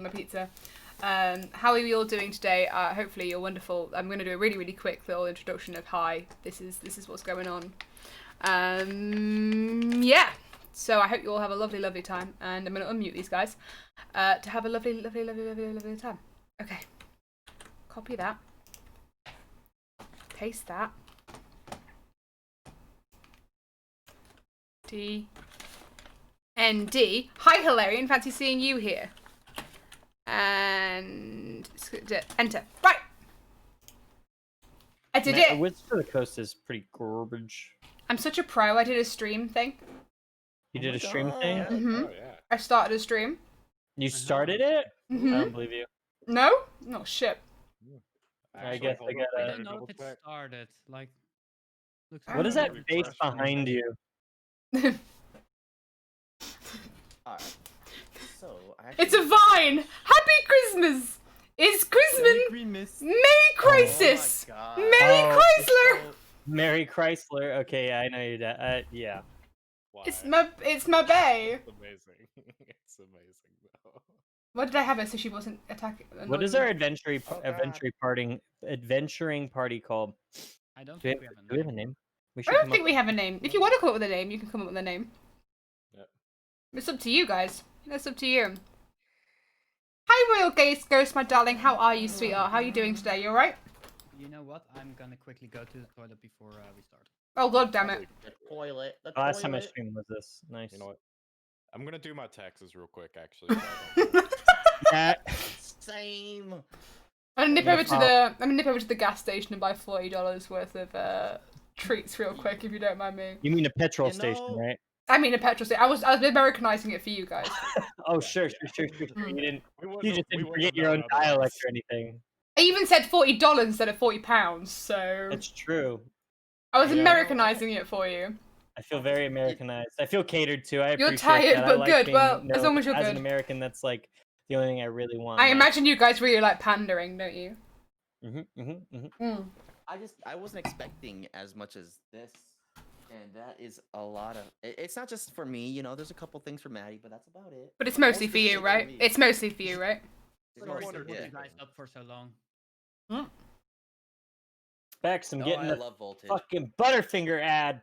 my pizza. How are you all doing today? Hopefully you're wonderful. I'm going to do a really, really quick little introduction of hi. This is what's going on. Yeah. So I hope you all have a lovely, lovely time, and I'm going to unmute these guys to have a lovely, lovely, lovely, lovely, lovely time. Okay. Copy that. Paste that. D. ND. Hi, Hilarion. Fancy seeing you here. And enter. Right. I did it. Wizards of the Coast is pretty garbage. I'm such a pro. I did a stream thing. You did a stream thing? Mm-hmm. Oh, yeah. I started a stream. You started it? Mm-hmm. I don't believe you. No? No shit. I guess I hold gotta- up, I I don't know double if it check. started. Like, looks What is that Refresh face one behind second. you? Alright. So, It's a vine. Happy Christmas. It's Christmas. Merry Crisis. Oh my God. Merry Oh, Chrysler. Mary Chrysler. Okay, I know your dad. Yeah. Why? It's my bae. It's amazing. It's amazing, though. What did I have her so she wasn't attacking? What is our Oh, God. adventuring party called? I don't Do we think have, we have do we have a name? We I should don't come think up we have a name. If you want to come up with a name, you can come up with a name. Yep. It's up to you guys. It's up to you. Hi, Royal Ghost, my darling. How are you, sweetheart? How are you doing today? You alright? You know what? I'm gonna quickly go to the toilet before we start. Oh, god damn it. The toilet. The The last time I toilet. streamed was this. Nice. You know what? I'm gonna do my taxes real quick, actually. so I don't- Yeah. Same. I'm gonna nip Yeah, over to the gas station and buy $40 worth of treats real quick, if you don't mind me. You mean a petrol You station, know- right? I mean a petrol station. I was Americanizing it for you guys. Oh, Yeah, sure, yeah. sure. You didn't. we wouldn't You have- just we didn't wouldn't forget have your own known dialect otherwise. or anything. I even said $40 instead of £40, so That's true. I was Yeah. Americanizing it for you. I feel very Americanized. I feel catered to. I You're appreciate tired, that. I but like good. being Well, as known long as you're as good. an American, that's like the only thing I really want. I imagine you guys really like pandering, don't you? I wasn't expecting as much as this. And that is a lot of. It's not just for me, you know. There's a couple things for Maddie, but that's about it. But it's Most mostly of for the you, shit for right? me. It's mostly for you, right? It's Sorry mostly- to put yeah. you guys up for so long. Bex, I'm Oh, getting I the love voltage. fucking Butterfinger ad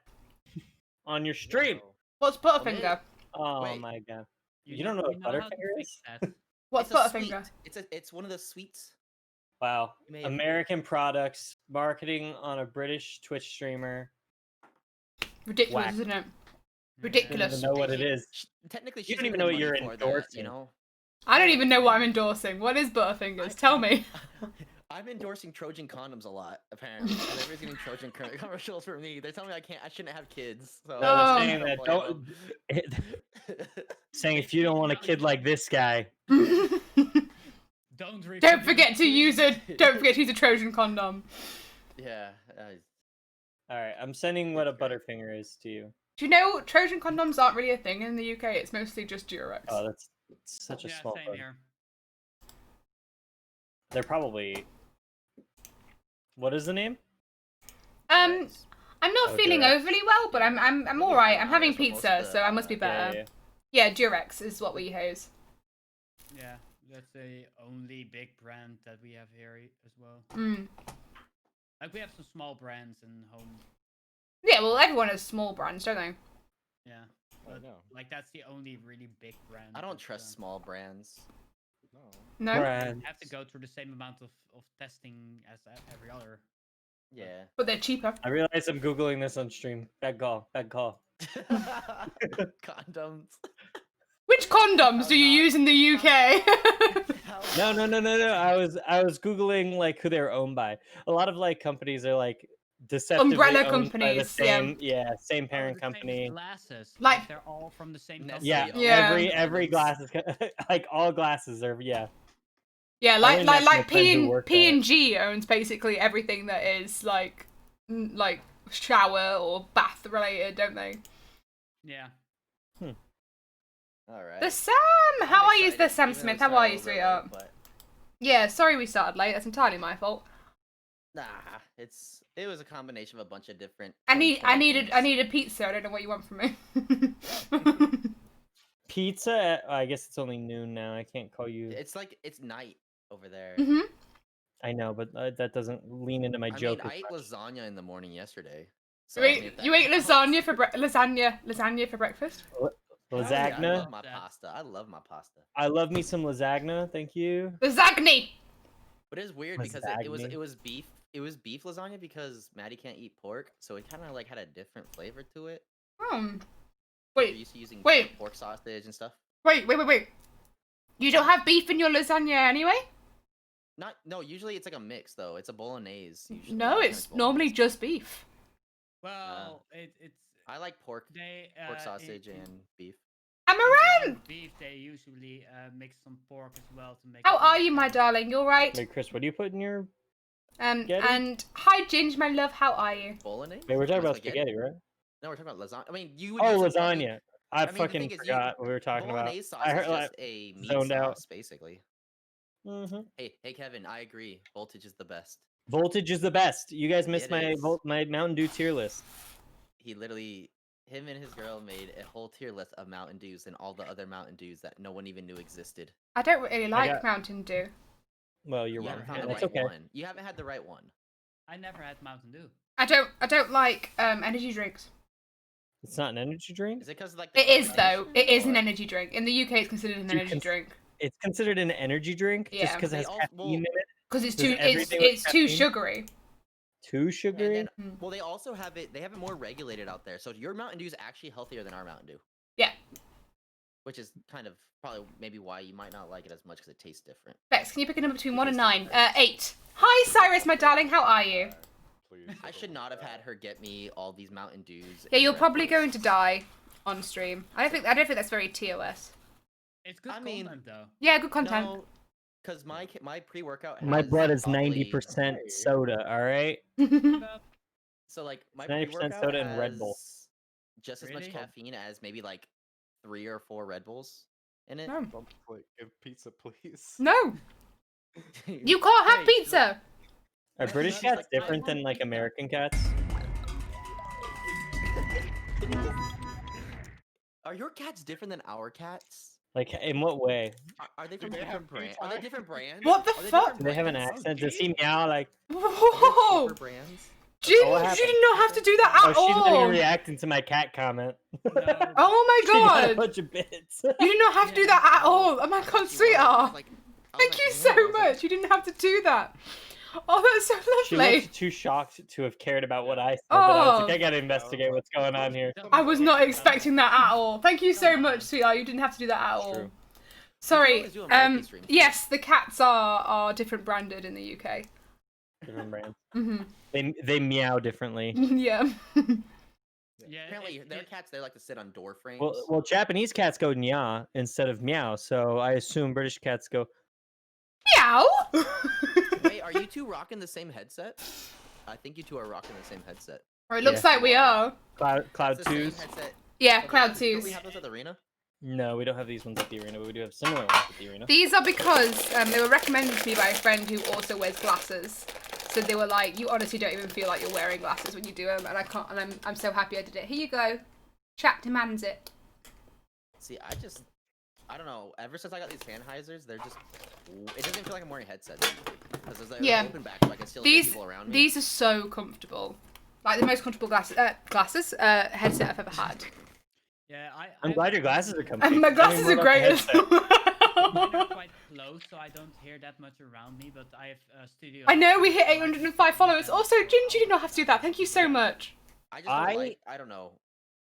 on your stream. Yo. What's Butterfinger? Oh Wait. my god. You don't know what how to Butterfinger fix is? that. What's It's a Butterfinger? sweet. It's one of the sweets. Wow. You may have- American products, marketing on a British Twitch streamer. Ridiculous, Whack. isn't it? I don't Ridiculous. even know what it is. Technically, You she's don't even getting know what money you're for that, endorsing. you know. I don't even know what I'm endorsing. What is Butterfingers? Tell me. I'm endorsing Trojan condoms a lot, apparently. And everybody's getting Trojan commercials for me. They're telling me I shouldn't have kids. So No, Oh. they're saying that saying if you don't want a kid like this guy. Don't Don't forget to use it. Don't forget to use a Trojan condom. yeah. Alright, I'm sending what a That's great. Butterfinger is to you. Do you know Trojan condoms aren't really a thing in the UK? It's mostly just Durex. Oh, that's such a Yeah, small same bug. here. They're probably. What is the name? I'm not Oh, feeling Durex. overly well, but I'm all right. I'm having That's what most pizza, of the, so I must be uh, better. Yeah, Yeah, Durex is what we use. Yeah, that's the only big brand that we have here as well. Mm. Like we have some small brands in home. Yeah, well, everyone has small brands, don't they? Yeah, I but know. like that's the only really big brand. I don't that, trust small brands. No. No. You Brand. have to go through the same amount of testing as every other. Yeah. But they're cheaper. I realize I'm googling this on stream. Bad call. Bad call. Condoms. Which condoms How do you not- use in the UK? How No. I was googling like who they're owned by. A lot of like companies are like deceptively Umbrella owned by the companies, yeah. same Oh, parent the same as company. Glasses. Like- they're all from the same Nestle. company. Yeah, Yeah. every Condoms. glass is like all glasses are Yeah, I like only like met my like friend who worked at it. P&G owns basically everything that is like shower or bath related, don't they? Yeah. All right. The Sam, how are you, the Sam Smith? How are you, sweetheart? But Yeah, sorry we started late. That's entirely my fault. nah, it was a combination of a bunch of different. I needed things. a pizza. I don't know what you want from me. Pizza. I guess it's only noon now. I can't call you. It's like it's night over there. Mm-hmm. I know, but that doesn't lean into my I joke. mean, I as ate much. lasagna in the morning yesterday. So, You I mean, ate, if that you ate counts. lasagna for lasagna for breakfast? Oh, yeah, I Lasagna. love my That- pasta. I love my pasta. I love me some lasagna. Thank you. Lasagna. But it's weird because it was Lasagna. beef. It was beef lasagna because Maddie can't eat pork, so it kind of like had a different flavor to it. Hmm. We're Wait, used to using wait. pork sausage and stuff. wait. You don't have beef in your lasagna anyway? No, usually it's like a mix though. It's a bolognese. Usually. No, Sometimes it's normally bolognese. just beef. Well, it's I like pork they sausage and beef. Amaranth! beef. They usually mix some pork as well to make. How it are more you, my tender. darling? You alright? Wait, Chris, what do you put in your? Spaghetti? And hi, Ginge, my love. How are you? Bolognese. Wait, we're talking Or about spaghetti, right? No, we're talking about lasagna. I mean, you would. Oh, use it- lasagna. I mean, the fucking thing is, forgot what we were talking about. Bolognese sauce I heard is like. just a meat zoned sauce, out. basically. Mm-hmm. Hey, Kevin, I agree. Voltage is the best. Voltage is the best. You guys missed It my is. my Mountain Dew tier list. Him and his girl made a whole tier list of Mountain Dews and all the other Mountain Dews that no one even knew existed. I don't really like got- Mountain Dew. Well, you're You wrong. haven't found Yeah, the that's right okay. one. You haven't had the right one. I never had Mountain Dew. I don't like energy drinks. It's not an energy drink. Is it because like the It is though. carbonation, It is an or- energy drink. In the UK, it's considered an Do you energy drink It's considered an energy drink just Yeah. because it They has all- caffeine well, in it. because it's Does too everything with it's too caffeine? sugary. Too And sugary. then, Mm. well, they also have it. They have it more regulated out there. So your Mountain Dew is actually healthier than our Mountain Dew. Yeah. Which is kind of probably maybe why you might not like it as much because it tastes different. Bex, can you pick a number between It 1 and tastes 9? different. 8. Hi, Cyrus, my darling. How are you? Please. I should not have had her get me all these Mountain Dews. Yeah, and you're Red probably Bulls. going to die on stream. I don't think that's very TOS. It's good I mean- content though. Yeah, good content. No, because my pre-workout. My has blood is probably- 90% soda. All right. But So like my 90% pre-workout soda and Red Bull. has just as much Really? caffeine as maybe like 3 or 4 Red Bulls in it. No. Don't give pizza, please. No, you can't have Hey, pizza. Are Yeah, British that's cats like- different than like American cats? Are your cats different than our cats? Like in what way? Are they Do from they have different brands? pizza? Are they different brands? What the Are they fuck? different Do they have an brands? accent? Does he meow like? Whoa, Cheaper brands? Jin, Oh, what you happened? did not have to do that Oh, at she's not even all. reacting to my cat comment. no, Oh She my got a god, bunch of bits. you did not have to do that at all. Oh my god, She was. sweetheart. I was Thank like, you "No." so I was like, much. You didn't have to do that. Oh, that's so She lovely. looked too shocked to have cared about what I said. But I was like, Oh. I gotta investigate what's going on here. I was not expecting that at all. Thank you so much, sweetheart. You didn't have to do that at all. True. Sorry. always do a Mikey stream. Yes, the cats are different branded in the UK. Different brands. hmm They meow differently. Yeah. Yeah, Apparently, their cats they like to sit on door frames. Well, Japanese cats go nya instead of meow, so I assume British cats go. Meow. Wait, are you two rocking the same headset? I think you two are rocking the same headset. Or it looks Yeah. like we are. Cloud It's the same twos. headset. Yeah, Oh, Cloud don't 2s. we have those at the arena? No, we don't have these ones at the arena, but we do have similar ones at the arena. These are because they were recommended to me by a friend who also wears glasses. So they were like, "You honestly don't even feel like you're wearing glasses when you do them," and I can't. And I'm so happy I did it. Here you go. Chat demands it. See, I don't know. Ever since I got these Sennheisers, they're just. It doesn't feel like I'm wearing a headset. Because there's like Yeah. open back, so I can still hear These people around me. these are so comfortable. Like the most comfortable headset I've ever had. yeah. I'm glad your glasses are comfy. And my Tell me glasses more are about the great as headset. Mine are well. quite close, so I don't hear that much around me. But I have a studio. I know we hit 805 followers. Also, Ginger, you did not have to do that. Thank you so much. I just don't like. I don't know.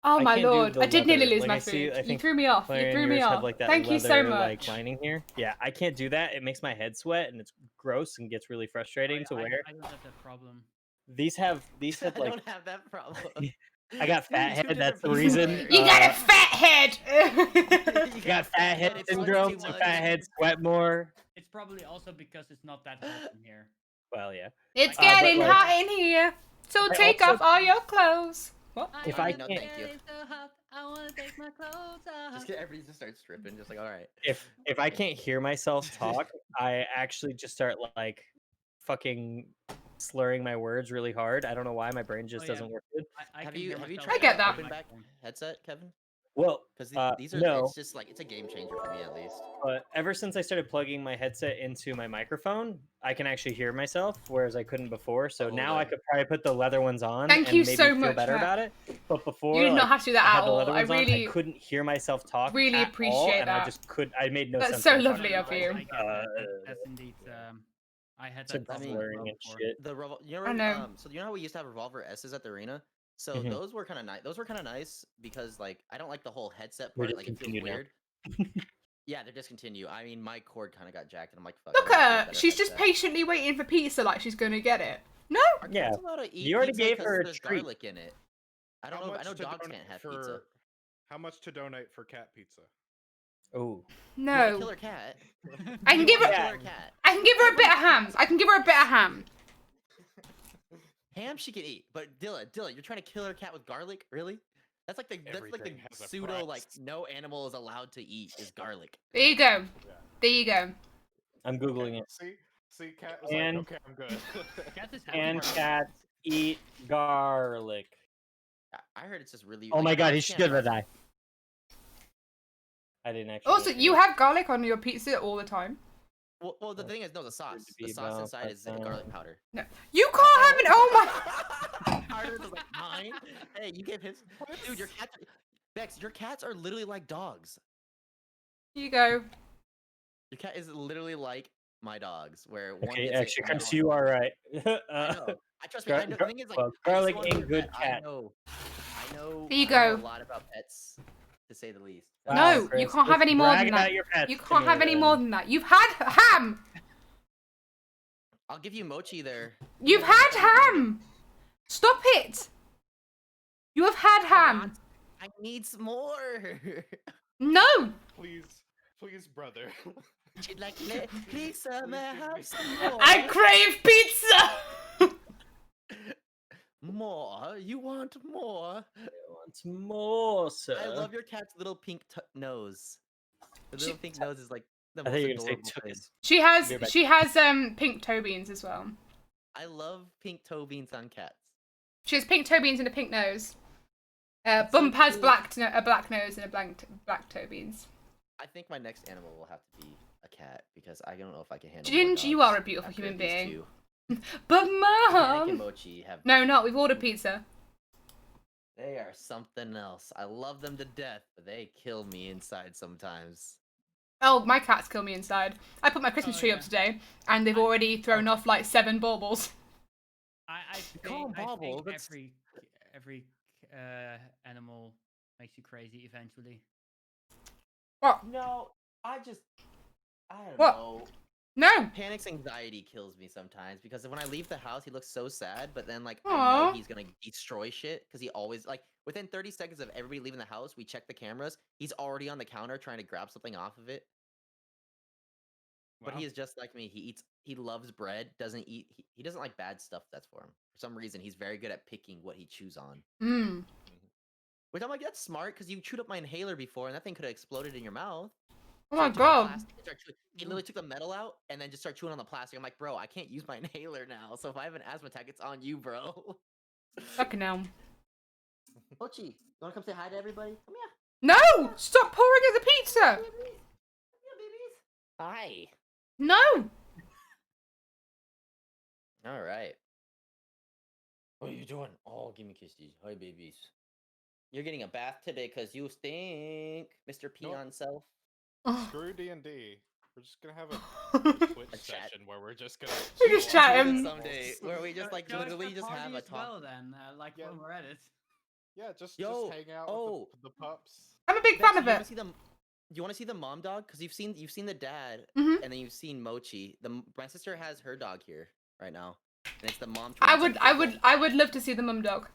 Oh I my can't do lord, the I did nearly leather. lose Like, my I see- food. I You think threw me off. Claire You and threw me yours off. have, like, that Thank you so leather, much. like lining here. Yeah, I can't do that. It makes my head sweat and it's gross and gets really frustrating to wear. I don't have that problem. These have I like don't have that problem. I got Two fat head. different That's the people reason. there. You got a uh, fat head. You got fat head It's sweating syndrome, too so much. fat head sweat more. It's probably also because it's not that hot in here. Well, yeah. It's but, getting like, hot in here, so I take also- off all your clothes. What? If I I no, can't- thank you. So hot, I wanna take my clothes off. Just get everybody just starts stripping, just like all right. If I can't hear myself talk, I actually just start like fucking slurring my words really hard. I don't know why my brain just Oh, yeah. doesn't work good. I Have can you hear have you myself tried I get the that. open back headset, Kevin? Well, Because these are no. it's just like it's a game changer for me at least. But ever since I started plugging my headset into my microphone, I can actually hear myself, whereas I couldn't before. So Oh, now I that- could probably put the leather ones on Thank and you maybe so feel much, better Matt. about it. But before, You did not like, have to do that I at had the all. leather I ones on, I really, couldn't hear myself talk really at all, appreciate and I that. just could. I made no That's sense. so when I lovely talked of about you. it. I get that. That's indeed. I had It's a that problem as blurring well and before. shit. The you I know. so you know how we used to have revolver S's at the arena? So Mhm. those were kind of nice. Those were kind of nice because like I don't like the whole headset They're part. Like it feels discontinued now. weird. Yeah, they're discontinued. I mean, my cord kind of got jacked, and I'm like, fuck. Look I gotta get a at her. better She's just headset. patiently waiting for pizza like she's going to get it. No. Are Yeah, cats allowed to eat you already pizza gave 'cause her a there's treat. garlic in it? I don't How know. I much know to dogs donate can't have for- pizza. How much to donate for cat pizza? Oh, You want a No. killer cat? I can You give want her. a killer cat. I can give her a bit of ham. I can give her a bit of ham. Ham she can eat, but Dilla, you're trying to kill her cat with garlic? Really? That's like the Everything has a pseudo like price. no animal is allowed to eat is garlic. There you go. Yeah. There you go. I'm googling it. See, cat was And- like, okay, I'm good. Cat is happy Can with it. cats eat garlic? I heard it's just really. Oh like, my god, dogs he's can't gonna have- die. I didn't actually. Also, know you it. have garlic on your pizza all the time. Well, the thing is, no, the sauce. to The be sauce about inside is that, garlic powder. No. You can't have it. Oh my. Powder is like mine. Hey, you gave his. Dude, your cats. Bex, your cats are literally like dogs. Here you go. Your cat is literally like my dogs, where one Okay, gets it actually, and Chris, the you other- are right. I know. I trust me. I know. The thing is, like, well, I garlic just wanna ain't do good that. cat. I know. Here you I know go. a lot about pets, to say the least. Wow, No, you Chris, can't have just any more brag than about that. your pets You to can't me have any then. more than that. You've had ham. I'll give you mochi there. You've had ham. Stop it. You have had ham. I need some more. No. Please, brother. She'd like, please, may I Please give have me some some more? I crave pizza. More? You want more? I want more, sir. I love your cat's little pink nose. The little pink nose is like the I most thought you were gonna say adorable thing. tuchus. She You're back. has pink toe beans as well. I love pink toe beans on cats. She has pink toe beans and a pink nose. That's so Bump has cute. a black nose and a black toe beans. I think my next animal will have to be a cat because I don't know if I can handle. more Ginge, you dogs are a beautiful after human these being. two. But Panic and mom. Mochi have. No, not. We've ordered pizza. They are something else. I love them to death, but they kill me inside sometimes. Oh, my cats kill me inside. I put my Christmas Oh, tree yeah. up today, and they've already thrown off like 7 baubles. I Call 'em think, baubles, that's- every animal makes you crazy eventually. What? No, I don't What? know. No. Panic's anxiety kills me sometimes because when I leave the house, he looks so sad. But then, like, I Aw. know he's gonna destroy shit because he always like within 30 seconds of everybody leaving the house, we check the cameras. He's already on the counter trying to grab something off of it. But he Wow. is just like me. He loves bread. Doesn't eat. He doesn't like bad stuff. That's for him. For some reason, he's very good at picking what he chews on. Mmm. Which I'm like, that's smart because you chewed up my inhaler before, and that thing could have exploded in your mouth. Oh So my he took the god. plastic and started chewing- He literally took the metal out and then just started chewing on the plastic. I'm like, bro, I can't use my inhaler now. So if I have an asthma attack, it's on you, bro. Fucking hell. Mochi, you wanna come say hi to everybody? Come here. No! Stop pouring at the pizza! Babies. Yeah, babies. Hi. No! All right. What are you doing? Oh, give me kisses. Hi, babies. You're getting a bath today because you stink, Mr. Peon self. Screw D&D. We're just gonna have a Twitch A chat. session where we're just gonna. We're just chill on chatting. animals. Someday, where we just like Join literally the just have party a as talk. well then, like Yeah. when we're at it. Yeah, just Yo, hang out oh. with the pups. I'm a big Bex, fan of you wanna it. see the- Do you want to see the mom dog? Because you've seen the dad, Mhm. and then you've seen Mochi. My sister has her dog here right now, and it's the mom. I trying to would take I would love to see the mum dog.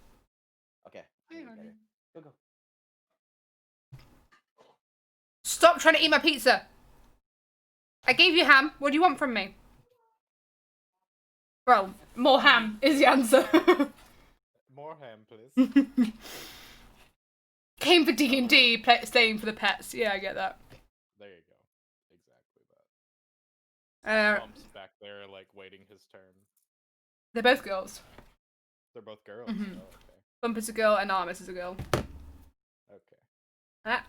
Okay. Hey, I'll get honey. her. Go. Stop trying to eat my pizza. I gave you ham. What do you want from me? Well, more ham is the answer. More ham, please. Came for D&D, staying for the pets. Yeah, I get that. There you go. Exactly that. Uh, Bump's back there, like waiting his turn. they're both girls. They're both girls. Mhm. Oh, okay. Bump is a girl and Armis is a girl. Okay. Ah.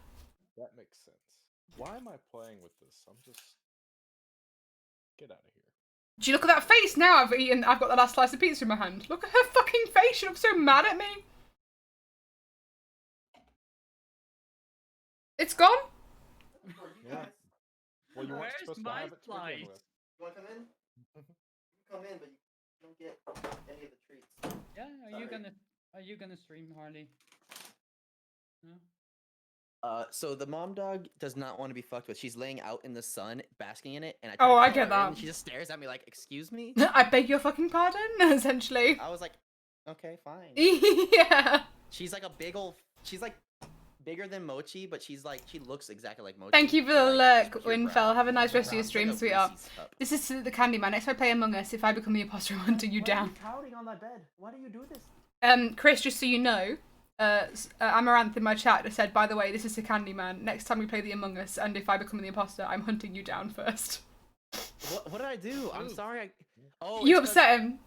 That makes sense. Why am I playing with this? I'm just get out of here. Do you look at that face now? I've got the last slice of pizza in my hand. Look at her fucking face. She looks so mad at me. It's gone? Yeah. Well, you weren't Where's supposed to my have it to begin slice? with. You want to come in? You can come in, but you don't get any of the treats. Yeah, Sorry. are you gonna stream, Harley? No? So the mom dog does not want to be fucked with. She's laying out in the sun, basking in it, and I. Oh, tried to I call get her in, that. and she just stares at me like, "Excuse me." I beg your fucking pardon, essentially. I was like, "Okay, fine." Yeah. She's like a big old. She's like bigger than Mochi, but she's like she looks exactly like Mochi. Thank you for but, the like, lurk, pure Winfell. brown. Have a nice rest of your Brown's stream, like a sweetheart. Reese's cup. This is the Candyman. Next time I play Among Us, if I become the imposter, I'm hunting you down. pouting on that bed? Why do you do this? Chris, just so you know, Amaranth in my chat just said, by the way, this is the Candyman. Next time we play the Among Us, and if I become the imposter, I'm hunting you down first. What did I do? I'm Ooh. sorry. Oh, You it's 'cause- upset him.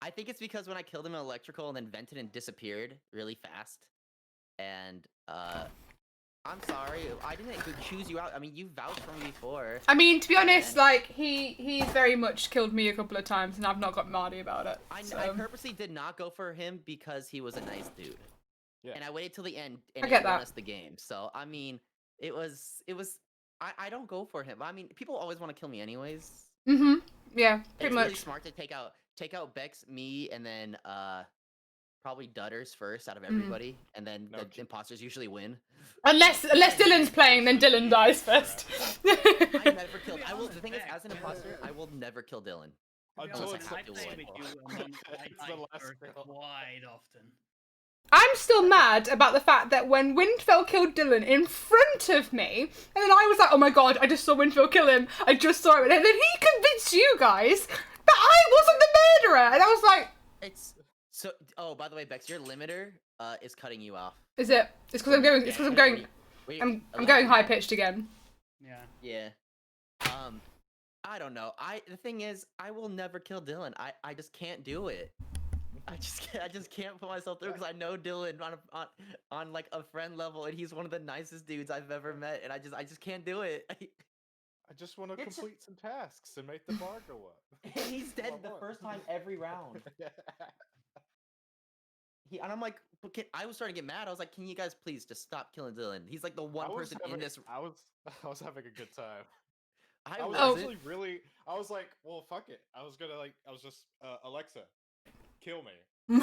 I think it's because when I killed him in electrical and then vented and disappeared really fast, and I'm sorry. I didn't choose you out. I mean, you vouched for me before. I mean, to be honest, And- like, he's very much killed me a couple of times, and I've not got Marty about it. I so. purposely did not go for him because he was a nice dude. Yeah. And I waited till the end and I get it won that. us the game. So I mean, it was. I don't go for him. I mean, people always want to kill me anyways. Mm-hmm. Yeah, It's pretty really much. smart to take out Bex, me, and then probably Dutters first out of Mm. everybody, and then No, the imposters usually win. Unless Dylan's playing, then Dylan dies first. I never killed. be I will. The honest, thing is, Bex, as an imposter, I will never kill Dylan. To be Until honest, it's I I the play one. with you among It's the last kill. quite often. I'm still mad about the fact that when Windfell killed Dylan in front of me, and then I was like, oh my god, I just saw Windfell kill him. I just saw it. And then he convinced you guys that I wasn't the murderer. And I was like, It's so. Oh, by the way, Bex, your limiter is cutting you off. is it? It's because I'm going. It's because I'm going. Wait, I'm allow going me- high pitched again. Yeah. Yeah. I don't know. The thing is, I will never kill Dylan. I just can't do it. I just can't put myself through because I know Dylan on like a friend level, and he's one of the nicest dudes I've ever met, and I just can't do it. I just want to It's a- complete some tasks and make the bar go up. He's dead the first time every round. And I'm like, I was starting to get mad. I was like, can you guys please just stop killing Dylan? He's like the one person in this. I was having a good time. I I was wasn't. actually really. I was like, well, fuck it. I was just Alexa, kill me.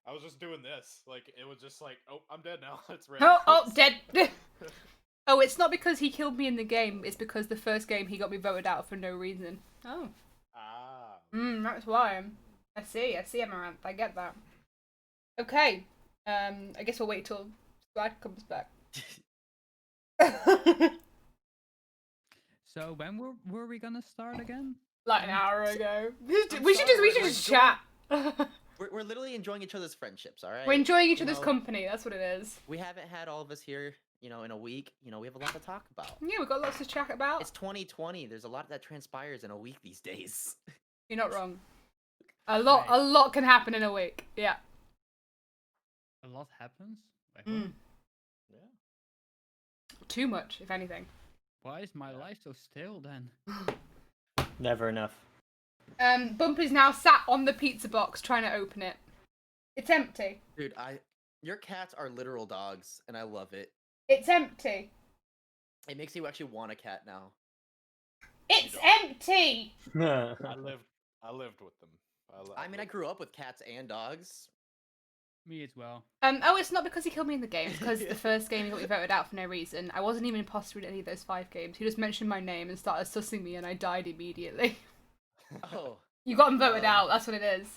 I was just doing this. Like it was just like, oh, I'm dead now. It's red. Oh, dead. Oh, it's not because he killed me in the game. It's because the first game he got me voted out for no reason. Oh. Ah. That's why. I see, Amaranth. I get that. Okay. I guess we'll wait till Squad comes back. So when were we gonna start again? Like an hour ago. I'm We should sorry, just we're chat. We're literally enjoying each other's friendships, all right? We're enjoying each You other's know, company. That's what it is. We haven't had all of us here, in a week. We have a lot to talk about. Yeah, we've got lots to chat about. It's 2020. There's a lot that transpires in a week these days. You're not wrong. A lot can happen in a week. Yeah. A lot happens. Wait, Mm. Yeah. Too much, if anything. why is my life so still then? Never enough. Bumpy's now sat on the pizza box trying to open it. It's empty. Dude, your cats are literal dogs, and I love it. It's empty. It makes you actually want a cat now. It's empty. I lived with them. I mean, I grew up with cats and dogs. Me as well. Oh, it's not because he killed me in the game. It's because the first game he got me voted out for no reason. I wasn't even imposter in any of those 5 games. He just mentioned my name and started sussing me, and I died immediately. Oh, You got him voted out. That's what it is.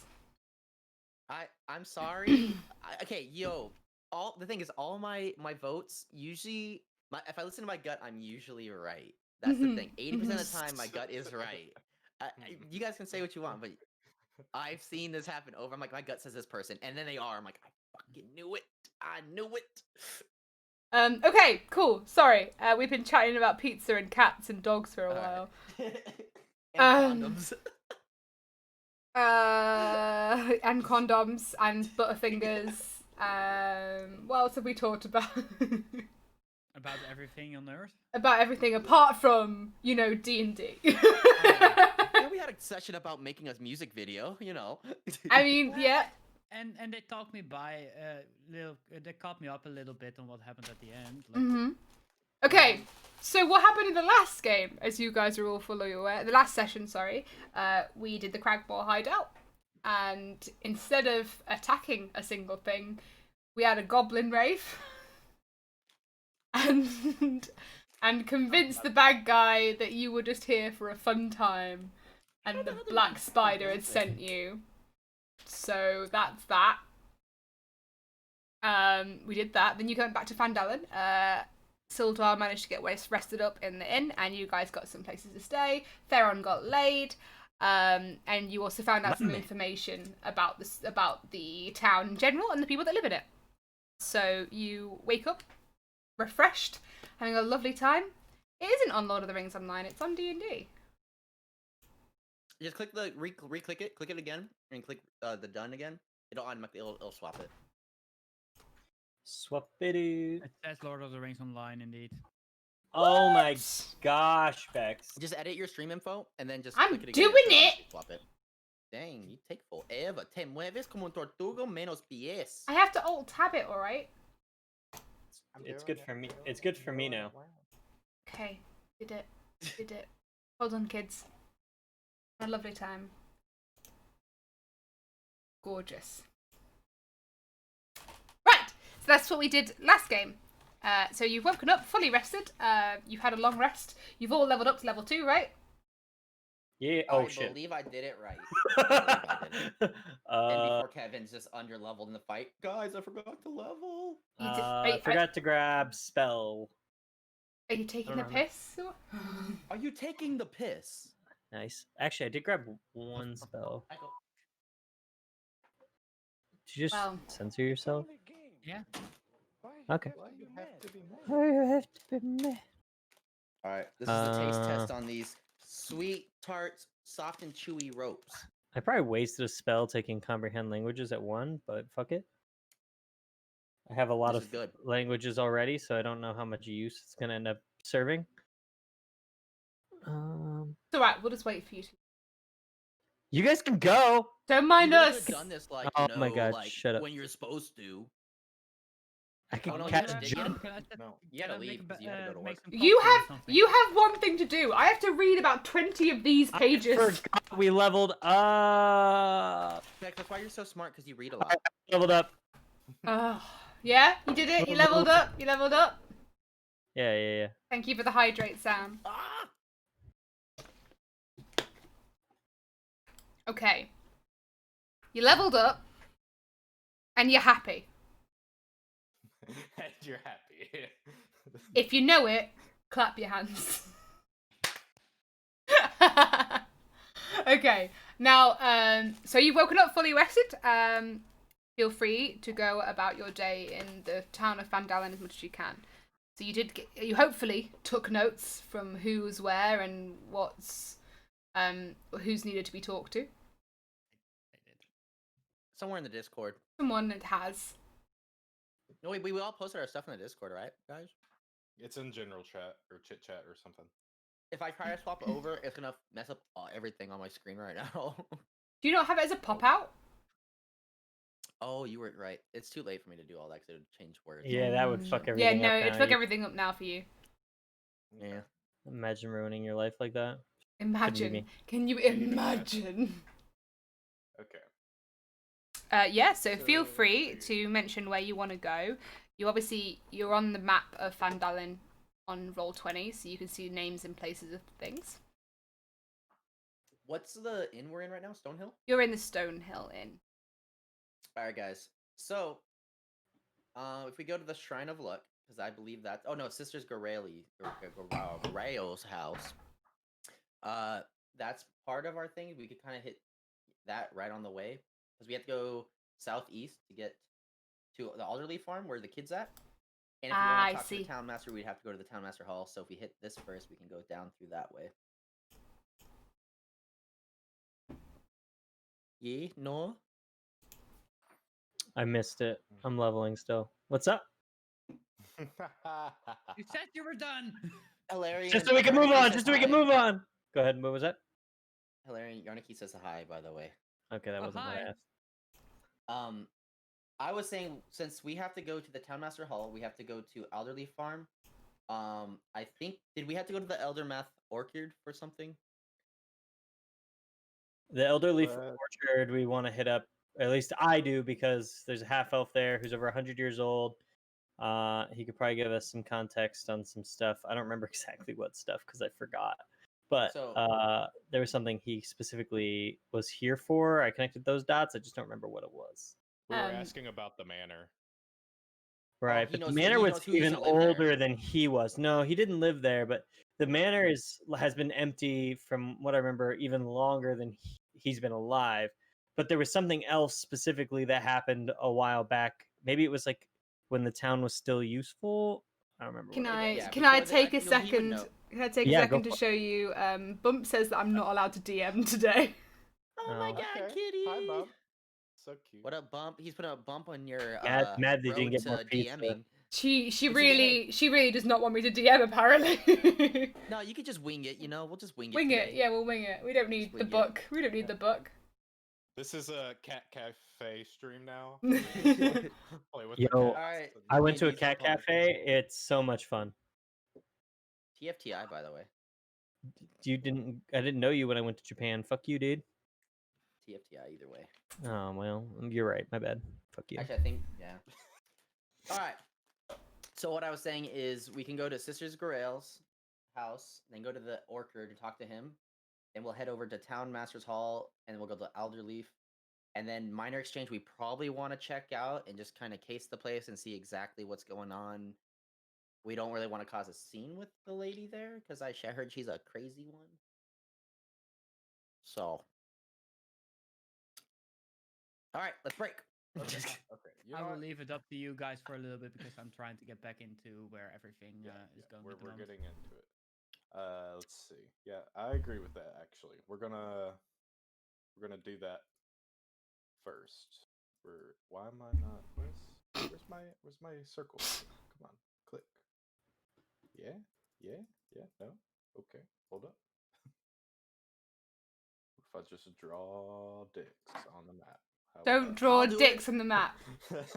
I'm sorry. Okay, the thing is, all my votes usually, if I listen to my gut, I'm usually right. That's the thing. 80% of the time, my gut is right. You guys can say what you want, but I've seen this happen over. I'm like, my gut says this person, and then they are. I'm like, I fucking knew it. I knew it. Okay, cool. Sorry. We've been chatting about pizza and cats and dogs for a Alright. while. And condoms. And condoms and Butterfingers What else have we talked about? About everything on Earth. About everything apart from, D&D. Yeah, we had a session about making a music video, you know. I mean, yeah. And they talked me by they caught me up a little bit on what happened at the end. Like, Okay, so what happened in the last game, as you guys are all fully aware, the last session, sorry, we did the Cragball hideout, and instead of attacking a single thing, we had a goblin rave, and convinced the bad guy that you were just here for a fun time, and the black spider had sent you. So that's that. We did that. Then you went back to Phandelver. Sildar managed to get rested up in the inn, and you guys got some places to stay. Theron got laid, and you also found out some information about the town in general and the people that live in it. So you wake up refreshed, having a lovely time. It isn't on Lord of the Rings Online; it's on D&D. Just click the re-click it, click it again, and click the done again. It'll automatically it'll swap it. Swap-a-doo. it says Lord of the Rings Online, indeed. Oh my What? gosh, Bex. Just edit your stream info and then just I'm click it again. doing and it'll it! automatically swap it. Dang, you take forever. Te mueves como un tortuga menos pies. I have to alt-tab it, alright? It's good for me. It's good for me now. Okay, did it. Did it. Well done, kids. A lovely time. Gorgeous. Right, so that's what we did last game. So you've woken up, fully rested. You've had a long rest. You've all leveled up to level 2, right? Yeah. Oh I shit. believe I did it right. I believe I did it. And uh, before Kevin's just under-leveled in the fight. Guys, I forgot to level. You did- I forgot to grab spell. Are you taking the don't know. piss? Are you taking the piss? Nice. Actually, I did grab one spell. I go, Did you just Well. censor yourself? Yeah. Okay. Why you have to be mad? I have to be mad. Alright, this is the taste test on these sweet, tart, soft, and chewy ropes. I probably wasted a spell taking comprehend languages at 1, but fuck it. I have a lot This of is good. languages already, so I don't know how much use it's gonna end up serving. It's alright, we'll just wait for you to. You guys can go. Don't You mind really us! could've done this like, Oh my God, like shut up. when you're supposed to. I can Oh, no, you catch gotta- jump. No. You gotta leave because you have to go to work. You have one thing to do. I have to read about 20 of these pages. I forgot we leveled up. Bex, that's why you're so smart, because you read a lot. Leveled up. Yeah, you did it. You leveled up. You leveled up. Yeah. Thank you for the hydrate, Sam. Ah! Okay. You leveled up, and you're happy. And you're happy. If you know it, clap your hands. Okay. Now, so you've woken up fully rested. Feel free to go about your day in the town of Phandelver as much as you can. So you hopefully took notes from who's where and who's needed to be talked to. Somewhere in the Discord. Someone that has. No, we all posted our stuff in the Discord, right, guys? It's in general chat or chit chat or something. If I try to swap over, it's gonna mess up everything on my screen right now. Do you not have it as a pop out? Oh, you were right. It's too late for me to do all that because it would change words. Yeah, that would fuck everything Yeah, up. no, now. it'd fuck You- everything up now for you. Yeah. Imagine ruining your life like that. Imagine. me. Can you imagine? Okay. Yeah, so feel So, free let's to mention where you want to go. You're on the map of Phandelver on Roll20, so you can see names and places of things. What's the inn we're in right now? Stonehill? You're in the Stonehill Inn. Alright, guys. So, if we go to the Shrine of Luck, because I believe that's... Oh, no, Sisters Garaleo's house. That's part of our thing. We could kind of hit that right on the way. Because we have to go southeast to get to the Alderley farm where the kid's at. And if we want I to talk to see. the town master, we'd have to go to the town master hall. So if we hit this first, we can go down through that way. Yeah, no? I missed it. I'm leveling still. What's up? You said you were done. Hilarion. Just so we can move Yarniki on. says Just so we can hi. move on. Go ahead. What was that? Hilarion Yarniki says hi, by the way. Okay, that Oh, wasn't what I hi. asked. I was saying since we have to go to the Townmaster Hall, we have to go to Elderleaf Farm. I think did we have to go to the Eldermath Orchard for something? The Elderleaf What? Orchard we want to hit up. At least I do because there's a half elf there who's over 100 years old. He could probably give us some context on some stuff. I don't remember exactly what stuff because I forgot. But So- there was something he specifically was here for. I connected those dots. I just don't remember what it was. We were Um, asking about the manor. Right, he but the knows- manor he was knows who used even to live there. older than he was. No, he didn't live there, but the manor has been empty from what I remember even longer than he's been alive. But there was something else specifically that happened a while back. Maybe it was like when the town was still useful. I don't remember. Can what it I was. Yeah, can I before the- take a no, he would second? know. Can I take a Yeah, go second to for it. show you? Bump says that I'm not allowed to DM today. Oh my Oh. god, Okay. kitty! Hi, Bump. So cute. What up, Bump? He's putting a bump on your Mad they didn't road get more to pizza. DMing. She It's a really does not want me to DM apparently. No, you could just wing it. You know, we'll just wing it. Wing it, today. yeah, we'll wing it. We don't need the wing it. book. We don't need the book. This is a cat cafe stream now. Play with Yo, the All cats right. and- I went to a D&D's cat fun. cafe. It's so much fun. TFTI, by the way. I didn't know you when I went to Japan. Fuck you, dude. TFTI, either way. Oh well, you're right. My bad. Fuck you. Actually, I think, yeah. All right. So what I was saying is we can go to Sisters Gorell's house, then go to the Orchard and talk to him, and we'll head over to Town Master's Hall, and we'll go to Alderleaf, and then Minor Exchange we probably want to check out and just kind of case the place and see exactly what's going on. We don't really want to cause a scene with the lady there because I heard she's a crazy one. So, all right, let's break. Okay. Okay. You I know will what? leave it up to you guys for a little bit because I'm trying to get back into where everything is going. We're at the moment. getting into it. Let's see. Yeah, I agree with that. Actually, we're gonna do that first. Why am I not? Where's my circle? Come on, click. Yeah. No. Okay, hold up. What if I just draw dicks on the map? How Don't about draw I'll do dicks on the map.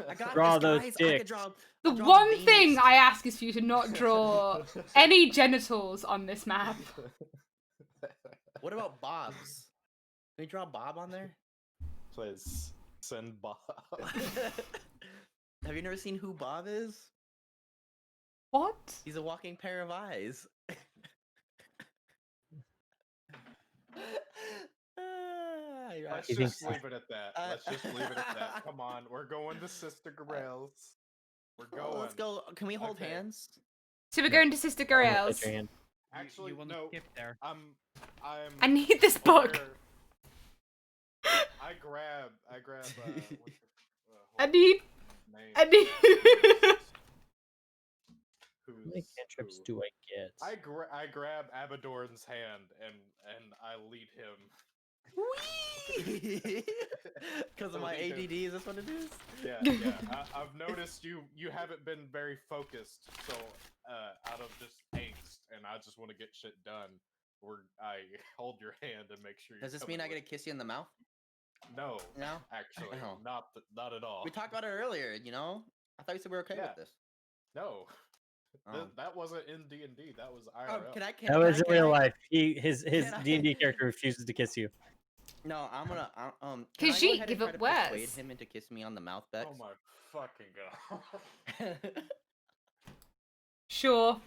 I got Draw this, those guys. I could dicks. draw. The I'll draw one veins. thing I ask is for you to not draw any genitals on this map. What about Bob's? Can we draw Bob on there? Please send Bob. Have you never seen who Bob is? What? He's a walking pair of eyes. Let's He thinks just leave it at that. Let's just leave it at that. Come on, we're going to Sister Gorell's. We're going. Let's go. Can we hold Okay. hands? So we're going to Sister Gorell's. Raise your hand. Actually, you want to no. skip there? I'm. I need this book. aware- I grab. What's your, I need. name? I need. How many cantrips who? do I get? I grab Abadorn's hand and I lead him. Because of my Lead him. ADD, is this what it is? Yeah. I've noticed you haven't been very focused, so out of just angst, and I just want to get shit done. I hold your hand and make sure. Does this mean I get to kiss you in the mouth? No, No? actually, Oh. not at all. We talked about it earlier, you know? I thought you said we were okay Yeah. with this. No, Oh. that wasn't in D&D. That was IRL. Oh, can I? That was in real life. His Can I- D&D character refuses to kiss you. No, I'm gonna. Can Can I go she ahead give and it try to persuade worse? him into kissing me on the mouth, Bex? Oh my fucking god. Sure.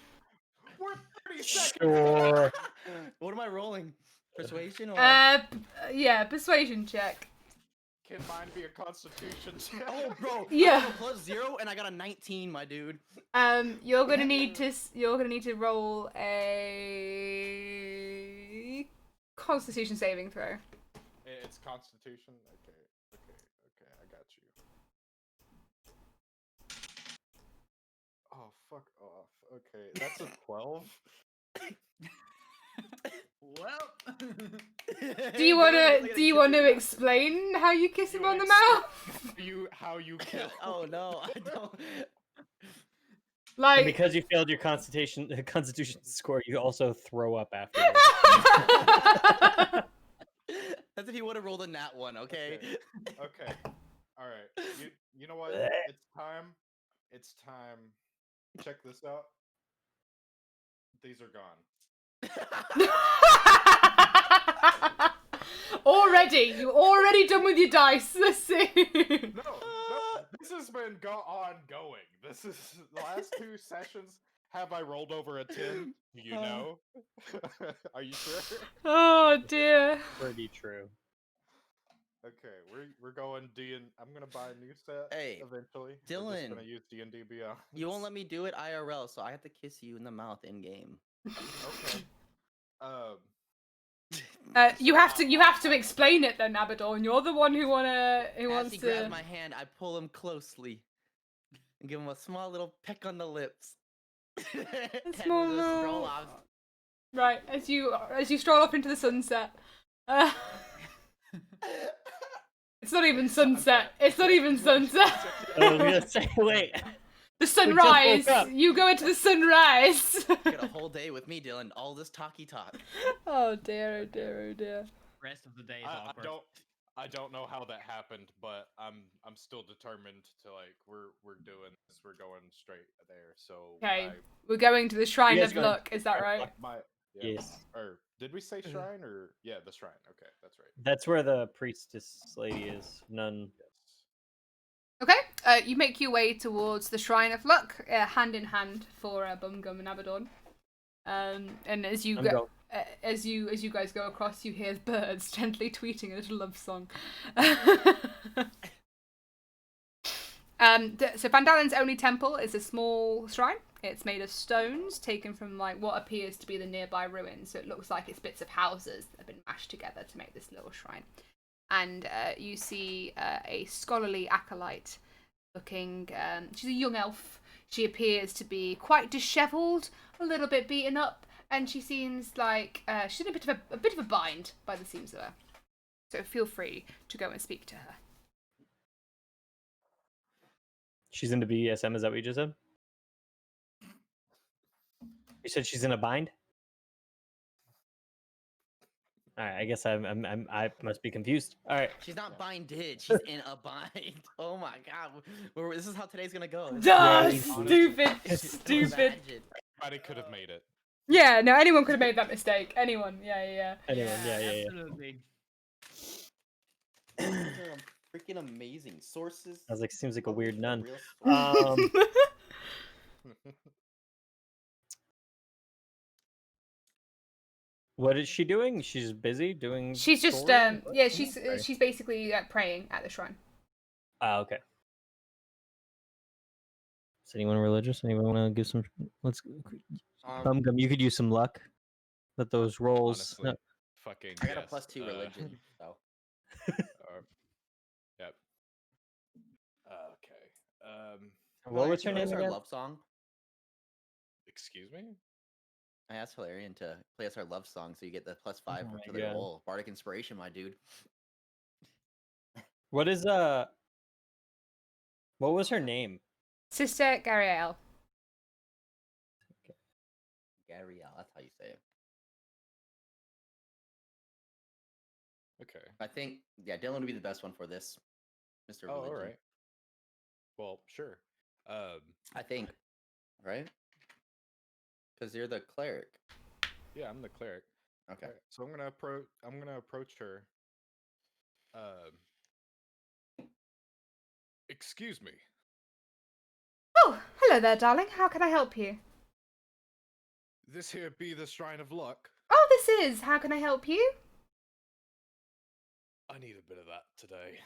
We're 30 seconds. Sure. What am I rolling? Persuasion or? Yeah, persuasion check. Can mine be a Constitution check? Oh, bro. Yeah. I got a +0 and I got a 19, my dude. You're gonna need to roll a Constitution saving throw. It's Constitution. Okay. I got you. Oh fuck off. Okay, that's a 12. Well, Do you wanna explain how you kiss him You on the ex- mouth? how you kill. Oh no, I don't. And Like, because you failed your constitution score, you also throw up afterwards. That's if you would have rolled a nat one, okay? Okay. All right. You know what? It's time. It's time. Check this out. These are gone. already, you already done with your dice. Let's see. No, this has been ongoing. This is the last 2 sessions. Have I rolled over a 10? Do you know? Are you sure? Oh dear. Pretty true. Okay, we're going D and I'm gonna buy a new set Hey, eventually. We're just Dylan. gonna use D&D Beyond. You won't let me do it IRL, so I have to kiss you in the mouth in game. Okay. You have to explain it then, Abaddon. You're the one who As wants he to. grabs my hand, I pull him closely and give him a small little peck on the lips. And we small just little- stroll off. Right, as you stroll off into the sunset. It's not even sunset. It's not even sunset. I was gonna say, wait. The sunrise. up. You go into the sunrise. Get a whole day with me, Dylan. All this talky talk. Oh dear, oh dear, oh dear. Rest of the day is I awkward. I don't know how that happened, but I'm still determined to we're doing this. We're going straight there. So Okay. We're going to the Shrine You guys of going- Luck, is that right? Yes. Or did we say shrine or the shrine? Okay, that's right. That's where the priestess lady is. None. Yes. Okay, you make your way towards the Shrine of Luck, hand in hand for Bumgum and Abaddon. And as you I'm go, going. as you guys go across, you hear birds gently tweeting a little love song. So Phandelver's only temple is a small shrine. It's made of stones taken from like what appears to be the nearby ruins. So it looks like it's bits of houses that have been mashed together to make this little shrine. And you see a scholarly acolyte looking. She's a young elf. She appears to be quite dishevelled, a little bit beaten up, and she seems like she's in a bit of a bind by the seams of her. So feel free to go and speak to her. She's into BDSM. Is that what you just said? You said she's in a bind. All right. I guess I must be confused. All right. She's not binded. She's in a bind. Oh my god. This is how today's gonna go. Duh, Yeah, stupid, Just stupid. imagine. Anybody could have made it. Yeah, no, anyone could have made that mistake. Anyone, yeah. Anyone? Yeah. Absolutely. These are freaking amazing sources. I was like, seems like a Published weird by nun. real sources. What is she doing? She's busy doing. She's just, story? What? yeah, she's Sorry. she's basically praying at the shrine. Okay. Is anyone religious? Anyone want to give some? Let's. Bumgum, you could use some luck. Let those rolls. Honestly, fucking. I got a yes, +2 religion, so. Yep. Okay. What was her Can you name play us our again? love song? Excuse me. I asked Hilarion to play us our love song, so you get the +5 Oh my for the God. roll. Bardic inspiration, my dude. What is What was her name? Sister Gariel. Gariel, that's how you say it. Okay. I think, yeah, Dylan would be the best one for this, Mr. Oh, Religion. all right. Well, sure. I think, right? Because you're the cleric. Yeah, I'm the cleric. Okay. Alright, so I'm gonna approach her. Excuse me. Oh, hello there, darling. How can I help you? This here be the Shrine of Luck. Oh, this is. How can I help you? I need a bit of that today.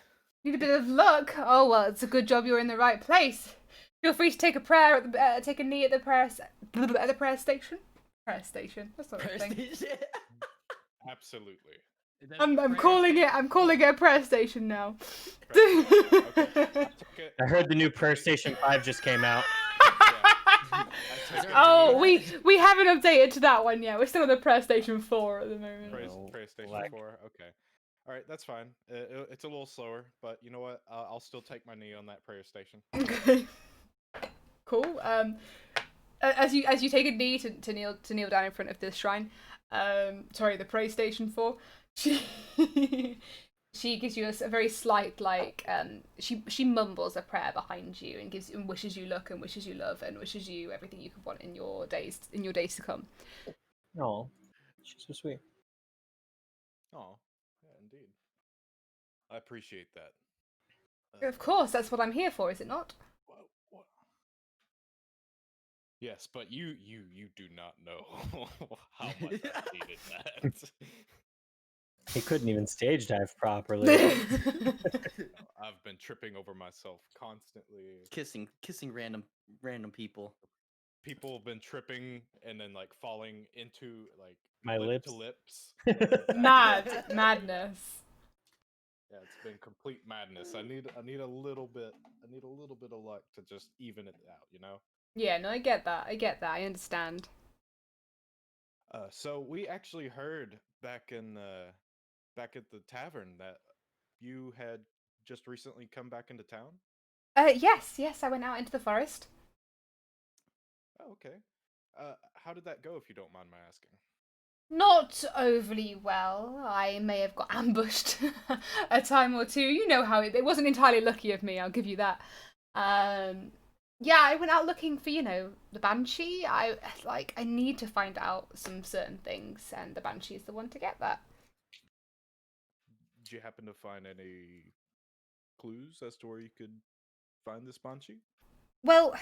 Need a bit of luck. Oh well, it's a good job you're in the right place. Feel free to take a prayer at the, take a knee at the prayer station. Prayer station. That's not a Prayer thing. station. Absolutely. That's I'm prayer calling station. it. I'm calling it a prayer station now. Okay. I took it. I heard the new Prayer Station 5 just came out. I took it Oh, to we haven't updated to that one yet. We're still on the prayer station 4 at the moment. Prayer, No, Prayer Station lag. 4. Okay. All right, that's fine. It's a little slower, but you know what? I'll still take my knee on that prayer station. Okay. Cool. As you take a knee to kneel down in front of the shrine, sorry, the prayer station for, she she gives you a very slight she mumbles a prayer behind you and wishes you luck and wishes you love and wishes you everything you could want in your days to come. Oh, she's so sweet. Oh, yeah, indeed. I appreciate that. Of course, that's what I'm here for, is it not? What? Yes, but you do not know how much I hated that. He couldn't even stage dive properly. I've been tripping over myself constantly. Kissing random people. People have been tripping and then like falling into like My lip to lips. lips. Madness. Yeah, it's been complete madness. I need a little bit of luck to just even it out, you know? Yeah, no, I get that. I understand. So we actually heard back at the tavern that you had just recently come back into town. Yes, I went out into the forest. Oh, okay. How did that go, if you don't mind my asking? Not overly well. I may have got ambushed a time or two. You know how it wasn't entirely lucky of me, I'll give you that. Yeah, I went out looking for, the banshee. I need to find out some certain things, and the banshee is the one to get that. Did you happen to find any clues as to where you could find this banshee? Well,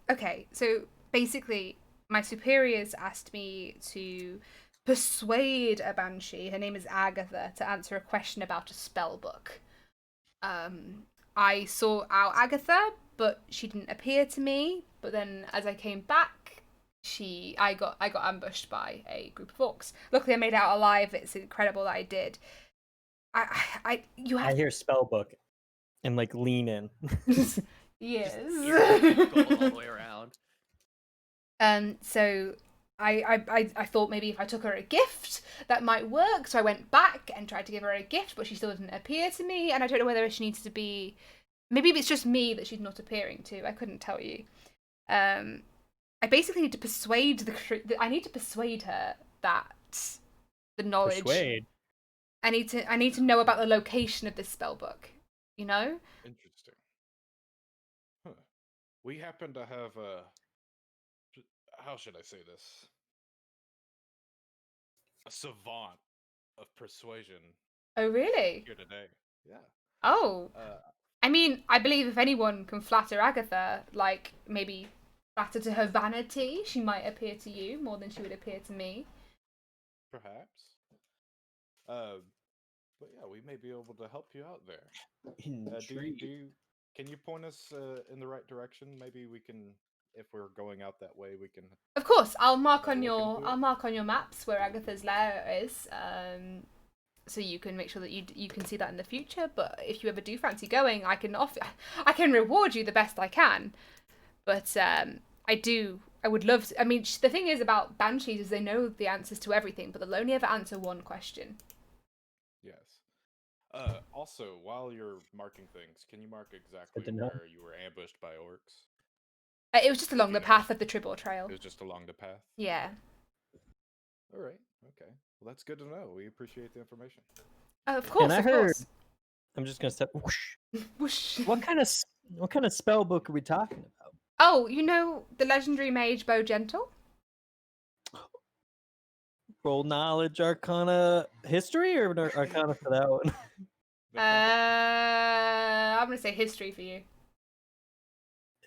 okay, so basically, my superiors asked me to persuade a banshee, her name is Agatha, to answer a question about a spell book. I saw out Agatha, but she didn't appear to me. But then, as I came back, I got ambushed by a group of orcs. Luckily, I made it out alive. It's incredible that I did. You I have hear spell book and like lean in. yes. Go all the way around. So I thought maybe if I took her a gift that might work. So I went back and tried to give her a gift, but she still didn't appear to me. And I don't know whether she needs to be. Maybe it's just me that she's not appearing to. I couldn't tell you. I basically need to persuade I need to persuade her that the knowledge. Persuade. I need to know about the location of this spell book. You know. Interesting. Huh. We happen to have how should I say this? A savant of persuasion Oh really? here today. Yeah. Oh. Uh, I mean, I believe if anyone can flatter Agatha, like maybe flatter to her vanity, she might appear to you more than she would appear to me. perhaps. But yeah, we may be able to help you out there. Intrigued. Can you point us in the right direction? Maybe we can, if we're going out that way, we can. Of course, I'll mark Have a on look your into it. I'll mark on your maps where Agatha's lair is, so you can make sure that you can see that in the future. But if you ever do fancy going, I can reward you the best I can. But I would love to. I mean, the thing is about banshees is they know the answers to everything, but they'll only ever answer one question. Yes. Also, while you're marking things, can you mark exactly to know. where you were ambushed by orcs? It was just along you the know. path of the Tribble Trail. It was just along the path. Yeah. All right. Okay. Well, that's good to know. We appreciate the information. Of course, I of heard- course. I'm just gonna step. Whoosh. Whoosh. What kind of spell book are we talking about? Oh, you know the legendary mage Bo Gentle? Roll knowledge, arcana, history, or arcana for that one? I'm gonna say history for you.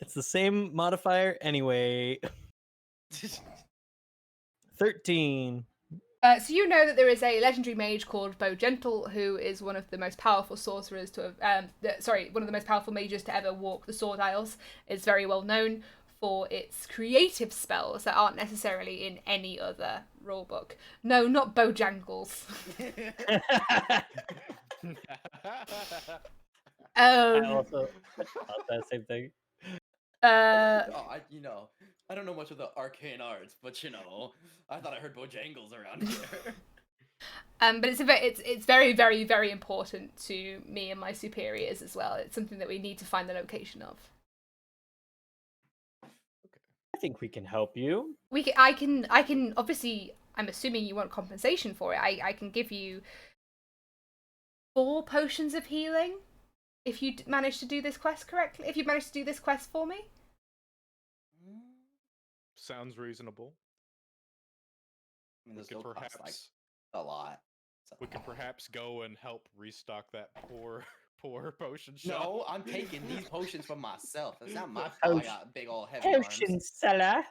It's the same modifier anyway. 13. So you know that there is a legendary mage called Bo Gentle, who is one of the most powerful sorcerers to have, one of the most powerful mages to ever walk the Sword Isles. It's very well known for its creative spells that aren't necessarily in any other rulebook. No, not Bojangles. I also thought that same thing. I don't know much of the arcane arts, but I thought I heard Bojangles around here. But it's very, very, very important to me and my superiors as well. It's something that we need to find the location of. I think we can help you. I can obviously. I'm assuming you want compensation for it. I can give you 4 potions of healing if you manage to do this quest correctly. If you manage to do this quest for me. Sounds reasonable. I mean, We those could will cost like perhaps a lot. we could perhaps go and help restock that poor potion shop. No, I'm taking these potions for myself. It's not my Oh, fault. I got big old heavy arms. Potions seller.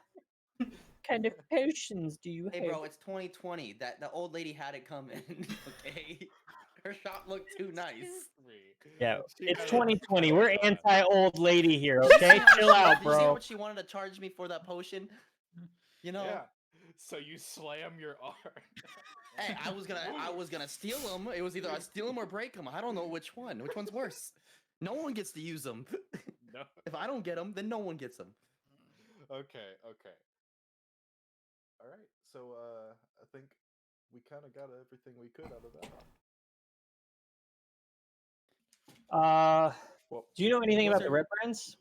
What kind of potions do you Hey, have? bro, it's 2020. That the old lady had it coming. Okay, her shop looked too nice. Yeah, She it's had a- 2020. had a We're plan. anti-old lady here, okay? Chill out, Did you see how bro. much she wanted to charge me for that potion? You know. Yeah. So you slam your arm. Hey, I was gonna steal them. It was either I steal them or break them. I don't know which one. Which one's worse? No one gets to use them. No. If I don't get them, then no one gets them. Okay. All right. So I think we kind of got everything we could out of that. Well, Do you know anything Was about the there- Red Brands?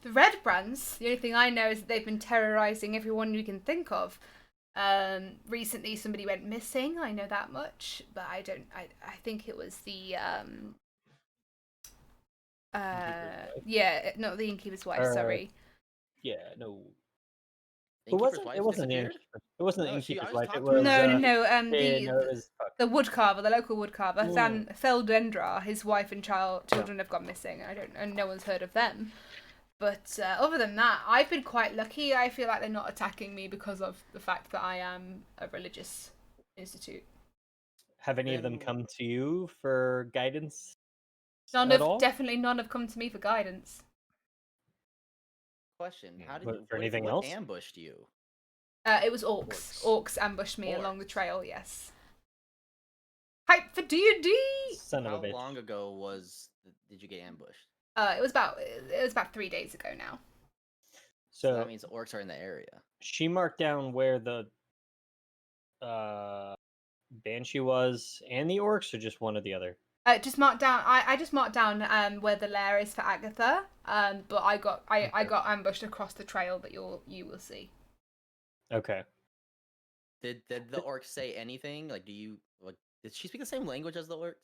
The Red Brands. The only thing I know is that they've been terrorizing everyone you can think of. Recently somebody went missing. I know that much, but I don't. I think it was the yeah, not the innkeeper's wife. Sorry. Yeah, no. It Innkeeper's wasn't. wife It wasn't the. disappeared? It wasn't the No, I innkeeper's was wife. It talking was. to her. No. yeah, no, it was. The woodcarver, the local woodcarver, Mm. Phandelver, his wife and children have gone missing. And no one's heard of them. But other than that, I've been quite lucky. I feel like they're not attacking me because of the fact that I am a religious institute. Have any of them Then- come to you for guidance? Definitely none have come to me for guidance. Question: How did What- you, for anything what else? ambushed you? It was orcs. Orcs ambushed me along the Orcs. trail. Yes. Hype for D&D. Son of How a bitch. long ago did you get ambushed? It was about 3 days ago now. So So that means orcs are in the area. she marked down where the banshee was and the orcs, or just one or the other. Just marked down. I just marked down where the lair is for Agatha. But I got ambushed across the trail that you will see. Okay. Did the orcs say anything? Like, did she speak the same language as the orcs?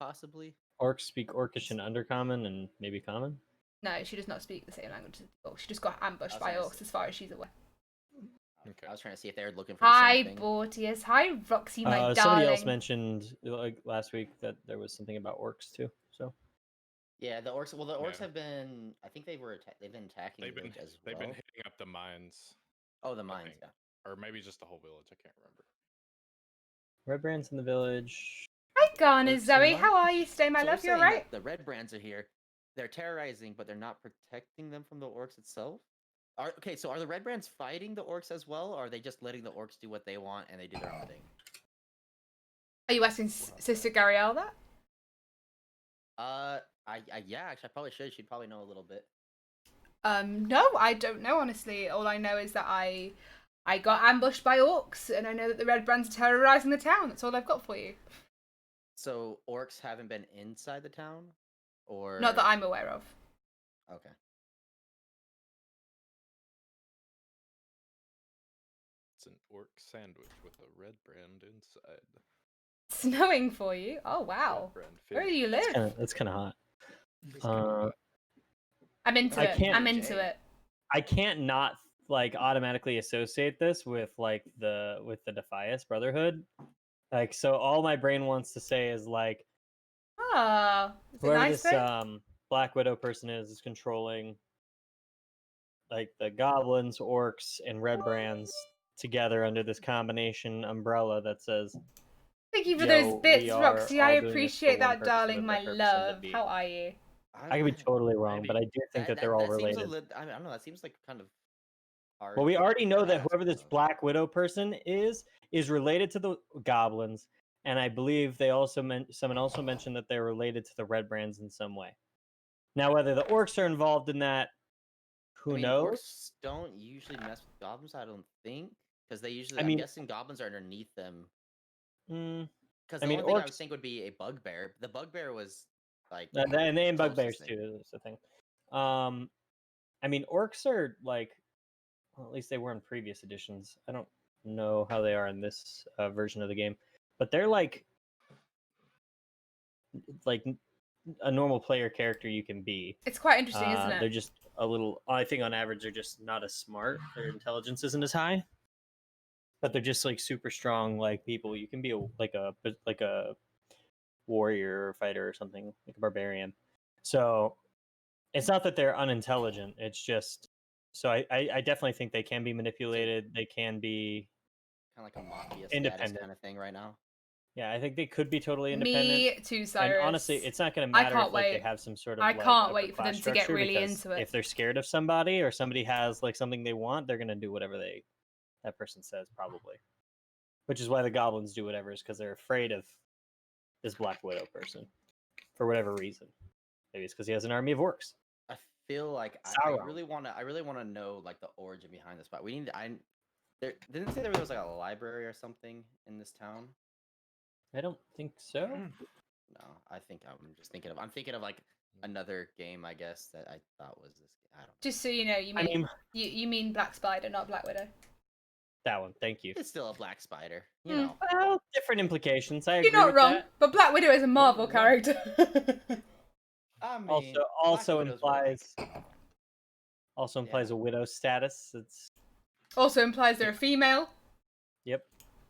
Possibly. Orcs speak Orcish and Undercommon and maybe Common. No, she does not speak the same language as the orcs. She just got ambushed I was by gonna orcs, say- as far as she's aware. Okay. I was trying to see if they were looking for the Hi, same thing. Bortius. Hi, Roxy, my darling. Somebody else mentioned like last week that there was something about orcs too. So Yeah, the orcs. Well, the orcs Yeah. have been. I think they've been attacking They've the been village as they've well. been hitting up the mines, Oh, the I mines. think. Yeah. or maybe just the whole village. I can't remember. Red Brands in the village. Hi, Garner Orcs Zoe. in How are you today, my So we're love? You saying alright? that the red brands are here. They're terrorizing, but they're not protecting them from the orcs itself. Okay, so are the red brands fighting the orcs as well, or are they just letting the orcs do what they want and they do their own thing? Are you asking Sister Gariel that? Yeah, actually, I probably should. She'd probably know a little bit. No, I don't know, honestly. All I know is that I got ambushed by orcs, and I know that the Red Brands are terrorizing the town. That's all I've got for you. So orcs haven't been inside the town, or Not that I'm aware of. Okay. It's an orc sandwich with a red brand inside. Snowing for you? Oh, wow. Red brand Where do finish. you live? That's kind of hot. It's kinda hot. I'm into I it. can't- I'm into it. I can't not like automatically associate this with like the Defias Brotherhood. Like, so all my brain wants to say is like Oh, is it whoever nice this thing? Black Widow person is controlling like the goblins, orcs, and red brands together under this combination umbrella that says Thank you for yo, those we bits, are Roxy. I all doing this for appreciate one that, purpose, and darling, that my purpose ends up love. being- How are you? I could be totally wrong, but I do think that they're all Seems related. I don't know. That seems like kind of hard. Well, we to already know that grasp, whoever this though. Black Widow person is related to the goblins, and I believe they also someone also mentioned that they're related to the Red Brands in some way. Now, whether the orcs are involved in that, who I mean, knows? orcs don't usually mess with goblins. I don't think because they usually. I I'm mean- guessing goblins are underneath them. Mm, Because I the mean, only thing I orcs- was thinking would be a bugbear. The bugbear was like and they and closest bugbears thing. too. Is the thing. I mean, orcs are like, well, at least they were in previous editions. I don't know how they are in this version of the game, but they're like a normal player character you can be. It's quite interesting, isn't it? They're just a little. I think on average they're just not as smart. Their intelligence isn't as high, but they're just like super strong, like people. You can be like a warrior or fighter or something, like a barbarian. So it's not that they're unintelligent. It's just so I definitely think they can be manipulated. They can be Kind of like a mafia status independent. kind of thing right now. Yeah, I think they could be totally independent. Me too, Cyrus. And honestly, it's not going to I matter can't if like they wait. have some sort of I like can't upper wait for them class to get structure, really because into it. if they're scared of somebody or somebody has like something they want, they're going to do whatever that person says, probably. Which is why the goblins do whatever, is because they're afraid of this Black Widow person for whatever reason. Maybe it's because he has an army of orcs. I feel like I Sauron. really want to know like the origin behind this spot. We need there didn't say there was like a library or something in this town. I don't think so. No, I'm thinking of like another game, I guess, that I thought was this. I don't know. Just so you know, you mean Black Spider, not Black Widow. That one, thank you. It's still a black spider, you Hmm. know. Well, different implications. I agree You're not with wrong, that. but Black Widow is a Marvel no. character. I mean, Also Black Widow's really- implies Yeah. a widow status. It's Also implies they're a female. Yep.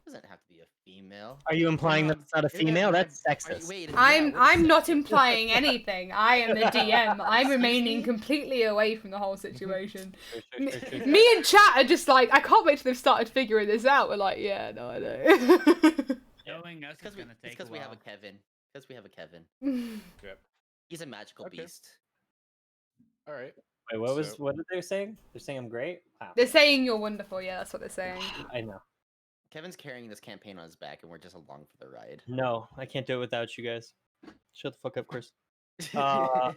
doesn't have to be a female. Are you implying that it's not a Isn't it female? my- That's are you- sexist. wait, yeah, I'm what is not sexist? implying anything. I am the DM. I'm Excuse remaining me? completely away from the whole situation. Sure, sure, sure, sure. Me and chat are just like, I can't wait till they've started figuring this out. We're like, yeah, no, I know. Knowing us is Because gonna take because a we have a while. Kevin. Because we have a Kevin. Yep. He's a magical Okay. beast. All right. Wait, what did they say? They're saying I'm great? Wow. They're saying you're wonderful. Yeah, that's what they're saying. I know. Kevin's carrying this campaign on his back, and we're just along for the ride. No, I can't do it without you guys. Shut the fuck up, Chris. All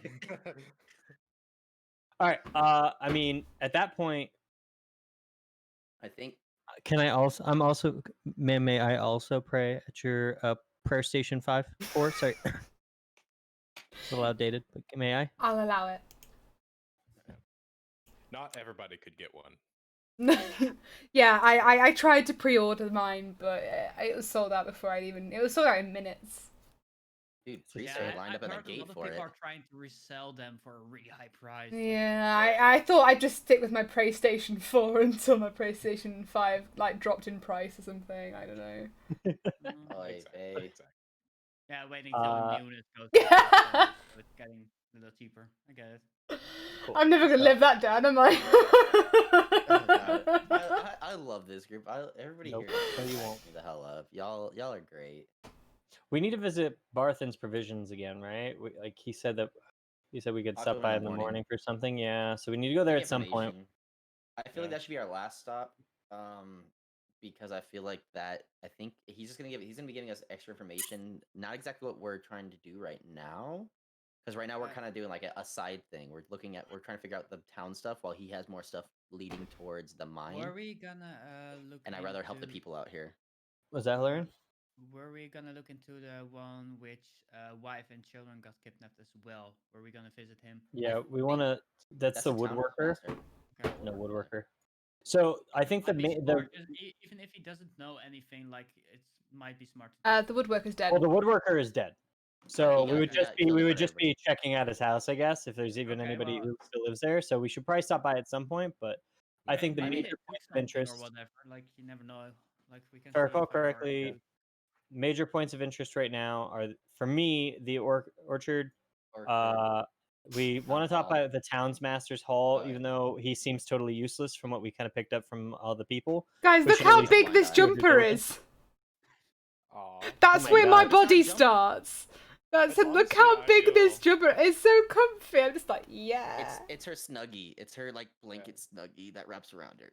right. I mean, at that point, I think can I also? I'm also. May I also pray at your prayer station 4? Sorry, it's a little outdated, but may I? I'll allow it. Not everybody could get one. Yeah, I tried to pre-order mine, but it was sold out before I'd even. It was sold out in minutes. dude, Yeah, Frieza lined I've up at the heard a gate lot of for people it. are trying to resell them for a really high price. Yeah, I thought I'd just stick with my PlayStation 4 until my PlayStation 5 like dropped in price or something. I don't know. Oy Exactly. vey. Exactly. Yeah, waiting till the newness goes. Yeah. So it's getting a little cheaper. I get it. Cool. I'm never gonna So- live that down, am I? Oh, God. I love this group. Everybody Nope. here No, you cracks won't. me the hell up. Y'all are great. We need to visit Barthen's Provisions again, right? Like he said we could I'll stop go by in in the the morning. morning for something. Yeah, so we need to go there Give me at some point. information. I feel like Yeah. that should be our last stop. Because I feel like that I think he's gonna be giving us extra information. Not exactly what we're trying to do right now. Because right now we're Right. kind of doing like a side thing. We're trying to figure out the town stuff while he has more stuff leading towards the mine. Were we gonna look? And I'd rather help the into- people out here. Was that Hilarion? Were we gonna look into the one which wife and children got kidnapped as well? Were we gonna visit him? Yeah, we want to. That's the town woodworker. master. Okay. No, woodworker. So I think the Might be main smart, even if he doesn't know anything, like it might be smart. The woodworker's dead. well, the woodworker is dead. So he we got- would he just got be killed we in would front of just be checking out his house, I guess, if there's even Okay, anybody well- who still lives there. So we should probably stop by at some point. But I think the maybe major they took points of something interest, or whatever. Like you never know. Like we can. if I see recall if there are, correctly, major points of interest right now are for me the orchard. Or We want to Town talk about hall. the Townsmaster's Hall, Oh, yeah. even though he seems totally useless from what we kind of picked up from all the people. Guys, We look should at how least big find this out. jumper is. Aw. That's my where my God. body It's not starts. That's It's look how honestly big this ideal. jumper is. So comfy. I'm just like, yeah. it's her snuggie. It's her like blanket snuggie that wraps around her.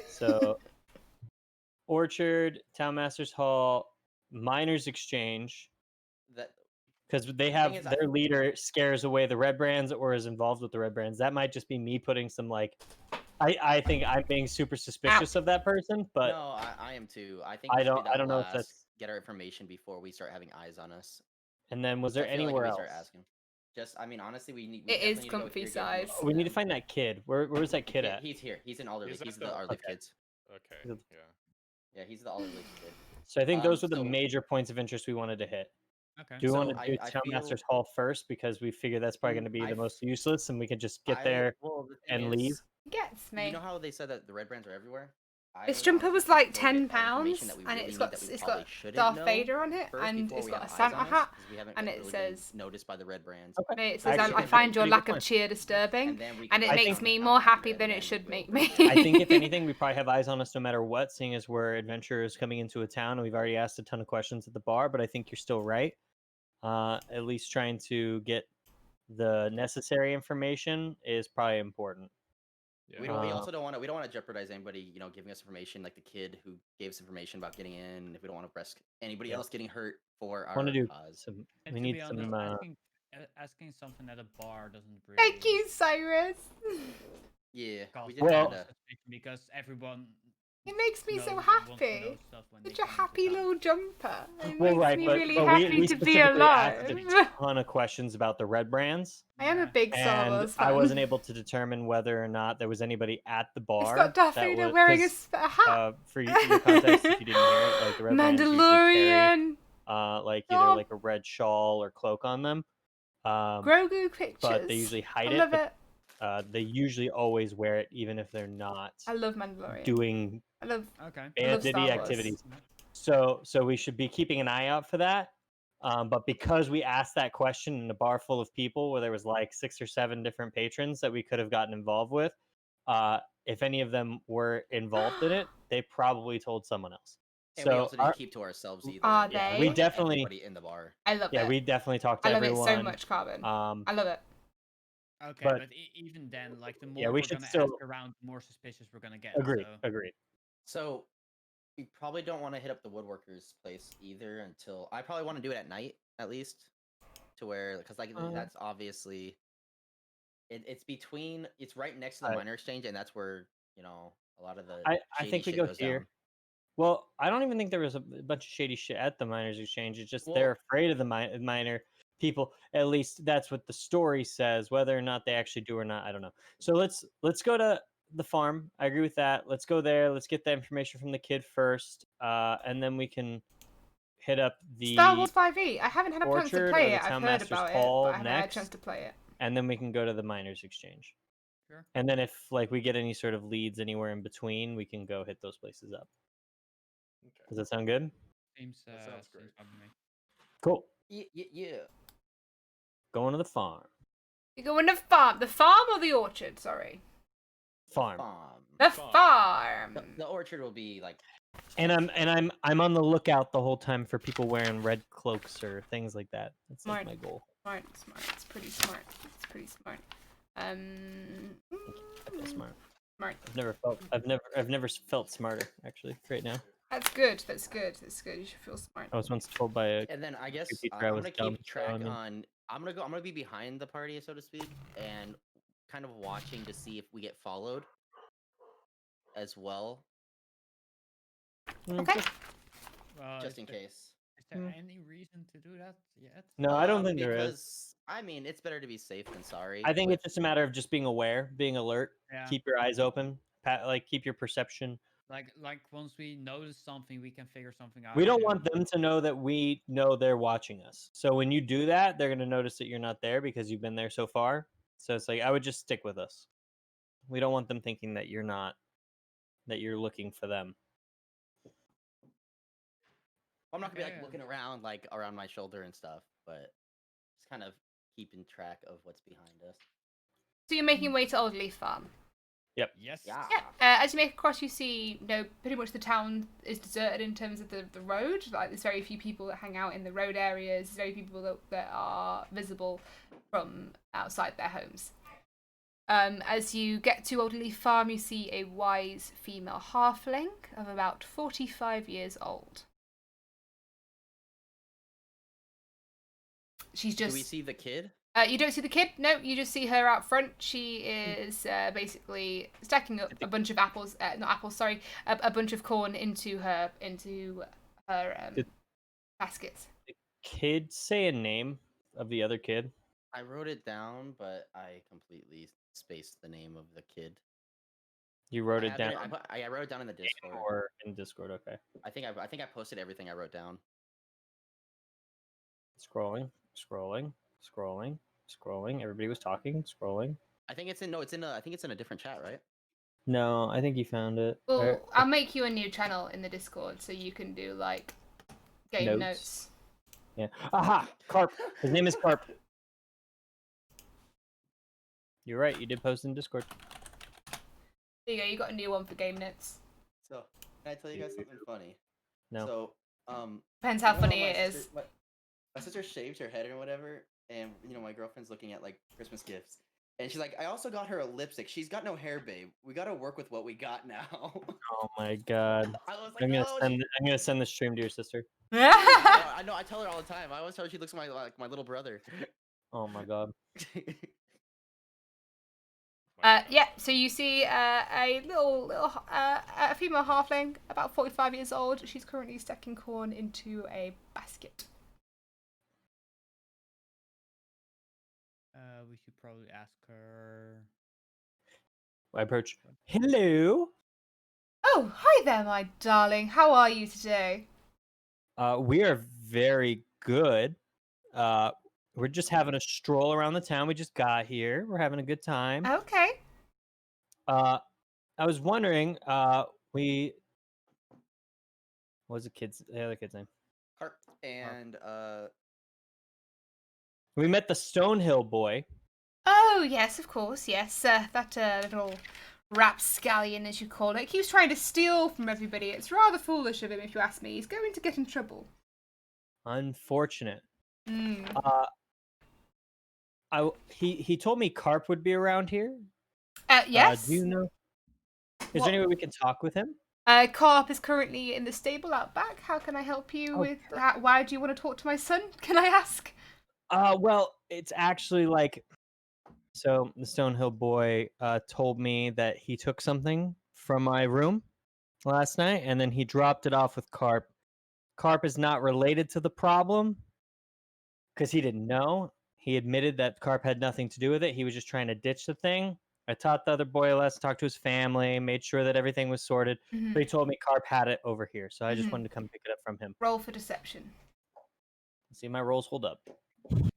So, Orchard, Townmaster's Hall, Miners Exchange, That because they have is, their leader scares away the Red Brands or is involved with the Red Brands. That might just be me putting some like. I think I'm being super suspicious of that person, but no, I am too. I think I it should be don't that know if last. that's get our information before we start having eyes on us. And then was So there I feel like anywhere we else? start asking. Just, I mean, honestly, we It is definitely need to go comfy here, get size. most Oh, of we need to them. find that kid. Where's that kid at? He's here. He's in Alderley. He's at He's the- the Arleaf Okay. kids. Okay. Good. Yeah. Yeah, he's the Alderley kid. So I think those were the so- major points of interest we wanted to hit. Okay. Do we want So to do I Town feel- Masters Hall first because we figure that's probably going to be I the most useless, and we can just get I- there well, the thing and leave? is, Gets me. You know how they said that the red brands are everywhere? I This would jumper honestly was think like we'll get £10, information that we and really it's need got that we it's probably got shouldn't Darth know Vader on it, first and before it's we got a have eyes Santa on us, hat, 'cause we haven't and really it been says. noticed by the red brands. Okay. It says, Actually, I that's find a your pretty good lack of point. cheer disturbing, And then we and can it go makes on me and more out happy and than then it should we'll make go me. from there. I think if anything, we probably have eyes on us no matter what, seeing as we're adventurers coming into a town and we've already asked a ton of questions at the bar. But I think you're still right. At least trying to get the necessary information is probably important. Yeah. We don't. We Uh, also don't want to. We don't want to jeopardize anybody. Giving us information like the kid who gave us information about getting in. If we don't want to risk anybody Yeah. else getting hurt for our Want to do cause. some? And We to need be honest, some. asking something at a bar doesn't really. Thank you, Cyrus. Yeah. cause We too just Well- much kinda- suspicion because everyone. It makes me so wants to know happy. stuff when they Such a come into happy town. little jumper. It Well, makes right, me but, really but happy we to be specifically asked alive. a ton of questions about the red brands, I am a Yeah. big Star and Wars I fan. wasn't able to determine whether or not there was anybody at the bar. It's got Darth that Vader was- wearing a 'cause, hat. for your context, if you didn't hear it, like the red brands usually carry Mandalorian. like Oh. either like a red shawl or cloak on them. Grogu pictures. But they usually hide I it. love But it. they usually always wear it, even if they're not I love Mandalorian. doing I love. Okay. I love bandity Star Wars. activities. So we should be keeping an eye out for that. But because we asked that question in a bar full of people where there was like 6 or 7 different patrons that we could have gotten involved with, if any of them were involved in it, they probably told someone else. And we So also didn't keep to ourselves either. Are We they? kinda We looked at definitely- everybody in the bar. I love yeah, it. we definitely talked to I love everyone. it so much, Carbon. I love it. Okay, But- but even then, like the more Yeah, we we're should gonna still- ask around, the more suspicious we're gonna get. Agreed. So. Agreed. So we probably don't want to hit up the woodworker's place either until I probably want to do it at night at least, to where because like that's obviously it's right next to the I- minor exchange and that's where a lot of the I shady think we shit go goes here. down. Well, I don't even think there was a bunch of shady shit at the miners' exchange. It's just Well- they're afraid of the miner people. At least that's what the story says. Whether or not they actually do or not, I don't know. So let's go to the farm. I agree with that. Let's go there. Let's get the information from the kid first, and then we can hit up the Star Wars 5e. I haven't had a chance to Orchard or play the it. I've Town heard Master's about it, Hall but I haven't had a next. chance to play it. and then we can go to the miners' exchange. Sure. And then if like we get any sort of leads anywhere in between, we can go hit those places up. Okay. Does that sound good? Seems That sounds great. fun to me. Cool. Yeah. Going to the farm. You go in the farm or the orchard? Sorry, Farm. the Farm. farm. The orchard will be like And I'm on the lookout the whole time for people wearing red cloaks or things like that. That's like Smart. my goal. Smart. It's pretty smart. It's pretty smart. I feel smart. Smart. I've never felt smarter actually right now. That's good. That's good. You should feel smart. I was once told by a and then I guess teacher I'm I was gonna dumb, keep track so, I mean- on I'm gonna be behind the party so to speak and kind of watching to see if we get followed as well Okay. just in case. Is there Hmm. any reason to do that yet? No, I don't think there is. Because I mean, it's better to be safe than sorry. I think with- it's just a matter of just being aware, being alert, Yeah. keep your eyes open, like keep your perception. Like once we notice something, we can figure something out. We don't too. want them to know that we know they're watching us. So when you do that, they're going to notice that you're not there because you've been there so far. So it's like I would just stick with us. We don't want them thinking that you're not, that you're looking for them. I'm not gonna be Okay. like looking around like around my shoulder and stuff, but just kind of keeping track of what's behind us. So you're making your way to Old Leaf Farm. Yes. Yeah. Yeah. As you make across, you see, pretty much the town is deserted in terms of the road. Like, there's very few people that hang out in the road areas. There's very few people that are visible from outside their homes. As you get to Old Leaf Farm, you see a wise female halfling of about 45 years old. She's Do just. we see the kid? You don't see the kid. No, you just see her out front. She is basically stacking up a bunch of apples. Not apples, sorry. A bunch of corn into her. baskets. Kid, say a name of the other kid. I wrote it down, but I completely spaced the name of the kid. You wrote I it have down I wrote it down in the Discord. or in Discord. Okay. I think I posted everything I wrote down. Scrolling, scrolling, scrolling, scrolling. Everybody was talking. Scrolling. I think it's in I think it's in a different chat, right? No, I think you found it. Well, I'll make you a new channel in the Discord so you can do like game notes. Yeah. Aha! Carp. His name is Carp. You're right. You did post in Discord. There you go. You got a new one for game notes. So, can I tell you guys something funny? No. So, Depends how you know funny my it sister- is. My sister shaved her head or whatever, and my girlfriend's looking at like Christmas gifts, and she's like, "I also got her a lipstick. She's got no hair, babe. We got to work with what we got now." Oh my god. I was like, I'm gonna "Oh, I'm gonna send the stream to your sister. I know. I tell her all the time. I always tell her she looks like my little brother. Oh my god. Yeah, so you see a little a female halfling, about 45 years old. She's currently stacking corn into a basket. We should probably ask her. I approach. Hello. Oh, hi there, my darling. How are you today? We are very good. We're just having a stroll around the town. We just got here. We're having a good time. Okay. I was wondering, what was the other kid's name? Carp and We met the Stonehill boy. Oh, yes, of course, yes. That little rapscallion, as you call it, keeps trying to steal from everybody. It's rather foolish of him, if you ask me. He's going to get in trouble. Unfortunate. Mm. He told me Carp would be around here. Yes. Do you know? Is there any way we can talk with him? Carp is currently in the stable out back. How can I help you with that? Why do you want to talk to my son? Can I ask? Well, it's actually like, so the Stonehill boy told me that he took something from my room last night, and then he dropped it off with Carp. Carp is not related to the problem because he didn't know. He admitted that Carp had nothing to do with it. He was just trying to ditch the thing. I taught the other boy a lesson, talked to his family, made sure that everything was sorted. Mhm. But he told me Carp had it over here, so I just wanted to come pick it up from him. Roll for deception. See if my rolls hold up. oh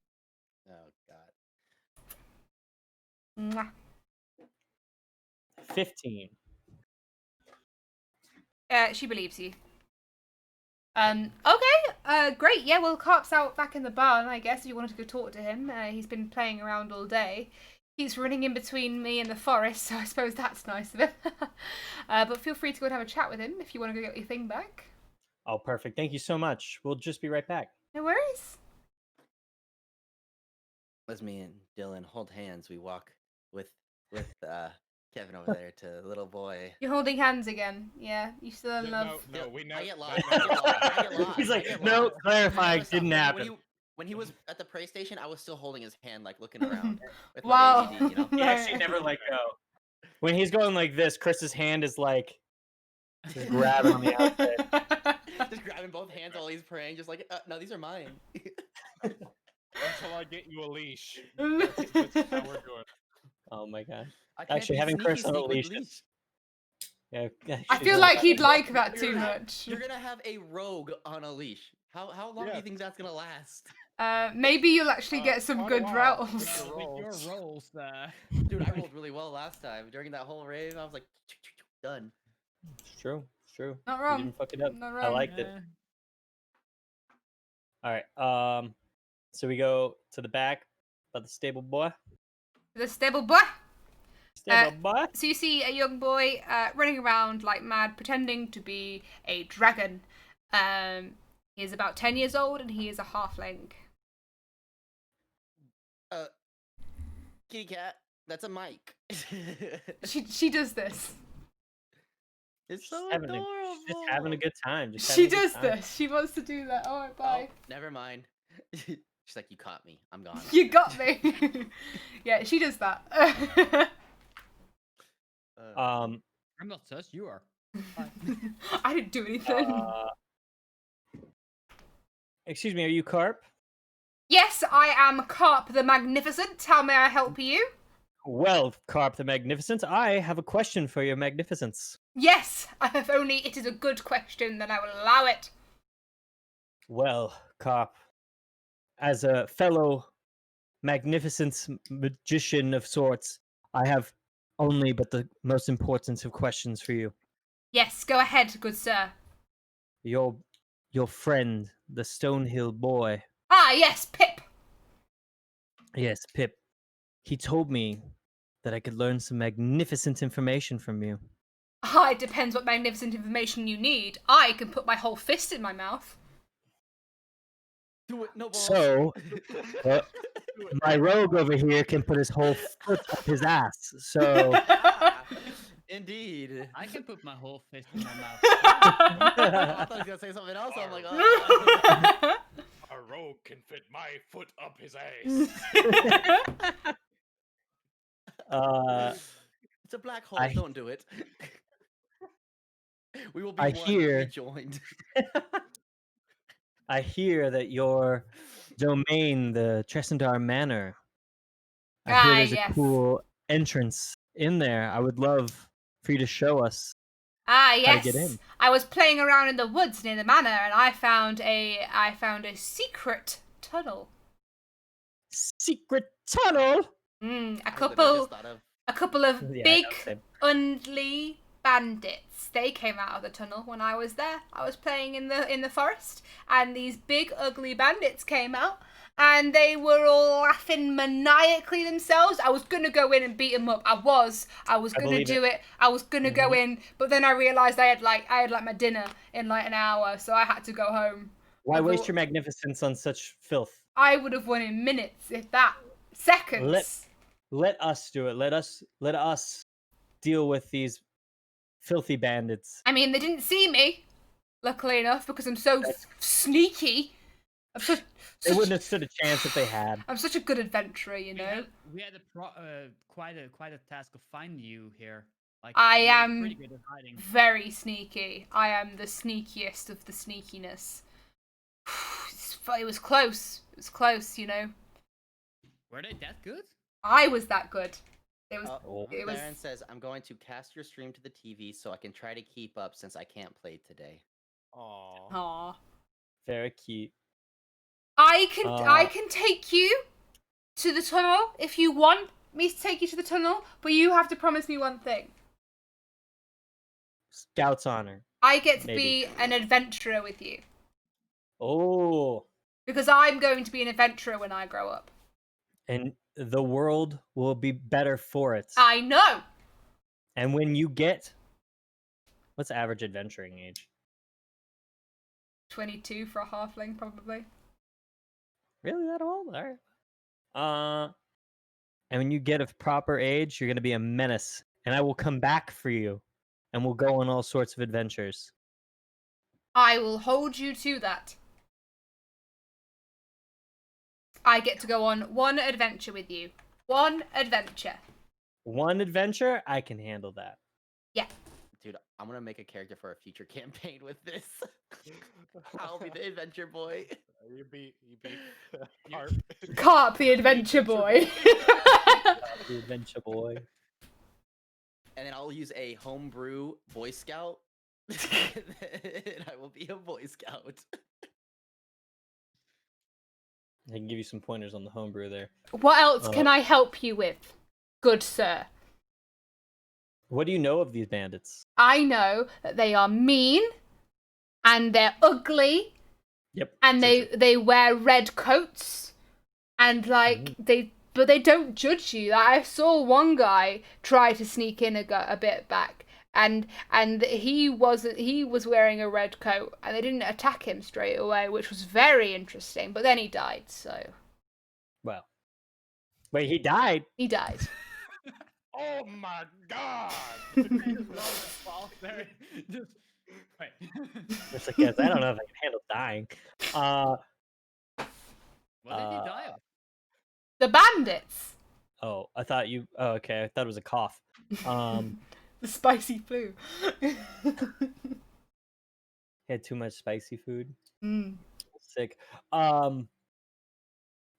god. Mwah. 15. She believes you. Okay. Great. Yeah. Well, Carp's out back in the barn. I guess if you wanted to go talk to him, he's been playing around all day. He's running in between me and the forest, so I suppose that's nice of him. But feel free to go and have a chat with him if you want to go get your thing back. Oh, perfect. Thank you so much. We'll just be right back. No worries. As me and Dylan hold hands, we walk with Kevin over there to the little boy. You're holding hands again. Yeah. You still in love. No, we know. I get lost. I get lost. He's I like, get no, lost. clarifying, Stop. didn't When happen. when he was at the prey station, I was still holding his hand, like looking around with Wow. my ADD, you know? He actually never let go. When he's going like this, Chris's hand is like just grabbing on the outside. Just grabbing both hands while he's praying, just like, no, these are mine. Until I get you a leash. That's how we're doing. Oh my god. I can't Actually, be having Chris sneaky on a sneak with leash. leash. Yeah, I feel like he'd like that too You're gonna have- much. You're gonna have a rogue on a leash. How long do you think that's gonna last? Maybe you'll actually get some quite a good while. rolls. Yeah. With your rolls, Dude, I rolled really well last time. During that whole rave, I was like, done. It's true. It's true. Not You wrong. didn't fuck it up. Not I wrong. liked it. All right. So we go to the back by the stable boy. The stable boy. Stable boy. So you see a young boy running around like mad, pretending to be a dragon. He is about 10 years old and he is a halfling. Kitty cat, that's a mic. She does this. It's so having adorable. Just having a good time. Just She having a good does time. this. She wants to do that. Alright, bye. Oh, never mind. She's like, you caught me. I'm gone. You got me. Yeah, she does that. Um. I'm not sus. You are. I didn't do anything. Excuse me, are you Carp? Yes, I am Carp the Magnificent. How may I help you? Well, Carp the Magnificent, I have a question for your magnificence. Yes, if only it is a good question, then I will allow it. Well, Carp, as a fellow magnificent magician of sorts, I have only but the most important of questions for you. Yes, go ahead, good sir. Your friend, the Stonehill boy. Ah, yes, Pip. Yes, Pip. He told me that I could learn some magnificent information from you. Ah, it depends what magnificent information you need. I can put my whole fist in my mouth. Do it, no balls. So, uh, Do it. my rogue over here can put his whole foot up his ass. So, Indeed. I can put my whole fist in my mouth. I thought he was gonna say something else. I'm like, oh. A rogue can fit my foot up his ass. It's a black hole. I- Don't do it. We will be I one. hear- Be joined. I hear that your domain, the Tresendar Manor, I hear there's yes. a cool entrance in there. I would love for you to show us. Ah, How to get yes. in. I was playing around in the woods near the manor, and I found a secret tunnel. Secret tunnel. A I literally couple just thought of- a couple of Yeah, I know, big same. undly bandits. They came out of the tunnel when I was there. I was playing in the forest, and these big ugly bandits came out, and they were all laughing maniacally themselves. I was gonna go in and beat them up. I was gonna believe do it. I was gonna go in, but then I realized I had my dinner in like an hour, so I had to go home. Why waste Although- your magnificence on such filth? I would have won in minutes, if that. Seconds. Let us do it. Let us deal with these filthy bandits. I mean, they didn't see me, luckily enough, because I'm so sneaky. I'm They wouldn't have stood a chance if they had. I'm such a good adventurer, you know. We had quite a task of finding you here. Like I you were am pretty good at hiding. very sneaky. I am the sneakiest of the sneakiness. It was close. It was close, you know. Were they that good? I was that good. It was. Oh. It was. Baron says, I'm going to cast your stream to the TV so I can try to keep up since I can't play today. Aww. Aw. Very cute. I can take you to the tunnel if you want me to take you to the tunnel, but you have to promise me one thing. Scout's honor. I get to Maybe. be an adventurer with you. Oh, Because I'm going to be an adventurer when I grow up. and the world will be better for it. I know! And when you get, what's average adventuring age? 22 for a halfling, probably. Really that old? All right. And when you get of proper age, you're gonna be a menace, and I will come back for you, and we'll go on all sorts of adventures. I will hold you to that. I get to go on one adventure with you. One adventure. One adventure, I can handle that. Yeah. Dude, I'm gonna make a character for a future campaign with this. I'll be the adventure boy. You beat Harp. Carp, the adventure boy. The adventure boy. And then I'll use a homebrew Boy Scout. And I will be a Boy Scout. I can give you some pointers on the homebrew there. What else can I help you with, good sir? What do you know of these bandits? I know that they are mean, and they're ugly, Yep. and they wear red coats, and like but they don't judge you. Like, I saw one guy try to sneak in a bit back, and he was wearing a red coat, and they didn't attack him straight away, which was very interesting. But then he died. So Well, wait, he died. he died. Oh my god! Just wait. It's like, yes, I don't know if I can handle dying. What did he die of? The bandits. Oh, I thought you. Oh, okay. I thought it was a cough. The spicy flu. Had too much spicy food. Mm. sick.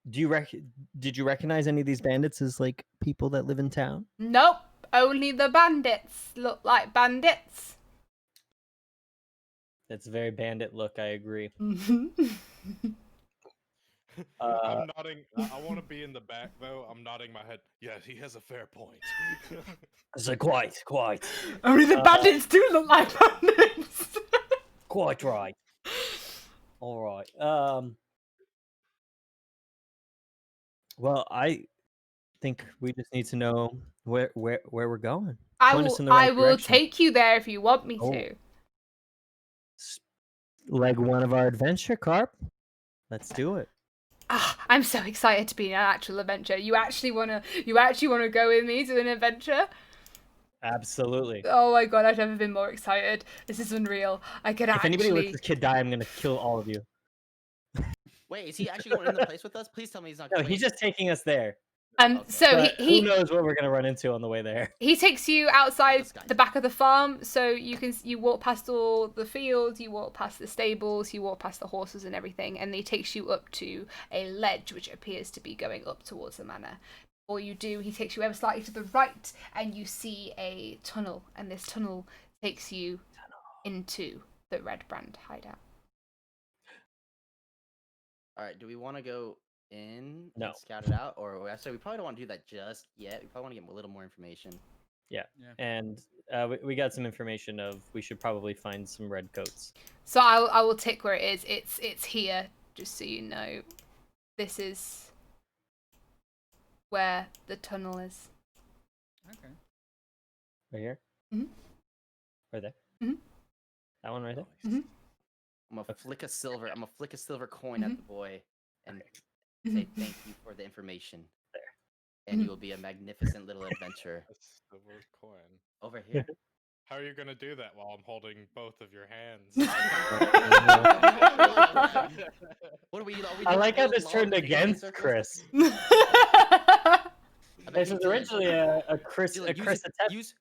Did you recognize any of these bandits as like people that live in town? Nope, only the bandits look like bandits. That's a very bandit look. I agree. I'm nodding. I want to be in the back though. I'm nodding my head. Yes, he has a fair point. It's like quite. Only the bandits do look like bandits. Quite right. All right. Well, I think we just need to know where we're going. Point us in the right I will direction. take you there if you want me Oh. to. Leg one of our adventure, Carp. Let's do it. I'm so excited to be in an actual adventure. You actually wanna go with me to an adventure? Absolutely. Oh my god, I've never been more excited. This is unreal. I could If anybody lets actually. this kid die, I'm gonna kill all of you. Wait, is he actually going in the place with us? Please tell me he's not No, going. he's just taking us there. Okay. So But who he knows what we're gonna run into on the way there? he takes you outside This guy. the back of the farm, so you walk past all the fields, you walk past the stables, you walk past the horses and everything, and he takes you up to a ledge which appears to be going up towards the manor. All you do, he takes you ever slightly to the right, and you see a tunnel, and this tunnel takes you into the Red Brand hideout. All right, do we want to go in No. and scout it out, or so we probably don't want to do that just yet. We probably want to get a little more information. And we got some information of we should probably find some red coats. So I will tick where it is. It's here, just so you know. This is where the tunnel is. Okay. Right here? Mhm. Right there? Mhm. That one right there? Mhm. I'm gonna flick a silver coin at the boy and Mhm. say thank you for the information. There. And you will be a magnificent little adventure A silver coin. over here. How are you gonna do that while I'm holding both of your hands? What are we? I like how doing this turned long against circles? Chris. I bet This you was Dylan- originally a Chris Dylan, a Chris attempt.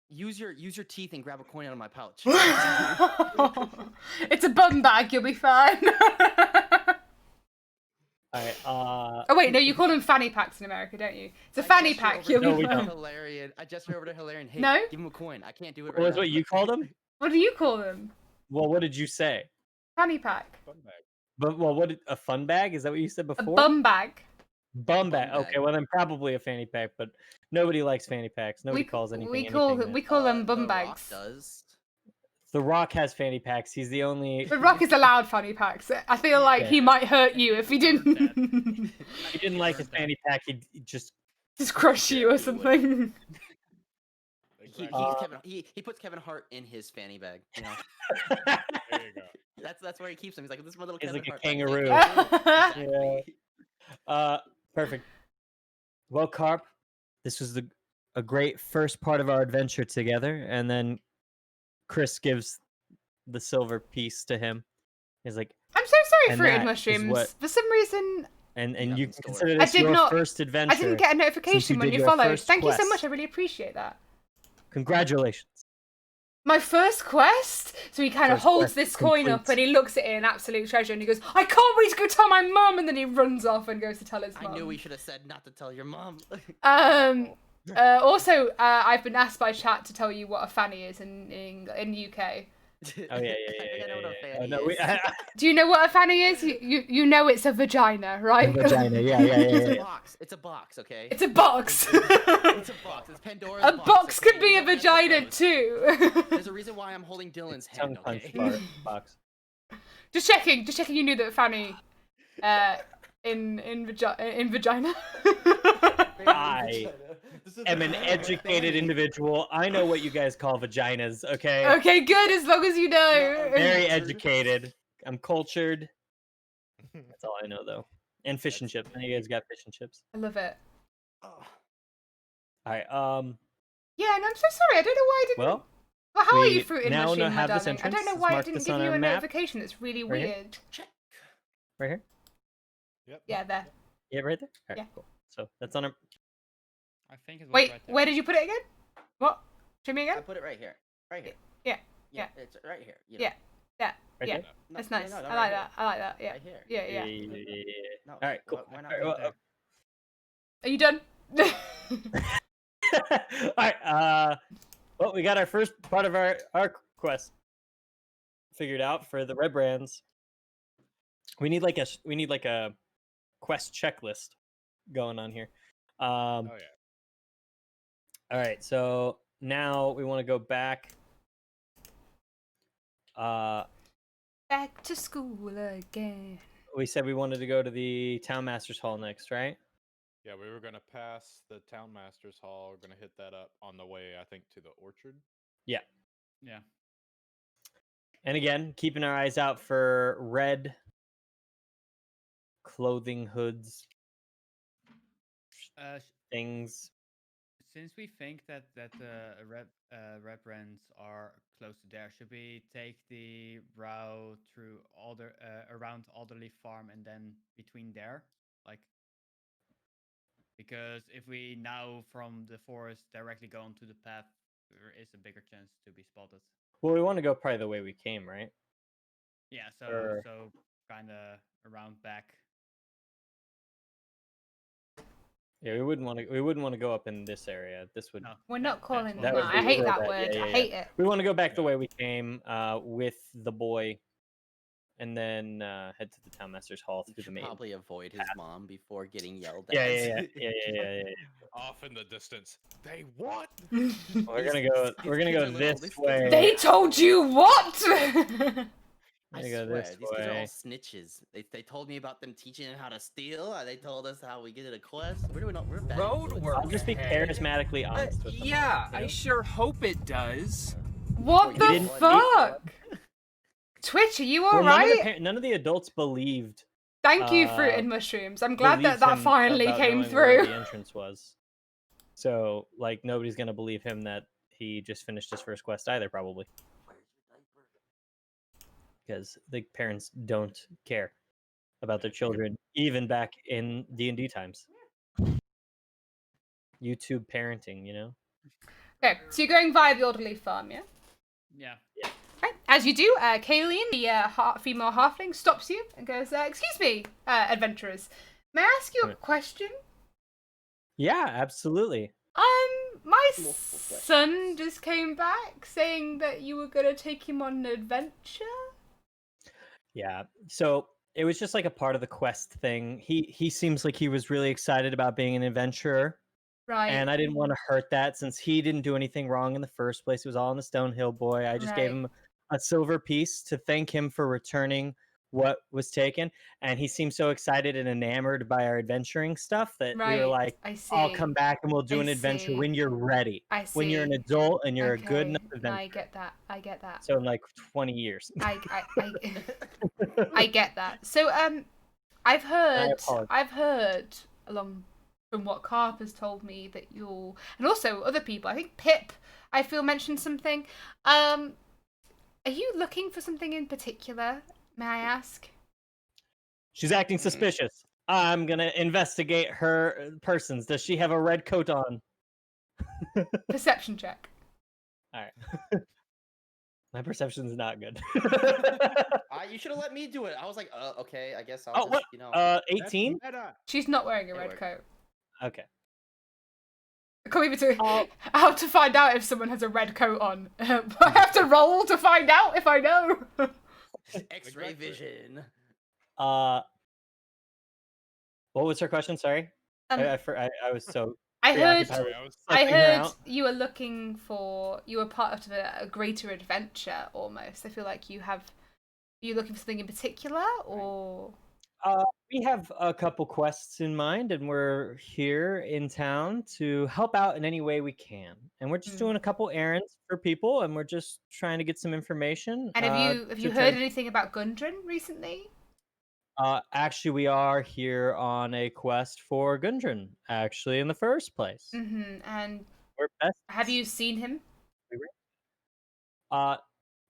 use your teeth and grab a coin out of my pouch. It's a bum bag, you'll be fine. Alright, Oh wait, no, you call them fanny packs in America, don't you? It's a I fanny gesture pack, over you'll to No, be we fine. don't. Hilarion. I gesture over to Hilarion. Hey, No? give him a coin. I can't do it what right was now. what you called him? What do you call them? Well, what did you say? Fanny pack. Fun bag. But a fun bag? Is that what you said A before? bum bag. Bum bag. Bum Okay, bag. well then probably a fanny pack, but nobody likes fanny packs. Nobody calls anything we anything. call them bum The Rock bags. does. The Rock has fanny packs. He's the only. The Rock is allowed fanny packs. I feel like he might hurt you if he didn't. If he didn't like his fanny pack, he'd just. Just crush you or something. Exactly. He puts Kevin Hart in his fanny bag. You know, There you go. that's where he keeps him. He's like, this is my little He's Kevin like a Hart bag. kangaroo. Exactly. Perfect. Well, Carp, this was a great first part of our adventure together, and then Chris gives the silver piece to him. He's like, I'm so sorry, And fruited that is mushrooms. what- For some reason, and got you in store. consider I this did your not- first adventure. I didn't get a notification when did you your followed. first Thank you so quest. much. I really appreciate that. Congratulations. My first quest? So he kind of First holds quest this coin up complete. and he looks at it in absolute treasure and he goes, I can't wait to go tell my mum, and then he runs off and goes to tell his mum. I knew we should have said not to tell your mom. Also, I've been asked by chat to tell you what a fanny is in UK. Oh yeah. I think I know what a Oh, fanny no, is. Do you know what a fanny is? You know it's a vagina, right? Vagina. Yeah. It's a box. It's a box, okay? It's a box. It's a box. It's Pandora's A box okay? could be a You don't have to vagina close. too. There's a reason why I'm holding Dylan's hand, Tongue punch okay? box. Just checking you knew that fanny in vagina. I am an educated individual. I know what you guys call vaginas. Okay. Okay, good, as long as you know. Very educated. I'm cultured. That's all I know though. And fish and chips. I know you guys got fish and chips. I love it. Oh, All right. Yeah, and I'm so sorry. I don't know why I didn't. Well, Well, how are we you, fruited now mushroom, my have this darling? I don't know entrance. why Let's it mark didn't this give on you our a map. notification. It's really Right here. weird. check. right here. Yep. Yeah, there. Yeah, right there. All right, Yeah. cool. So that's on our. I think it was Wait, right there. where did you put it again? What? Show me I again. put it right here. Right here. Yeah, Yeah. It's right here. You know. Yeah. Yeah, Right yeah. there? No, That's no, nice. no, no, I right like here. that. I like that. Yeah. Right here. Yeah, yeah. Yeah. No, All right, cool. Why not All put right, it there? Are you done? All right. Well, we got our first part of our quest figured out for the red brands. We need like a quest checklist going on here. Oh yeah. All right, so now we want to go back. Back to school again. We said we wanted to go to the Town Masters Hall next, right? Yeah, we were gonna pass the Town Masters Hall. We're gonna hit that up on the way, I think, to the orchard. Yeah. Yeah. And again, keeping our eyes out for red clothing hoods Uh, things. Since we think that rep brands are close to there, should we take the route through around Alderley Farm and then between there, like? Because if we now from the forest directly go onto the path, there is a bigger chance to be spotted. Well, we want to go probably the way we came, right? Yeah, Or- so kind of around back. Yeah, we wouldn't want to go up in this area. This would No, We're not that's calling what them that that. would I be hate real that bad. word. Yeah, I yeah, hate it. we want to go back the Yeah. way we came with the boy and then head to the Town Masters Hall You through the should main. probably avoid his mom before getting yelled at. Yeah. Off in the distance. They what? We're gonna go. These We're gonna kids go are little, this these kids are way. They told you what? I We're gonna go swear, this these kids are all way. snitches. They told me about them teaching them how to steal. They told us how we get a quest. We're doing we're bad. Road influence. work I'll just be ahead. charismatically honest with them. Yeah, you know? I sure hope it does. What You the didn't- fuck? Twitch, are you Well, alright? none of the adults believed. Thank you, Fruit uh, and Mushrooms. I'm glad that believed that him finally about came knowing where through. the entrance was. So, like, nobody's gonna believe him that he just finished his first quest either, probably, because the parents don't care about their children, even back in D&D times. YouTube parenting, you know. Okay, so you're going via the Orderly Farm, yeah? Yeah. Okay. As you do, Kayleen, the female halfling, stops you and goes, excuse me, adventurers. May I ask you a question? Yeah, absolutely. My Multiple son just came back saying that you were gonna take him on an adventure? Yeah. So it was just like a part of the quest thing. He seems like he was really excited about being an adventurer. Right. And I didn't want to hurt that since he didn't do anything wrong in the first place. It was all in the Stonehill boy. I just gave Right. him a silver piece to thank him for returning what was taken. And he seemed so excited and enamored by our adventuring stuff that we were Right. like, I see. I'll come back and we'll do I an adventure see. when you're ready. I see. When you're an adult and you're a good Okay. enough No, adventurer. I get that. I get that. So in like 20 years. I get that. So I've heard apologize. along from what Carp has told me that you'll, and also other people, I think Pip, I feel mentioned something. Are you looking for something in particular, may I ask? She's acting suspicious. I'm gonna investigate her persons. Does she have a red coat on? Perception check. All right. My perception's not good. You should have let me do it. I was like, okay, I guess I'll Oh, just, what? you know. 18? She's not wearing a It red worked. coat. Okay. Come even to Oh. how to find out if someone has a red coat on. I have to roll to find out if I know. X-ray vision. What was her question? Sorry. I was so I heard preoccupied with I sussing her heard out. you were looking for, you were part of a greater adventure almost. I feel like you're looking for something in particular, or We have a couple quests in mind, and we're here in town to help out in any way we can. And we're just doing a couple errands for people, and we're just trying to get some information. and have you heard anything about Gundren recently? Actually, we are here on a quest for Gundren, actually, in the first place. And We're best. have you seen him?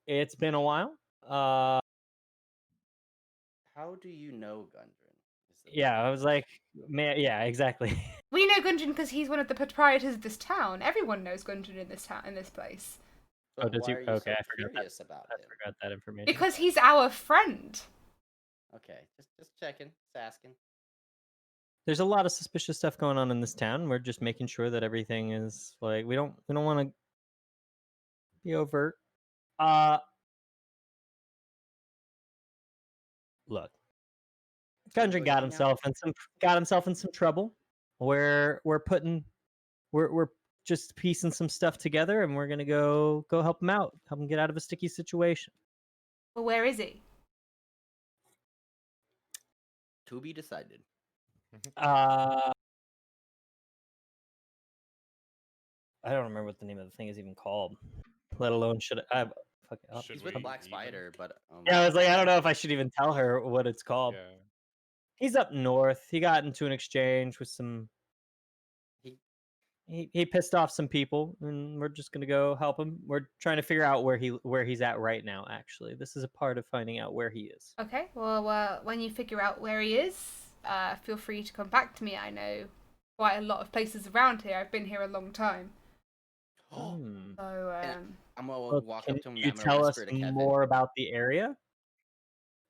It's been a while. How do you know Gundren? Yeah, I was like, man, yeah, exactly. We know Gundren because he's one of the proprietors of this town. Everyone knows Gundren in this town, in this place. But does why he? are you Okay, so I forgot that. curious about I him? forgot that information. Because he's our friend. Okay, just checking, just asking. There's a lot of suspicious stuff going on in this town. We're just making sure that everything is like we don't want to be overt. Look, Gundry Go got hang out. himself in some trouble. We're just piecing some stuff together, and we're gonna go help him out, help him get out of a sticky situation. Well, where is he? To be decided. Uh, I don't remember what the name of the thing is even called. Let alone should I? Fuck it, Should He's we with Black even- Spider, but yeah, I was like, I don't know if I should even tell her what it's called. Yeah. He's up north. He got into an exchange with some. He pissed off some people, and we're just gonna go help him. We're trying to figure out where he's at right now. Actually, this is a part of finding out where he is. Okay, well, when you figure out where he is, feel free to come back to me. I know quite a lot of places around here. I've been here a long time. Hmm. So, I'm gonna Well, walk can up to him. you I'm gonna tell us whisper to Kevin. more about the area?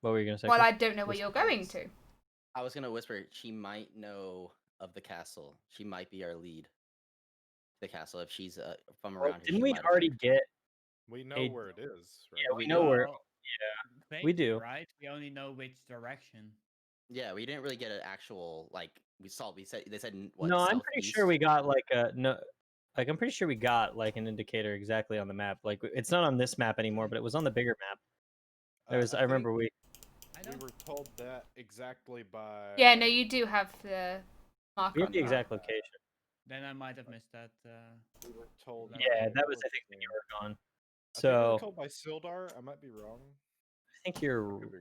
What were you gonna say? well, Chris? I don't know where you're going to. I was gonna whisper. She might know of the castle. She might be our lead. The castle, if she's from Well, around here. didn't she we might have already heard. get? We know Hey, where it is, right? Yeah, we know where. Well, we vaguely, do. right? We only know which direction. Yeah, we didn't really get an actual like. We saw. We said they said what? No, I'm pretty sure southeast? we got like a no. Like I'm pretty sure we got like an indicator exactly on the map. Like it's not on this map anymore, but it was on the bigger map. There was. I remember we. I We don't. were told that exactly by. Yeah, no, you do have the mark We on have the the map. exact location. Then I might have missed that. We were told. Yeah, Yeah, by- that was what I think his when you name? were gone. I think we So were told by Sildar. I might be wrong. I think you're. Could be-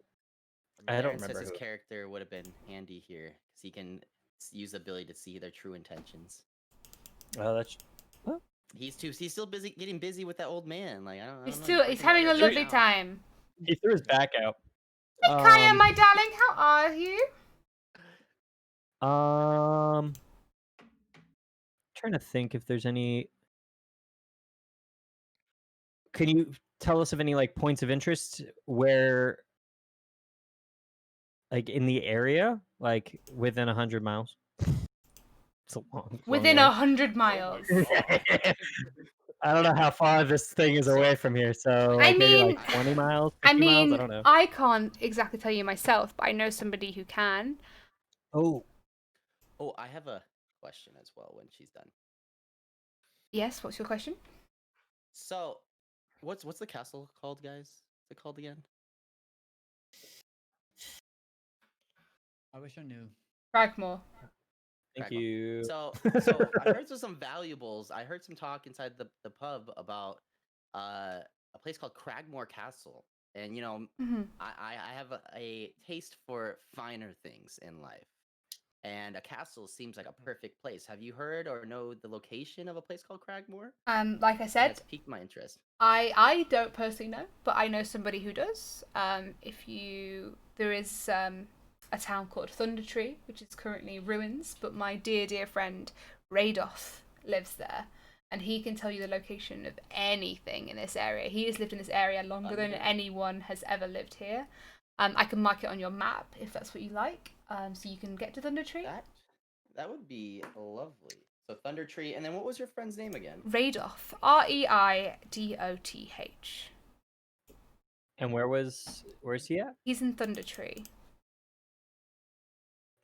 I don't Darren says remember his who. character would have been handy here because he can use the ability to see their true intentions. Oh, that's. He's still busy getting busy with that old man. Like I don't. He's know, still, he's freaking having a wonders lovely now. time. He threw his back out. Hey, Kaya, my darling, how are you? Trying to think if there's any. Can you tell us of any like points of interest where, like in the area, like within 100 miles? It's a long. Within 100 miles. I don't know how far this thing is away from here, so like, maybe mean- like 20 miles, 50 I mean, miles. I don't know. I can't exactly tell you myself, but I know somebody who can. Oh, Oh, I have a question as well when she's done. Yes, what's your question? So, what's the castle called, guys? What's it called again? I wish I knew. Fragmore. thank Cragmore. you. So I heard there's some valuables. I heard some talk inside the pub about a place called Cragmore Castle, and you know, Hmm. I have a taste for finer things in life, and a castle seems like a perfect place. Have you heard or know the location of a place called Cragmore? Like I said, That's piqued my interest. I don't personally know, but I know somebody who does. There is a town called Thunder Tree, which is currently ruins, but my dear friend Radoth lives there, and he can tell you the location of anything in this area. He has lived in this area longer than Thunder. anyone has ever lived here. I can mark it on your map if that's what you like, so you can get to Thunder Tree. That would be lovely. So Thunder Tree, and then what was your friend's name again? Radoth, Reidoth. And where's he at? He's in Thunder Tree.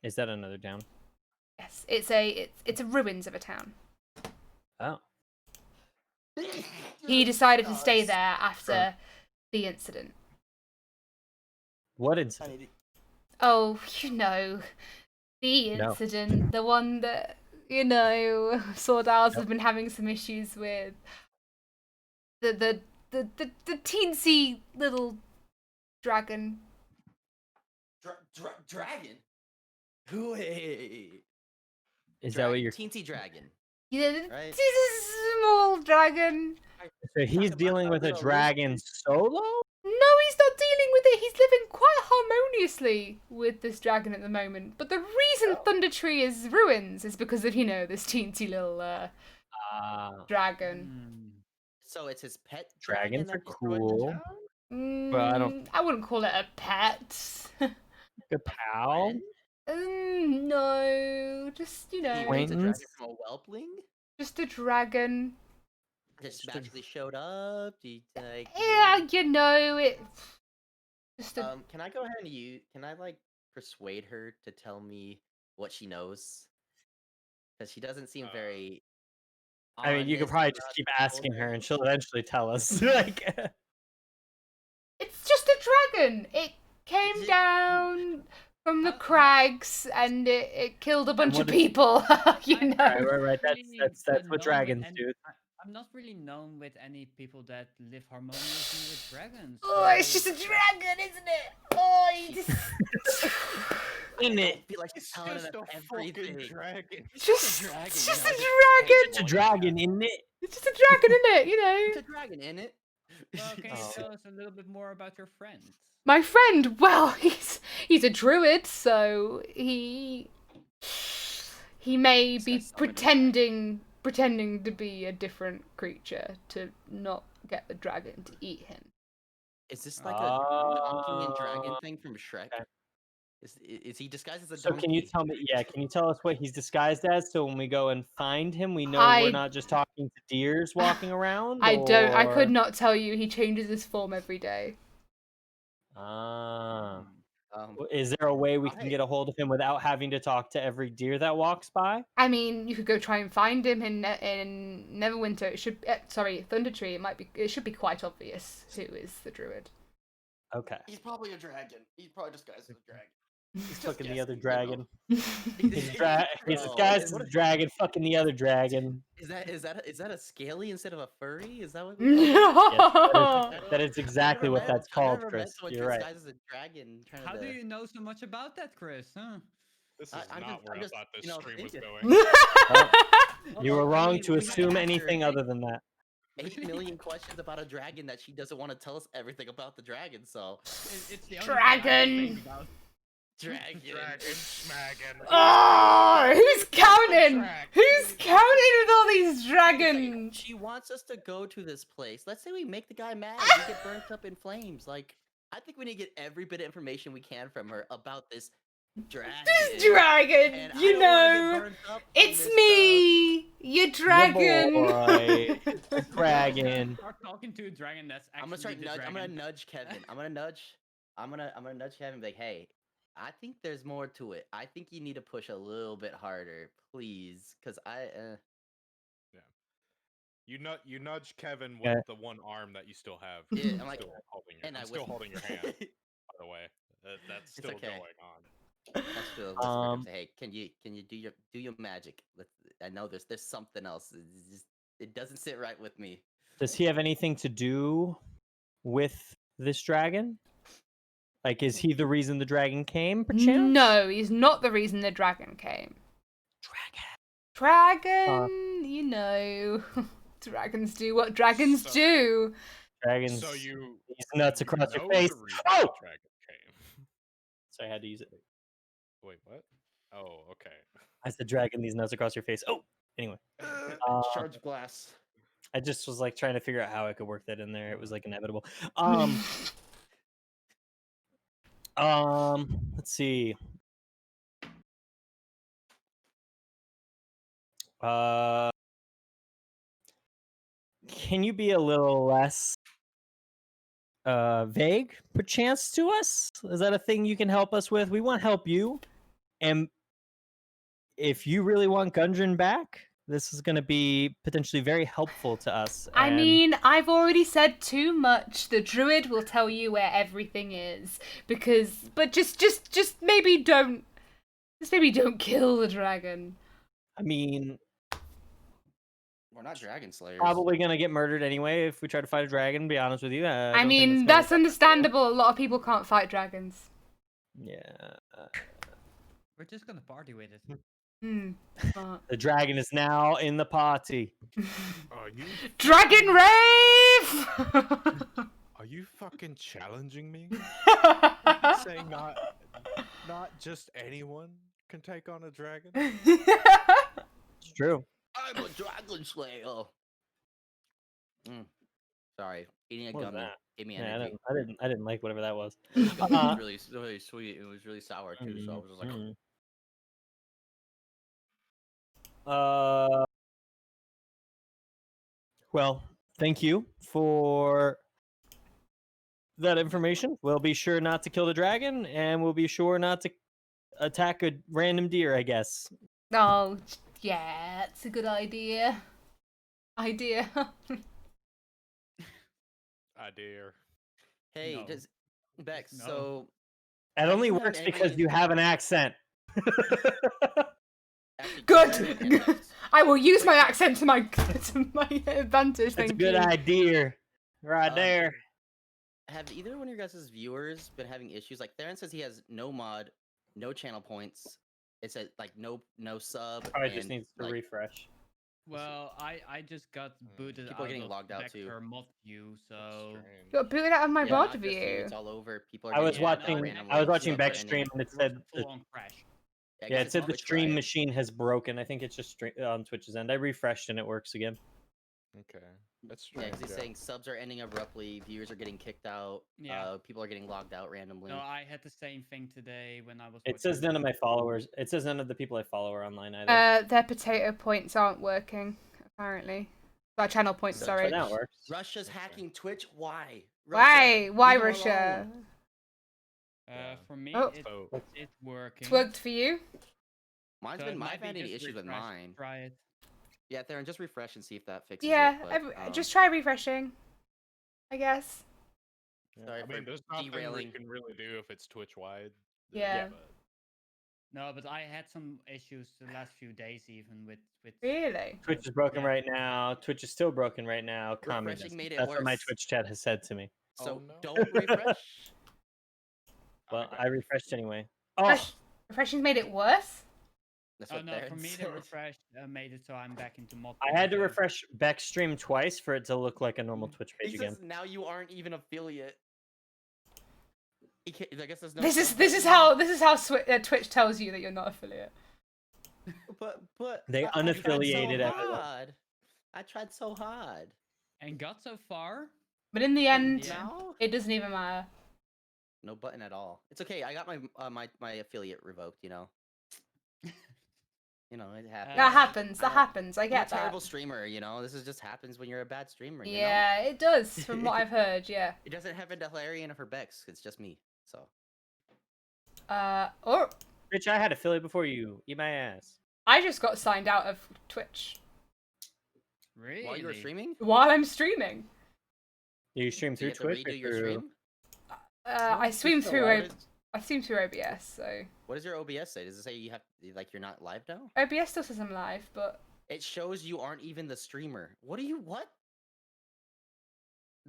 Is that another town? Yes, it's a ruins of a town. Oh, He decided to stay there after the incident. what incident? Oh, you know, the No. incident, the one that Sword Isles have been having some issues with. The teensy little dragon. Dragon? Wait. Is that what you're? Teensy dragon? Right. This is a small dragon. So he's about dealing that with a little dragon solo? No, he's not dealing with it. He's living quite harmoniously with this dragon at the moment. But the reason Thunder Tree is ruins is because of, this teensy little dragon. So it's his pet Dragons dragon are that destroyed the cool. town? But I don't- I wouldn't call it a pet. Good pal. Friend? No, just He raised a Acquaintance? dragon from a whelpling? just a dragon. Just Just a- magically showed up? Do you, like, Yeah, it. Just a. Can I go ahead and can I like persuade her to tell me what she knows? Because she doesn't seem very. I mean, you could honest probably about just keep the whole asking her, thing. and she'll eventually tell us. Like, It's just a dragon. It came it- down from the How- crags and it killed a bunch what of is- people. You I'm know. Right. That's really, that's known what with dragons any- do. I'm not really known with any people that live harmoniously with dragons. Oh, it's so- just a dragon, isn't it? Oh, you just. In I it. don't feel like she's telling us everything. dragon. Just, dragon, it's you just know, a just dragon. It's a dragon, isn't it? It's just a dragon, isn't it? You It's know. a dragon in it. Well, can you Oh. tell us a little bit more about your friend? My friend, well, he's a druid, so he may This be guy's so many pretending to be a different creature to not get the dragon to eat him. Is this like a donkey and dragon thing from Shrek? okay. Is he disguised as a So donkey? can you tell me? Yeah, can you tell us what he's disguised as? So when we go and find him, we know I- we're not just talking to deers walking around. I don't. I could or- not tell you. He changes his form every day. Ah. Um, Is there a way we can I- get a hold of him without having to talk to every deer that walks by? I mean, you could go try and find him in Neverwinter. It should. Sorry, Thundertree. It should be quite obvious who is the druid. Okay. he's probably a dragon. He's probably disguised as a dragon. He's fucking the other guessing, you know. dragon. He's disguised as a dragon, fucking the other dragon. Is that a scaly instead of a furry? Is that what? No. That is exactly what that's called, Chris. You're right. Disguised as a dragon. Trying How to... do you know so much about that, Chris? Huh? This is I'm not just- where I'm I just, thought this you know, stream was thinking. going. You were I wrong mean, to we might assume ask her, anything hey, other than that. 8 million questions about a dragon that she doesn't want to tell us everything about the dragon. So It's the only Dragon. thing I think about. dragon. Schmaggin. Oh, who's counting? Track. Who's counting with all these dragons? She wants us to go to this place. Let's say we make the guy mad. We get burnt up in flames. Like, I think we need to get every bit of information we can from her about this dragon. This dragon, And I you don't wanna get know. burnt up from It's this me, your dragon. Boy, the dragon. Start talking to a dragon that's actually I'm gonna start the nudge. I'm gonna dragon. nudge Kevin. I'm gonna nudge Kevin. Like, hey, I think there's more to it. I think you need to push a little bit harder, please, because You nudge Kevin with Yeah. the one arm that you still have. Yeah, I'm I'm like- still holding your, and I'm I still whip- holding your hand. By the way, that's It's still okay. going on. Let's feel. Let's Um, say, hey, can you do your magic? I know there's something else. It doesn't sit right with me. Does he have anything to do with this dragon? Like, is he the reason the dragon came, perchance? No, he's not the reason the dragon came. Dragon, you know. Dragons do what dragans So- do. Dragons. So you These nuts you across your know face. the reason Oh! the dragon came. Sorry, I had to use it. Wait, what? Oh, okay. I said dragon, these nuts across your face. Oh! Anyway. Uh, Shards of glass. I just was like trying to figure out how I could work that in there. It was like inevitable. Let's see. Can you be a little less vague, perchance, to us? Is that a thing you can help us with? We want to help you, and if you really want Gundren back, this is going to be potentially very helpful to us. I and- mean, I've already said too much. The druid will tell you where everything is. But just maybe don't kill the dragon. I mean, We're not dragon slayers. probably gonna get murdered anyway if we try to fight a dragon. To be honest with you, I don't think mean, gonna that's understandable. A lot of people can't fight dragons. Yeah, We're just gonna party with it. Smart. the dragon is now in the party. Are you Dragon rave! are you fucking challenging me? Saying not just anyone can take on a dragon? It's true. I'm a dragon slayer. Sorry, eating a What was gummy that? gave me Yeah, energy. I didn't like whatever that was. It was gummy. It Uh, was really sweet. It was really sour too. So I was just like, mhm. Uh, well, thank you for that information. We'll be sure not to kill the dragon, and we'll be sure not to attack a random deer, I guess. Oh, yeah, it's a good idea. Idea. I dare. hey, No. does Bex? No. So It Have you only had works any- because you have an accent. actually, Good. and Bex, I will use Quick my question. accent to my advantage. That's a Thank good you. idea, right Um, there. have either one of your guys' viewers been having issues? Like Theron says he has no mod, no channel points. It said like no sub. Probably and, just needs to like, refresh. Well, I just got booted People are out getting of logged out, too. Vector mod view, so Strange. Got booted out of my yeah, mod not just you, view. it's all over. People are I was getting logged out watching. randomly. I was watching subs are Beck's ending. stream, and it it was said. a full on crash. I Yeah, guess it it's said the Twitch stream riot. machine has broken. I think it's just on Twitch's end. I refreshed and it works again. Okay, that's Yeah, strange. because he's saying subs are ending abruptly, viewers are getting kicked out, Yeah. people are getting logged out randomly. No, I had the same thing today when I was. It says watching none of my the- followers. It says none of the people I follow are online either. Their potato points aren't working, apparently. Our channel points, So sorry. But now it works. Russia's Okay. hacking Twitch. Why? Why? Why, leave 'em Russia? alone. Yeah. For me, Oh. So it's working. It's worked for you? Mine's So been. it might I've be had any just issues with refresh, mine. Try it. Yeah, Theron, just refresh and see if that fixes Yeah, it. But, just try refreshing, I guess. yeah, Sorry I mean, for there's nothing derailing. we can really do if it's Twitch wide. Yeah. But No, but I had some issues the last few days, even with. Really? Twitch is broken Yeah. right now. Twitch is still broken right now. Refreshing Communism. made it That's what my worse. Twitch chat has said to me. So Oh, no. don't refresh. Well, mean, I refreshed anyway. Oh, Refreshing's made it worse? That's Oh what no, Theron for me said. the refresh made it so I'm back into mod. I had to again. refresh Beck's stream twice for it to look like a normal Twitch He page again. says now you aren't even affiliate. I guess there's no. This is sub this is button. how Twitch tells you that you're not affiliate. But They I tried so unaffiliated everyone. hard. I tried so hard. And got so far. But in the But end, now it doesn't even matter. no button at all. It's okay. I got my affiliate revoked. You know. It happens. That happens. That I'm a- happens. I I'm a get that. terrible streamer. This is just happens when you're a bad streamer. You know? Yeah, it does, from what I've heard. Yeah. It doesn't happen to Hilarion or for Bex. It's just me. So. Or Rich, I had affiliate before you. Eat my ass. I just got signed out of Twitch Really? While you were streaming, while I'm streaming. Do you stream so you through have to Twitch or redo your through? stream. I stream still through allowed I stream through OBS, so What does your OBS say? Does it say you have you're not live now? OBS still says I'm live, but It shows you aren't even the streamer. What?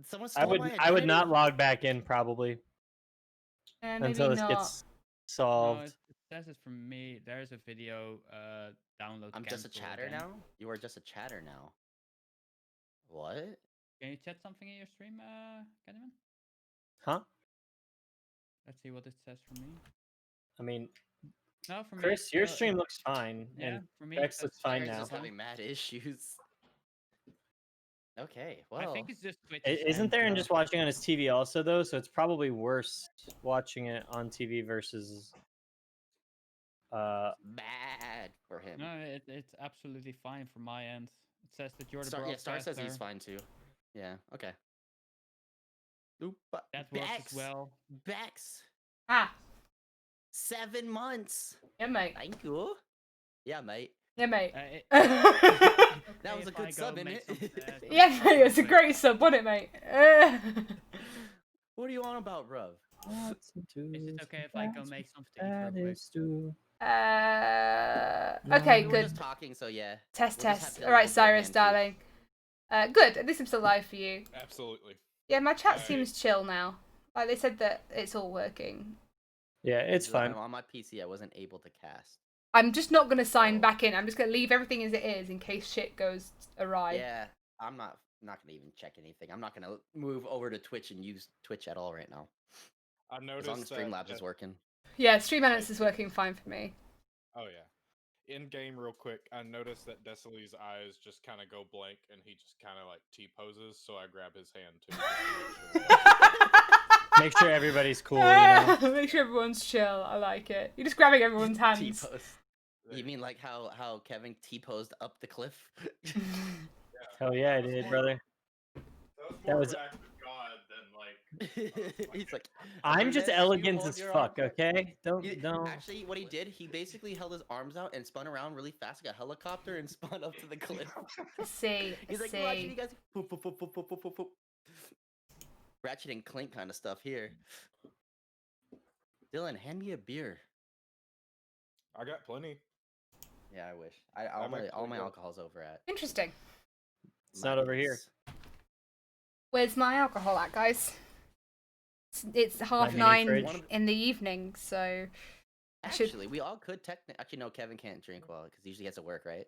Someone I stole would. my I would not identity? log back in probably maybe until this not. gets No, solved. it says it from me. There's a video download. I'm just a cancel chatter again. now? You are just a chatter now. What? Can you chat something in your stream, Kenneman? Huh? Let's see what it says for me. I mean, No, for me. Chris, your it's, stream looks fine, Yeah, and for me. Bex looks fine Terrence now. is having mad issues. Okay, well. I think it's just Twitch. Isn't there and just watching on his TV also though? So it's probably worse watching it on TV versus. bad for him. No, it's absolutely fine from my end. It says that you're the Star, yeah, Star says he's broadcaster. fine too. Yeah, okay. Oop, but That works Bex, as well. Bex, Ah, 7 months. yeah, mate. Thank you. Yeah, mate. Yeah, mate. That was a good sub, innit? Yeah, mate. It's a great sub, wasn't it, mate? What are you on about, bruv? Is it okay if I go make something to eat real quick? Okay, We were good. just talking, so yeah. Test, we'll just test. have to All right, look Cyrus, beforehand, darling. Good. At least I'm still live for you. absolutely. Yeah, my chat Alright. seems chill now. Like they said that it's all working. Yeah, it's too. fine. On my PC, I wasn't able to cast. I'm just not gonna sign Oh. back in. I'm just gonna leave everything as it is in case shit goes awry. Yeah, I'm not gonna even check anything. I'm not gonna move over to Twitch and use Twitch at all right now. I As noticed long as that, Streamlabs is working. Yeah, Stream Analyst is working fine for me. Oh yeah, in game real quick, I noticed that Desilee's eyes just kind of go blank, and he just kind of like T poses. So I grab his hand too. Just to make sure Make sure everybody's cool, you know. Make sure everyone's chill. I like it. You're just grabbing everyone's hands. T-pose. You mean like how Kevin T-posed up the cliff? Hell yeah, I did, brother. That was- was more of an act of God than like. He's like, I'm just "Remember, you elegant hold as your fuck, arm- okay? Don't. Actually, what he did, he basically held his arms out and spun around really fast like a helicopter and spun up to the cliff. See, He's like, watching you see. guys. Poop, poop, poop, poop, poop, poop, poop, poop. Ratchet and Clank kind of stuff here. Dylan, hand me a beer. I got plenty. Yeah, I wish. I'm All actually my good. alcohol's over at. Interesting. It's not over here. Mike's. Where's my alcohol at, guys? It's half mini 9 fridge. in the evening, so I should. Actually, we all could technically. Actually, no, Kevin can't drink well because he usually has to work, right?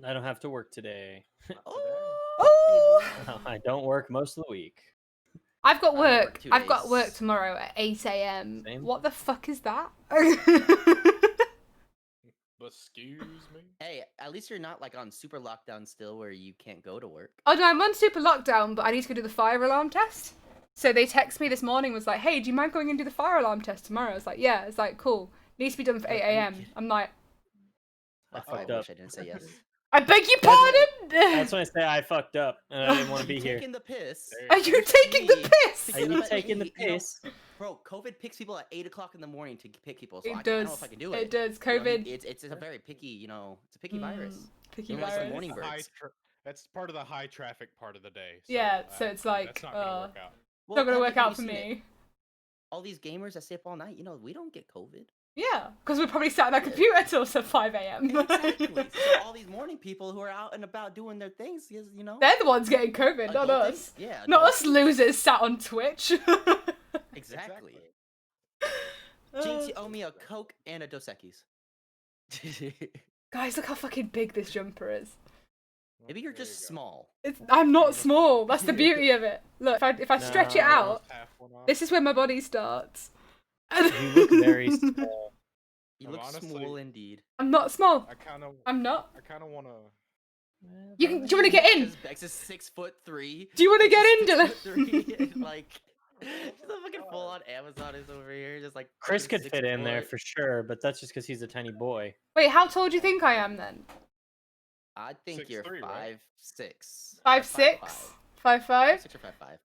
I don't have to work today. Oh! I don't work most of the week. I've got I work work. 2 I've got days. work tomorrow at 8 a.m. Same. What the fuck is that? Excuse me. Hey, at least you're not like on super lockdown still where you can't go to work. Oh no, I'm on super lockdown, but I need to go do the fire alarm test. So they text me this morning, was like, "Hey, do you mind going and do the fire alarm test tomorrow?" I was like, "Yeah." It's like, "Cool. Needs to be done for 8 a.m." I'm like, I Oh, I fucked up. wish I didn't say yes. "I beg your pardon." That's when I say I fucked up and I didn't want to be You here. taking the piss. There Are you you go. taking the piss? Are you taking the piss? Bro, COVID picks people at 8 o'clock in the morning to pick people. So It I don't know does. if I can do It it. does. You know, COVID. it's a very picky, it's a picky virus. Picky You know, it's the virus. morning It's birds. that's part of the high traffic part of the day. Yeah, so it's like, that's not gonna work out. It's not gonna have work you out for seen it? me. All these gamers that stay up all night, we don't get COVID. Yeah, because we're probably sat on our computer till 5 a.m. Exactly. So all these morning people who are out and about doing their things, They're the ones getting COVID, not adulting- us. Yeah. Not us adulting. losers sat on Twitch. Exactly. Jinx, you owe me a Coke and a Dos Equis. Guys, look how fucking big this jumper is. Maybe you're There just you go. small. I'm not small. That's the beauty of it. Look, if I stretch it No. out, Half one off. this is where my body starts. You look very small. You I'm look honestly- small indeed. I'm not small. I kind of I'm not. wanna. Do you want to get in? Bex is 6'3". Do you want to get in, Dylan? Dylan? Like, just a fucking full on Amazon is over here, just like. Chris fucking could fit in there 6'4". for sure, but that's just because he's a tiny boy. Wait, how tall do you think I am then? I think you're 6'3", right? 5'6". 5'6"? 5'5"? 6 or 5'5".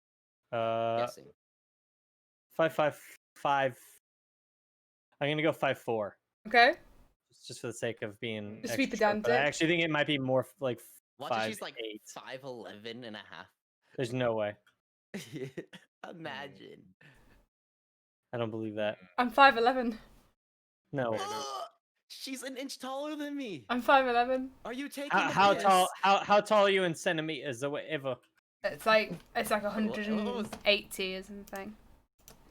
Uh, Guessing. 5'5". I'm gonna go 5'4", Okay. just for the sake of being Just be extra, but I pedantic. actually think it might be more like Watch if 5'8". she's like 5'11" and a There's no way. half. Imagine. I don't believe that. I'm 5'11". No. She's an inch taller than me. I'm 5'11". Are you taking How the tall? piss? How tall are you in centimeters or whatever? It's like 180 or something.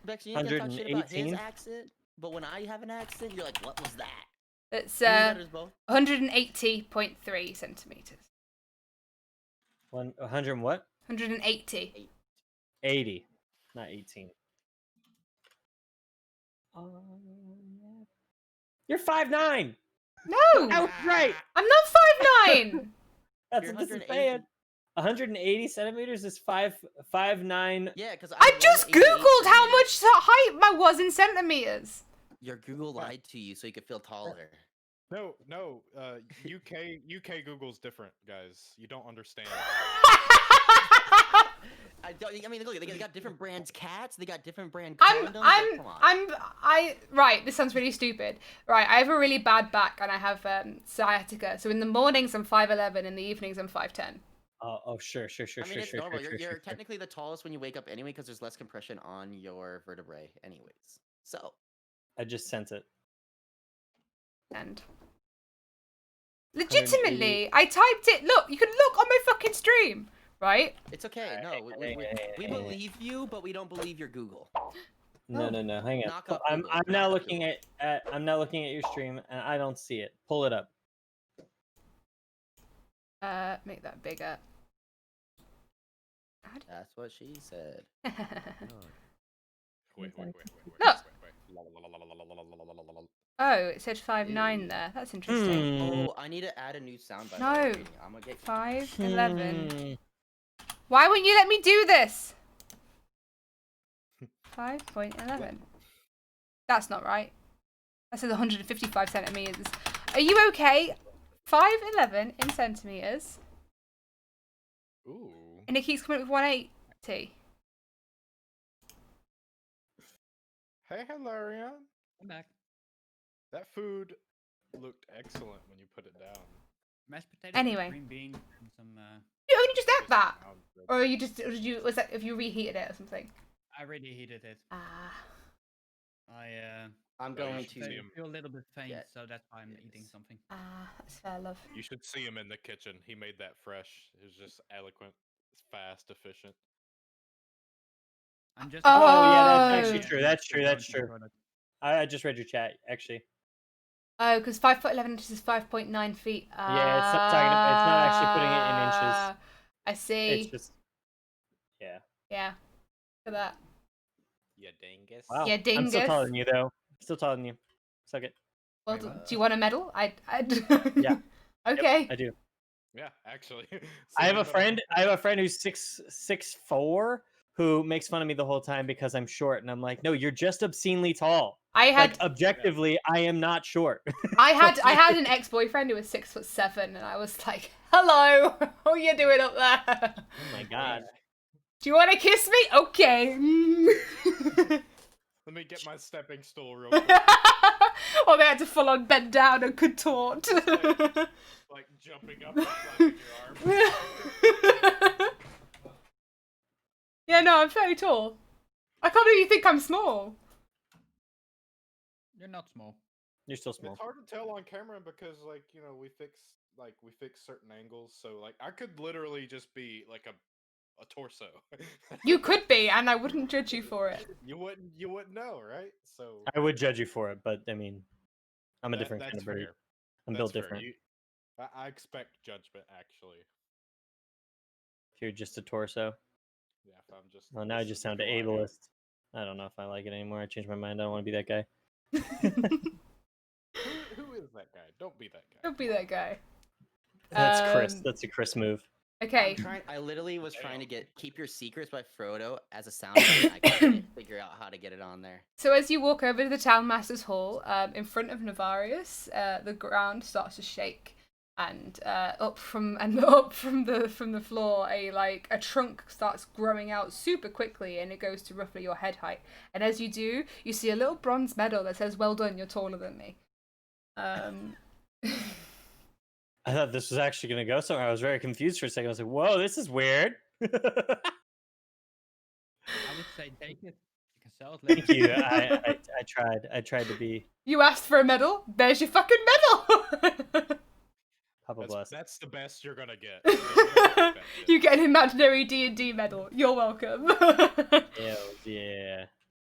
Bex, you ain't gonna talk shit about his 118? accent, but when I have an accent, you're like, what was that? It's Who matters, Bo? 180.3 centimeters. 100 and what? 180. 80, not 18. You're 5'9". No, I was right. I'm not 5'9". That's You're what this is 180. saying. 180 centimeters is 5'9". Yeah, because I just googled how much height I was in centimeters. Your Google lied to you so you could feel taller. No. UK Google's different, guys. You don't understand. I mean, look, they got different brands cats. They got different brand condoms. like, come on. Right, this sounds really stupid. Right, I have a really bad back and I have sciatica. So in the mornings I'm 5'11", in the evenings I'm 5'10". Oh, sure. I mean, it's normal. You're technically the tallest when you wake up anyway, because there's less compression on your vertebrae, anyways. So. I just sent it. And legitimately, I typed it. Look, you can look on my fucking stream, right? It's okay. No, we believe you, but we don't believe your Google. No. Hang on. Knock up I'm Google, now knock up looking at I'm now looking at your stream and I don't see it. Pull it up. Make that bigger. That's what she said. Wait. Look. Oh, it said 5'9" there. That's interesting. Oh, I need to add a new soundbite. No. while I'm reading. I'm gonna get 5'11". Why wouldn't you let me do this? 5.11. That's not right. That says 155 centimeters. Are you okay? 5'11" in centimeters. Ooh. And it keeps coming up with 180. Hey, Hilarion. I'm back. That food looked excellent when you put it down. Mashed potatoes, Anyway. green beans, and some. You only just ate that? Sounds good. Or you just, or did you, was that if you reheated it or something? I already heated it. Ah. I'm No, you going should to. see him. feel a little bit faint, get so that's why I'm eating this. something. That's fair, love. You should see him in the kitchen. He made that fresh. It was just eloquent, fast, efficient. I'm just. Oh, yeah, that's Oh. actually true. That's true. That's true. I just read your chat, actually. Oh, because 5'11" inches is 5.9 feet. Yeah, it's not talking. It's not actually putting it in inches. I see. It's just. Yeah. Yeah. Look at that. Yeah, dingus. Wow. Yeah, I'm dingus. still taller than you, though. Still taller than you. Suck it. Well, Wait, what? do you want a medal? Yeah. Okay. I do. Yeah, actually. I have a Same friend. I have a friend who's 6'4" who makes fun of me the whole time because I'm short, and I'm like, no, you're just obscenely tall. I had Like objectively, I am not short. I had an ex-boyfriend who was 6'7", and I was like, "Hello, what are you doing up there? Oh my god. Do you want to kiss me? Okay." Let me get my stepping stool real quick. Or they had to full on bend down and contort. Like jumping up and flapping your arms. Yeah, no, I'm fairly tall. I can't believe you think I'm small. You're not small. You're still small. It's hard to tell on camera because, like, you know, we fix certain angles. So, like, I could literally just be like a torso. You could be, and I wouldn't judge you for it. You wouldn't know, right? So I would judge you for it, but I mean, I'm a that- different kind that's of bird. fair. I'm That's built fair. different. I expect judgment, actually. If you're just a torso. Yeah, if I'm just. Well, now I this just is the sound fly guy. ableist. I don't know if I like it anymore. I changed my mind. I don't want to be that guy. Who is that guy? Don't be that guy. Don't be that guy. That's Chris. Um, That's a Chris move. Okay. I literally was trying to Damn. get "Keep Your Secrets" by Frodo as a soundbite. I couldn't figure out how to get it on there. So as you walk over to the Town Master's Hall, in front of Navarius, the ground starts to shake, and up from the floor, a trunk starts growing out super quickly, and it goes to roughly your head height. And as you do, you see a little bronze medal that says, "Well done, you're taller than me." I thought this was actually going to go somewhere. I was very confused for a second. I was like, whoa, this is weird. I would say take it. You can sell it later. Thank you. I tried. I tried to be You asked for a medal. There's your fucking medal. Papa Bless. That's the best you're gonna get. You're not gonna get that shit. You get an imaginary D&D medal. You're welcome. Hells yeah.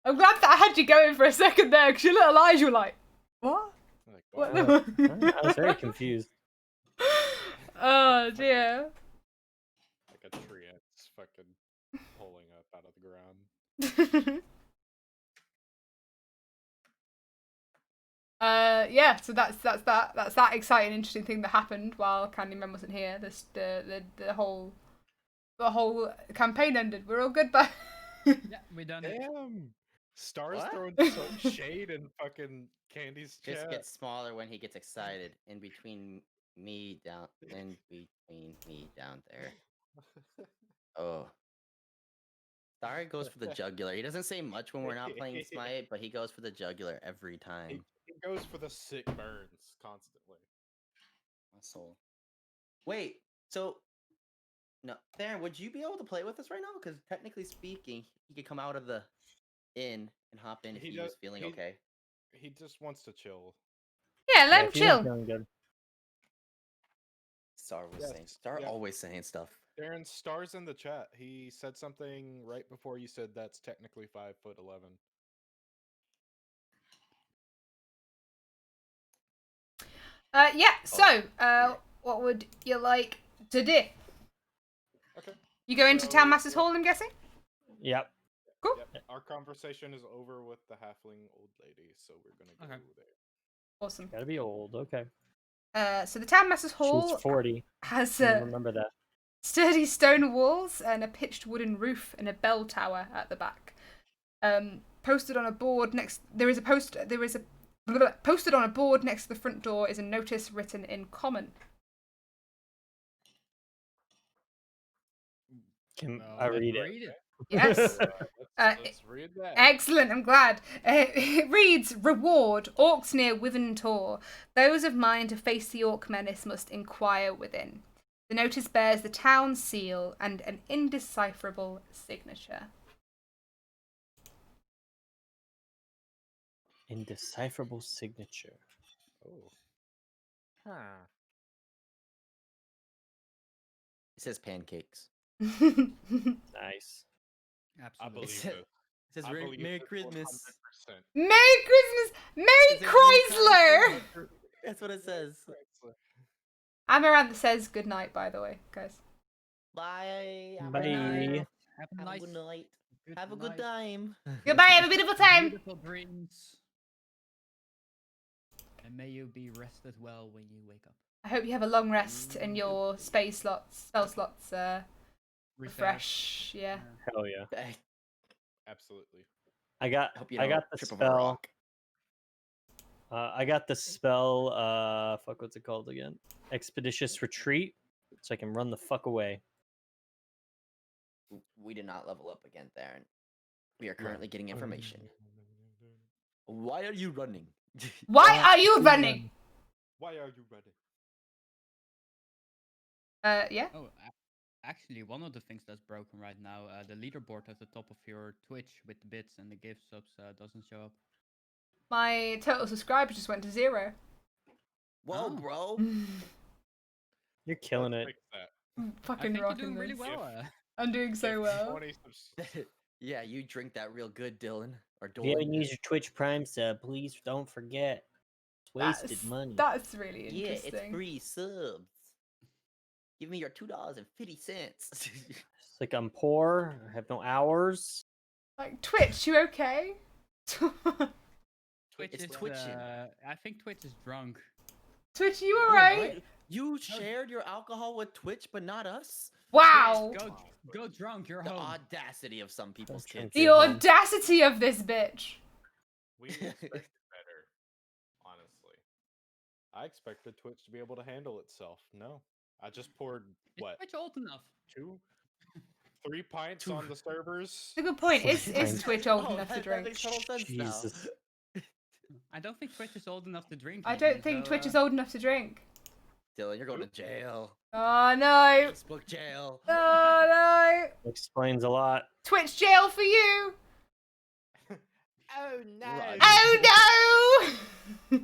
I'm glad that I had you going for a second there, because your little eyes were like, what? Like, What? wow. I was very confused. Oh dear. Like a tree ants fucking pulling up out of the ground. Yeah. So that's that exciting, interesting thing that happened while Candyman wasn't here. The whole campaign ended. We're all good, but Yeah, we done it. Damn! Stars What? throwing some shade in fucking Candy's Just chat. gets smaller when he gets excited. In between me down there. Oh. Starry goes for the jugular. He doesn't say much when we're not playing Smite, but he goes for the jugular every time. He goes for the sick burns constantly. My soul. Wait, so no, Theron, would you be able to play with us right now? Because technically speaking, he could come out of the inn and hop in if He he does- was feeling he- okay. He just wants to chill. yeah, let him if you're not chill. feeling good. Star was Yes, saying. Star yeah. always saying stuff. Darren, Stars in the chat. He said something right before you said that's technically 5'11". Yeah. So, what would you like to do? Okay. You go into So, Town Master's yeah. Hall, I'm guessing. Yep. Cool. Yep. Our conversation is over with the halfling old lady, so we're gonna go Okay. there. Awesome. Gotta be old. Okay. So the Town Master's She's Hall 40. has Remember that. sturdy stone walls and a pitched wooden roof and a bell tower at the back. Posted on a board next posted on a board next to the front door is a notice written in common. Can Well, I let's read read it? it. Yes. Let's read that. Excellent, I'm glad. It reads, Reward, orcs near Wyvern Tor. Those of mind to face the orc menace must inquire within. The notice bears the town seal and an indecipherable signature. Indecipherable signature. Oh. Huh. It says pancakes. Nice. I Absolutely. believe said- this. It says I believe Merry this Christmas. 100%. Merry Christmas! Merry It says Merry Chrysler! That's what it says. Amaranth says good night, by the way, guys. Bye. Bye. Have Have a a nice good night. good Have a good night. time. Goodbye, have a beautiful time! Beautiful dreams. And may you be rested well when you wake up. I hope you have a long rest and your spell slots refresh. Yeah. Hell yeah. Absolutely. I got Hope you I don't got the trip over a spell. rock. I got the spell. Fuck, what's it called again? Expeditious Retreat, so I can run the fuck away. We did not level up again, Theron. We are currently getting information. Why are you running? Why are you running? Why are you running? Yeah. Oh, actually, one of the things that's broken right now, the leaderboard at the top of your Twitch with the bits and the gift subs doesn't show up. My total subscribers just went to 0. Whoa, Oh. bro. You're killing Let's it. fix that. I'm I fucking think you're rocking doing really this. well. I'm doing so If well. 20 Yeah, you drink that real good, Dylan. Or If you haven't Dolan. used your Twitch Prime sub, please don't forget. It's wasted money. That's really Yeah, interesting. it's free subs. Give me your $2.50. It's like I'm poor. I have no hours. Like Twitch, you okay? Twitch It's is, twitching. I think Twitch is drunk. Twitch, you Oh, alright? You shared your alcohol with Twitch, but not us? Wow. Twitch, go drunk. You're The home. audacity of some people's drunk. kids. The Get home. audacity of this bitch. We expected better, honestly. I expected Twitch to be able to handle itself. No. I just poured, Is what, Twitch old enough? 3 pints on the servers? It's a good point. Is Fine. Twitch old Oh, enough to that drink? makes total sense Jesus. now. I don't think Twitch is old enough to drink. I even, don't think so, Twitch is old enough to drink. Dylan, you're going to jail. Oh no. Facebook jail. Oh no. Explains a lot. Twitch jail for you. Oh no! Run. Oh no.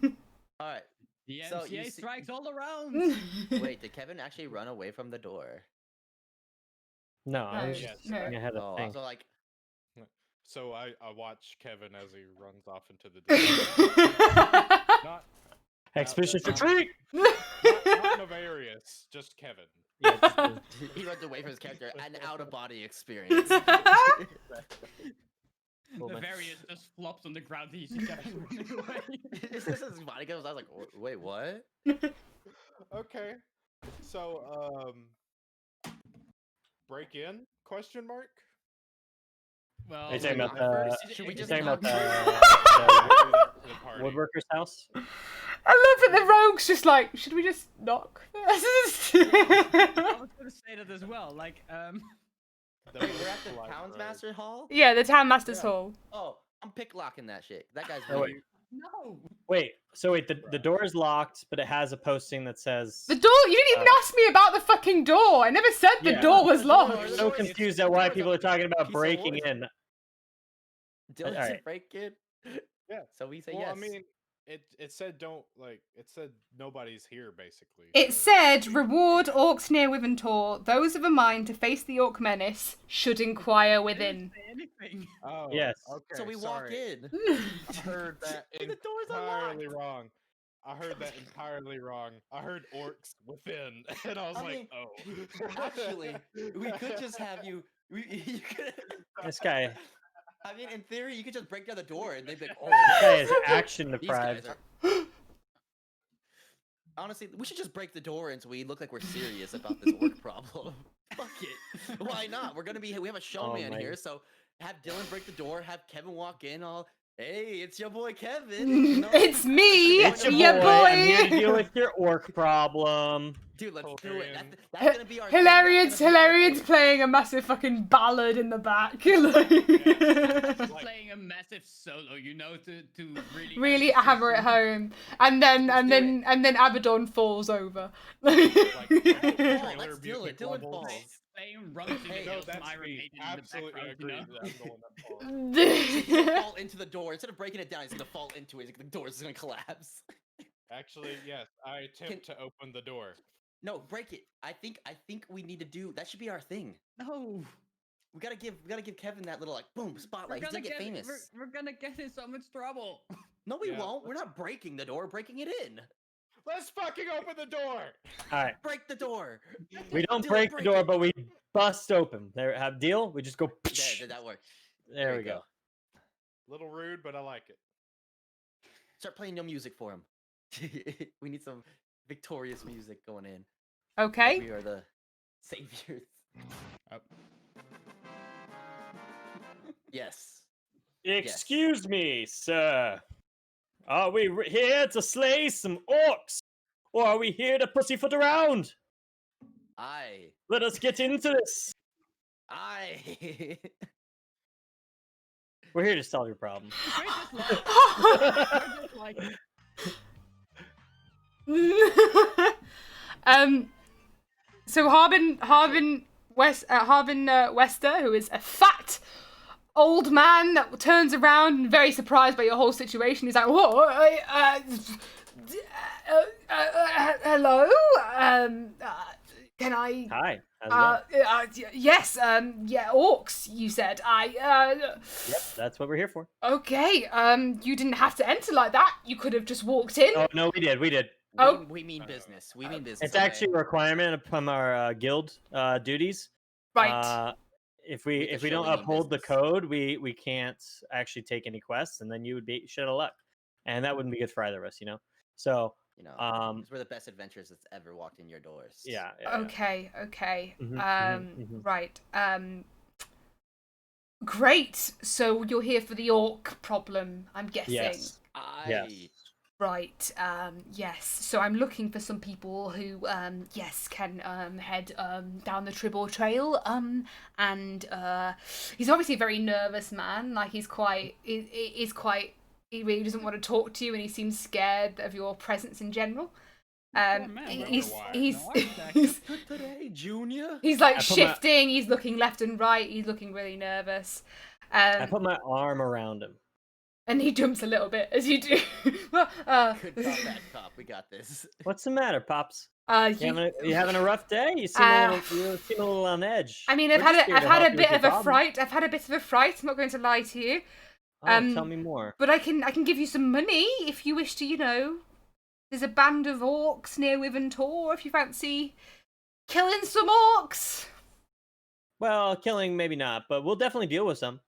Alright. The So, you MCA see- strikes all around. Wait, did Kevin actually run away from the door? No, I No, was yes, just no. thinking I had a Oh, thing. so like, So I watch Kevin as he runs off into the distance. not Expeditious that's Retreat! not Navarius, just Kevin. he runs away from his character, an out-of-body experience. Cool, The man. variant just flops on the ground. He's Kevin running away. This is his body goes. I was like, wait, what? Okay, so break in? Question mark. Well, Are you talking knock about first? Should Should we we You're just talking knock about first? The party. Woodworker's house? I love that the rogue's just like, should we just knock? I was gonna say that as well. Like, The Wait, we're at the polite road. Townsmaster Hall? Yeah, the Town Master's Yeah. Hall. Oh, I'm picklocking that shit. That guy's Oh, weird. wait. no. Wait, so wait, the door is locked, but it has a posting that says. The door. You didn't even ask me about the fucking door. I never said the Yeah. door was The door- locked. the I'm so door is- confused the at why door is people a are talking about piece of breaking wood. in. Dylan's Alright. a break kid. Yeah. So we say Well, yes. I mean, it said don't it said nobody's here basically. It so- said, reward orcs near Wyvern Tor. Those of a mind to face the orc menace should inquire I didn't within. say anything. Oh, Yes. Okay. so we sorry. walk in. I heard that The door's entirely unlocked. wrong. I heard that entirely wrong. I heard orcs within, and I was I like, mean, oh. Actually, we could just have you. You could. This guy I mean, in theory, you could just break down the door and they'd be like, "Oh, This guy is action these guys deprived. are." honestly, we should just break the door in so we look like we're serious about this orc problem. Fuck it. Why not? We have a showman my- here, so have Dylan break the door, have Kevin walk in all, hey, it's your boy Kevin. You know? It's me, It's your your boy. boy. I'm here to deal with your orc problem. Dude, let's do it. Hilarious. That's gonna be our thing. Hilarious, That's gonna be our Hilarious thing. playing a massive fucking ballad in the back. Just playing a massive solo, you know, to really Really hammer it home, and then Abaddon falls over. Paul, Trailer let's do music it. Dylan levels. falls. playing Run to the Hey, No, Hills, that's Iron me. Maiden in the Absolutely background, agree. you know? I'm the one that falls. He's gonna fall into the door. Instead of breaking it down, he's gonna fall into it. The door is gonna collapse. Actually, yes, I attempt to open the door. No, break it. I think we need to do that. Should be our thing. No, We gotta give Kevin that little like boom spotlight. He's gonna get famous. We're gonna get in so much trouble. No, we Yeah, won't. We're not breaking the door. We're breaking it in. Let's fucking open the door! All right. Break the door. We don't Dylan, break the door, it. but we bust open. There, have deal. We just go. That works. There we go. Little rude, but I like it. Start playing no music for him. We need some victorious music going in. Okay. We are the saviors. Oh. Yes. Excuse me, sir. Are we here to slay some orcs, or are we here to pussyfoot around? I. Let us get into this. We're here to solve your problem. We're just like So Harbin Wester, who is a fat old man that turns around and very surprised by your whole situation, is like, "What? Hello? Can I?" Hi. How's it going? Yes. Yeah. Orcs. You said. Yep, that's what we're here for. Okay. You didn't have to enter like that. You could have just walked in. Oh no, we did. We did. Oh. We mean business. We mean business. It's okay? actually a requirement from our guild duties. Right. If We we can if we show don't we mean uphold the business. code, we can't actually take any quests, and then you would be shit out of luck, and that wouldn't be good for either of us, you know. So You know, um, 'cause we're the best adventurers that's ever walked in your doors. yeah. Yeah. Okay. Okay. Mhm. Right. Great. So you're here for the orc problem, I'm guessing. Yes. Yes. Right. Yes. So I'm looking for some people who, yes, can head down the Tribble Trail. And he's obviously a very nervous man. Like he's quite, he really doesn't want to talk to you, and he seems scared of your presence in general. Poor man, He's why? he's No, I'm back. he's, Good today, Junior. he's like I put my- shifting. He's looking left and right. He's looking really nervous. I put my arm around him. And he jumps a little bit as you do. Good cop, bad cop. We got this. What's the matter, pops? You having a rough day? You seem you seem a little on edge. I mean, We're I've had just here to help a you with bit your of a problem. fright. I've had a bit of a fright. I'm not going to lie to you. Oh, tell me more. But I can give you some money if you wish to. You know, there's a band of orcs near Wyvern Tor. If you fancy killing some orcs. Well, killing maybe not, but we'll definitely deal with some.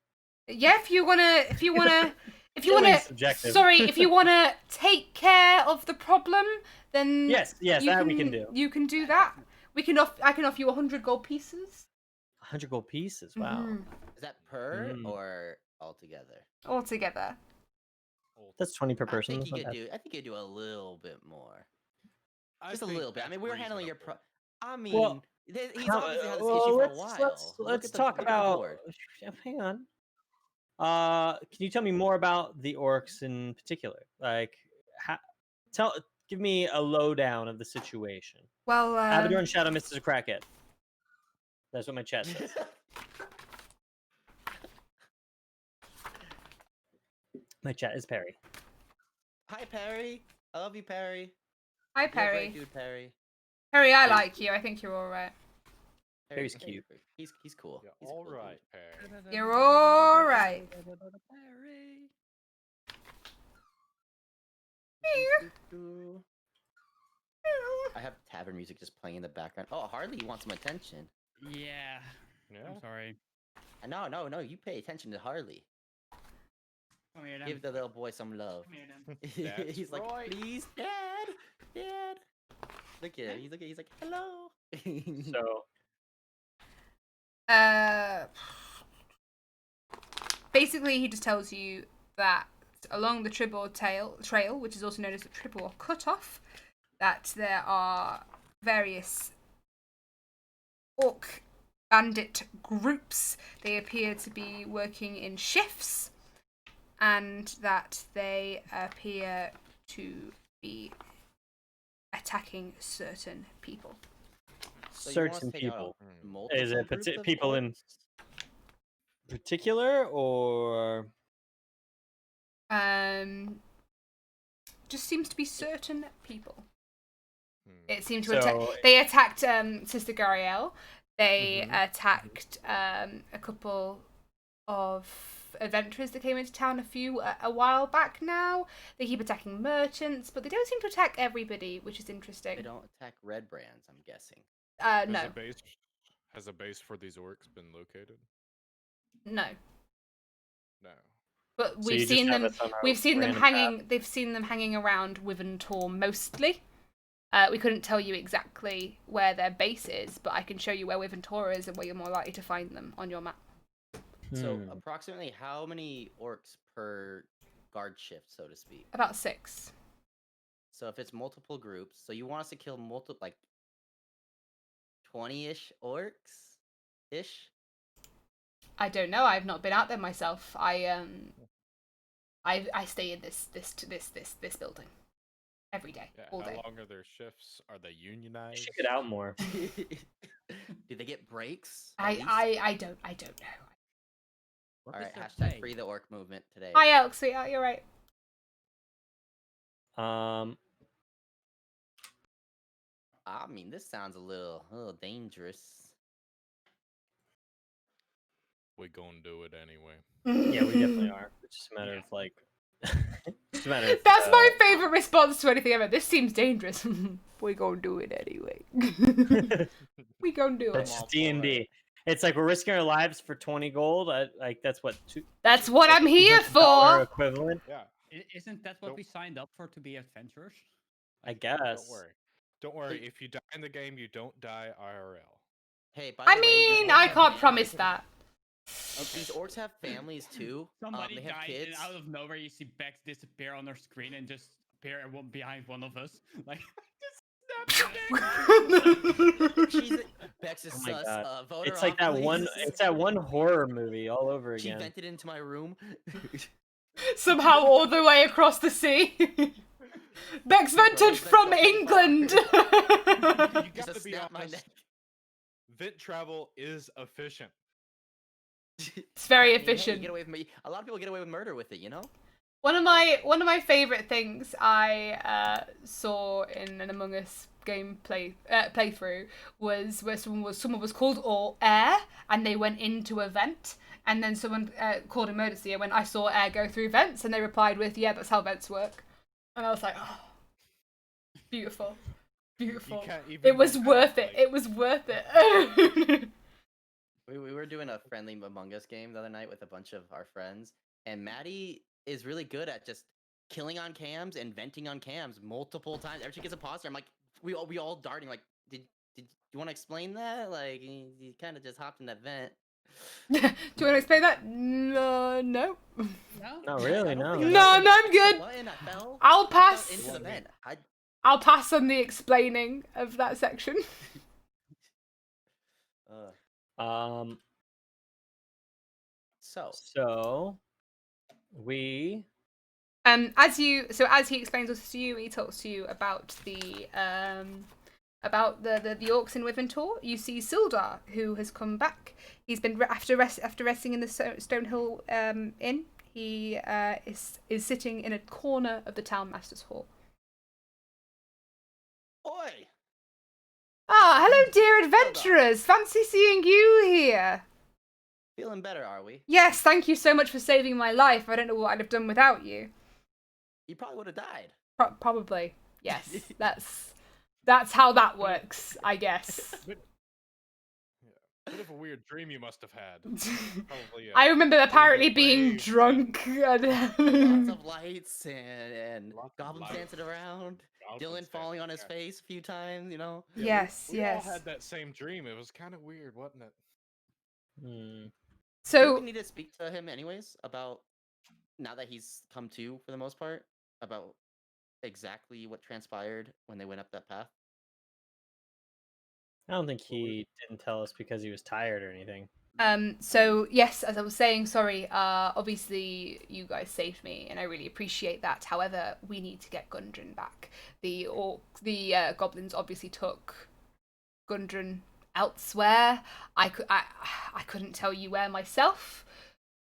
Yeah, if you wanna, if you wanna, Killing's subjective. sorry, if you wanna take care of the problem, then Yes, that we can do. You can do that. I can offer you 100 gold pieces 100 gold pieces. Wow. Mhm. Is that per Mm. or altogether? altogether. That's 20 per person. I that's think you not could bad. do. I think you could do a little bit more. I Just a think little bit. I mean, we were that's handling your reasonable. I mean, Well, he's How- obviously had this well, issue for a let's- while. Let's, Look let's at the- talk look at the about. board. Hang on. Can you tell me more about the orcs in particular? Like, give me a lowdown of the situation. Well, Abaddon and Shadow Mist is a crackhead. That's what my chat says. My chat is Perry. Hi, Perry. I love you, Perry. hi You're a great Perry. dude, Perry. Perry, I like you. I think you're all right. Perry's Perry- cute. He's cool. Yeah, He's a all cool dude. right, Perry. You're all right. I have tavern music just playing in the background. Oh, Harley, you want some attention? Yeah. Yeah. I'm sorry. No, you pay attention to Harley. Come here, then. Give the little boy some love. Come here, then. That's He's like, right. please, Dad. Look at him. He's like, hello. So Basically, he just tells you that along the Tribor Trail, which is also known as the Tribor Cutoff, that there are various orc bandit groups. They appear to be working in shifts, and that they appear to be attacking certain people. So you want us to certain take out people. multiple Is it groups of people in orcs? particular, or Just seems to be certain people. Hmm. It seemed to So- attack. They attacked Sister Gariel. They Mhm. attacked a couple of adventurers that came into town a while back now. They keep attacking merchants, but they don't seem to attack everybody, which is interesting. They don't attack red brands, I'm guessing. No, Has a base for these orcs been located? no. No. But So we've you just seen have them. us on a We've seen them random hanging. They've seen them hanging around Tor mostly. We couldn't tell you exactly where their base is, but I can show you where Tor is and where you're more likely to find them on your map. So Hmm. approximately how many orcs per guard shift, so to speak? About 6. So if it's multiple groups, so you want us to kill like 20-ish orcs-ish? I don't know. I've not been out there myself. I stay in this building every day, Yeah. all How day. long are their shifts? Are they You unionized? should get out more. Do they get breaks? at least? I don't know. What All is right, their hashtag pay? free the orc movement today. Hi, Elk, sweetheart. You're right. I mean, this sounds a little dangerous. We gonna do it anyway. Yeah, we definitely are. It's just a matter of like. It's a matter of, That's my favorite response to anything ever. This seems dangerous. We gonna do it anyway. We gonna do That's it. just D&D. It's like we're risking our lives for 20 gold. Like that's what That's what I'm here $200 for. equivalent, Yeah. Isn't that what Don't- we signed up for to be adventurers? I Don't guess. worry. Don't worry. Hey. If you die in the game, you don't die IRL. Hey, by I the way, these mean, orcs I have can't promise families. that. These orcs have families too. Somebody they have died, kids. and out of nowhere you see Bex disappear on our screen and just appear behind one of us. Like, just snap She's Bex is Oh my sus. God. Vote her It's like off, that one. please. It's that one horror movie all over She again. vented into my room. Somehow all the way across the sea. Bex vented from England. You Just gotta to be snap my honest. neck. Vent travel is efficient. It's very I mean, hey, you efficient. get away with a lot of people get away with murder with it, you know. One of my favorite things I saw in an Among Us playthrough was where someone was called or air and they went into a vent, and then someone called emergency and when I saw air go through vents, and they replied with, yeah, that's how vents work. And I was like, oh, beautiful. Beautiful. can't even It was do that, worth it. like- It was worth it. We were doing a friendly Among Us game the other night with a bunch of our friends, and Maddie is really good at just killing on cams and venting on cams multiple times. Every time she gets a pause, I'm like, we all darting. Like, did you want to explain that? Like, you kind of just hopped in that vent. Do you want to explain that? No. No? No, really, I don't no. think I No, pressed no, I'm the good. button, I fell. I'll I fell pass. into the vent. I'll pass on the explaining of that section. Um. So We. As he explains this to you, he talks to you about the orcs in Tor. You see Sildar, who has come back. He's been after resting in the Stonehill Inn. He is sitting in a corner of the town master's hall. oi! Ah, hello, dear adventurers. Fancy seeing you here. Feeling better, are we? Yes, thank you so much for saving my life. I don't know what I'd have done without you. You probably would have died. Probably. Yes. That's how that works, I guess. Bit of a weird dream you must have had. Probably. I remember apparently bit being brave. drunk. Lots of lights and Lots of goblins lights. dancing around. Dylan falling on his face a few times, you know? Yeah, Yes, we all yes. had that same dream. It was kind of weird, wasn't it? Hmm. So we So need to speak to him anyways about now that he's come to for the most part about exactly what transpired when they went up that path. I don't think he didn't tell us because he was tired or anything. So yes, as I was saying, sorry, obviously you guys saved me and I really appreciate that. However, we need to get Gundren back. The goblins obviously took Gundren elsewhere. I couldn't tell you where myself,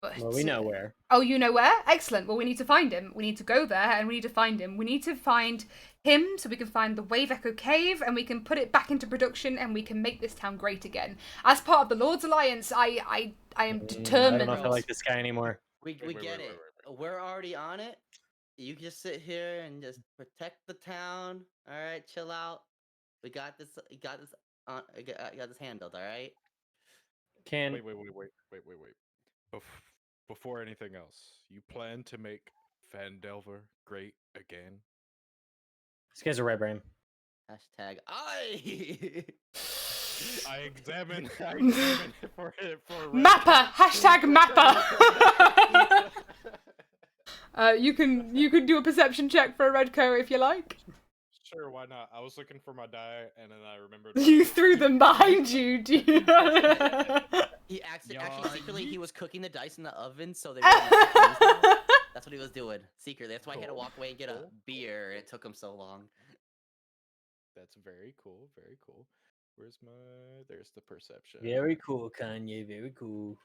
but Well, we know where. Oh, you know where? Excellent. Well, we need to find him. We need to go there and we need to find him. We need to find him so we can find the Wave Echo Cave and we can put it back into production and we can make this town great again. As part of the Lord's Alliance, I am I determined. don't know if I like this guy anymore. We get it. We're already on it. You just sit here and just protect the town. All right, chill out. We got this. We got this. I got this handled. All right. Can Wait. Before anything else, you plan to make Phandelver great again? this guy's a red brain? Hashtag I. I examine it for Mapper. Hashtag Mapper. You can do a perception check for a red coat if you like. Sure, why not? I was looking for my die, and then I remembered. You threw them behind you. He actually secretly he was cooking the dice in the oven, so they. That's what he was doing secretly. That's why he had to walk away and get a beer. It took him so long. That's very cool. Very cool. Where's my? There's the perception. Very cool, Kanye. Very cool.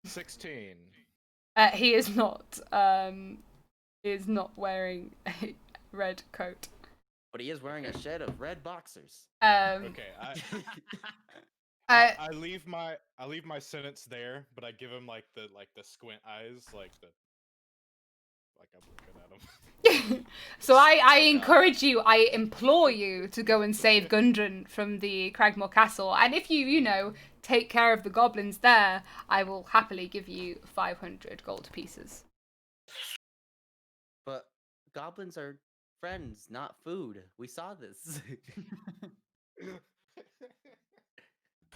16. He is not. He is not wearing a red coat. But he is wearing a shed of red boxers. Okay, I I leave my sentence there, but I give him like the squint eyes, like I'm looking at him. So I encourage you, I implore you to go and save Gundren from the Cragmore Castle, and if you take care of the goblins there, I will happily give you 500 gold pieces. But goblins are friends, not food. We saw this.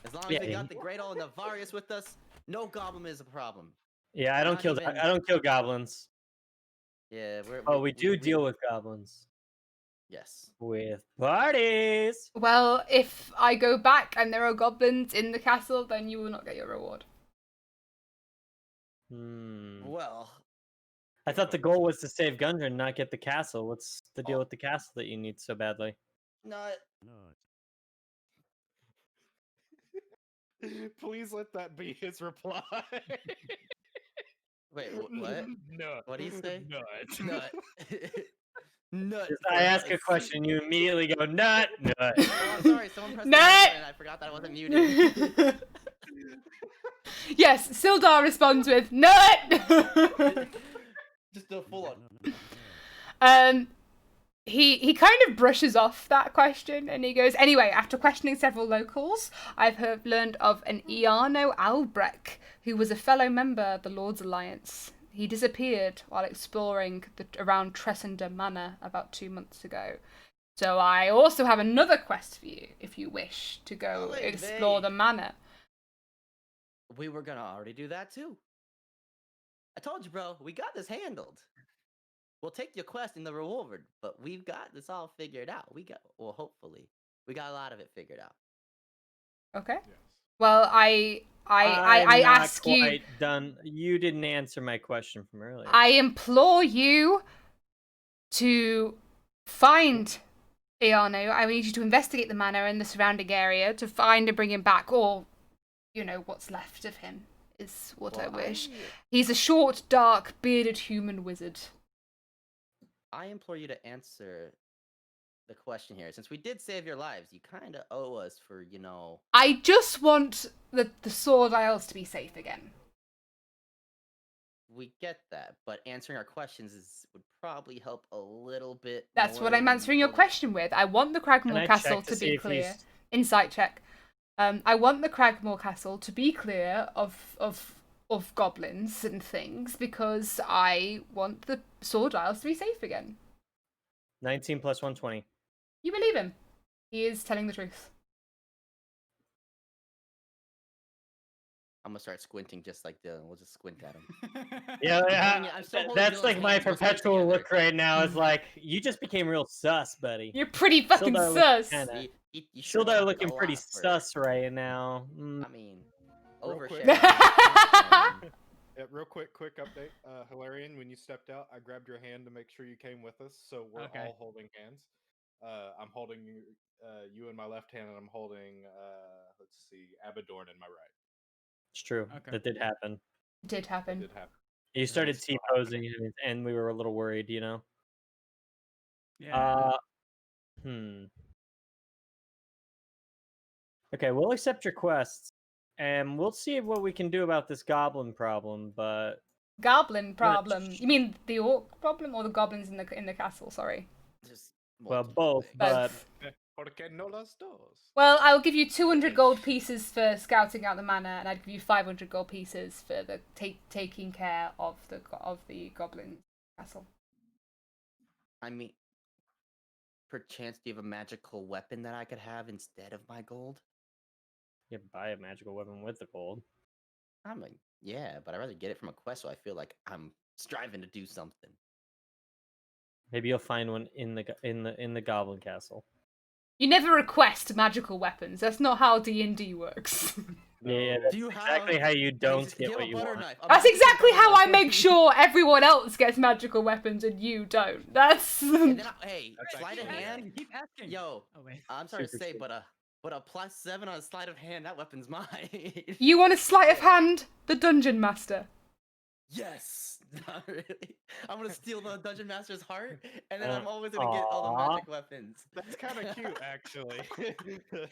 As long as we got the Great Old Navarius with us, no goblin is a problem. Yeah, I don't kill. I don't kill goblins. Yeah, we do deal with goblins. Yes. With parties. Well, if I go back and there are goblins in the castle, then you will not get your reward. Well, I thought the goal was to save Gundren, not get the castle. What's the deal with the castle that you need so badly? not. Please let that be his reply. Wait, what? No. What do you say? Nut. Nut. Nut. I ask a question, you immediately go nut, nut. Oh, I'm sorry, someone pressed the Nut! button and I forgot that I wasn't muted. Yes, Sildar responds with nut. Just a full on. He kind of brushes off that question and he goes, anyway, after questioning several locals, I've learned of an Iarno Albrecht, who was a fellow member of the Lord's Alliance. He disappeared while exploring around Tressender Manor about 2 months ago. So I also have another quest for you, if you wish to go explore the manor. We were gonna already do that too. I told you, bro, we got this handled. We'll take your quest in the reward, but we've got this all figured out. Hopefully, we got a lot of it figured out. Okay. Yes. Well, I ask you. Quite done. You didn't answer my question from earlier. I implore you to find Iarno. I need you to investigate the manor and the surrounding area to find and bring him back, or what's left of him is what I wish. He's a short, dark, bearded human wizard. I implore you to answer the question here. Since we did save your lives, you kind of owe us for, I just want the Sword Isles to be safe again. We get that, but answering our questions would probably help a little bit. That's more what I'm than answering your question with. I want the Cragmore Castle to be clear. Insight check. I want the Cragmore Castle to be clear of goblins and things because I want the Sword Isles to be safe again. 19 plus 120. You believe him. He is telling the truth. I'm gonna start squinting just like Dylan. We'll just squint at him. Yeah, I'm still holding that's Dylan's like my hand, we'll squint perpetual together. look right now. Is like you just became real sus, buddy. You're pretty fucking Sildar sus. looks kinda- You sure Sildar did looking a pretty lot for- sus right now. I mean, Real quick. oversharing. Yeah, real quick update. Hilarion, when you stepped out, I grabbed your hand to make sure you came with us, so we're Okay. all holding hands. I'm holding you in my left hand, and I'm holding, let's see, Abadorn in my right. It's true. Okay. That did happen. Did It happen. did happen. You started still T-posing, and we were a little worried, you know. Yeah. Okay, we'll accept your quests, and we'll see what we can do about this goblin problem. But Goblin problem. You mean the orc problem or the goblins in the castle? Sorry. Just well, multiple both. things. But Both. Porque no las dos? Well, I'll give you 200 gold pieces for scouting out the manor, and I'd give you 500 gold pieces for the taking care of the goblin castle. I mean, perchance do you have a magical weapon that I could have instead of my gold? you can buy a magical weapon with the gold. I'm like, yeah, but I'd rather get it from a quest, so I feel like I'm striving to do something. Maybe you'll find one in the goblin castle. You never request magical weapons. That's not how D&D works. Yeah, that's Do you exactly have- how you don't Do get you what have a you butter want. knife? I'm That's making exactly butter how I knife. make sure everyone else gets magical weapons and you don't. That's And then hey, That's sleight of actually- hand. Keep asking. Yo, Oh wait. I'm sorry to Super say, cheap. but a +7 on a sleight of hand, that weapon's mine. You want a sleight of hand? The dungeon master. Yes. Not really. I'm gonna steal the dungeon master's heart, and then I'm always gonna get all the Aw. magic weapons. That's kind of cute, actually.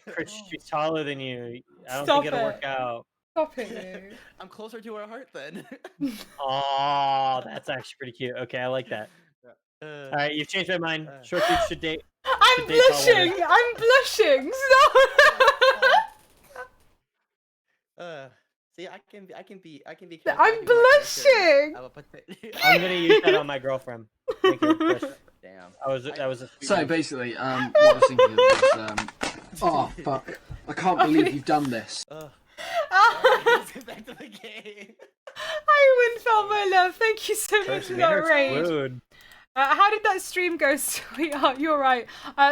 Chris, she's taller than you. I don't Stop think it'll it. work out. Stop it, I'm closer to her heart then. Oh, that's actually pretty cute. Okay, I like that. All right, you've changed my mind. Short dudes should date. I'm Should date tall women. blushing! I'm blushing! Stop! See, I can be. I'm charismatic with my character. blushing! I will put it- I'm gonna use that on my girlfriend. Thank you, Chris. Damn. That was a sweet So move. basically, what I was thinking of was, oh fuck, I can't believe you've done this. Let's get back to the game. I win, felt my love. Thank you so much Chris for made that her rage. explode. How did that stream go, sweetheart? You're right.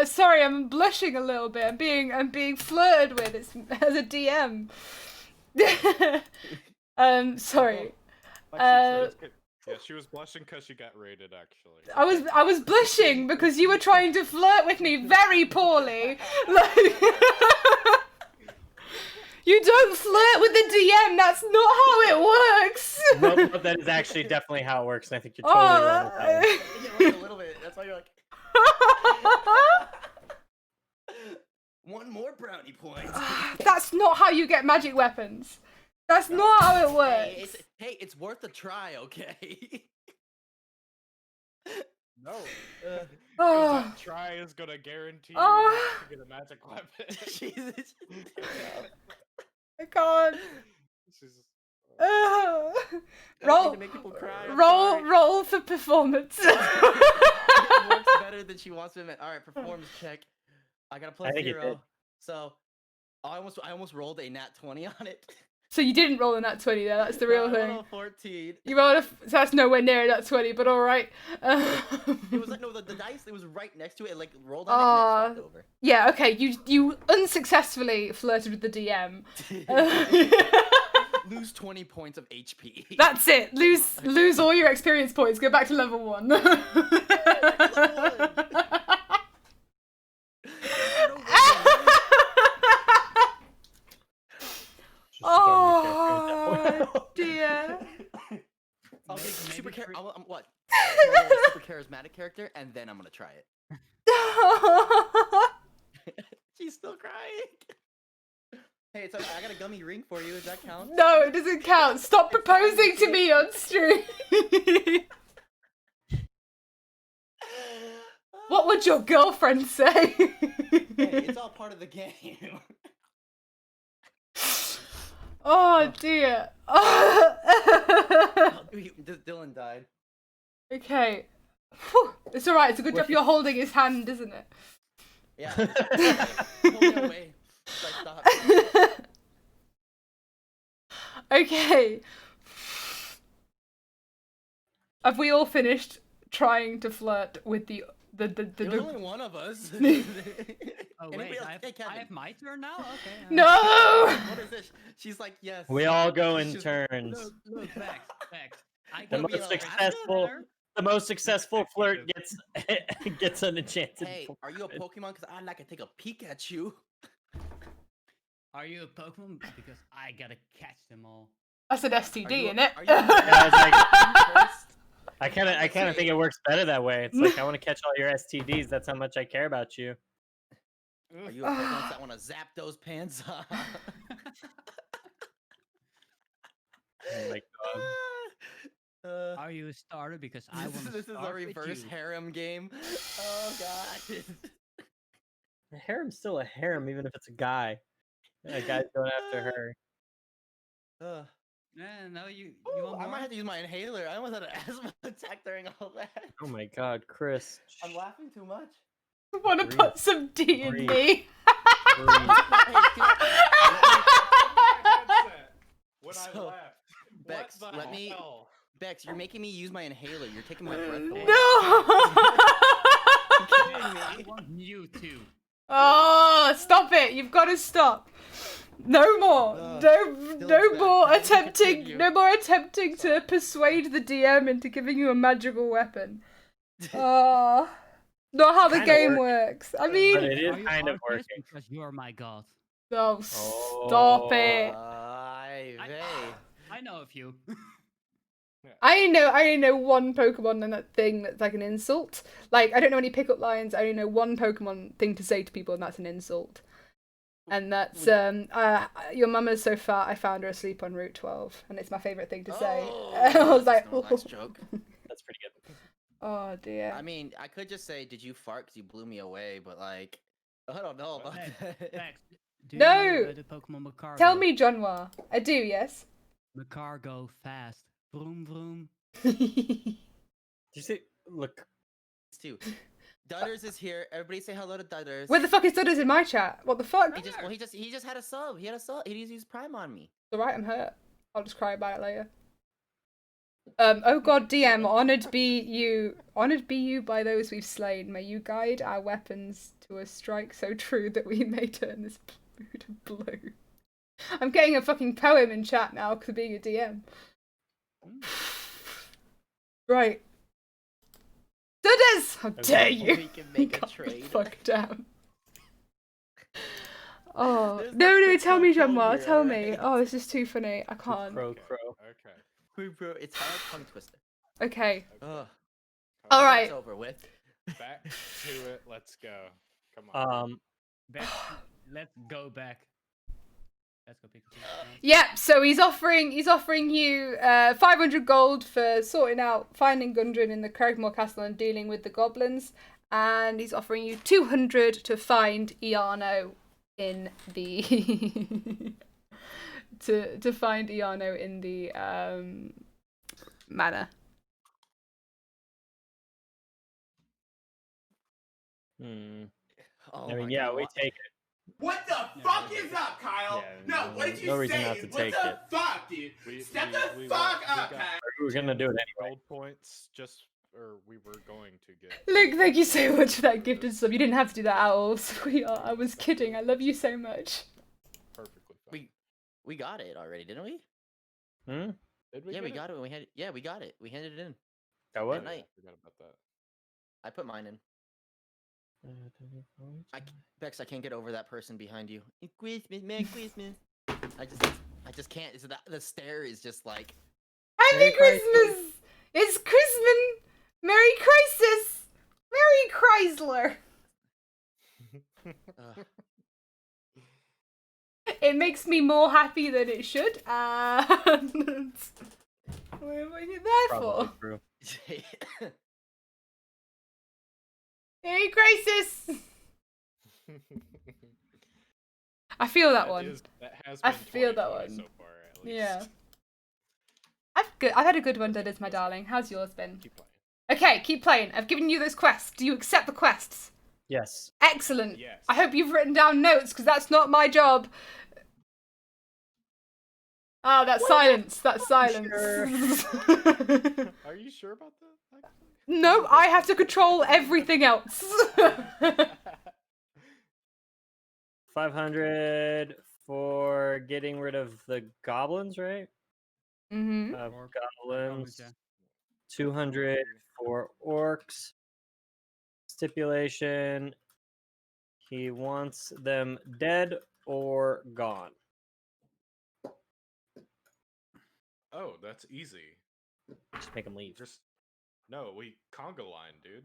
Sorry, I'm blushing a little bit. I'm being flirted with. It's as a DM. Sorry. Yeah, she was blushing because she got raided, actually. I was blushing because you were trying to flirt with me very poorly. Like, you don't flirt with the DM. That's not how it works. Nope, that is actually definitely how it works, and I think you're totally wrong with that one. Yeah, like a little bit. That's why you're like, one more brownie point. That's not how you get magic weapons. That's not how it works. Hey, it's worth a try, okay? No. Oh. That try is gonna guarantee you Oh. not to get a magic weapon. Jesus. I can't. She's- Ugh. I Roll, need to make people cry, I'm roll, sorry. roll for performance. It works better than she wants to admit. All right, performance check. I got a I think it +0. did. So I almost rolled a nat 20 on it. So you didn't roll a nat 20 there. That's the real I thing. rolled a 14. You rolled so that's nowhere near a nat 20, but all right. It was like no, the dice. It was right next to it. It like rolled on it and then it over. Yeah. Okay. You unsuccessfully flirted with the DM. Lose 20 points of HP. That's it. Lose all your experience points. Go back to level 1. Just start a new character at that Oh point. dear. I'll take Maybe super for- I'm what? I'll roll a super charismatic character, and then I'm gonna try it. She's still crying. Hey, it's okay. I got a gummy ring for you. Does that count? No, it doesn't count. Stop proposing to me on stream. What would your girlfriend say? Hey, it's all part of the game. Oh dear. Dylan died. Okay. Whew. It's alright, it's a good job you're holding his hand, isn't it? Yeah. Pull me away. Like, stop. Okay. Have we all finished trying to flirt with the There was only one of us. Oh Anybody wait, else? I have, Hey, Kevin. I have my turn now. Okay. No! What is this? She's like, yes. We all go in She's- turns. Look, Bex. I The can What, be we most all a laugh successful, together. the most successful Bex, you flirt do. gets an enchanted. Hey, are you a Pokemon? Because I'd like to take a peek at you. Are you a Pokemon? Because I gotta catch them all. That's an Are STD, you, isn't it? Are you first? I kind I'm of think saying- it works better that way. It's like I want to catch all your STDs. That's how much I care about you. Are you a Pokemon that want to zap those pants off? Oh my god. Are you a starter? Because I want to this is a start with reverse you. harem game. Oh god. A harem's still a harem, even if it's a guy. A guy's going after her. No, you Ooh, want I more? might have to use my inhaler. I almost had an asthma attack during all that. Oh my god, Chris. I'm laughing too much. Want to Breathe. put some D in Breathe. me? Breathe. When I So, left. Bex, what the let me- hell? Bex, you're making me use my inhaler. You're taking my breath away. I No! want you to. Oh, stop it! You've got to stop. No more. Ugh, No Dylan's back. more How do we attempting. continue? No more attempting to persuade the DM into giving you a magical weapon. Oh, not how the Kinda game working. works. I But mean, it is Are you kind of Arceus? working. Because you are my god. oh, stop it. I know a few. I only know one Pokemon and that thing that's like an insult. Like, I don't know any pickup lines. I only know one Pokemon thing to say to people, and that's an insult. And that's your mum is so fat. I found her asleep on Route 12, and it's my favorite thing to say. I was like, that's a nice joke. That's pretty good. oh dear. I mean, I could just say, "Did you fart? 'Cause you blew me away," but like, I don't know about Hey, that. Bex, do you No! know the Pokemon Macargo? Tell me, John Noir. I do, yes. Macargo fast. Vroom vroom. Did you say look? It's too. Dudders is here. Everybody say hello to Dudders. Where the fuck is Dudders in my chat? What the fuck? He just had a sub. He had a sub. He just used Prime on me. It's alright, I'm hurt. I'll just cry about it later. Oh god, DM, honoured be you by those we've slain. May you guide our weapons to a strike so true that we may turn this blue to blue. I'm getting a fucking poem in chat now because of being a DM. Right. Dudders! How dare you! We can make a Calm the trade. fuck down. Oh, There's no, quick tell me, control Jean-Marc, here, tell me. alright? Oh, this is too funny. I can't. Crow, Okay, crow. Okay. It's hard tongue twister. Okay. Ugh. All It's right. over with. Back to it. Let's go. Come on. Bex, let's go back. Let's go pick a team. Yeah, so he's offering you 500 gold for sorting out finding Gundren in the Cragmore Castle and dealing with the goblins, and he's offering you 200 to find Iarno in the to find Iarno in the manor. Oh I mean, my yeah, God, we what- take it. What the fuck is up, Kyle? Yeah, no, what did you no reason say? not to What take the it. fuck, dude? We- Step we- the we fuck got- we up, got- Kyle. We're gonna do it anyway. Gold points, we were going to get. Luke, thank you so much for that gifted sub. You didn't have to do that at all, sweetheart. I was kidding. I love you so much. Perfectly fine. We got it already, didn't we? Hmm? Did Yeah, we get got it. We got it. We handed it in. That what? At night. I forgot about that. I put mine in. Bex, I can't get over that person behind you. Christmas, Merry Christmas. I just can't. The stare is just like. Happy Merry Christmas! It's Christmas! Merry Crisis! Merry Chrysler! Uh, It makes me more happy than it should, and what are you there Probably for? true. Merry Crisis! I feel that one. That has I been feel that 2020 one. so far, at least. Yeah. I've had a good one, Dudders, my darling. How's yours been? Keep playing. Okay, keep playing. I've given you those quests. Do you accept the quests? Yes. Excellent. Yes. I hope you've written down notes, because that's not my job. Ah, that's silence. That's silence. Are you sure about that? Actually? No, I have to control everything else. 500 for getting rid of the goblins, right? Mm-hmm. Goblins. yeah. 200 for orcs. Stipulation. He wants them dead or gone. Oh, that's easy. Just make them leave. Just no, we conga line, dude.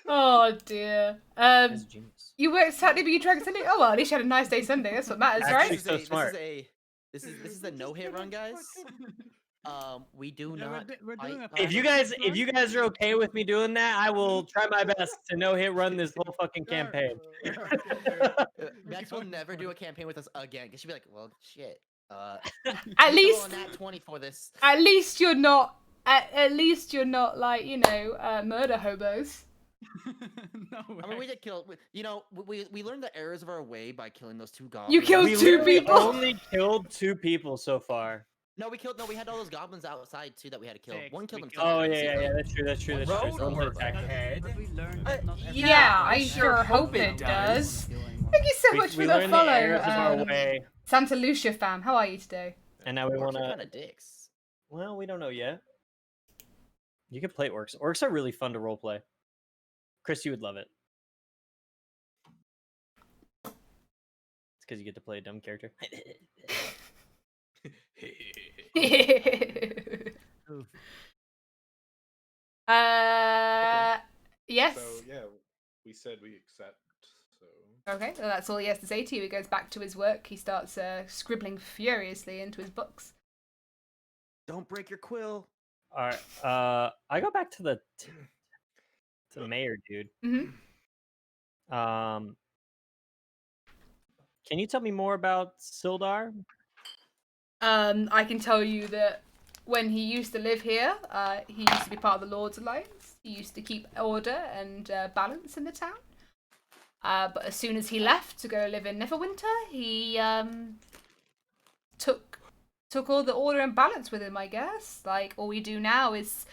Oh dear. That's genius. You worked Saturday, but you drank Sunday. Oh well, at least you had a nice day Sunday. That's what matters, Actually, right? so smart. This is a no hit run, guys. We do Yeah, not. we're doing a If you guys are okay with me doing that, I will try my best to no hit run this whole fucking campaign. Max will never do a campaign with us again because she'll be like, "Well, shit. At least, nat 20 for this." at least you're not. At least you're not like, you know, murder hobos. No way. I mean, we did kill. We learned the errors of our way by killing those 2 goblins. You killed We 2 literally people. only killed 2 people so far. No, we killed. No, we had all those goblins outside too that we had to kill. 6. One killed We himself. Oh killed yeah. That's true. That's true. Road One work attack. ahead. But we learned that not every Yeah, I I sure sure hope hope it it does. does. Thank you so much We for the learned the errors of our follow, way, Santa Lucia fam. How are you today? and now we want kind to. of dicks. Well, we don't know yet. You can play orcs. Orcs are really fun to roleplay. Chris, you would love it. It's because you get to play a dumb character. Yes. So yeah, we said we accept. So Okay, well, that's all he has to say to you. He goes back to his work. He starts scribbling furiously into his books. Don't break your quill. All right. I go back to the mayor dude. Mm-hmm. Can you tell me more about Sildar? I can tell you that when he used to live here, he used to be part of the Lord's Alliance. He used to keep order and balance in the town. But as soon as he left to go live in Neverwinter, he took all the order and balance with him, I guess. Like, all we do now is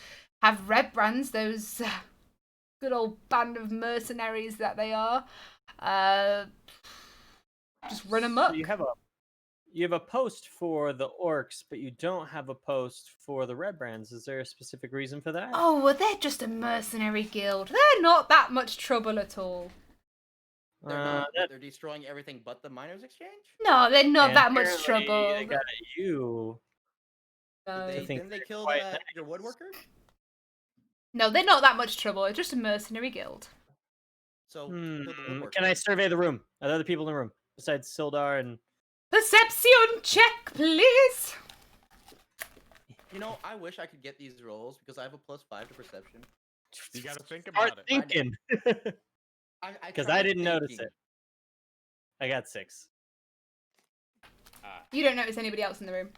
have red brands, those good old band of mercenaries that they are. Just run amok. So you have a post for the orcs, but you don't have a post for the red brands. Is there a specific reason for that? Oh, well, they're just a mercenary guild. They're not that much trouble at all. They're not. They're destroying everything but the miners' exchange. No, they're not and that much apparently trouble. They got you. No. think Didn't they they're kill quite your woodworker? No, they're not that much trouble. It's just a mercenary guild. So kill the woodworker. Can I survey the room? Are there other people in the room besides Sildar and? Perception check, please. You know, I wish I could get these rolls because I have a +5 to perception. you gotta think Start about it. thinking, because I didn't notice it. I got 6. You don't notice anybody else in the room.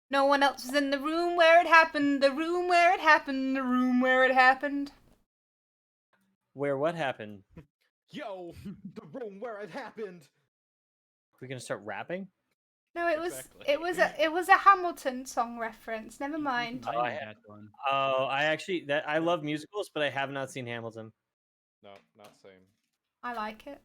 No one else was in the room where it happened. The room where it happened. The room where it happened. Where what happened? Yo, the room where it happened. We're gonna start rapping? No, it was Exactly. it was a Hamilton song reference. Never mind. Oh, I love musicals, but I have not seen Hamilton. No, not same. I like it.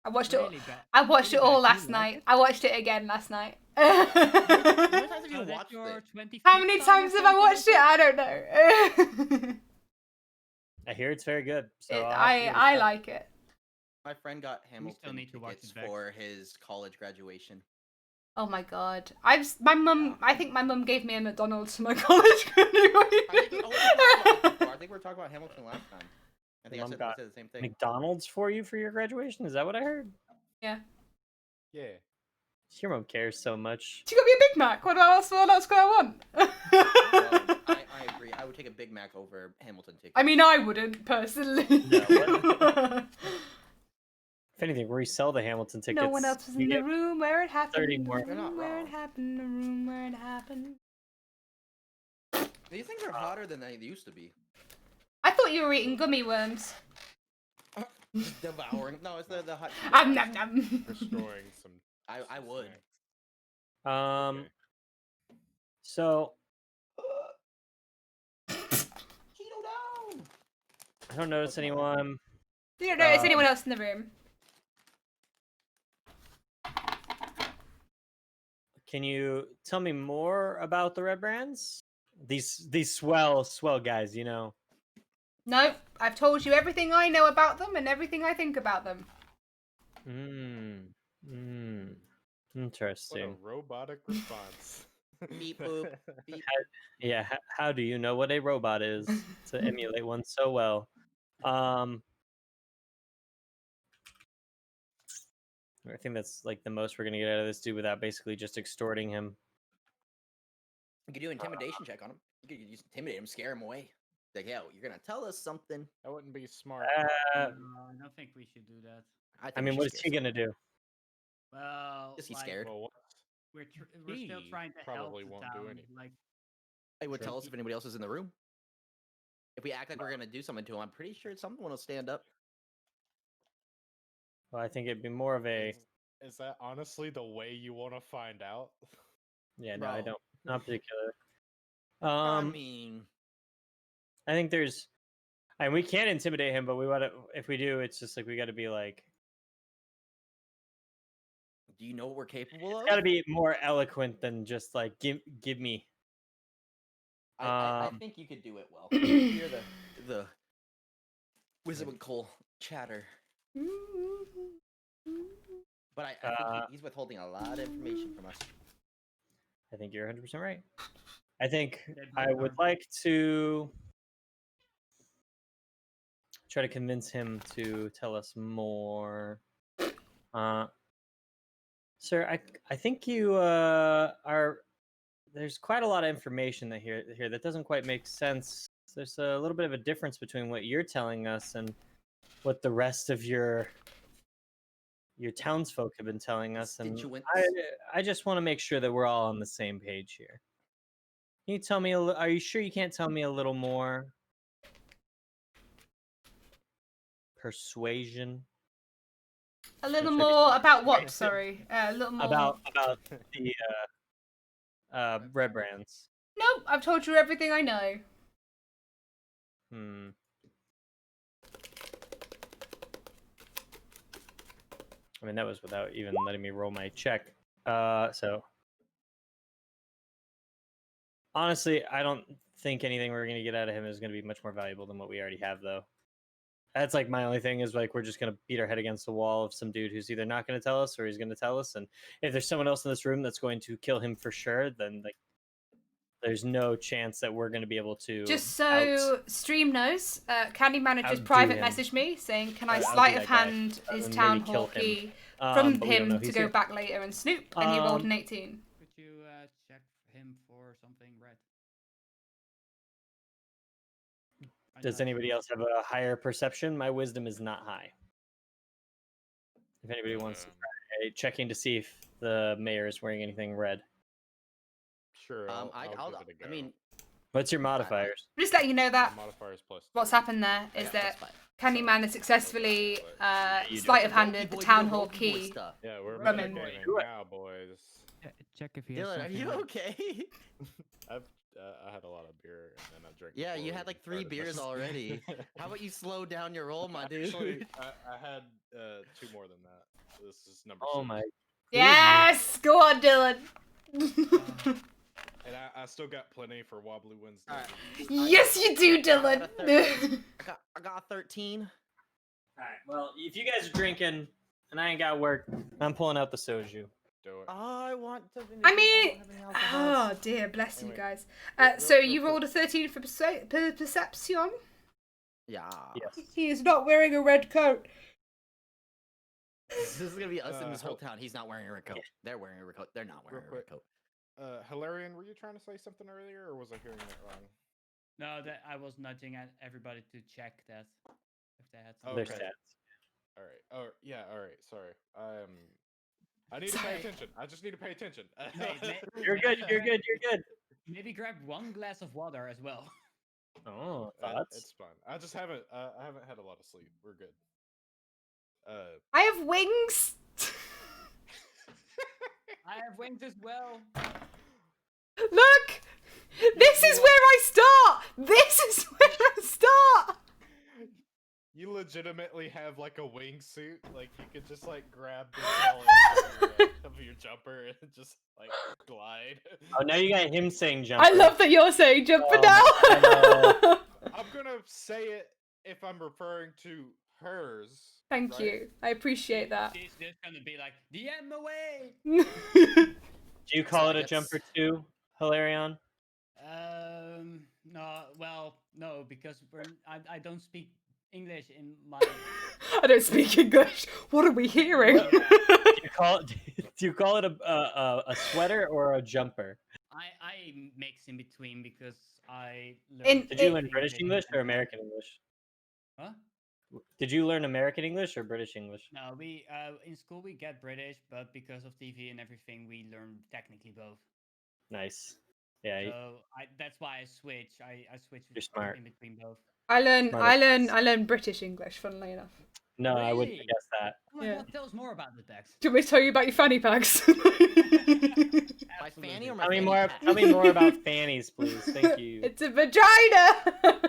I watched it. Really bad. I watched it Really all bad. last You like night. I watched it again last night. How many times have you So that's watched your it? 25th How many time times have I watched it? I don't know. I hear it's very good. So I'll have to I give it a I shot. like it. My friend got still Hamilton need to watch tickets it back. for his college graduation. Oh my god. My mum. I think my mum gave me a McDonald's for my college graduation. I think we were talking about Hamilton last time. I think Mom I got said the same thing. McDonald's for you for your graduation? Is that what I heard? Yeah. Yeah. Your mom cares so much. She got me a Big Mac. What else could I want? I agree. I would take a Big Mac over Hamilton tickets. I mean, I wouldn't personally. No, If anything, resell the Hamilton tickets. No one else was You in the get room where it happened. 30 The more. You're not room where it wrong. happened. The room where it happened. These things are hotter than they used to be. I thought you were eating gummy worms. Just devouring. No, it's the hot. Nom nom. Destroying some. I some would. snacks. Okay. So Cheeto down. I don't notice anyone. You don't notice anyone else in the room. Can you tell me more about the Red Brands? These swell guys, you know. No, I've told you everything I know about them and everything I think about them. What Interesting. a robotic response. Beep boop. Beep. Yeah, how do you know what a robot is to emulate one so well? I think that's like the most we're gonna get out of this dude without basically just extorting him. You could do an intimidation check on him. You could just intimidate him, scare him away. Like, yo, you're gonna tell us something. That wouldn't be smart. No, I don't think we should do that. I mean, what is he gonna do? Well, Is he like, scared? Well, we're still He trying to probably help won't the do town. anything. Like, It would Sure. tell us if anybody else is in the room. If we act like we're gonna do something to him, I'm pretty sure someone will stand up. Well, I think it'd be more of a is that honestly the way you want to find out? yeah. No, I Bro. don't. Not particular. I mean, I think there's, and we can intimidate him, but we want to. If we do, it's just like we got to be like. do you know what we're capable It's of? got to be more eloquent than just like give me. I think you could do it well. You're the Wisdom and Cole chatter. But I think he's withholding a lot of information from us. I think you're 100% right. I think That'd be I would hard. like to try to convince him to tell us more. Sir, I think you are. There's quite a lot of information that here that doesn't quite make sense. There's a little bit of a difference between what you're telling us and what the rest of your townsfolk have been telling us, and Constituents. I just want to make sure that we're all on the same page here. Can you tell me are you sure you can't tell me a little more? Persuasion. A little Which I more about what? Sorry, a little more about the Red Brands. Nope, I've told you everything I know. I mean, that was without even letting me roll my check. So honestly, I don't think anything we're gonna get out of him is gonna be much more valuable than what we already have, though. That's like my only thing is like we're just gonna beat our head against the wall of some dude who's either not gonna tell us or he's gonna tell us, and if there's someone else in this room that's going to kill him for sure, then like there's no chance that we're gonna be able to. Just so Stream knows, Candyman had just outdo private him. messaged me saying, "Can I Outdo sleight of that guy, hand his and town maybe hall kill him. key from but we don't know him to he's go here. back later and snoop?" And he rolled an 18. could you check him for something red? Does anybody else have a higher perception? My wisdom is not high. If anybody wants to try checking to see if the mayor is wearing anything red. Sure. I'll give it a go. I mean, What's your modifiers? Just let you know that My modifiers plus what's 2. happened there I is got that +5. Candyman has successfully you do. sleight of Roll handed the boy, town you hall roll boy key. stuff. Yeah, we're From metagaming Do it. now, boys. Check if he has Dylan, are something you red. okay? I had a lot of beer and then I drank. Yeah, before you we had like even 3 started beers this. already. How about you slow down your roll, my dude? Actually, I had 2 more than that. This is number 6. Oh my. Yes! Go on, Dylan! And I still got plenty for Wobbly Wednesday. Alright. Yes, you do, Dylan! I got a 13. Alright, well, if you guys are drinking and I ain't got work, I'm pulling out the soju. Do it. I want to. I mean, oh dear, bless you Anyway, guys. real- So real you quick. rolled a 13 for perception? Yeah. Yes. He is not wearing a red coat. This is gonna be us in this whole Hel- town. He's not wearing a red coat. They're wearing a red coat. They're not wearing a red quick. coat. Hilarion, were you trying to say something earlier, or was I hearing that wrong? No, that I was nudging at everybody to check that if they had Okay. something. Their red. stats. All right. Oh, yeah. All right. Sorry. I need to Sorry. pay attention. I just need to pay attention. Mate, You're good, you're good, you're good. Maybe grab one glass of water as well. Oh, It's thoughts? fine. I just haven't. I haven't had a lot of sleep. We're good. I have wings. I have wings as well. Look, this is where I start. This is where I start. You legitimately have like a wingsuit. Like you could just like grab the tail of your jumper and just like glide. Oh, now you got him saying jumper. I love that you're saying jumper Oh, now. I'm gonna say it if I'm referring to hers. Thank right? you. I appreciate that. She's just gonna be like, DM away. Do you call So it I a guess- jumper too, Hilarion? No, well, no, because I don't speak English in my. I don't speak English. What are we hearing? Do you call it a sweater or a jumper? I mix in between because I In- Did you it- learn British English or American English? Huh? Did you learn American English or British English? No, we in school we get British, but because of TV and everything, we learn technically both. Nice. Yeah, So that's why I switch. I switch You're smart. in between both. I Smart learn British English. Funnily enough. no, I wouldn't Really? guess that. Oh my Yeah. god, tell us more about the text. Do you want me to tell you about your fanny packs? My fanny or my Tell me fanny more. pack? Tell me more about fannies, please. Thank you. It's a vagina.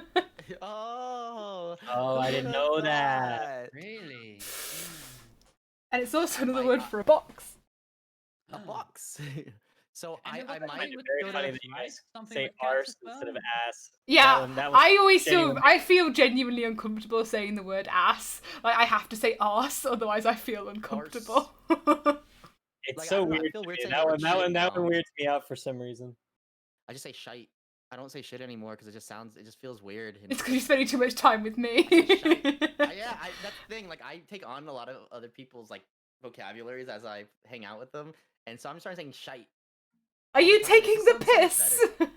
Oh. Oh, I didn't know that. Really? And it's also another my word God. for a box. A box. So And I then what might about Very with funny donuts, that you right? guys Something say with cats arse as well? instead of ass. Yeah, that was I always feel genuine. genuinely uncomfortable saying the word ass. Like I have to say arse, otherwise I feel uncomfortable. It's Like, I so don't know, I weird. feel To weird me. saying That the one, word that shit one, that one now. weirds me out for some reason. I just say shite. I don't say shit anymore because it just feels weird. and It's because you're spending too much time with me. Yeah, that's the thing. Like, I take on a lot of other people's like vocabularies as I hang out with them, and so I'm starting saying shite. Are all you the time, and it taking just the sounds so much piss? better.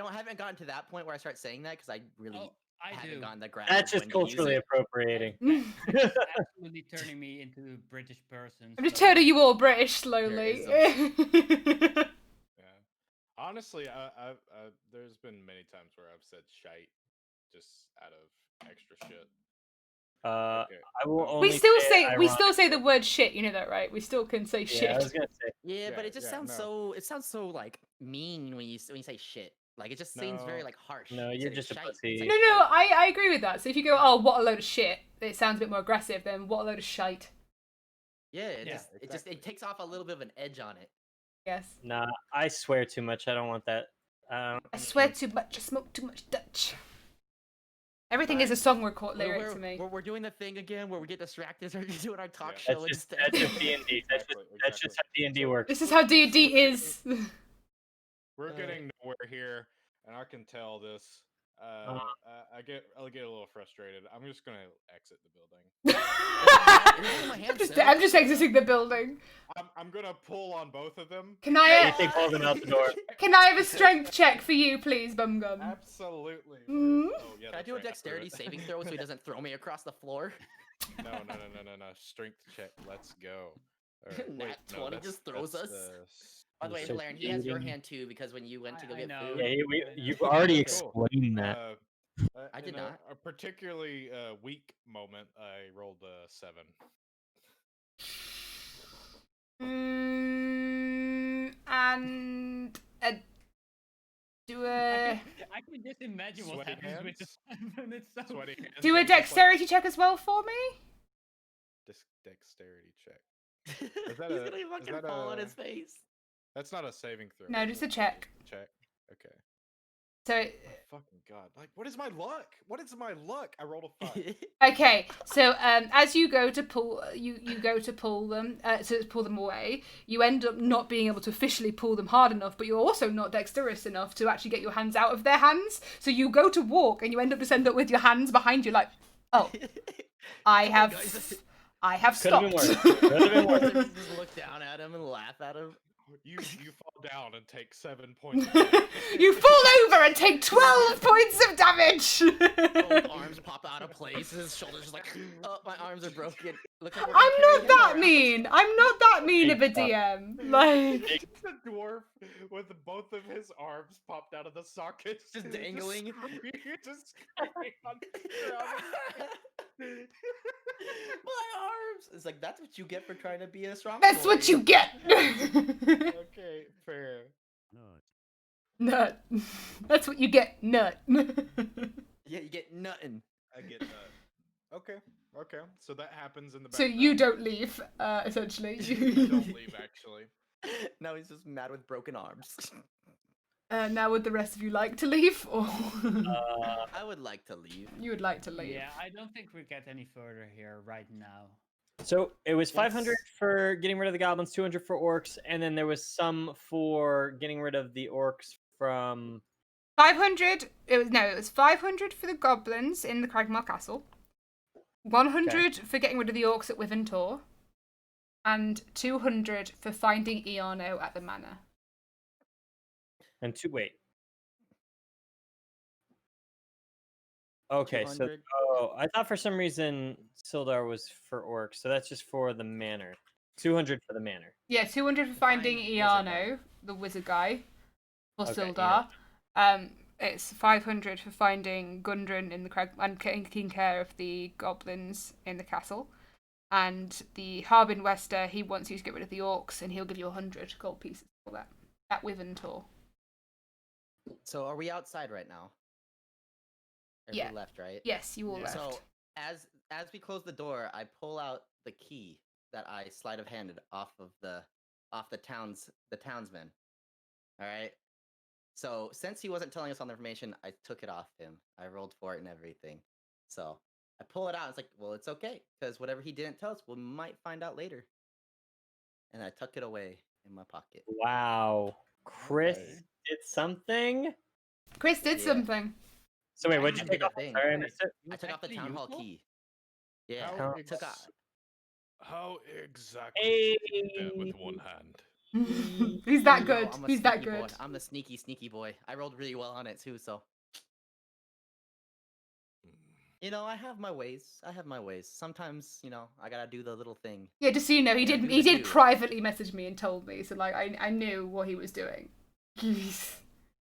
I haven't gotten to that point where I start saying that because I really Oh, I haven't do. gotten the grasp. That's of just when to use culturally it. appropriating. That's absolutely turning me into a British person. I'm just so- turning you all British slowly. Yeah. Honestly, there's been many times where I've said shite just out of extra shit. Okay. I will We only we still say say the word shit. You know that, right? We still can say shit. Yeah, I was gonna say. Yeah, but Yeah, it just yeah, sounds no. so. It sounds so like mean when you say shit. Like it just seems very No. like harsh. No, instead you're of just a shite, pussy. it's like No, shite. I agree with that. So if you go, oh, what a load of shit, it sounds a bit more aggressive than what a load of shite. Yeah, Yeah, it takes off a little bit of an edge on it. Yes. Nah, I swear too much. I don't want that. I swear too much. I smoke too much Dutch. Everything is a song record lyric to me. We're doing the thing again where we get distracted. We're doing our talk Yeah. show That's just instead. that's just D&D. That's just how D&D works. This is how D&D is. We're getting nowhere here, and I can tell this. I get a little frustrated. I'm just gonna exit the building. I'm just exiting the building. I'm gonna pull on both of them. Can I? Ethan pulls him out the door. Can I have a strength check for you, please, Bum Gum? Absolutely. Mm. Oh, yeah, Can I that's do a right, dexterity forgot. saving throw so he doesn't throw me across the floor? No. Strength check. Let's go. Alright, Nat wait, 20 that's- just throws that's us. the By the way, So Hilarion, he has your cheating. hand too because when you went to go I get know. food. Yeah, you've already Cool. explained that. I did in not. A particularly weak moment, I rolled a 7. And do I a can just imagine what Sweaty happens with the hands? seven. It's so Sweaty hands. do a and just, like, dexterity check as well for me. Dexterity check. He's that gonna a- is fucking that fall on a- his face. That's not a saving throw. No, is just it? a check. Check. Okay. So Oh, fucking god! Like, what is my luck? What is my luck? I rolled a 5. okay, so as you go to pull, you go to pull them, to pull them away. You end up not being able to officially pull them hard enough, but you're also not dexterous enough to actually get your hands out of their hands. So you go to walk, and you end up with your hands behind you, like, oh, I Come on, have guys. Could've been stopped. worse. Could've been worse. Just look down at him and laugh at him. You fall down and take 7 points. Of damage. You fall over and take 12 points of damage. Both arms pop out of place. His shoulders just like, oh, my arms are broken. Looks like we're I'm gonna carry not him that around. mean. I'm not that mean of a Big fuck. DM. Like, It's a dwarf with both of his arms popped out of the sockets, Just dangling. just screaming on the ground. My arms. It's like that's what you get for trying to be a strong. that's what you get. Okay, fair. Nut. That's what you get. Nut. Yeah, you get nothing. I get that. Okay, okay. So that happens in the So background. you don't leave, essentially. I don't leave, actually. Now he's just mad with broken arms. Now would the rest of you like to leave, or I would like to leave. you would like to leave? Yeah, I don't think we get any further here right now. So it was 500 What's- for getting rid of the goblins, 200 for orcs, and then there was some for getting rid of the orcs from. 500. It was 500 for the goblins in the Cragmore Castle. 100 for getting rid of the orcs at Withentor, and 200 for finding Eono at the manor. And wait. Okay, so 200. I thought for some reason Sildar was for orcs, so that's just for the manor. 200 for the manor. Yeah, 200 for finding Find wizard Eono, the wizard guy, for Okay, Sildar. It's 500 for finding Gundren in the Crag and taking care of the goblins in the castle. And the Harbin Wester, he wants you to get rid of the orcs, and he'll give you 100 gold pieces for that. At Withentor. So are we outside right now? Or Yeah. we left, right? Yes, you all Yeah. left. So as we close the door, I pull out the key that I sleight of handed off the townsman. All right. So since he wasn't telling us all the information, I took it off him. I rolled for it and everything. So I pull it out. It's like, well, it's okay because whatever he didn't tell us, we might find out later. And I tuck it away in my pocket. Wow. Chris Okay. did something? Chris did Yeah. something. So wait, what'd I you did take a off? thing. Sorry, I Wait, missed it. I took off the town hall key. Yeah, How, I took out. how exactly did you do that Hey. with one hand? He's that You know, good. I'm a He's that sneaky boy. good. I'm the sneaky boy. I rolled really well on it too, so you know, I have my ways. Sometimes, I gotta do the little thing. Yeah, just so you know, he Yeah, did. do He the did do. privately message me and told me, so like I knew what he was doing.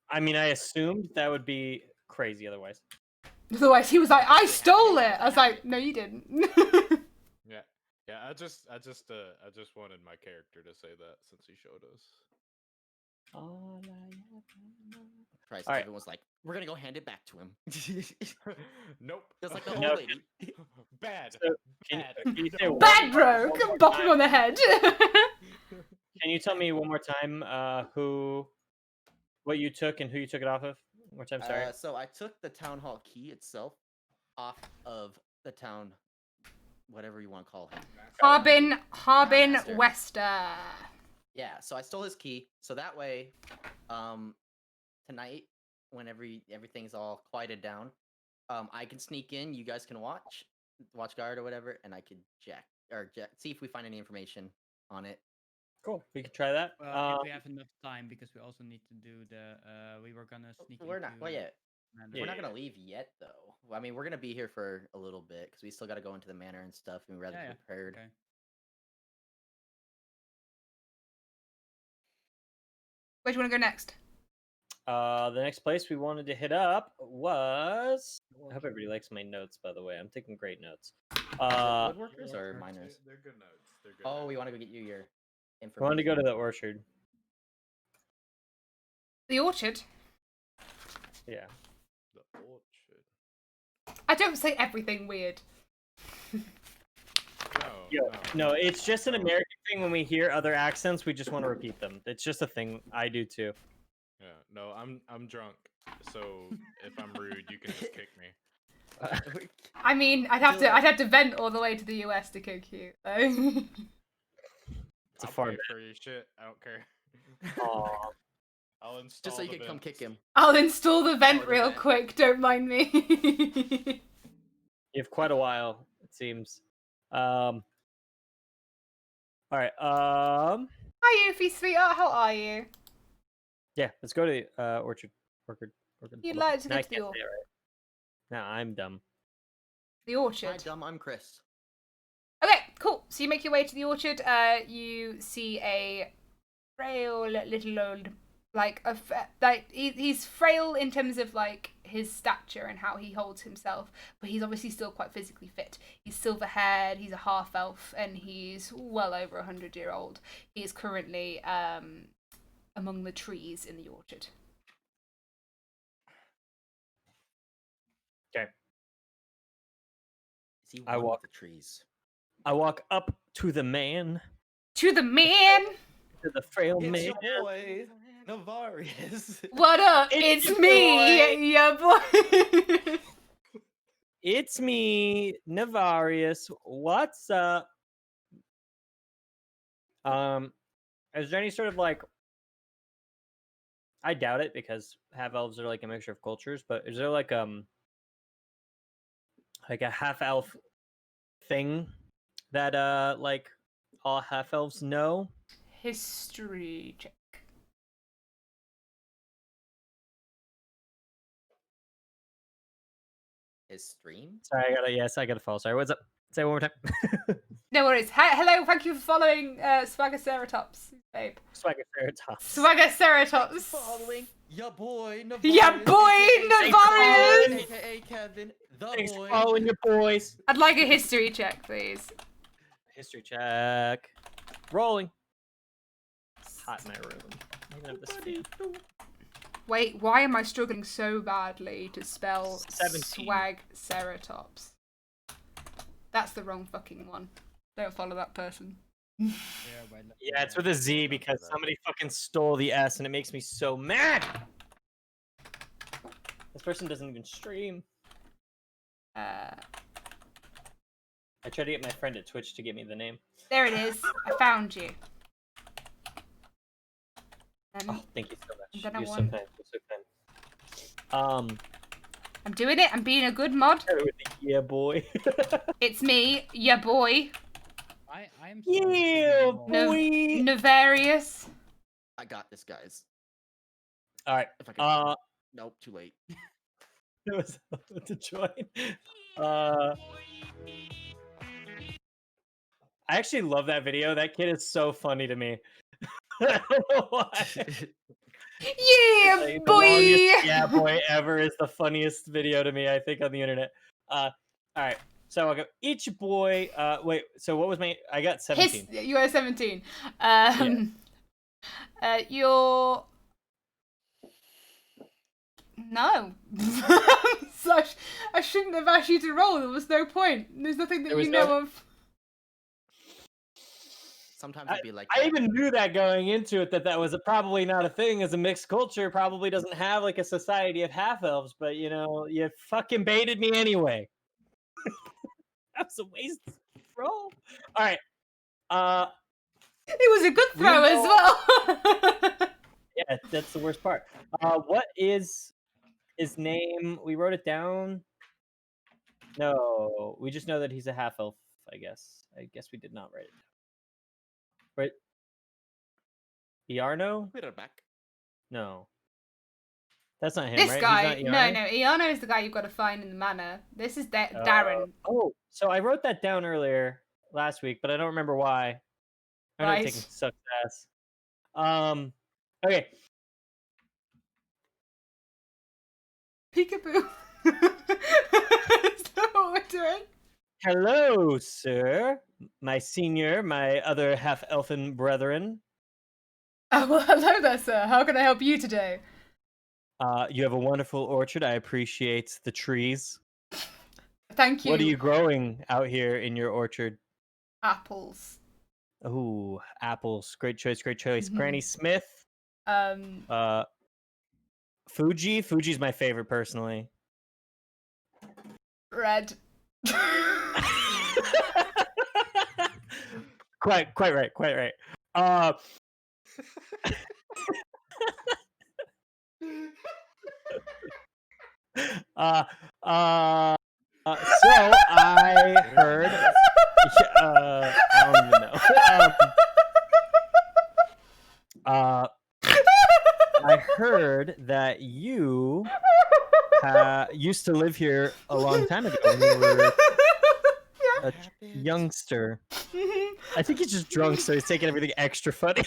I mean, I assumed that would be crazy otherwise. Otherwise, he was like, "I stole it." I was like, "No, you didn't." Yeah, yeah. I just wanted my character to say that since he showed us. Christ, Alright. everyone was like, "We're gonna go hand it back to him." Nope. Just like the No. old lady. Bad. So, Can, Bad. can you say No. one- Bad bro, one more bop him time? on the head. Can you tell me one more time what you took and who you took it off of? One more time, sorry. So I took the town hall key itself off of the town, whatever you want to call him. Harbin Townmaster. Wester. Yeah, so I stole his key, so that way, tonight, when everything's all quieted down, I can sneak in. You guys can watch guard or whatever, and I could see if we find any information on it. Cool. We can try that. Well, if we have enough time, because we also need to do the. We were gonna sneak. We're not. Well, into yeah. Manor. We're not gonna leave yet, though. I mean, we're gonna be here for a little bit because we still got to go into the manor and stuff, and we'd rather Yeah, be prepared. Okay. Where do you want to go next? The next place we wanted to hit up was. I hope everybody likes my notes, by the way. I'm taking great notes. Woodworkers or They're- miners? They're good notes. They're good. Oh, we notes. want to go get you your I information. wanted to go to the orchard. The orchard. Yeah. The orchard. I don't say everything weird. No, No, it's just an American thing. When we hear other accents, we just want to repeat them. It's just a thing I do too. Yeah, no, I'm drunk. So if I'm rude, you can just kick me. I mean, I'd have to vent all the way to the US to kick you. So. It's a I'll far pay for your shit. I don't care. Aw. I'll install. Just so you the can come kick vents. him. I'll install the vent the real vent. quick. Don't mind me. You have quite a while, it seems. All right. Hi, Yuffie, sweetheart. How are you? Yeah. Let's go to orchard. Orchard. You'd Hold on. like to No, go I to the can't orchard? say it right. No, I'm dumb. The Hi, orchard. dumb. I'm Chris. Okay, cool. So you make your way to the orchard. You see a frail little old, he's frail in terms of like his stature and how he holds himself, but he's obviously still quite physically fit. He's silver haired. He's a half elf, and he's well over 100-year-old. He is currently among the trees in the orchard. Okay. Is he I one walk- with the trees? I walk up to the man, To the man. to the frail It's man. your boy, Navarius. What up? It's It's your me, yeah, boy. It's me, Navarius. What's up? Is there any sort of like? I doubt it because half elves are like a mixture of cultures. But is there like a half elf thing that like all half elves know? History check. His stream? Sorry, I gotta follow. Sorry, what's up? Say it one more time. No worries. Hello, thank you for following Swaggerceratops, babe. Swaggerceratops. Swaggerceratops. Following ya boy, Navarius. Ya boy, Navarius. AKA Kevin, the Thanks for boy. following your boys. I'd like a history check, please. History check. Rolling. It's hot in my room. I even have this fan. Wait, why am I struggling so badly to spell 17. Swaggerceratops? That's the wrong fucking one. Don't follow that person. Yeah, it's with a Z because somebody fucking stole the S and it makes me so mad. This person doesn't even stream. I tried to get my friend at Twitch to give me the name. There it is. I found you. Oh, thank you so much. then I You're so won. kind. You're so kind. I'm doing it. I'm being a good mod. Yeah, boy. It's me, ya boy. I'm Yeah, No- boy. Navarius. I got this, guys. All right. If I can. Nope, too late. It was to join. I actually love that video. That kid is so funny to me. I don't know why. Yeah, Like, the boy. longest yeah boy ever is the funniest video to me, I think, on the internet. All right. So I'll go each boy. Wait. So what was my? I got 17. You got 17. You're. No. I shouldn't have asked you to roll. There was no point. There's nothing that There was you know no- of. Sometimes it'd be like I that. even knew that going into it that was probably not a thing, as a mixed culture probably doesn't have like a society of half elves. But you know, you fucking baited me anyway. That was a waste throw. All right. It was a good throw as well. Yeah, that's the worst part. What is his name? We wrote it down. No, we just know that he's a half elf. I guess we did not write it down. Right? Iarno? Put it back. No, that's not him. This right? guy. He's not Iarno? No. Iarno is the guy you've got to find in the manor. This is Darren. Oh, so I wrote that down earlier last week, but I don't remember why. I know Right. taking sucks ass. Okay. Peekaboo. Is that what we're doing? Hello, sir. My senior, my other half elfin brethren. Oh, well, hello there, sir. How can I help you today? You have a wonderful orchard. I appreciate the trees. Thank you. What are you growing out here in your orchard? Apples. Ooh, apples. Great choice, great choice. Mhm. Granny Smith. Fuji. Fuji's my favorite personally. Red. Quite right. So I heard. I don't even know. I heard that you used to live here a long time ago. When you were a youngster. I think he's just drunk, so he's taking everything extra funny.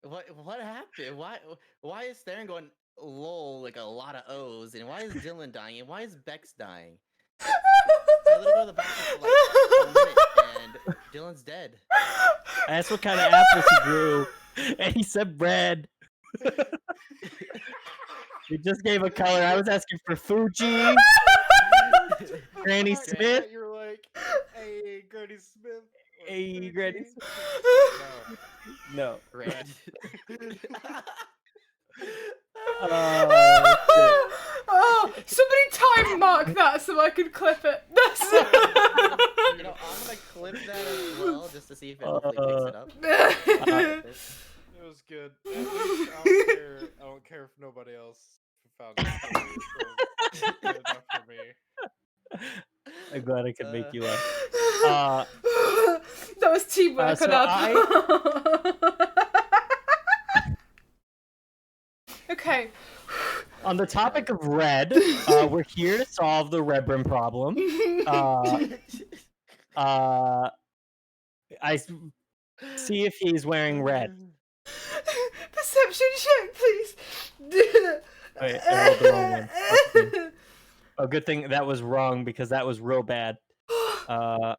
What happened? Why is Theron going lol like a lot of O's, and why is Dylan dying, and why is Bex dying? I literally go to the bathroom for like a minute, and Dylan's dead. I asked what kind of apples he grew, and he said red. He just gave a color. I was asking for Fuji, Granny Smith. You were like, hey, Granny Smith. or Hey, Granny Fuji?" Smith. No. Red. Oh, somebody time mark that so I can clip it. That's You know, I'm gonna clip that as well just to see if it hopefully picks it up. It was good. At least I don't care if nobody else found it funny. It was good enough for me. I'm glad I could make you laugh. That was teamwork so on our part. Okay. On the topic of red, we're here to solve the Redbrim problem. I see if he's wearing red. Perception check, please. Wait, I rolled the wrong one. Okay. Oh, good thing that was wrong because that was real bad. Roll.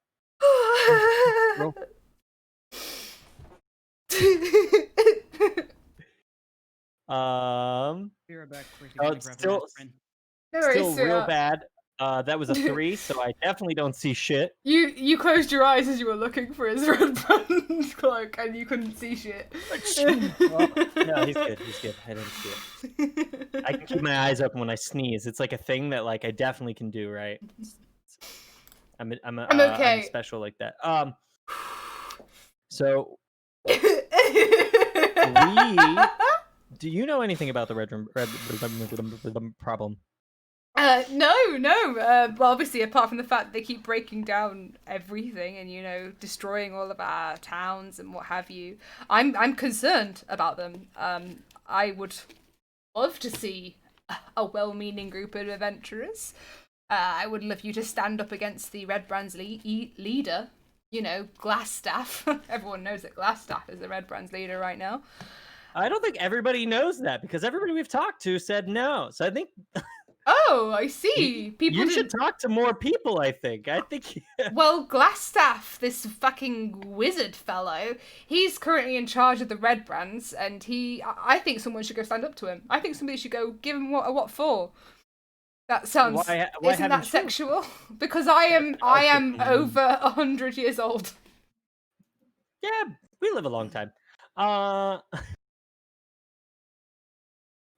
Be right back. Quickly, Oh, gonna it's grab a still- aspirin. No worries, Still real sweetheart. bad. That was a 3, so I definitely don't see shit. You closed your eyes as you were looking for his red button cloak, and you couldn't see shit. Well, no, he's good. He's good. I didn't see it. I can keep my eyes open when I sneeze. It's like a thing that like I definitely can do, right? I'm okay. I'm special like that. So do you know anything about the red problem? No. Well, obviously, apart from the fact that they keep breaking down everything and destroying all of our towns and what have you, I'm concerned about them. I would love to see a well-meaning group of adventurers. I would love you to stand up against the Red Brand's leader. Glassstaff. Everyone knows that Glassstaff is the Red Brand's leader right now. I don't think everybody knows that because everybody we've talked to said no. So I think. Oh, I see. You should talk to more people, I think. Well, Glassstaff, this fucking wizard fellow, he's currently in charge of the Red Brands, and I think someone should go stand up to him. I think somebody should go give him what for. That sounds... Why isn't that sexual? Because I am over 100 years old. Yeah, we live a long time.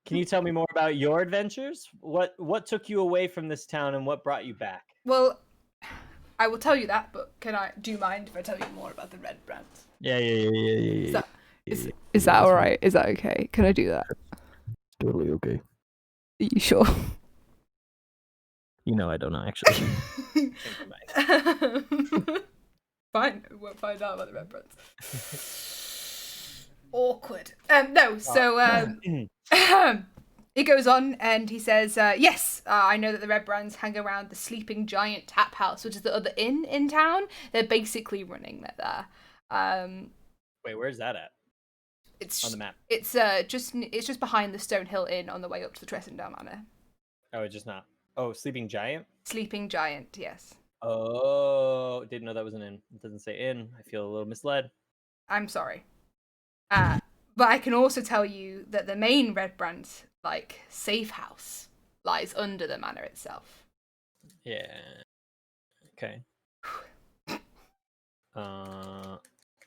Can you tell me more about your adventures? What took you away from this town and what brought you back? Well, I will tell you that, but do you mind if I tell you more about the Red Brands? Yeah. Is that all right? Is that okay? Can I do that? It's totally okay. Are you sure? I don't know, actually. Fine, we'll find out about the Red Brands. Awkward. No, so he goes on and he says, yes, I know that the Red Brands hang around the Sleeping Giant Tap House, which is the other inn in town. They're basically running it there. Wait, where's that at? It's on the map. It's just behind the Stonehill Inn on the way up to the Tresendale Manor. Oh, it's just not. Oh, Sleeping Giant? Sleeping Giant, yes. Oh, didn't know that was an inn. It doesn't say inn. I feel a little misled. I'm sorry. But I can also tell you that the main Red Brand, safe house, lies under the manor itself. Yeah. Okay.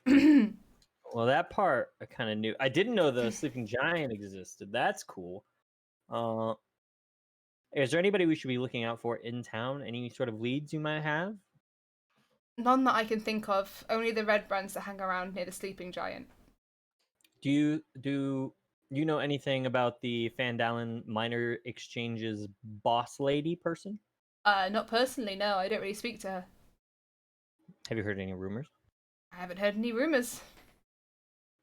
Well, that part I kind of knew. I didn't know the Sleeping Giant existed. That's cool. Is there anybody we should be looking out for in town? Any sort of leads you might have? None that I can think of. Only the Red Brands that hang around near the Sleeping Giant. Do you know anything about the Phandelver Minor Exchange's boss lady person? Not personally, no. I don't really speak to her. Have you heard any rumors? I haven't heard any rumors.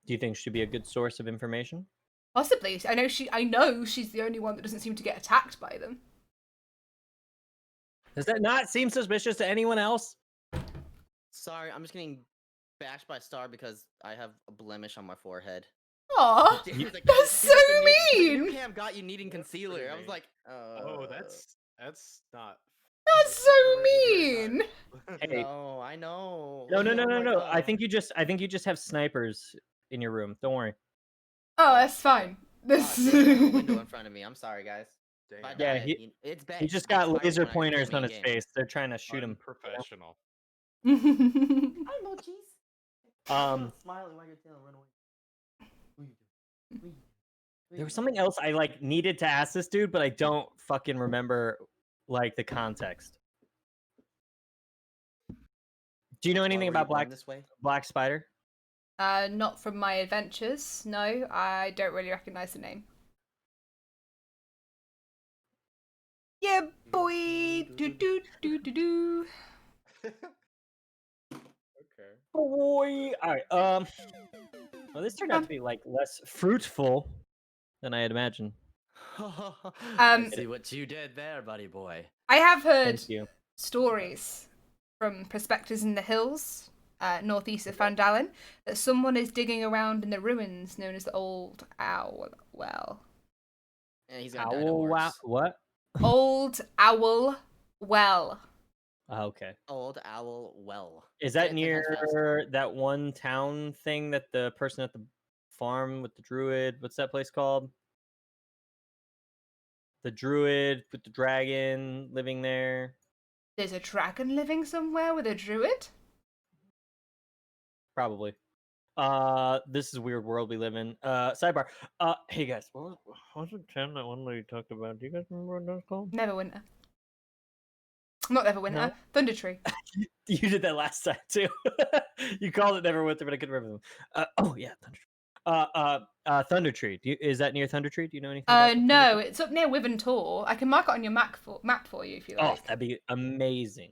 Do you think she'd be a good source of information? Possibly. I know she's the only one that doesn't seem to get attacked by them. Does that not seem suspicious to anyone else? Sorry, I'm just getting bashed by Star because I have a blemish on my forehead. Aw, He's like, that's so New mean. cam got you needing That's concealer. pretty I was mean. like, Oh, that's not. That's so not very mean. nice. Hey. no, I know. No, I'm like, no. I oh. think you just have snipers in your room. Don't worry. Oh, that's fine. Oh, This. shit, I have a window in front of me. I'm sorry, guys. If I Damn. Yeah, die, it's bad. He just bad got spider laser when I pointers kill me on in his game. face. They're trying to shoot him. Unprofessional. I know, jeez. Smiling while you're telling run away. What are you doing? There was something else I like needed to ask this dude, but I don't fucking remember like the context. Do you know anything about this way? Black Spider? Not from my adventures. No, I don't really recognize the name. Yeah, boy. Do do do do do. Okay. Boy. All right. Well, this turned out to be like less fruitful than I had imagined. I see what you did there, buddy boy. I have heard Thank you. stories from prospectors in the hills, northeast of Phandelver, that someone is digging around in the ruins known as the Old Owl Well. And he's gonna die to Owl. horse. What? Old Owl Well. Okay. Old Owl Well. Is Say that it 10 times near fast. that one town thing that the person at the farm with the druid? What's that place called? The druid with the dragon living there. There's a dragon living somewhere with a druid? Probably. This is a weird world we live in. Sidebar. Hey guys, what was the town that one lady talked about? Do you guys remember what that was called? Neverwinter. Not Neverwinter. No? Thunder Tree. You did that last time too. You called it Neverwinter, but I couldn't remember them. Oh yeah, Thunder Tree. Is that near Thunder Tree? Do you know anything? About No, Thunder Tree? it's up near Wyvern Tor. I can mark it on your map for you if you Oh, like. that'd be amazing.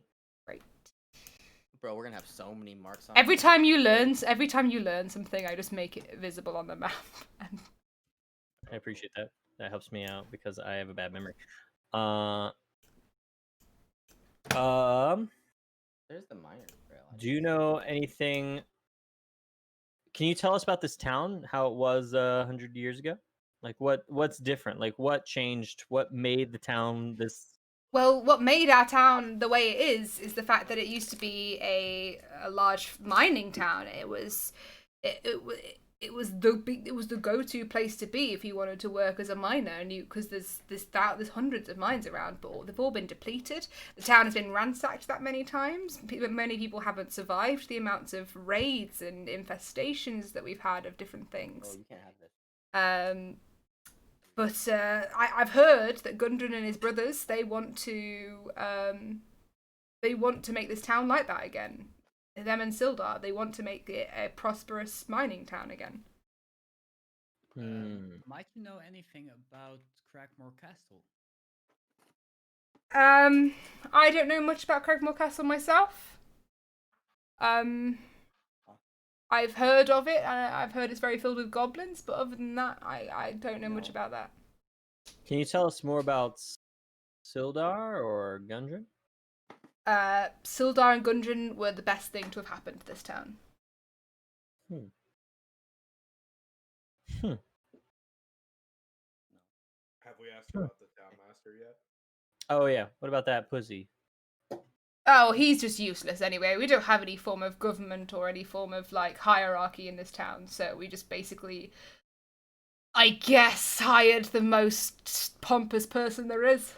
Bro, we're gonna have so many marks on Every it. time you learn something, I just make it visible on the map. I appreciate that. That helps me out because I have a bad memory. There's the miner trail. Do you know anything? Can you tell us about this town? How it was 100 years ago? Like what's different? Like what changed? What made the town this? Well, what made our town the way it is the fact that it used to be a large mining town. It was the go-to place to be if you wanted to work as a miner, and because there's hundreds of mines around, but they've all been depleted. The town has been ransacked that many times. Many people haven't survived the amounts of raids and infestations that we've had of different things. Oh, you can't have this. But I've heard that Gundren and his brothers they want to make this town like that again. Them and Sildar, they want to make it a prosperous mining town again. Might you know anything about Crackmore Castle? I don't know much about Craigmore Castle myself. I've heard of it, and I've heard it's very filled with goblins, but other than that, I don't know much about that. Can you tell us more about Sildar or Gundren? Sildar and Gundren were the best thing to have happened to this town. Have we asked about the town master yet? Oh yeah. What about that pussy? Oh, he's just useless anyway. We don't have any form of government or any form of, like, hierarchy in this town, so we just basically, I guess, hired the most pompous person there is.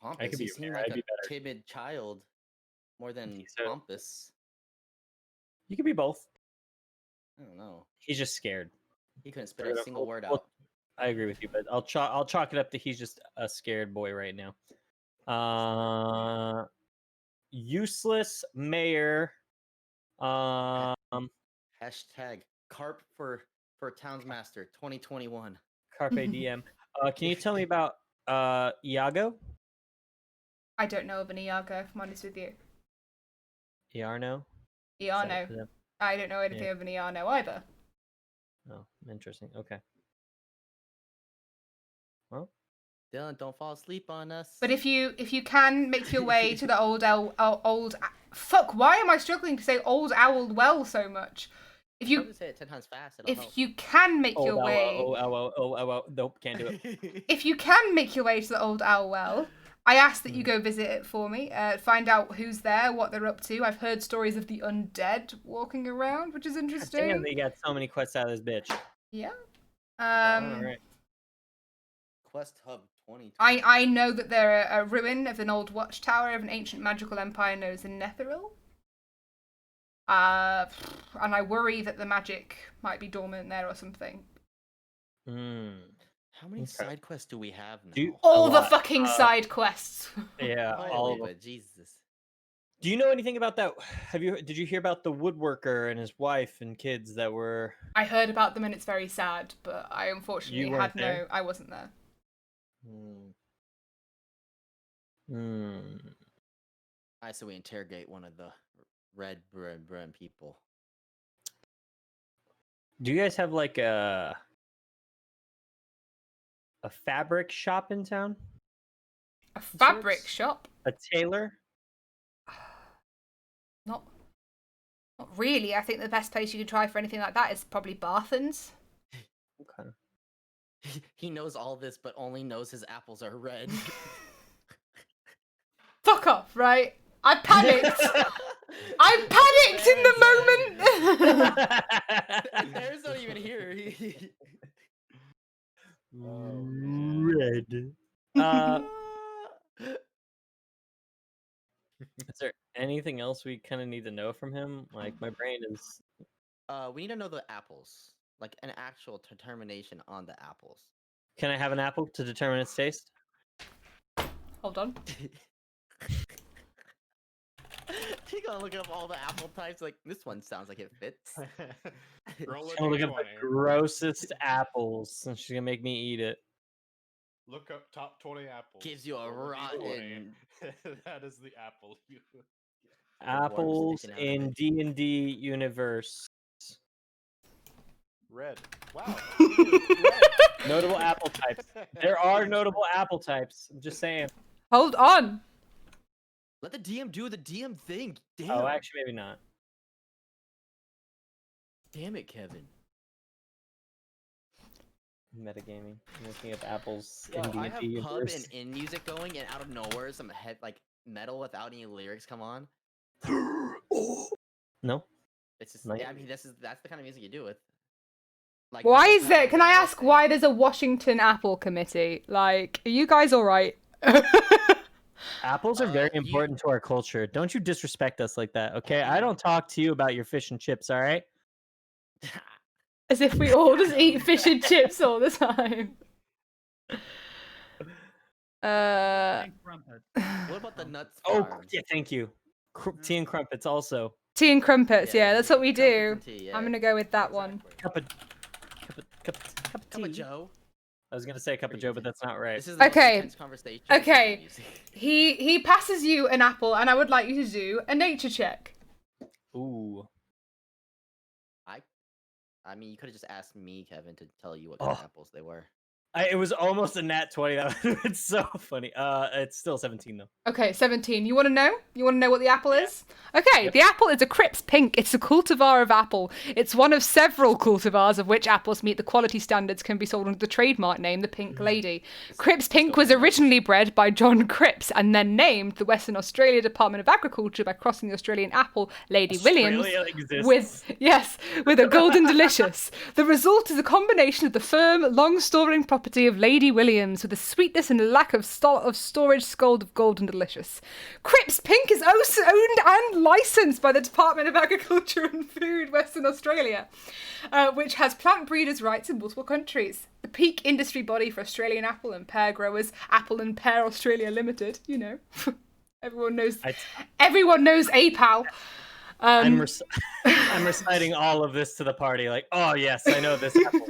Pompous? could You be seem rare, like I'd a be better. timid child. More than so. pompous. You could be both. I don't know. He's just scared. He couldn't spit a single word Well, out. I agree with you, but I'll chalk it up to he's just a scared boy right now. Useless mayor. Hashtag carp for townsmaster 2021. Carpe diem. Can you tell me about Iago? I don't know of an Iago, if I'm honest with you. Iarno? Iarno. I don't know anything of an Iarno either. Oh, interesting. Okay. Well, Dylan, don't fall asleep on us. But if you can make your way to the old Fuck, why am I struggling to say Old Owl Well so much? If You you can say it 10 times fast. It'll help. you can make your way Nope, can't do it. if you can make your way to the Old Owl Well, I ask that you go visit it for me. Find out who's there, what they're up to. I've heard stories of the undead walking around, which is interesting. Damn, they got so many quests out of this bitch. Yeah. Alright. Quest Hub 20. I know that they're a ruin of an old watchtower of an ancient magical empire known as the Netheril. And I worry that the magic might be dormant there or something. How many side quests do we have now? All the fucking side quests. Yeah, all of them. But Jesus. Do you know anything about that? Did you hear about the woodworker and his wife and kids that were? I heard about them and it's very sad, but I unfortunately You weren't had there? I wasn't there. Alright, so we interrogate one of the red brand people. Do you guys have like a fabric shop in town? A fabric sorts? shop? A tailor? Not really. I think the best place you could try for anything like that is probably Barthen's. Okay. He knows all this, but only knows his apples are red. Fuck off, right? I panicked. I panicked in the moment. There's not even here. Red. Is there anything else we kind of need to know from him? Like, my brain is. We need to know the apples. Like, an actual determination on the apples. Can I have an apple to determine its taste? Hold on. She's gonna look up all the apple types, like, this one sounds like it fits. Roll She's gonna look a up the d20. grossest apples, and she's gonna make me eat it. Look up top 20 apples. Gives you a Roll a d20. rotten... That is the apple. Apples sticking out of in it. D&D universe. Red. Wow. Notable apple types. There are notable apple types. I'm just saying. Hold on. Let the DM do the DM thing. Damn. Oh, actually, maybe not. Damn it, Kevin. Metagaming. I'm looking up apples Yo, in I have D&D pub universe. and in music going, and out of nowhere, some like metal without any lyrics come on. No. It's just, Like- yeah, I mean, that's the kind of music you do with. Like, Why that's is not there? Can I a ask thing. why there's a Washington Apple Committee? Like, are you guys all right? Apples are very You- important to our culture. Don't you disrespect us like that, okay? I don't talk to you about your fish and chips, all right? As if we all just eat fish and chips all the time. And crumpet. What about the nuts? Oh, farm? yeah, thank you. Tea and crumpets also. Tea and crumpets, yeah, that's what we crumpets do. and tea, yeah. I'm gonna go with that one. Cup of Cup of tea. Joe. I was gonna say cup of Joe, but that's not right. This is the most Okay. intense conversation. Okay. Music. He passes you an apple, and I would like you to do a nature check. Ooh. I mean, you could have just asked me, Kevin, to tell you what kind of Oh. apples they were. It was almost a nat 20. That would have been so funny. It's still 17 though. Okay, 17. You want to know? You want to know what the apple is? Okay, the apple is a Crips Pink. It's a cultivar of apple. It's one of several cultivars of which apples meet the quality standards can be sold under the trademark name, the Pink Lady. Crips Pink was originally bred by John Cripps and then named the Western Australia Department of Agriculture by crossing the Australian apple, Lady Williams, Australia exists. with a Golden Delicious. The result is a combination of the firm, long-storing property of Lady Williams with the sweetness and lack of storage scold of Golden Delicious. Crips Pink is also owned and licensed by the Department of Agriculture and Food, Western Australia, which has plant breeders' rights in multiple countries. The peak industry body for Australian apple and pear growers, Apple and Pear Australia Limited, you know. Everyone knows APAL. I'm reciting all of this to the party, like, oh yes, I know this apple.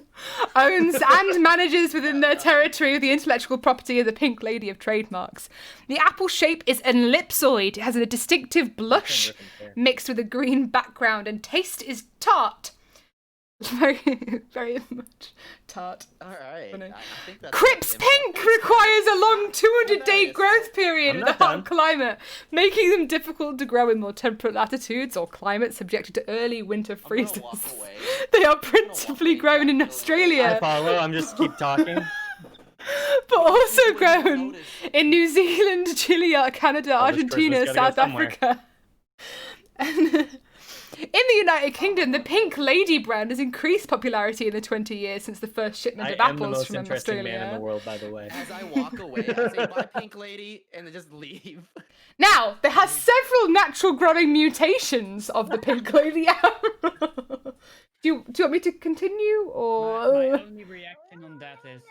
Owns and manages within their territory the intellectual property of the Pink Lady of Trademarks. The apple shape is an ellipsoid. It has a distinctive blush mixed with a green background, and taste is tart. Very, very much tart. All right. Funny. I think that's Crips Pink requires a long 200-day growth period I'm with a not hot done. climate, making them difficult to grow in more temperate latitudes or climates subjected to early winter I'm gonna freezes. walk away. They are walk principally away, grown in Jack, Australia, I follow. I'm just keep talking. but also People wouldn't grown notice. in New Zealand, Chile, Canada, Oh, this Christmas Argentina, gotta go South somewhere. Africa. And in the United Kingdom, the Pink Lady brand has increased popularity in the 20 years since the first shipment I of am the apples most from interesting Australia. man in the world, by the way. As I walk away, I say bye, pink lady, and then just leave. Now, there are several natural growing mutations of the Pink Lady apple. Do you want me to continue, or...? My only reaction on that is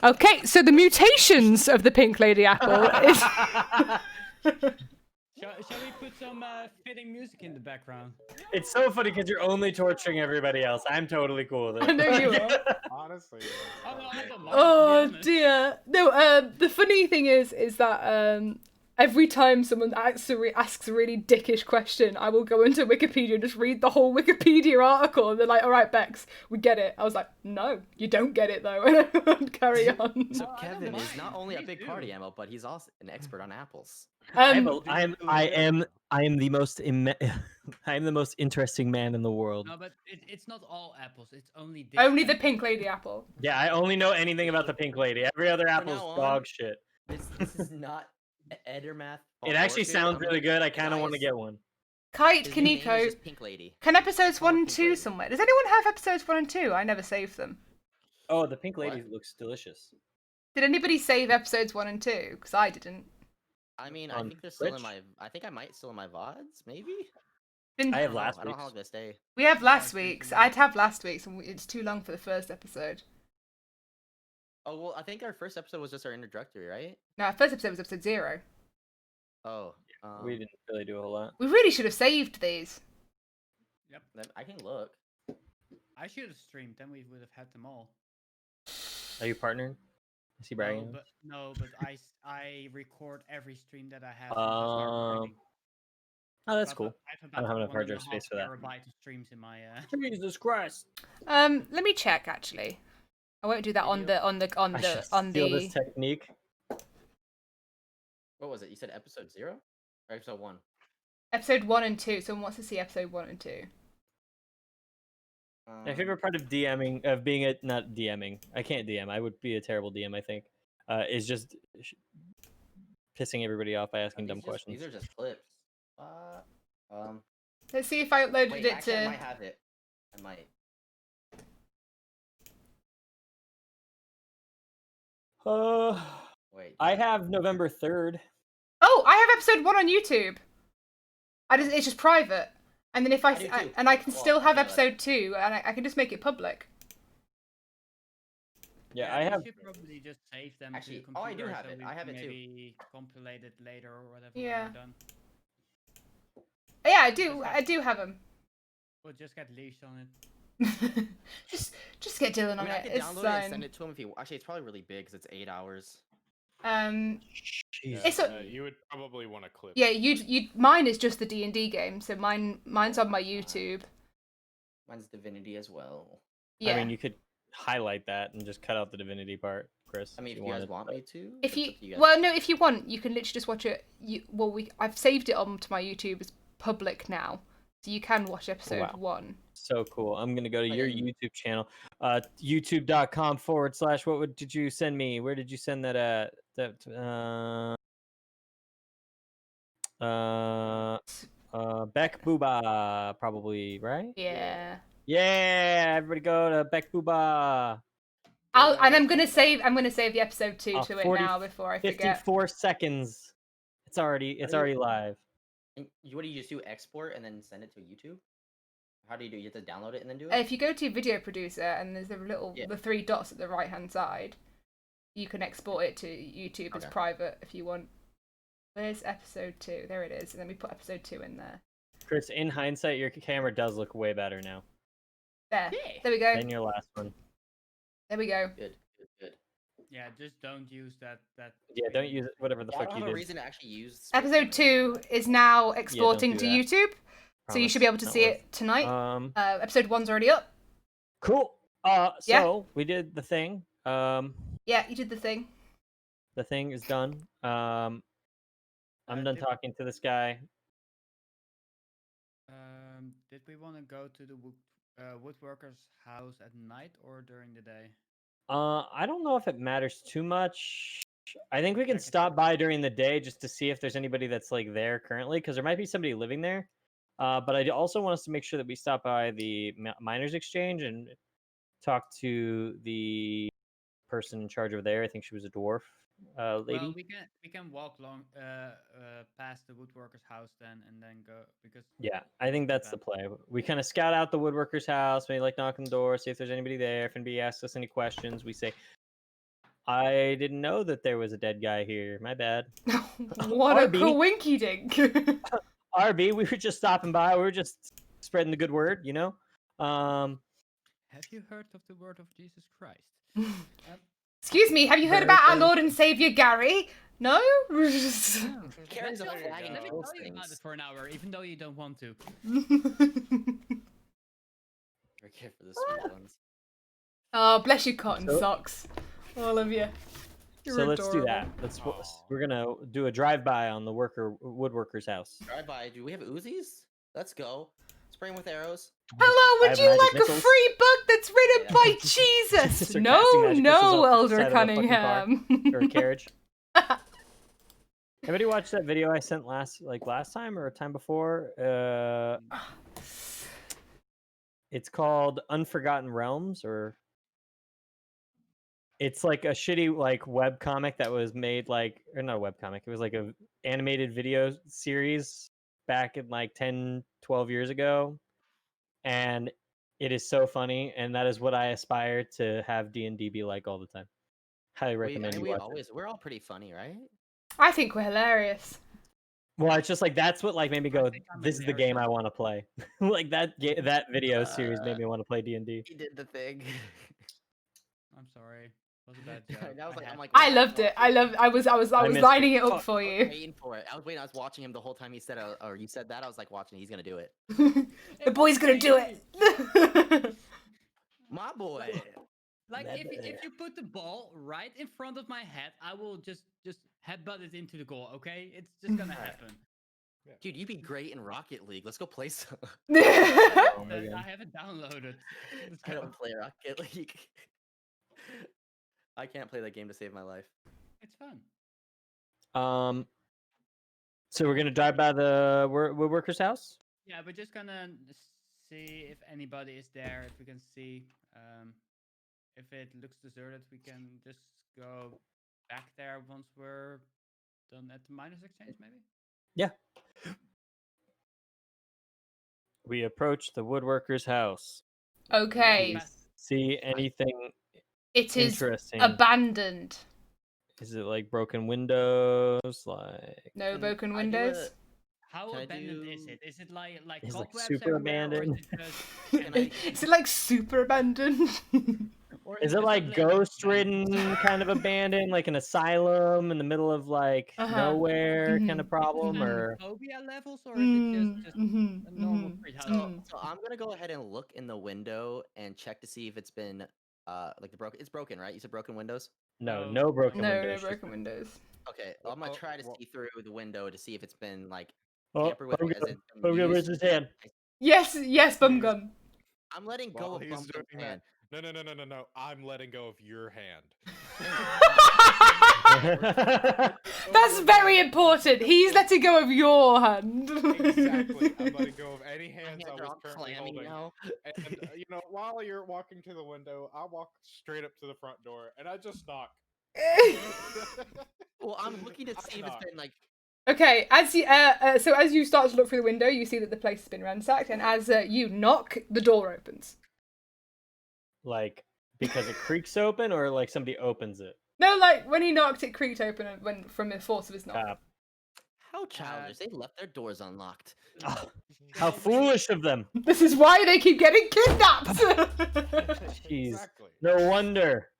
Okay, so the mutations of the Pink Lady apple is... shall we put some fitting music in the background? It's so funny because you're only torturing everybody else. I'm totally cool with it. I know you are. Honestly. Oh no, I don't mind. Oh to be honest. dear. No, the funny thing is that every time someone asks a really dickish question, I will go into Wikipedia and just read the whole Wikipedia article, and they're like, "All right, Bex, we get it." I was like, "No, you don't get it though," and I would carry on. So I don't Kevin is mind, not only a please big do. party animal, but he's also an expert on apples. I am the most I am the most interesting man in the world. No, but it's not all apples. It's only this Only the apple. Pink Lady apple. Yeah, I only know anything about the Pink Lady. Every other apple's now on, dog shit. This is not Edermath. It actually sounds really good. I kind of want to get one. Kite, His new name is Kaneko, just Pink Lady. can episodes Call her 1 and Pink 2 Lady. somewhere? Does anyone have episodes 1 and 2? I never saved them. Oh, the Pink Lady What? looks delicious. Did anybody save episodes 1 and 2? Because I didn't. I mean, I On think they're still in Twitch? my. I think I might still in my VODs, maybe. Didn't- I have don't know. last I don't know week's. how long they stay. We have last Yeah, I week's. think- I'd have last week's, and it's too long for the first episode. Oh well, I think our first episode was just our introductory, right? No, our first episode was episode 0. Oh. We didn't really do a whole lot. We really should have saved these. I can look. I should have streamed. Then we would have had them all. Are you partnering? Is he bragging? No, but I record every stream that I have. Since I started recording. Oh, that's So cool. I have I don't have enough hard about drive space for that. 1.5 terabyte of streams in my. Jesus Christ! Let me check actually. I won't do that on the I should steal this the. technique. What was it? You said episode 0 or episode 1? Episode 1 and 2. Someone wants to see episode 1 and 2. My favorite part of DMing, of being a not DMing, I can't DM. I would be a terrible DM. I think, is just pissing everybody off by asking dumb questions. These are just clips. Let's see if I uploaded Wait, it actually, I to. might have it. I might. Wait. I have November 3rd. Oh, I have episode 1 on YouTube. It's just private, and then if I do too. and I can Well, still have okay, that's- episode 2, and I can just make it public. Yeah, I we have. should probably just save them Actually, to oh, I do computer have so it. we I have can it too. maybe compilate it later or whatever. Yeah. When we're done. Yeah, I do have them. We'll just get leash on it. just get Dylan I on mean, I it. could It's download it fine. and send it to him if you. Actually, it's probably really big because it's 8 hours. Jesus. It's a- You would probably want to clip. Yeah, mine is just the D&D game, so mine's on my YouTube. Mine's Divinity as well. Yeah. I mean, you could highlight that and just cut out the divinity part, Chris. I mean, if you wanted, guys want but- me to. if it's you, up to guys. well, no, if you want, you can literally just watch it. I've saved it onto my YouTube as public now, so you can watch episode Wow. 1. So cool. I'm gonna go to your Okay. YouTube channel, youtube.com/ what did you send me? Where did you send that at? Beck Booba, probably, right? Yeah. Yeah, everybody go to Beck Booba. I'm gonna save the episode 2 Oh, to it 40 now before I forget. 54 seconds. It's already live. And what do you just do? Export and then send it to YouTube? How do you do? You have to download it and then do it? If you go to video producer and there's Yeah. the 3 dots at the right hand side, you can export it to YouTube as Okay. private if you want. Where's episode 2? There it is, and then we put episode 2 in there. Chris, in hindsight, your camera does look way better now There. Yeah. There we go. than your last one. There we go. Good, good, good. Yeah, just don't use that. Yeah, don't use whatever the Yeah, I fuck don't you have a did. reason to actually use. Episode 2 is now exporting do to that. YouTube. So you should be able to Not see worth- it tonight. Um, Episode 1's already up. cool. Yeah. So we did the thing. Yeah, you did the thing. The thing is done. I'm done did- talking to this guy. Did we want to go to the woodworker's house at night or during the day? I don't know if it matters too much. I think we can Check it. stop by during the day just to see if there's anybody that's like there currently, because there might be somebody living there. But I also want us to make sure that we stop by the miners exchange and talk to the person in charge over there. I think she was a dwarf lady. Well, we can walk past the woodworker's house then, and then go because Yeah, I think that's the play. We kind of scout out the woodworker's house, maybe like knock on the door, see if there's anybody there. If anybody asks us any questions, we say, I didn't know that there was a dead guy here. My bad. What a RB. coinky dink. RB, we were just stopping by. We were just spreading the good word, you know? have you heard of the word of Jesus Christ? Excuse me, have you heard about our Lord and Saviour Gary? No? Carries a Let me flag and tell you kills about it things. for an hour, even though you don't want to. Okay, for the sweet ones. Oh, bless you, cotton So- socks. All of you. So let's do that. We're gonna do a drive-by on the woodworker's house. Drive by. Do we have Uzis? Let's go. Spray 'em with arrows. Hello, I would have you magic like missiles. a free book that's written Yeah. by Jesus? Just start No, casting magic missiles no, off the Elder side of a fucking car. Cunningham. Or a carriage. Anybody watched that video I sent last time or a time before? It's called Unforgotten Realms, or it's like a shitty like web comic that was made or not a web comic. It was like a animated video series back in like 10, 12 years ago. And it is so funny, and that is what I aspire to have D&D be like all the time. Highly recommend you watch it. We're all pretty funny, right? I think we're hilarious. Well, it's just like that's what like made me go. think I'm This is the game I want to play. Like that video series made Uh, me want to play D&D. He did the thing. I'm sorry. It was a bad joke. That was like, I'm like, I wow, loved it. I was missed lining it. it up Fuck, for I was you. waiting for it. I was watching him the whole time he said, or you said that. I was like watching. He's gonna do it. The boy's gonna do it. My boy. Like if you put the ball right in front of my head, I will just headbutt it into the goal. Okay, it's just gonna happen. Dude, you'd be great in Rocket League. Let's go play some. Oh my I God. haven't downloaded. Let's I go. don't play Rocket League. I can't play that game to save my life. It's fun. So we're gonna drive by the woodworker's house. Yeah, we're just gonna see if anybody is there. If we can see, if it looks deserted, we can just go back there once we're done at the miners exchange, maybe. Yeah. We approach the woodworker's house. Okay, Do you see anything it is interesting? abandoned. Is it like broken windows? Like No Can broken I do windows. How Can I abandoned is do- it? Is it like Is it, like, cobwebs super everywhere, or abandoned? Is it, just, Can I- Is it like super abandoned? or is it just a like little bit ghost-ridden, abandoned? kind of abandoned, like an asylum in the middle of like Uh-huh. nowhere kind Mhm. of problem, Is it or phobia levels, or is it just Mhm, a normal mhm. street house? So I'm gonna go ahead and look in the window and check to see if it's been like the broken. It's broken, right? You said broken windows. no No, broken No, windows. no just- broken windows. Okay, Well, I'm gonna oh, try to well- see through the window to see if it's been like Oh, tampered with. As Boga, it's been Boga, where's used. his hand? Yes, bum gum. I'm letting go While of he's Bumpkin's doing hand. that, no. I'm letting go of your hand. That's very important. He's letting go of your hand. Exactly. I'm letting go of any My hands I hands are was all currently clammy holding. now. And while you're walking to the window, I walk straight up to the front door and I just knock. Well, I'm looking to see if it's knock. been like. Okay, as you so as you start to look through the window, you see that the place has been ransacked, and as you knock, the door opens. Like because it creaks open, or like somebody opens it? No, like when he knocked, it creaked open and went from the force of his knock. Cop. How childish! They left their doors unlocked. Oh, how foolish of them! This is why they keep getting kidnapped. Jeez. Exactly. No wonder.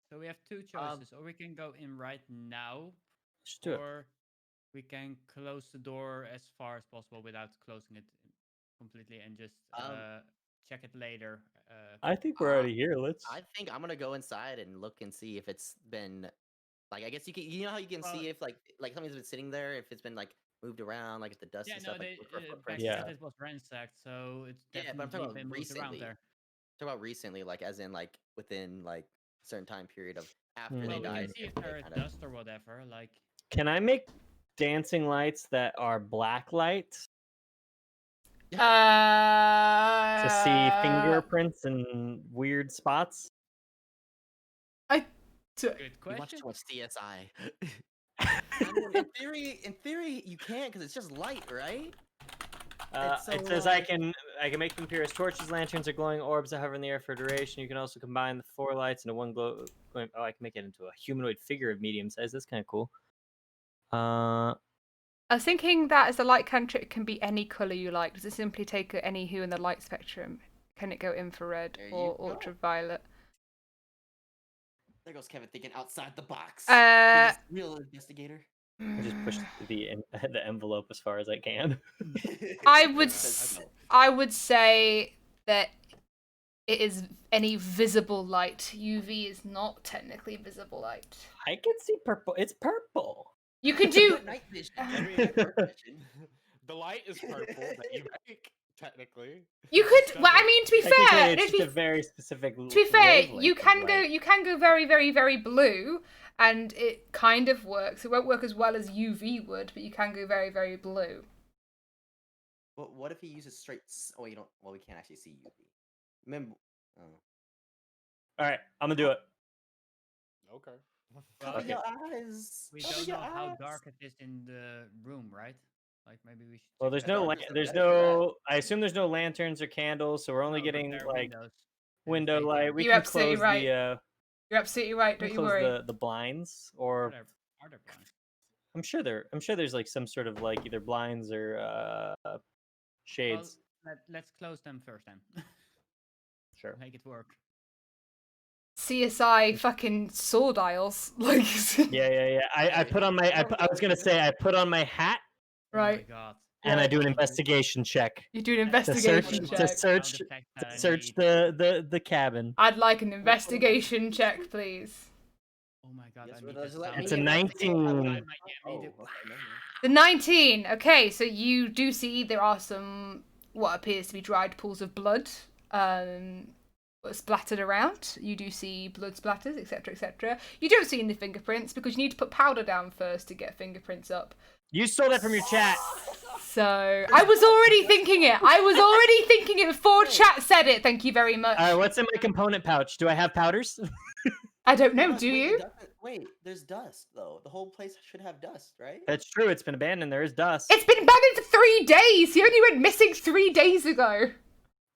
So we have two choices, or we can go in right now, Just do it. or we can close the door as far as possible without closing it completely, and just check it later. I think we're already here. Let's. I think I'm gonna go inside and look and see if it's been like I guess you can you know how you can Well- see if something's been sitting there, if it's been like moved around, like if the dust Yeah, and no, stuff, like they look for back footprints Yeah. and then stuff. it was ransacked, so it's Yeah, but I'm talking definitely about been moved around recently. there. Talk about recently, like as in like within like a certain time period of after Hmm. they Well, we can died. see if they there is kinda- dust or whatever. Like, Can I make dancing lights that are black lights to see fingerprints and weird spots? good You watch question. too much CSI. I mean, in theory, you can because it's just light, right? It says I can make them appear as torches, lanterns, or glowing orbs that hover in the air for duration. You can also combine the 4 lights into one glowing. Oh, I can make it into a humanoid figure of medium size. That's kind of cool. I was thinking that as a light cantrip can be any colour you like. Does it simply take any hue in the light spectrum? Can it go infrared There or you go. ultraviolet? There goes Kevin thinking outside the box. Uh, Biggest real investigator. I just pushed the envelope as far as I can. I would Says no. I would say that it is any visible light. UV is not technically visible light. I can see purple. It's purple. You could do Night vision. I mean, Dark vision. the light is purple that you make, technically. you It could just well I doesn't- mean to be Technically, fair, it's to just be, a very specific. to be fair, wavelength you of can go light. very very very blue and it kind of works. It won't work as well as UV would, but you can go very very blue. Well, what if he uses straight? Oh, you don't. Well, we can't actually see UV. Remember? Oh. All right, I'm gonna do it. Okay. Cover Okay. your eyes. We Cover don't your know how eyes. dark it is in the room, right? Like, maybe we should. Well, check there's that no, out. Darkness of there's the no. I assume there's no lanterns or candles, so we're only No, but getting there are like windows. window daytime. light. We You're can absolutely close right. the. You're absolutely right. We Don't can you close worry. the blinds, Are or there blinds? I'm sure there's like some sort of like either blinds or Well, shades. let's close them first then. Sure. Make it work. CSI fucking saw dials. Like Yeah. I put on my. I was gonna say I put on my hat right. Oh my god. and Yeah. I do an investigation check You do an To search- investigation to check. search- Sound effects to that I search need. the cabin. I'd like an investigation check, please. Oh my god. Yes, I well, need there's that let sound It's a me effect. investigate. 19. Yeah, Oh, me too. okay, never mind. The 19. Okay, so you do see there are some what appears to be dried pools of blood splattered around. You do see blood splatters, etc., etc. You don't see any fingerprints because you need to put powder down first to get fingerprints up. You stole that from your chat. So I was already thinking it. I was already thinking it before chat said it. Thank you very much. All right, what's in my component pouch? Do I have powders? I don't know. Wait, Do wait, you? Wait, there's dust though. The whole place should have dust, right? That's true. It's been abandoned. There is dust. It's been abandoned for 3 days. You only went missing 3 days ago.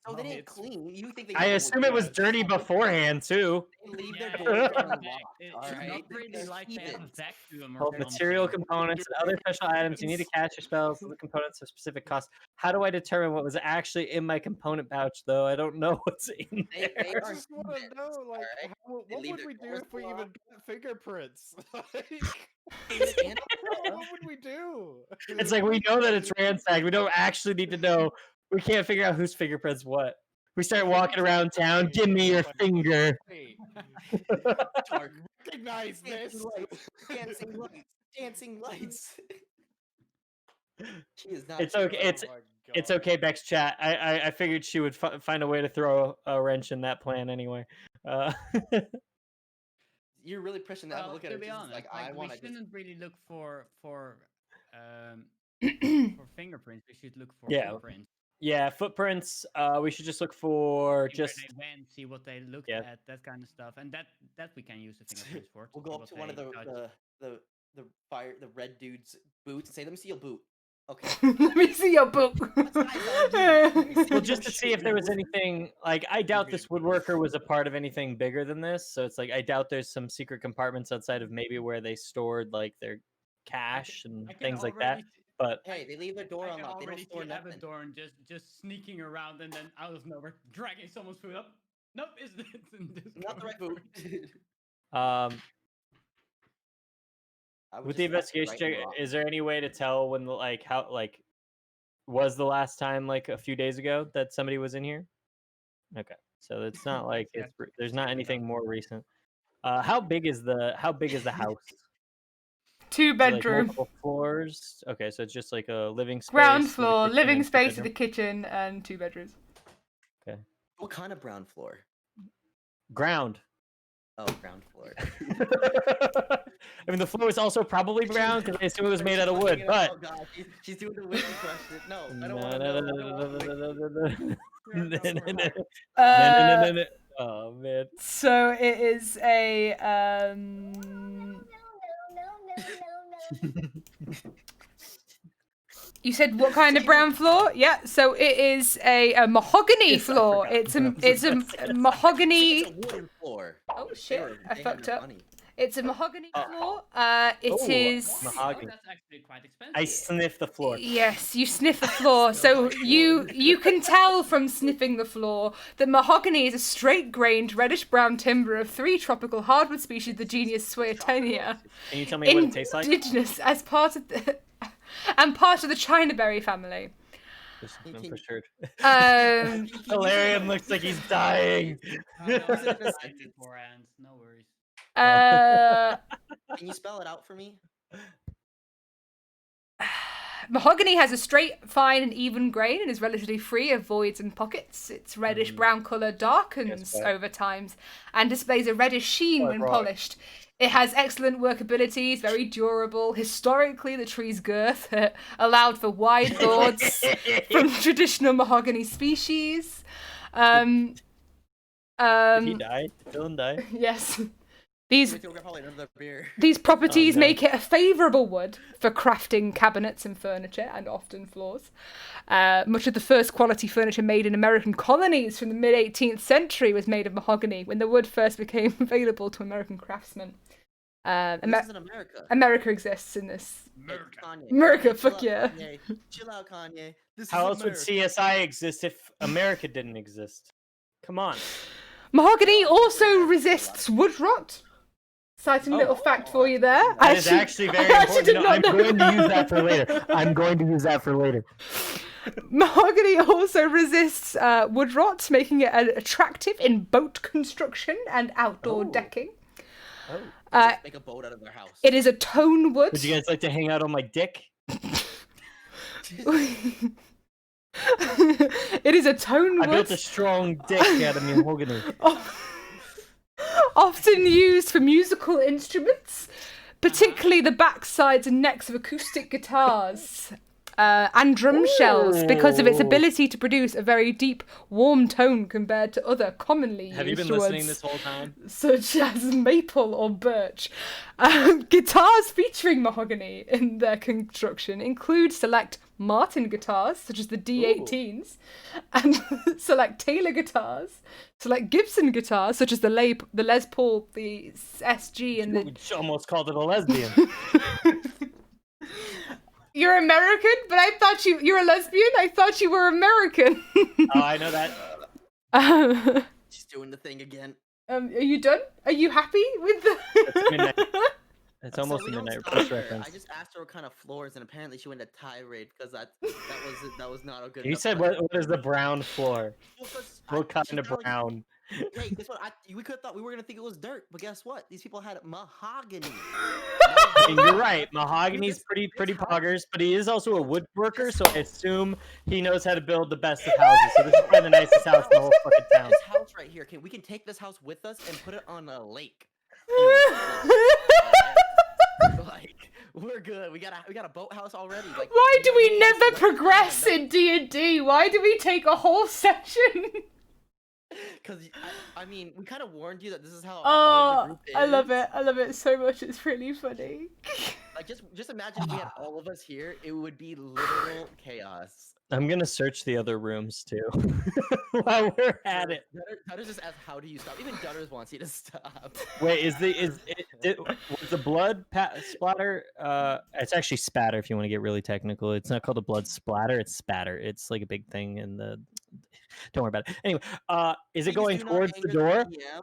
Oh, they No, didn't it's- clean. You think they? I assume it was dirty beforehand too. They leave Yeah, their it's doors not unlocked. it's All not right, really like they have a heathens. vacuum or Both material something. components and other special items you need to catch your spells. The components have specific costs. How do I determine what was actually in my component pouch, though? I don't know what's in They there. I are just want to heathens, know, like, alright? how, They what leave would their we do doors if we even unlocked. got fingerprints? Like, Stand what would we do? It's like we know that it's ransacked. We don't actually need to know. We can't figure out whose fingerprints what. We start walking around town. Give me your finger. Wait, dark. recognize this. Dancing lights. Dancing lights. Dancing lights. She is not. It's okay. Oh It's my It's God. okay, Bex chat. I figured she would find a way to throw a wrench in that plan anyway. You're really pushing that. Well, Look at to her. be She's honest, like, like, I we want to just. shouldn't really look for fingerprints. We should look for Yeah. footprints. Yeah, footprints. We should just look for See where just they went, see what they looked Yeah. at, that kind of stuff, and that we can use the fingerprints for. We'll see go up what to one of they touched. the red dude's boots and say, "Let me see your boot." Okay. Let me see your book. well, just to see if there was anything like I doubt this woodworker was a part of anything bigger than this. So it's like I doubt there's some secret compartments outside of maybe where they stored like their cash and I can things like that. already But Hey, they leave their door I can unlocked. They don't already store see nothing. Abaddon just sneaking around and then out of nowhere dragging someone's food up. Nope, it's Not the right boot. um I would With the just ask investigation right check, and wrong. is there any way to tell when how was the last time like a few days ago that somebody was in here? Okay, so it's not like Yeah, there's check not it out. anything more recent. How big is the house? 2 Is it, like bedroom. multiple floors? Okay, so it's just like a living space. Ground with a floor, kitchen living and 2 space with bedroom? a kitchen and 2 bedrooms. Okay. What kind of ground floor? Ground. Oh, ground floor. I mean, the floor is also probably brown because I assume it was made out of She's wood. looking it up. But Oh god, she's doing the wiki question. No, I don't no, want to no, know. no, I don't want wiki. no, no, no, no, no, no, Uh, no, no. Oh man. So it is a You said what kind of brown floor? Yeah, so it is a mahogany Yes, I floor. forgot. It's a That was the it's a best guess. mahogany. It's a wooden floor. Oh They shit! were- I they had fucked their up. money. It's a mahogany floor. It Oh, is. mahogany. That's actually quite expensive. I sniff the floor. Yes, you sniff the floor, so you can tell from sniffing the floor that mahogany is a straight-grained reddish-brown timber of 3 tropical hardwood species, the genus Swaytonia, Can you tell me what it tastes like? indigenous as part of the and part of the Chinaberry family. I'm for sure. Um, Valerian looks like he's dying. Oh, no, I was dying beforehand. No worries. Can you spell it out for me? Mahogany has a straight, fine, and even grain and is relatively free of voids and pockets. Its reddish-brown colour darkens Yes, over time and displays a reddish sheen when right. polished. It has excellent workability, is very durable. Historically, the tree's girth allowed for wide boards from traditional mahogany species. Did he die? Did Dylan die? Yes. We're probably another beer. These properties no. make it a favourable wood for crafting cabinets and furniture, and often floors. Much of the first quality furniture made in American colonies from the mid-18th century was made of mahogany, when the wood first became available to American craftsmen. This is in America. America exists in this. Kanye. America, Kanye, fuck chill yeah. out, Kanye. Chill out, Kanye. This How is else would America. CSI exist if America didn't exist? Come on. Mahogany also resists wood rot. Citing a little fact for you there. That is actually very important. did No, not I'm know going to use that for later. I'm going to use that for later. Mahogany also resists wood rot, making it attractive in boat construction and outdoor decking. Just make a boat out of their house. It is a tone wood. Would you guys like to hang out on my dick? It is a tone wood. I built a strong dick out of mahogany. Often used for musical instruments, particularly the backsides and necks of acoustic guitars and drum shells, because of its Ooh. ability to produce a very deep, warm tone compared to other commonly used Have you been woods, listening this whole time? such as maple or birch. Guitars featuring mahogany in their construction include select Martin guitars, such as the D18s, and select Taylor guitars, select Gibson guitars, such as the Les Paul, the SG, and the... You almost called it a lesbian. You're American, but I thought you're a lesbian? I thought you were American. Oh, I know that. She's doing the thing again. Are you done? Are you happy with the... It's midnight. It's So almost we a don't midnight stop push there. reference. I just asked her what kind of floors, and apparently she went to tirade because that was not a good. You enough said question. what is the brown floor? Well, 'cause What I- kind she's of telling you- brown? Hey, guess what? We could have thought we were gonna think it was dirt, but guess what? These people had mahogany. I mean, you're right. Mahogany's This- pretty this house- poggers, but he is also a woodworker, so I assume he knows how to build the best of houses. So this is probably the nicest house in the whole fucking town. This house right here, we can take this house with us and put it on a lake. Like we're good. We got a boathouse already. Like Why do we don't never need to- progress in D&D? Why do we take a whole session? Because I mean, we kind of warned you that this is how all Oh, the group is. I love it. I love it so much. It's really funny. Like just imagine if we had all of us here, it would be literal chaos. I'm gonna search the other rooms too while we're at it. Dutters just asked, "How do you stop?" Even Dutters wants you to stop. Wait, was the blood splatter? It's actually spatter. If you want to get really technical, it's not called a blood splatter. It's spatter. It's like a big thing in the. Don't worry about it. Anyway, is it Please going do not towards the anger door? DM.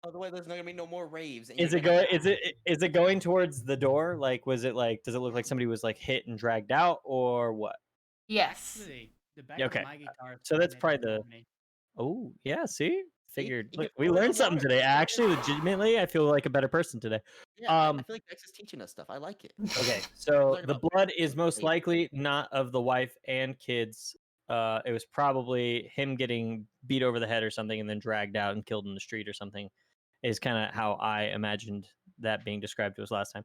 Otherwise, there's not gonna be no more raves. And Is you're it gonna going? Is it going towards the door? Like, was it like? Does it look like somebody was like hit and dragged out, or what? Yes. Actually, the back Yeah, okay. of my guitar is So that's pointed probably at the- me. Oh, yeah. See, figured. you Look, can we pull it learned in something yard. today. Actually, legitimately, I feel like a better person today. Yeah, I feel like Dex is teaching us stuff. I like it. Okay, so Learn the about blood is most Later. likely not of the wife and kids. It was probably him getting beat over the head or something and then dragged out and killed in the street or something, is kind of how I imagined that being described to us last time.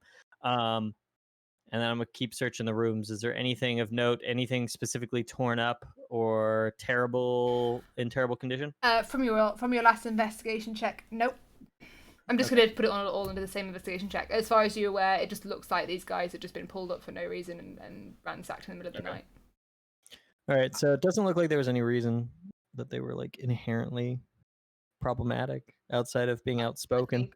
And then I'm gonna keep searching the rooms. Is there anything of note, anything specifically torn up or in terrible condition? From your last investigation check, nope. I'm just gonna put it on all under the same investigation check. As far as you're aware, it just looks like these guys have just been pulled up for no reason and ransacked in the middle of the night. All right, so it doesn't look like there was any reason that they were like inherently problematic outside of being I outspoken. think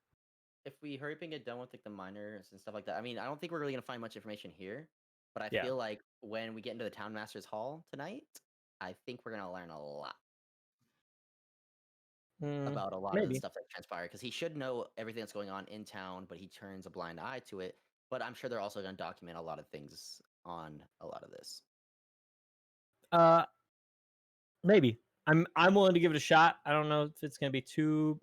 if we hurry up and get done with like the miners and stuff like that, I mean, I don't think we're really gonna find much information here. But I Yeah. feel like when we get into the town master's hall tonight, I think we're gonna learn a lot about a lot of the maybe. stuff that transpired. Because he should know everything that's going on in town, but he turns a blind eye to it. But I'm sure they're also gonna document a lot of things on a lot of this. Maybe. I'm willing to give it a shot. I don't know if it's gonna be too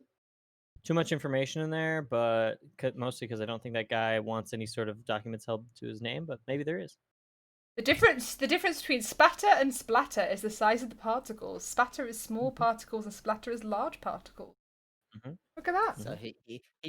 much information in there, but mostly because I don't think that guy wants any sort of documents held to his name. But maybe there is. The difference between spatter and splatter is the size of the particles. Spatter is small particles and splatter is large particles. Mhm. Look at that. So he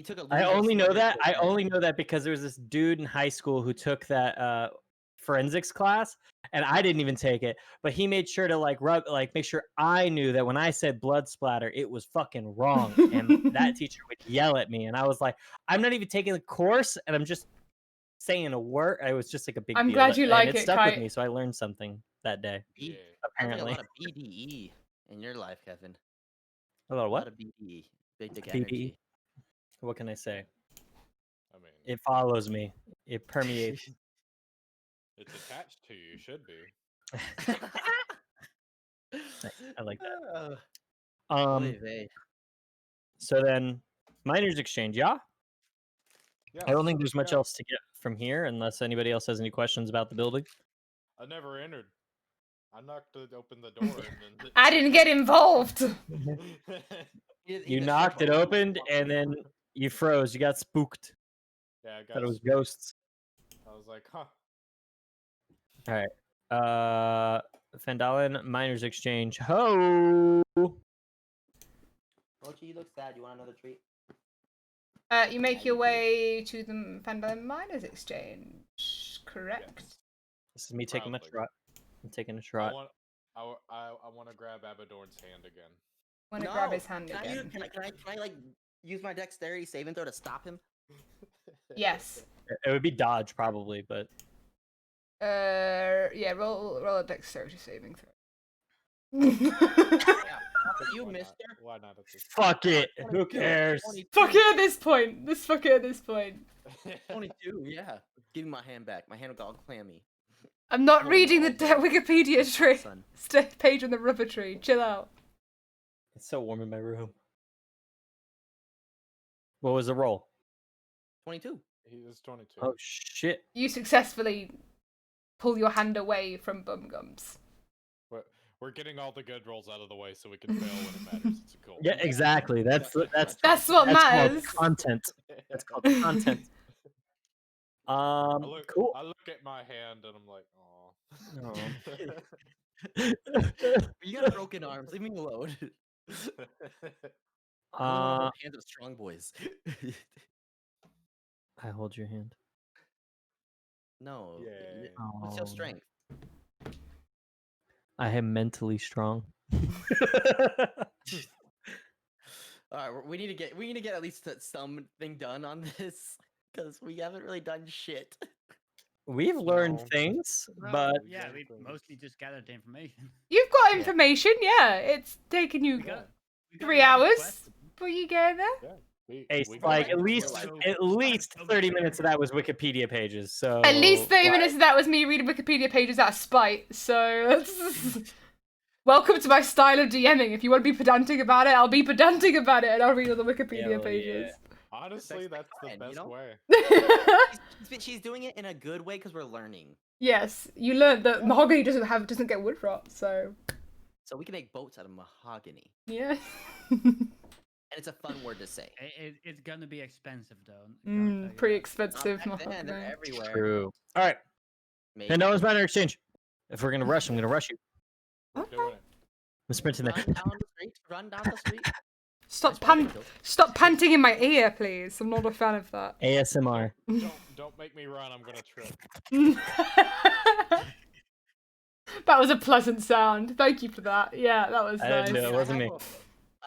took a. I loser only know slugger that. to his I head. only know that because there was this dude in high school who took that forensics class, and I didn't even take it. But he made sure to make sure I knew that when I said blood splatter, it was fucking wrong. And that teacher would yell at me, and I was like, I'm not even taking the course, and I'm just saying a word. It was just like a big I'm deal. glad you and like it it, stuck with Kite. me, so I learned something that day. He Yeah. sounds like a Apparently, lot of BDE in your life, Kevin. a lot of A lot what? of BDE, big dick BDE? energy. What can I say? I mean, It follows me. It permeates. it's attached to you. Should be. I like that. Oy Um. vey. So then, miners exchange, yeah. I don't think there's much else to get from here, unless anybody else has any questions about the building. I never entered. I knocked it open the door and then. I didn't get involved. You knocked it open, and then you froze. You got spooked. Yeah, I got. Thought it was spooked. ghosts. I was like, huh. All right. Phandelver miners exchange. Ho! Mochi, you look sad. You want another treat? You make your way to the Phandelver Miners Exchange, correct? This is me taking my Proudly. trot. I'm taking a I trot. want to grab Abadorn's hand again. Want to grab his hand can again? Can I like use my dexterity saving throw to stop him? Yes. It would be dodge probably, but Yeah. Roll a dexterity saving throw. You, Why not? mister. Why not at this fuck it. Who 22, cares? 22, Fuck it at this point. This fuck it at this point. 22, yeah. Give me my hand back. My hand got all clammy. I'm not Oh, reading the no. Wikipedia tree. Son. Page on the rubber tree. Chill out. It's so warm in my room. What was the roll? 22. He is 22. Oh shit. You successfully pull your hand away from Bumgums. We're getting all the good rolls out of the way so we can fail when it matters. It's a goal. Yeah, exactly. That's That's what that's called matters. content. That's called content. Cool. I look at my hand and I'm like, You got broken arms. Leave me alone. I don't want to hold hands of strong boys. I hold your hand. No. Yay. What's your strength? I am mentally strong. All right, we need to get at least something done on this because we haven't really done shit. We've learned No. things, Well, but yeah, we mostly just gathered the information. You've got Yeah. information, yeah. It's taken you We got 3 a lot of hours, quests. but you get there. Yeah. it's We like got at it. least We're 30 minutes of that was Wikipedia pages. So At least 30 like, minutes of that was me reading Wikipedia pages out of spite, so that's... Welcome to my style of DMing. If you want to be pedantic about it, I'll be pedantic about it, and I'll read all the Wikipedia Hell pages. Honestly, that's the fine, best way. She's doing it in a good way because we're learning. Yes, you learned that mahogany doesn't get wood rot, so So we can make boats out of mahogany. yeah. And it's a fun word to say. It's gonna be expensive though. Pretty Not expensive back then, they're mahogany. everywhere. True. All right. Maybe. And no one's minor exchange. If we're gonna rush, I'm gonna rush you. We're doing it. I'm sprinting there. Run down the street. Run down the street. Stop panting in my ear, please. I'm not a fan of that. ASMR. Don't make me run. I'm gonna trip. That was a pleasant sound. Thank you for that. Yeah, that was I nice. didn't know. It wasn't me.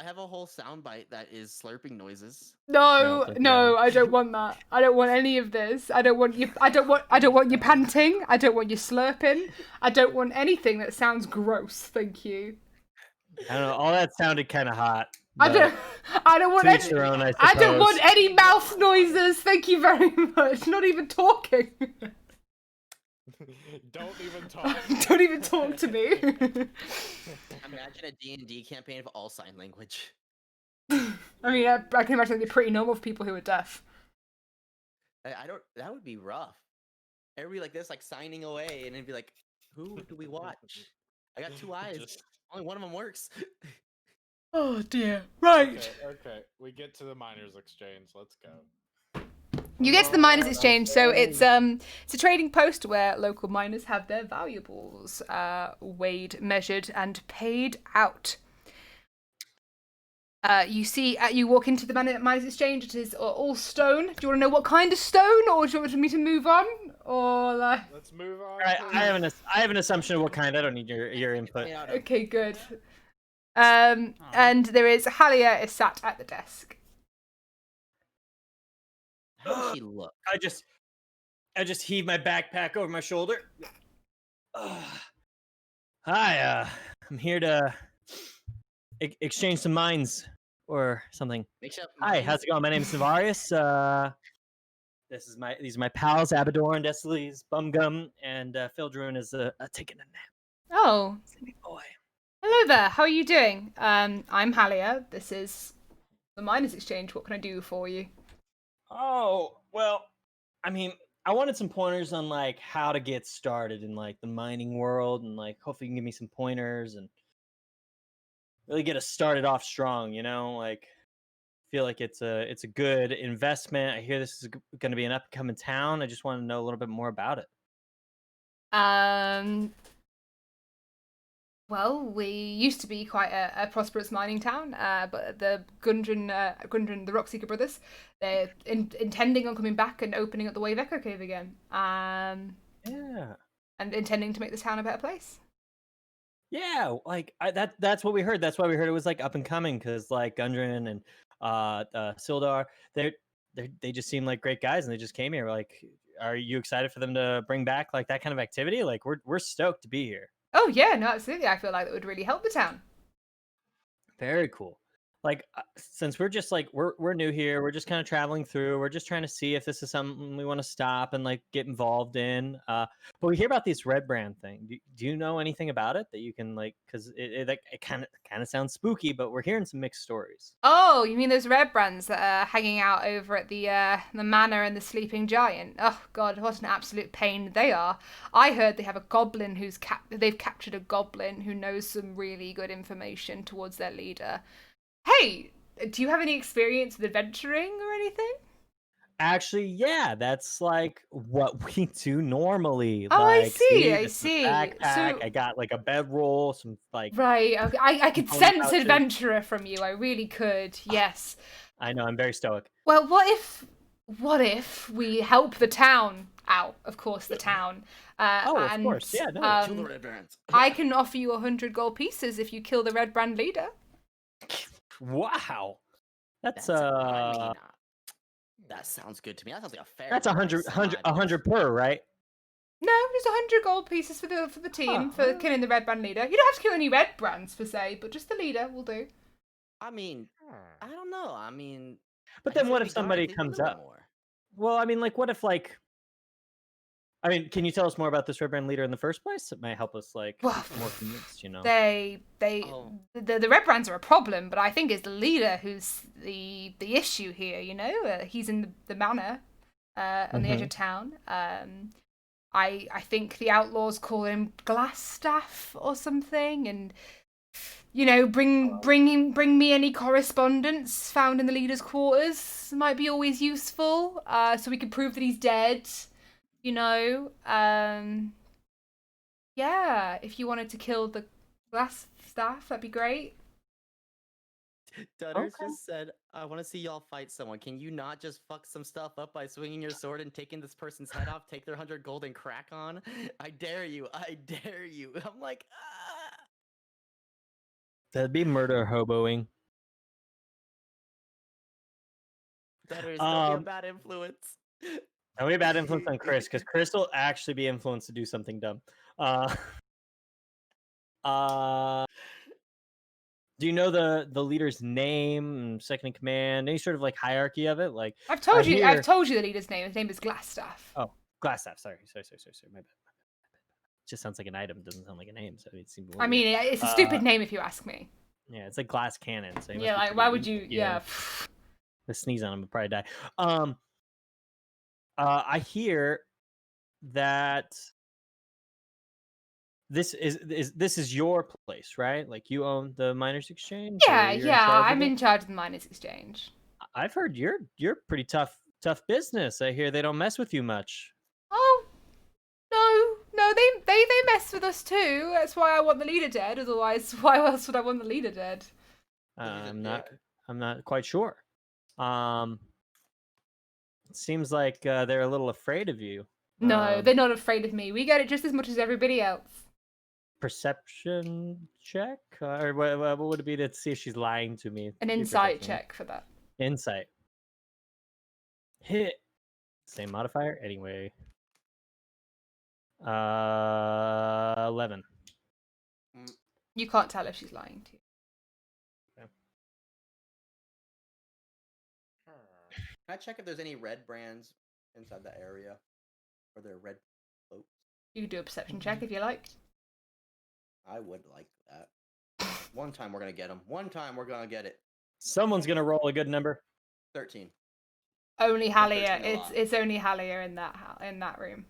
I have a whole soundbite that is slurping noises. No, thank no, you. I don't want that. I don't want any of this. I don't want you. I don't want you panting. I don't want you slurping. I don't want anything that sounds gross. Thank you. I don't know. All that sounded kind of hot. I don't. I don't want To each any. their own, I I don't suppose. want any mouth noises. Thank you very much. Not even talking. Don't even talk. Don't even talk to me. Imagine a D&D campaign of all sign language. I mean, I can imagine it'd be pretty normal for people who are deaf. I don't. That would be rough. Everybody like this, like signing away, and it'd be like, "Who do we watch? I got two eyes. Just- Only one of them works." Oh dear. Right. Okay. We get to the miners' exchange. Let's go. You get to the miners' exchange, so it's a trading post where local miners have their valuables weighed, measured, and paid out. You walk into the miners' exchange. It is all stone. Do you want to know what kind of stone, or do you want me to move on, or Let's move on. All right, I have an assumption of what kind. I don't need your input. Okay, good. And there is Halia is sat at the desk. How does she look? I just heave my backpack over my shoulder. Hi, I'm here to exchange some mines or something. Makes up Hi, how's it going? My name is Navarius. These are my pals, Abador, Desilis, Bumgum, and Phildrune is taking a nap. Oh, Sleepy boy. hello there. How are you doing? I'm Halia. This is the miners' exchange. What can I do for you? Oh, well, I mean, I wanted some pointers on like how to get started in like the mining world, and like hopefully you can give me some pointers and really get us started off strong, you know? Like feel like it's a good investment. I hear this is going to be an upcoming town. I just want to know a little bit more about it. Well, we used to be quite a prosperous mining town, but the Gundren, the Rockseeker brothers, they're intending on coming back and opening up the Wave Echo Cave again. Yeah. And intending to make the town a better place. Yeah, like that's what we heard. That's why we heard it was like up and coming, because like Gundren and Sildar, they just seem like great guys, and they just came here. Like, are you excited for them to bring back like that kind of activity? Like, we're stoked to be here. Oh yeah, no, absolutely. I feel like that would really help the town. Very cool. Like, since we're just like we're new here, we're just kind of traveling through. We're just trying to see if this is something we want to stop and like get involved in. But we hear about this red brand thing. Do you know anything about it that you can like? Because it kind of sounds spooky, but we're hearing some mixed stories. Oh, you mean those red brands that are hanging out over at the manor and the sleeping giant? Oh God, what an absolute pain they are. I heard they have a goblin they've captured a goblin who knows some really good information towards their leader. Hey, do you have any experience with adventuring or anything? Actually, yeah, that's like what we do normally. Oh, I like, see, I this is a see. backpack. So- I got like a bedroll, some like. Right, I could Phone sense pouches. adventurer from you. I really could. Yes. I know, I'm very stoic. Well, what if we help the town out? Of course, the town. Of course, yeah, no. Kill the red brands. I can offer you 100 gold pieces if you kill the red brand leader. Wow, that's I mean, that sounds good to me. That sounds like a fair. that's price, 100 per, right? No, just 100 gold pieces for the team for killing the red brand leader. You don't have to kill any red brands per se, but just the leader will do. I mean, I don't know. I mean, But I then guess what it'd if be dark somebody if they did a comes little up? more. Well, I mean, like, what if like I mean, can you tell us more about this Red Brand leader in the first place? It might help us like Well, be more convinced, you know. Oh. The Red Brands are a problem, but I think it's the leader who's the issue here. You know, he's in the manor, on the edge of town. I think the outlaws call him Glassstaff or something, and you know, bring me any correspondence found in the leader's quarters. Might be always useful, so we can prove that he's dead. You know, yeah, if you wanted to kill the Glassstaff, that'd be great. Dutters Okay. just said, I want to see y'all fight someone. Can you not just fuck some stuff up by swinging your sword and taking this person's head off, take their 100 gold and crack on? I dare you. I dare you. I'm like, ah. That'd be murder hoboing. Dutters, don't be a bad influence. Don't be a bad influence on Chris, because Chris will actually be influenced to do something dumb. Do you know the leader's name, second in command, any sort of like hierarchy of it? Like I've told I you. hear- I've told you the leader's name. His name is Glassstaff. Oh, Glassstaff. Sorry. My bad. Just sounds like an item. Doesn't sound like a name. So it seems. I mean, it's a stupid name if you ask me. Yeah, it's like glass cannon. So he must Yeah, be like pretty why would weak. you? Yeah. The sneeze on him would probably die. I hear that this is your place, right? Like you own the Miners Exchange. or Yeah, you're yeah. charge of I'm it? in charge of the Miners Exchange. I've heard you're pretty tough business. I hear they don't mess with you much. Oh, no, they mess with us too. That's why I want the leader dead. Otherwise, why else would I want the leader dead? I'm not quite sure. It seems like they're a little afraid of you. No, they're not afraid of me. We get it just as much as everybody else. Perception check, or what would it be to see if she's lying to me? An Be insight perception. check for that. Insight. Hit. Same modifier. Anyway. 11. You can't tell if she's lying to you. Can I check if there's any red brands inside the area? Or they're red floats? You can do a perception check if you like. I would like that. One time we're gonna get them. One time we're gonna get it. Someone's gonna roll a good number. 13. Only Halia. 13 a lot. It's only Halia in that room.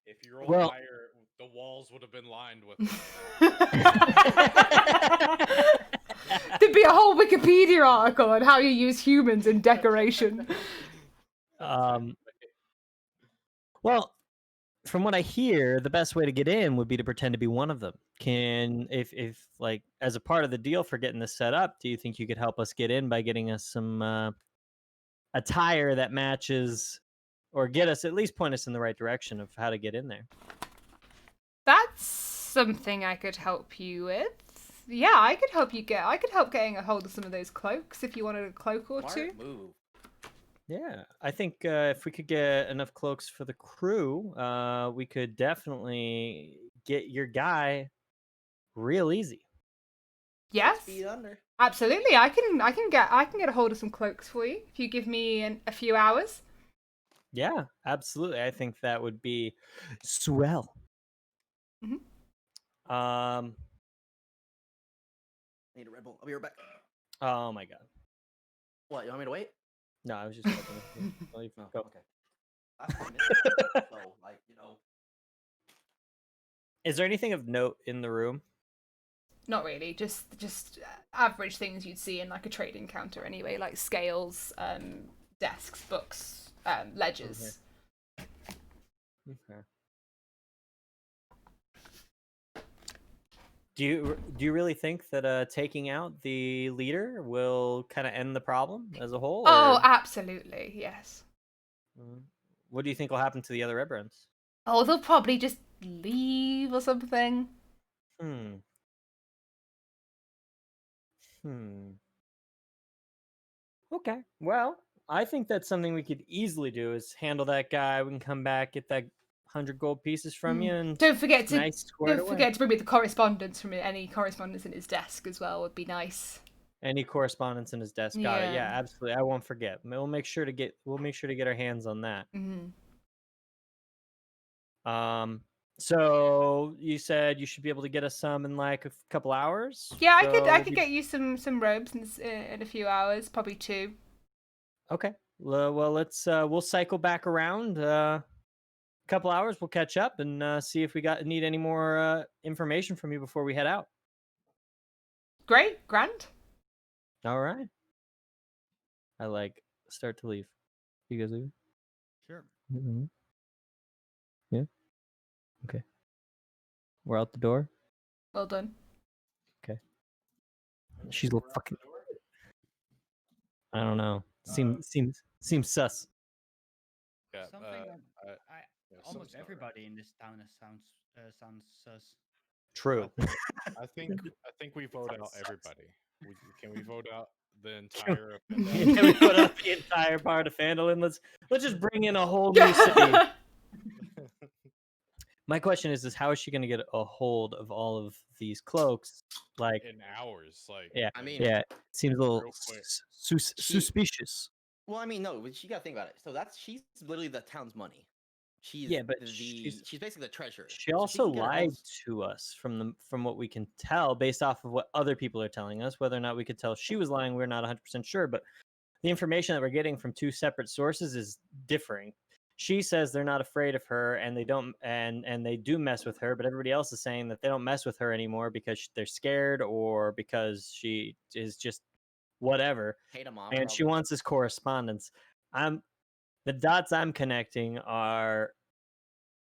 If you rolled Well- higher, the walls would have been lined with them. There'd be a whole Wikipedia article on how you use humans in decoration. Well, from what I hear, the best way to get in would be to pretend to be one of them. If like as a part of the deal for getting this set up, do you think you could help us get in by getting us some attire that matches, or get us at least point us in the right direction of how to get in there? That's something I could help you with. Yeah, I could help getting a hold of some of those cloaks if you wanted a cloak or two. Smart move. Yeah, I think if we could get enough cloaks for the crew, we could definitely get your guy real easy. Yes, Feet under. absolutely. I can get a hold of some cloaks for you if you give me a few hours. Yeah, absolutely. I think that would be swell. Mhm. I need a Red Bull. I'll be right back. Oh my god. What, you want me to wait? No, I was just fucking with you. Well, you No, go. okay. Last time it- so, like, you know. Is there anything of note in the room? Not really, just average things you'd see in like a trading counter anyway, like scales, desks, books, ledgers. Okay. Do you really think that taking out the leader will kind of end the problem as a whole? Oh, or- absolutely, yes. What do you think will happen to the other Red Brands? Oh, they'll probably just leave or something. Okay. Well, I think that's something we could easily do is handle that guy. We can come back, get that 100 gold pieces from you, and Don't forget to nice squared don't away. forget to bring me the correspondence from any correspondence in his desk as well. Would be nice. Any correspondence in his desk. Got it. Yeah, Yeah. absolutely. I won't forget. We'll make sure to get our hands on that. Mhm. So you said you should be able to get us some in like a couple hours. Yeah, I So could get you some robes in a few hours, probably 2. Okay. Well, let's we'll cycle back around. Couple hours. We'll catch up and see if we need any more information from you before we head out. Great, grand. All right. I like start to leave. You guys leave? Sure. Mm-hmm. Yeah. Okay. We're out the door. Well done. Okay. She's a fucking. I don't know. Seems sus. Yeah. Something that yeah, almost something's not right. everybody in this town sounds sus. True. I think we vote out everybody. Can we vote out the Can entire? Can we put up the entire part of Phandelver? Let's just bring in a whole new city. My question is how is she going to get a hold of all of these cloaks? Like in hours, like yeah, I mean, yeah, seems a little real quick. suspicious. Well, I mean, no, but you gotta think about it. So she's literally the town's money. She's Yeah, but she's basically the treasurer. She So also can get her lied own to us from what we can tell based off of what other people are telling us. Whether or not we could tell she was lying, we're not 100% sure. But the information that we're getting from 2 separate sources is differing. She says they're not afraid of her and they don't and they do mess with her, but everybody else is saying that they don't mess with her anymore because they're scared or because she is just whatever. hate them off. And she probably. wants this correspondence. The dots I'm connecting are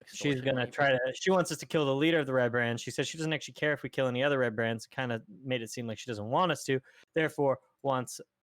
she's Extortion gonna money, she wants us to kill the leader of the red brand. She says she doesn't actually care if we kill any other red brands. Kind of made it seem like she doesn't want us to, therefore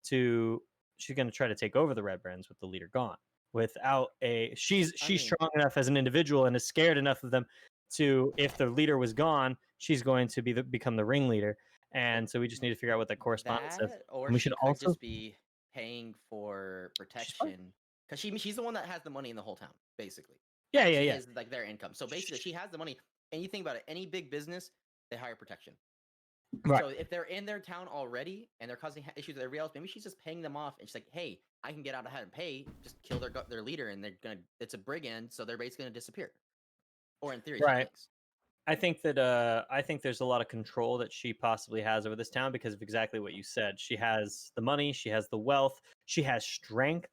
she's gonna try to take over the red brands with the leader gone. Without she's strong enough as an individual and is scared enough of them to, if the leader was gone, she's going to become the ringleader. And so we just need to figure out what that correspondence says. or And we she should could also just be paying for protection because she's the one that has the money in the whole town, basically. yeah She yeah is like their income. So basically, she has the money. And you think about it, any big business, they hire protection. right. So if they're in their town already and they're causing issues with everybody else, maybe she's just paying them off and she's like, "Hey, I can get out ahead and pay. Just kill their leader, and it's a brigand, so they're basically gonna disappear." Or in theory, she Right. thinks. I think there's a lot of control that she possibly has over this town because of exactly what you said. She has the money, she has the wealth, she has strength.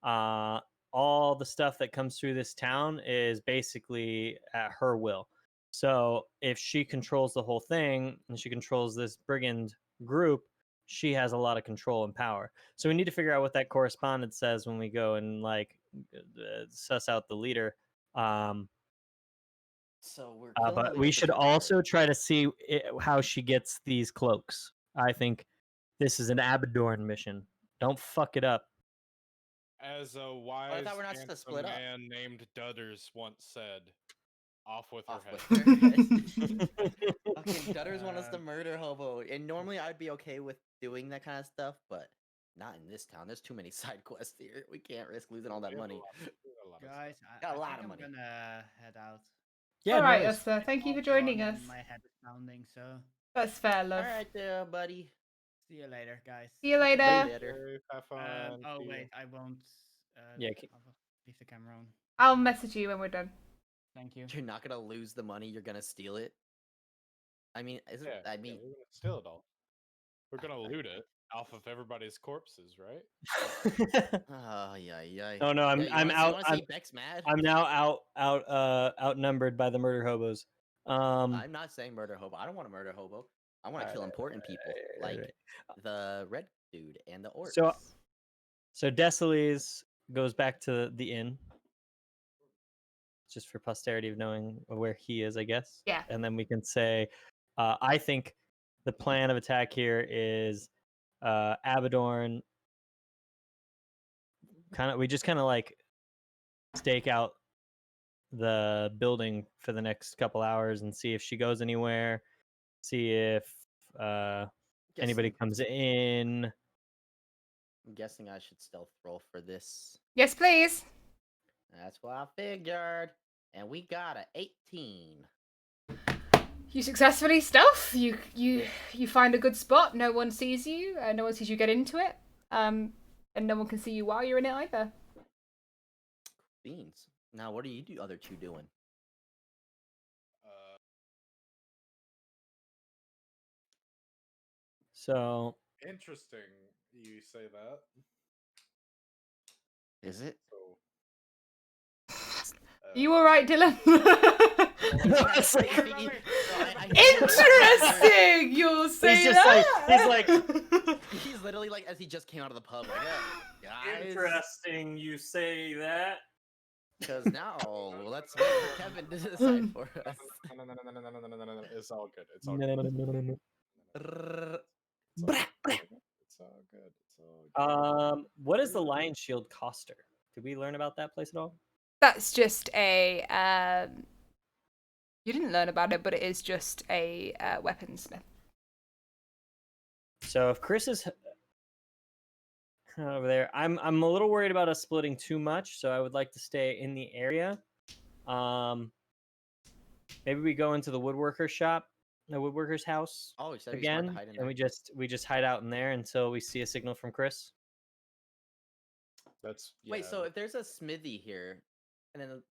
All the stuff that comes through this town is basically at her will. So if she controls the whole thing and she controls this brigand group, she has a lot of control and power. So we need to figure out what that correspondence says when we go and like suss out the leader. So we're But we should also try to see how she gets these cloaks. I think this is an Abadorn mission. Don't fuck it up. As a wise, we're not supposed to split up. man named Dudders once said, "Off with her Off head." with her head. Okay, Dutters want us to murder Hobo, and normally I'd be okay with doing that kind of stuff, but not in this town. There's too many side quests here. We can't risk losing all that money. Guys, Got a I lot think of I'm money. gonna head out. Yeah, All no right, worries. Esther. Thank you for Also, joining us. my head is pounding, so That's fair, love. All right, there, buddy. see you later, guys. See you later. Later, have fun. Oh see ya. wait, I won't. Yeah, I'll leave the camera on. I'll message you when we're done. Thank you. You're not gonna lose the money. You're gonna steal it. I mean, Yeah, I yeah, mean, we're gonna steal it all. We're gonna loot it off of everybody's corpses, right? oh yeah. Oh no, I'm out. You want to see Bex mad? I'm now outnumbered by the murder hobos. I'm not saying murder hobo. I don't want to murder hobo. I want to kill important people like the red dude and the orcs. So Deciles goes back to the inn, just for posterity of knowing where he is, I guess. Yeah. And then we can say, I think the plan of attack here is Abadorn. We just kind of like stake out the building for the next couple hours and see if she goes anywhere. See if anybody comes in. I'm guessing I should stealth roll for this. Yes, please. That's what I figured. And we got a 18. You successfully stealth. You find a good spot. No one sees you. No one sees you get into it. And no one can see you while you're in it either. Beans. Now, what are you other two doing? So Interesting. You say that. Is it? So. You all right, Dylan? Interesting. You'll say he's just that. He's literally like as he just came out of the pub. Like, guys. Interesting. You say that. Because now let's wait for Kevin to decide for us. No. It's all good. It's all No, good. no, no, no, no, It's all good. It's all good. It's all good. What is the Lion Shield Coster? Did we learn about that place at all? That's just a. You didn't learn about it, but it is just a weaponsmith. So if Chris is over there, I'm a little worried about us splitting too much, so I would like to stay in the area. Maybe we go into the woodworker's shop, the woodworker's house Oh, so again, and we just hide out in there until we see a signal from Chris. That's Wait. So if there's a smithy here, and then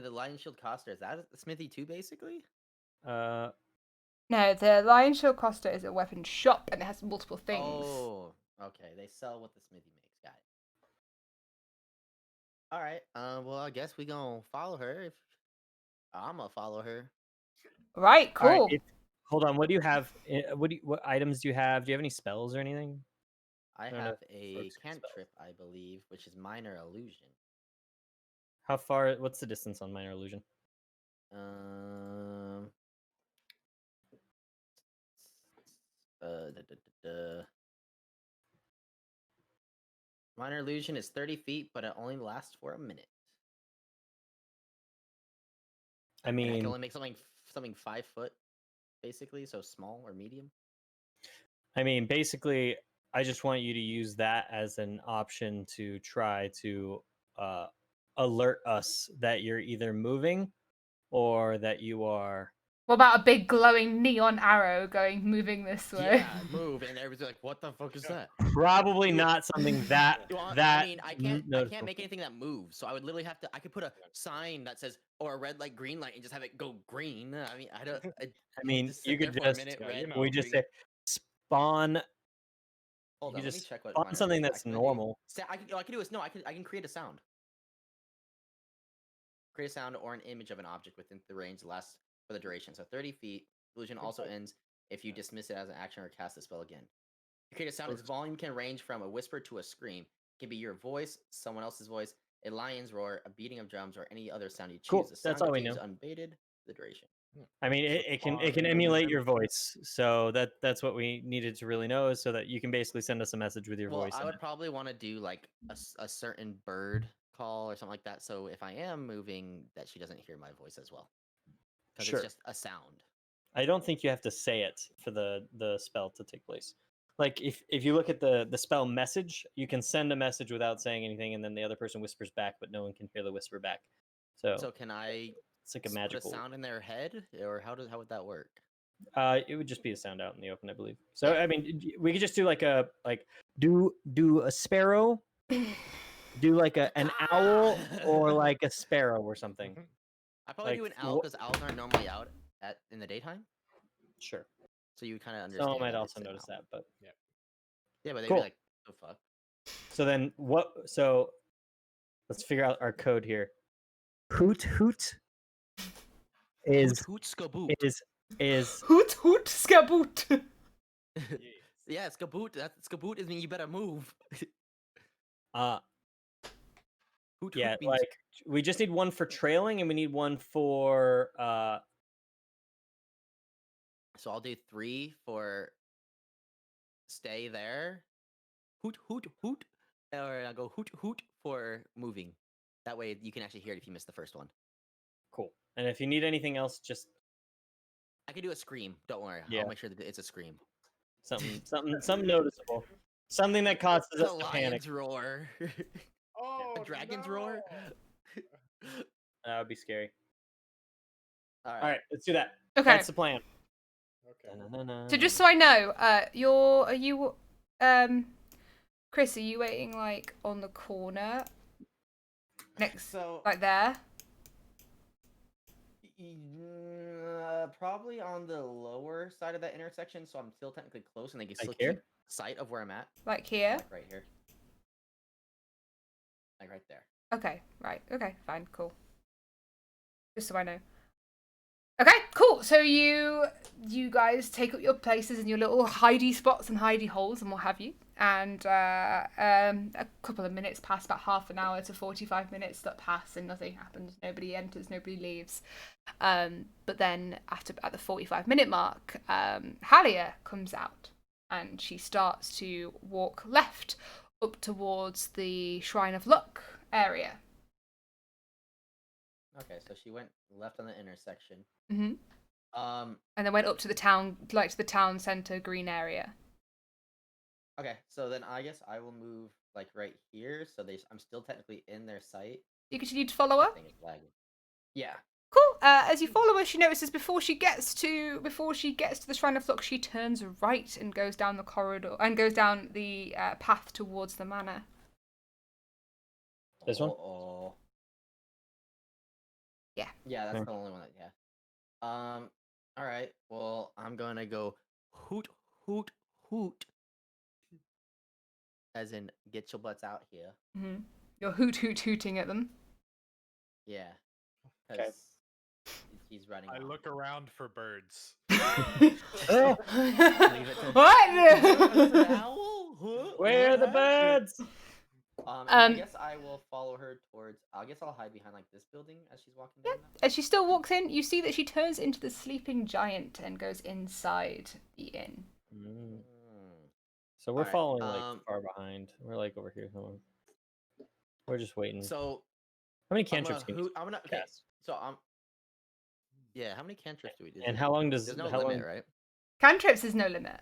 the Lion Shield Coster, is that a smithy too, basically? Uh, No, the Lion Shield Costa is a weapon shop, and it has multiple things. Oh, okay. They sell what the smithy makes. Got it. All right. Well, I guess we gonna follow her. If I'm gonna follow her. Right. all right, Cool. hold on. What do you have? What items do you have? Do you have any spells or anything? I don't know have if a folks have spells. cantrip, I believe, which is minor illusion. How far? What's the distance on minor illusion? Da, da, da, da. Minor illusion is 30 feet, but it only lasts for a minute. I And I mean, can only make something 5 foot, basically, so small or medium. basically, I just want you to use that as an option to try to alert us that you're either moving or that you are. What about a big glowing neon arrow moving this way? Yeah, move, and everybody's like, "What the fuck is that?" Probably not something that I mean, I can't noticeable. make anything that moves, so I would literally have to. I could put a sign that says or a red light, green light, and just have it go green. I mean, I don't. Just you sit could there for a just minute, Yeah, red, you know. we just green. say spawn. Hold You on, let me just check what spawn minor something illusion that's I can do. normal. I can do is no, I can create a sound. Create a sound or an image of an object within the range lasts for the duration. So 30 feet. Illusion also ends if you dismiss it as an action or cast the spell again. You create a sound. Its volume can range from a whisper to a scream. It can be your voice, someone else's voice, a lion's roar, a beating of drums, or any other sound you choose. Cool, The sound that's all we continues know. unbated for the duration. It can emulate your voice, so that's what we needed to really know, is so that you can basically send us a message with your Well, voice. I in would it. probably want to do like a certain bird call or something like that. So if I am moving, that she doesn't hear my voice as well. Because Sure. it's just a sound. I don't think you have to say it for the spell to take place. Like if you look at the spell message, you can send a message without saying anything, and then the other person whispers back, but no one can hear the whisper back. So can I it's like a put magical a sound in their head, or how would that work? It would just be a sound out in the open, I believe. So I mean, we could just do like do a sparrow, do like an owl, or like a sparrow or something. I probably do an owl because owls aren't normally out in the daytime. Sure. So you kind of understand. Someone might that also it's an notice owl. that, but Yeah, but they'd Cool. be like, "The fuck." So then what? So let's figure out our code here. Hoot hoot is Hoot skaboot. is Hoot hoot skaboot. Yeah, skaboot. That skaboot is mean you better move. Hoot, yeah, hoot means like we just need one for trailing, and we need one for So I'll do 3 for stay there. Hoot, hoot, hoot. Or I'll go hoot, hoot for moving. That way you can actually hear it if you missed the first one. Cool. And if you need anything else, just I can do a scream. Don't worry. Yeah. I'll make sure that it's a scream. something noticeable. Something that causes The us to panic. lion's roar. Oh, A dragon's roar. That would be scary. All All right, let's do that. Okay. That's the plan. Okay. So just so I know, are you, Chris, are you waiting like on the corner next, So like there? probably on the lower side of that intersection, so I'm still technically close, and they can Like still here? keep sight of where I'm at. Like here? Like right here. Like right there. Okay, right. Okay, fine, cool. Just so I know. Okay, cool. So you guys take up your places in your little hidey spots and hidey holes and what have you. And a couple of minutes pass, about half an hour to 45 minutes that pass, and nothing happens. Nobody enters, nobody leaves. But then at the 45-minute mark, Halia comes out, and she starts to walk left up towards the Shrine of Luck area. Okay, so she went left on the intersection. Mm-hmm. Um. And then went up to the town, like to the town center green area. Okay, so then I guess I will move like right here, so I'm still technically in their sight. You continue to follow her. I think it's lagging. Yeah. Cool. As you follow her, she notices before she gets to the Shrine of Luck, she turns right and goes down the corridor and goes down the path towards the manor. This one? Oh. Yeah. Yeah, that's Okay. the only one that. Yeah. All right. Well, I'm gonna go hoot hoot hoot. As in, get your butts out here. Mm-hmm. You're hooting at them. Yeah. Okay. Because he's running. I off. look around for birds. Oh, What? where are the birds? And I guess I will follow her towards. I guess I'll hide behind like this building as she's walking down. That. As she still walks in, you see that she turns into the sleeping giant and goes inside the inn. Mm. So we're Alright, following like far behind. We're like over here somewhere. We're just waiting. So how many I'm cantrips gonna can you I'm gonna. Okay. cast? So Yeah. How many cantrips do we do? And how long does There's no how limit, long... right? Cantrips is no limit.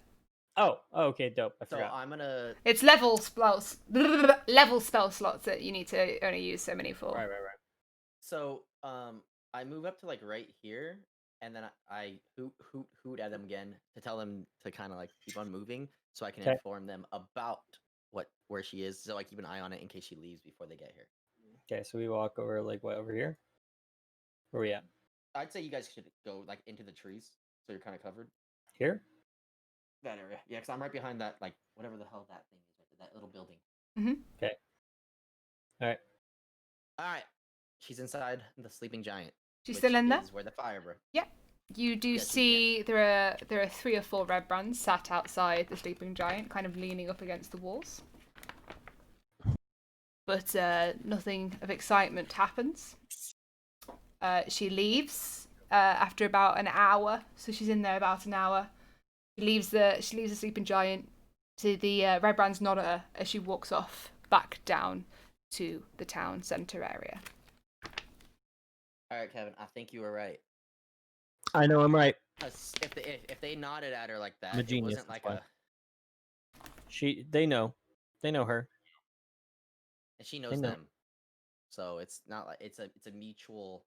Oh, okay, dope. I So forgot. I'm gonna. It's level spells, level spell slots that you need to only use so many for. Right. So I move up to like right here, and then I hoot at them again to tell them to kind of like keep on moving, so I can Okay. inform them about where she is, so I keep an eye on it in case she leaves before they get here. Okay, so we walk over like what, over here? Where we at? I'd say you guys should go like into the trees, so you're kind of covered. Here? That area, yeah, because I'm right behind that like whatever the hell that thing is, that little building. Okay. All right. All right, she's inside the sleeping giant. She's which still in there? is where the fire broke. Yeah. You do Yes, you see there are 3 or 4 red brands sat outside the sleeping giant, kind of leaning up against the walls. But nothing of excitement happens. She leaves after about an hour, so she's in there about an hour. She leaves the sleeping giant. To the red brands nod at her as she walks off back down to the town centre area. All right, Kevin, I think you were right. I know I'm right. 'Cause if they nodded at her like that, I'm a it genius, wasn't like that's They know her. and she knows know. them. So it's not like it's a mutual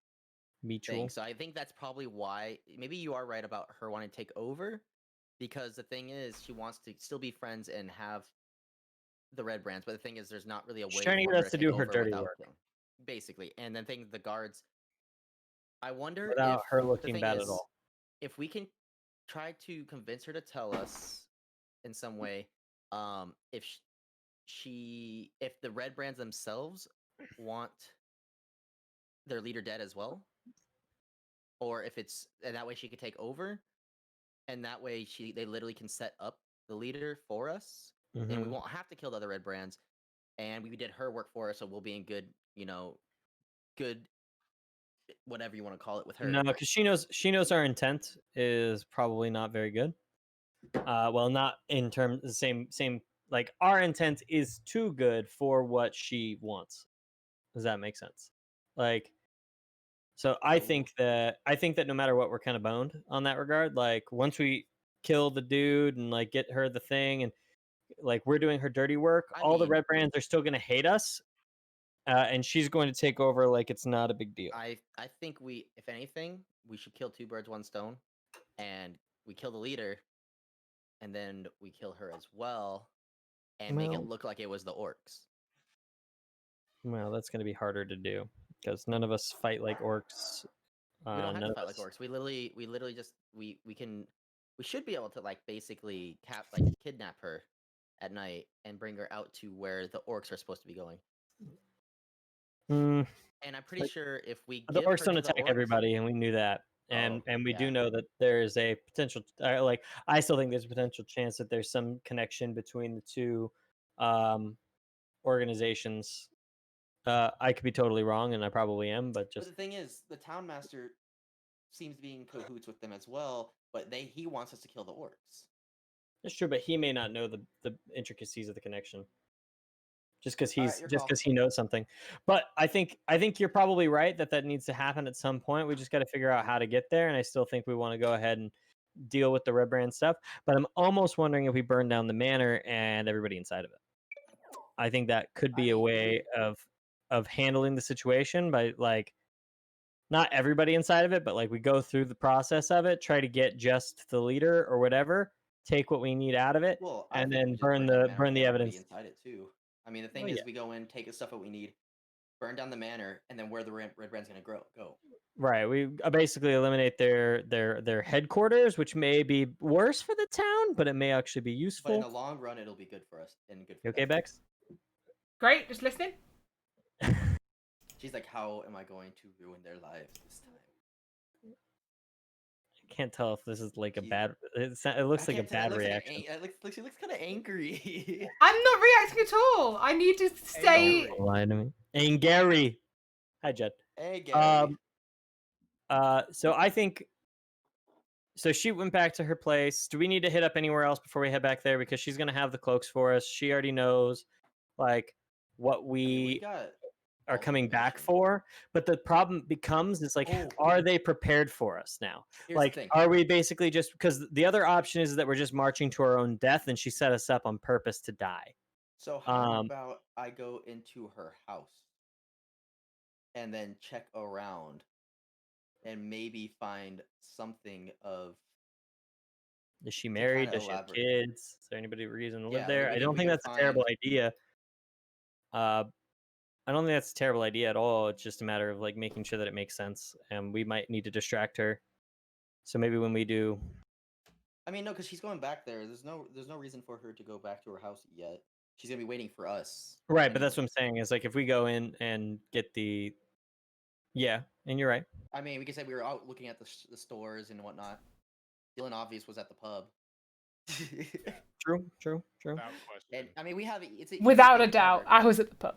Mutual. thing. So I think that's probably why maybe you are right about her wanting to take over, because the thing is she wants to still be friends and have the red brands, but the thing is there's not really a way She's trying to for get her us to take do her over dirty without work. killing, basically. And then the guards. I wonder Without if her the looking thing bad is, at all. if we can try to convince her to tell us in some way, if if the red brands themselves want their leader dead as well, or if it's and that way she could take over, and that way they literally can set up the leader for us, and we Mhm. won't have to kill the other red brands, and we did her work for us, so we'll be in good whatever you want to call it with her. No, because she knows our intent is probably not very good. Well, not in terms the same like our intent is too good for what she wants. Does that make sense? Like, so I think that no matter what, we're kind of boned on that regard. Like, once we kill the dude and like get her the thing, and like we're doing her dirty work, all the red brands are still gonna hate us, and she's going to take over like it's not a big deal. I think if anything, we should kill 2 birds, 1 stone. and we kill the leader, and then we kill her as well, and make it Well- look like it was the orcs. Well, that's going to be harder to do because none of us fight like orcs. We don't have none to of fight like us- orcs. We literally just we should be able to like basically kidnap her at night and bring her out to where the orcs are supposed to be going. Mm, And I'm pretty sure if we the give orcs her don't to the attack orcs, everybody, and we knew that. And we do yeah. know that there is a potential. Like I still think there's a potential chance that there's some connection between the two organizations. I could be totally wrong, and I probably am, but But just the thing is, the town master seems to be in cahoots with them as well. But he wants us to kill the orcs. it's true. But he may not know the intricacies of the connection. Just because All right, your call. he knows something. But I think you're probably right that needs to happen at some point. We just got to figure out how to get there, and I still think we want to go ahead and deal with the Red Brand stuff. But I'm almost wondering if we burn down the manor and everybody inside of it. I think that could be a way of handling the situation by like not everybody inside of it, but like we go through the process of it, try to get just the leader or whatever, take what we need out of it, Well, I and think we then just burn down the manor burn and the everybody evidence. inside it too. I mean, the thing Well, is, yeah. we go in, take the stuff that we need, burn down the manor, and then where the Red Brand's gonna go. Right. We basically eliminate their headquarters, which may be worse for the town, but it may actually be But in useful. the long run, it'll be good for us and good for You okay, them. Bex? Great, just listening. She's like, how am I going to ruin their lives this time? I can't tell if this is like a She's- bad. It looks like a bad reaction. She looks kind of angry. I'm not reacting at all. I need to stay. Don't lie to me. And Gary. Hi, Jed. Hey, Gary. So I think. So she went back to her place. Do we need to hit up anywhere else before we head back there? Because she's gonna have the cloaks for us. She already knows, like, what we we got are all the coming back information. for. But the problem becomes is like, Oh. are they prepared for us now? Here's Like, the thing. are we basically just because the other option is that we're just marching to our own death, and she set us up on purpose to die. So how about I go into her house and then check around and maybe find something of Is she married? kinda Does she have elaborate. kids? Is there anybody reason to live Yeah, there? we I don't can- think we that's can a terrible find- idea. I don't think that's a terrible idea at all. It's just a matter of like making sure that it makes sense, and we might need to distract her. So maybe when we do, I mean, no, because she's going back there. There's no reason for her to go back to her house yet. She's gonna be waiting for us. right? But that's what anyway. I'm saying is like if we go in and get the, yeah, and you're right. I mean, we could say we were out looking at the stores and whatnot. Dylan Obvious was at the pub. True. Without question. And I mean, we have it's an easy Without thing a to doubt, cover. I was at the pub.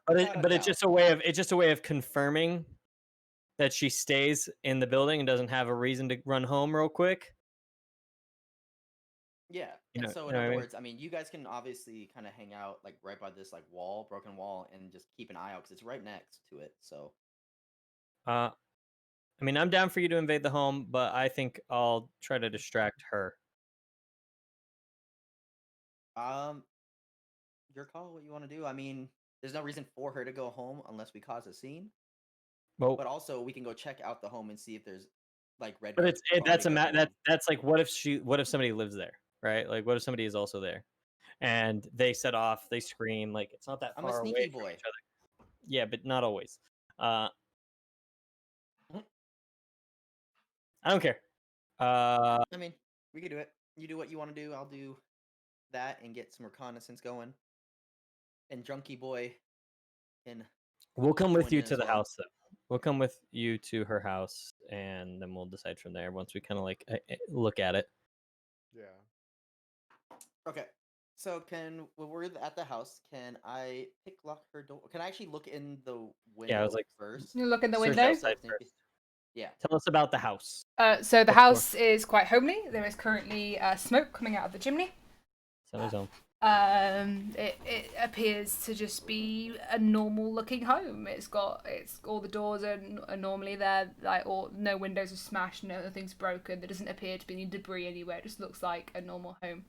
But Without a it's doubt. just a way of confirming that she stays in the building and doesn't have a reason to run home real quick. Yeah. You And know- so you in know what I other mean? words, I mean, you guys can obviously kind of hang out like right by this like broken wall, and just keep an eye out because it's right next to it. So I mean, I'm down for you to invade the home, but I think I'll try to distract her. your call. What you want to do? I mean, there's no reason for her to go home unless we cause a scene. Well, But also, we can go check out the home and see if there's like red. but guards that's guarding the home. that's like what if somebody lives there, right? Like what if somebody is also there, and they set off, they scream, like it's not that I'm a far sneaky away from boy. each other. Yeah, but not always. I don't care. I mean, we could do it. You do what you want to do. I'll do that and get some reconnaissance going. And Junkie Boy can. We'll come with join you in to as the well. house, though. We'll come with you to her house, and then we'll decide from there once we kind of like look at it. Yeah. Okay. So when we're at the house, can I lock her door? Can I actually look in the window was like- first? You look in the Search window. outside Sneaky. first. Yeah. Tell us about the house. So the What's more? house is quite homely. There is currently smoke coming out of the chimney. Somebody's home. It appears to just be a normal looking home. It's all the doors are normally there, like no windows are smashed, nothing's broken. There doesn't appear to be any debris anywhere. It just looks like a normal home.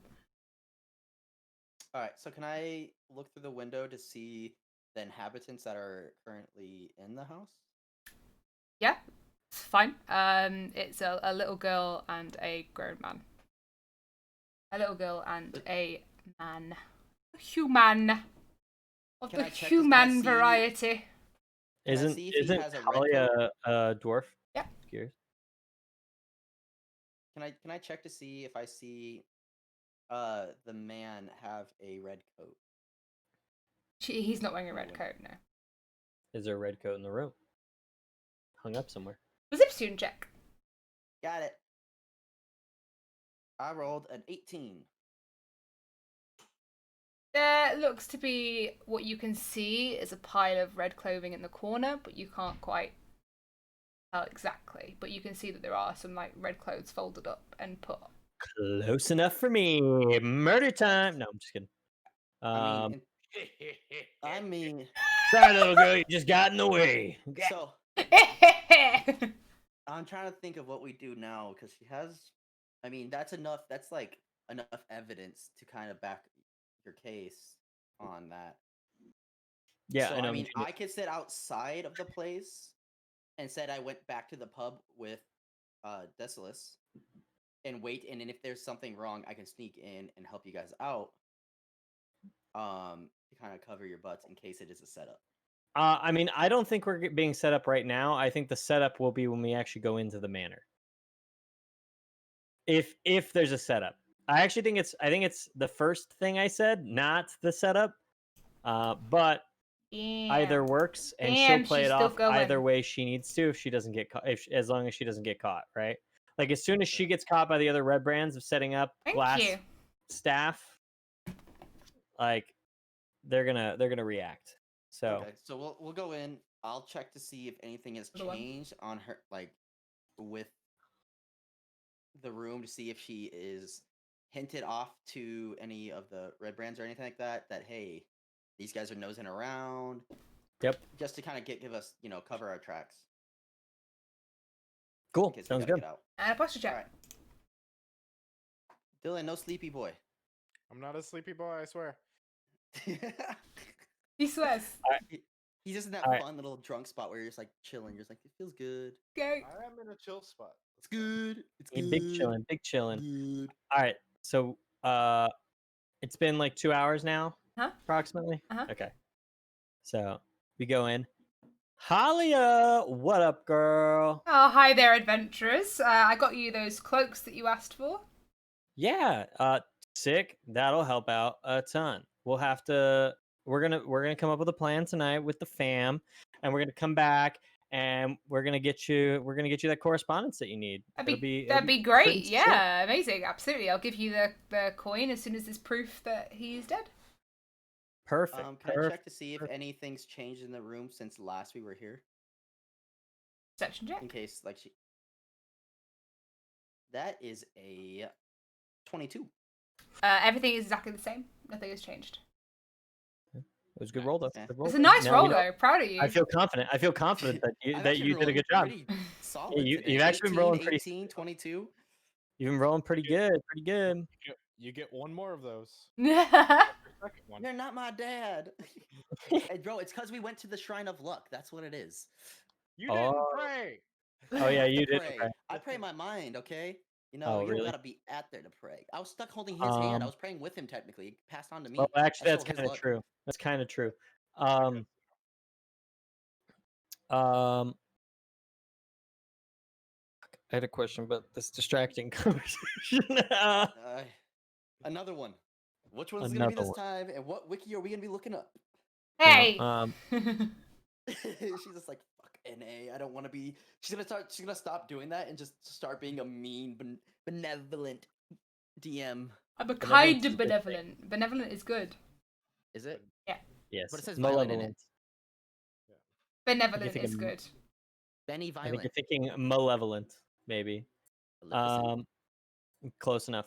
All right. So can I look through the window to see the inhabitants that are currently in the house? Yeah, fine. It's a little girl and a grown man. A little girl and a man. A human. Of Can the I check this- can I human see- variety. Can I Isn't see if he isn't has a red Holly coat? a dwarf? Yeah. Curious. Can I check to see if I see the man have a red coat? He's not wearing a red Wait. coat, no. Is there a red coat in the room? Hung up somewhere. Perception check. Got it. I rolled an 18. There looks to be what you can see is a pile of red clothing in the corner, but you can't quite tell exactly. But you can see that there are some like red clothes folded up and put. Close enough for me. Murder time. No, I'm just kidding. I mean, Sorry, little girl, you just got in the way. so I'm trying to think of what we do now because she has. I mean, that's enough. That's like enough evidence to kind of back your case on that. Yeah, So, I know. I mean, I could sit outside of the place and said I went back to the pub with Decimus and wait, and then if there's something wrong, I can sneak in and help you guys out. To kind of cover your butts in case it is a setup. I mean, I don't think we're being set up right now. I think the setup will be when we actually go into the manor. If there's a setup, I think it's the first thing I said, not the setup. But either works, and she'll play it off either way she needs to. If she doesn't get caught, as long as she doesn't get caught, right? Like as soon as she gets caught by the other red brands of setting up glass staff, like they're gonna react. So Okay, so we'll go in. I'll check to see if anything has changed on her, like with the room, to see if she is hinted off to any of the red brands or anything like that. That hey, these guys are nosing around. Yep. Just to kind of give us, cover our tracks. Cool. Sounds good. And a posture check. Right. Dylan, no sleepy boy. I'm not a sleepy boy, I swear. He swears. He's just in that fun little drunk spot where you're just like chilling. You're just like, it feels good. Go. I am in a chill spot. It's good. It's good. Big chillin'. Good. All right. So it's been like 2 hours now, approximately. Uh-huh. Okay. So we go in. Halia, what up, girl? Oh, hi there, adventurers. I got you those cloaks that you asked for. Yeah. Sick. That'll help out a ton. We'll have to. We're gonna come up with a plan tonight with the fam, and we're gonna come back and we're gonna get you that correspondence that you need. That'd be great. sick. Yeah, amazing. Absolutely. I'll give you the coin as soon as there's proof that he's dead. Perfect. Can I check to see if anything's changed in the room since last we were here? Perception check. In case, like, that is a 22. Everything is exactly the same. Nothing has changed. It was a good roll, though. Yeah. It's a nice Now roll, we know- though. Proud of you. I feel confident that you I've that actually you did a good rolled job. pretty solid Yeah, today. you've actually been rolling 18, pretty. 22. You've been rolling pretty good. Pretty good. You get one more of those. Yeah. Second one. You're not my dad. Hey, bro, it's because we went to the Shrine of Luck. That's what it is. You didn't Oh. pray. Oh yeah, you did. Pray. I pray my mind, okay? You Oh, don't really? gotta be at there to pray. I was stuck holding his hand. I was praying with him technically. It passed on to me. Well, actually, that's stole his kind of luck. true. That's kind of true. I had a question, but this distracting conversation. Another one. Which one's gonna be Another this one. time? And what wiki are we gonna be looking up? Hey. She's just like, fuck NA. I don't want to be. She's gonna stop doing that and just start being a mean, benevolent DM. I'm a kind of benevolent. Benevolent is good. Is it? Yeah. Yes. But it says violent in it. Benevolent is good. Benny I think violent. you're thinking malevolent, maybe. Close enough.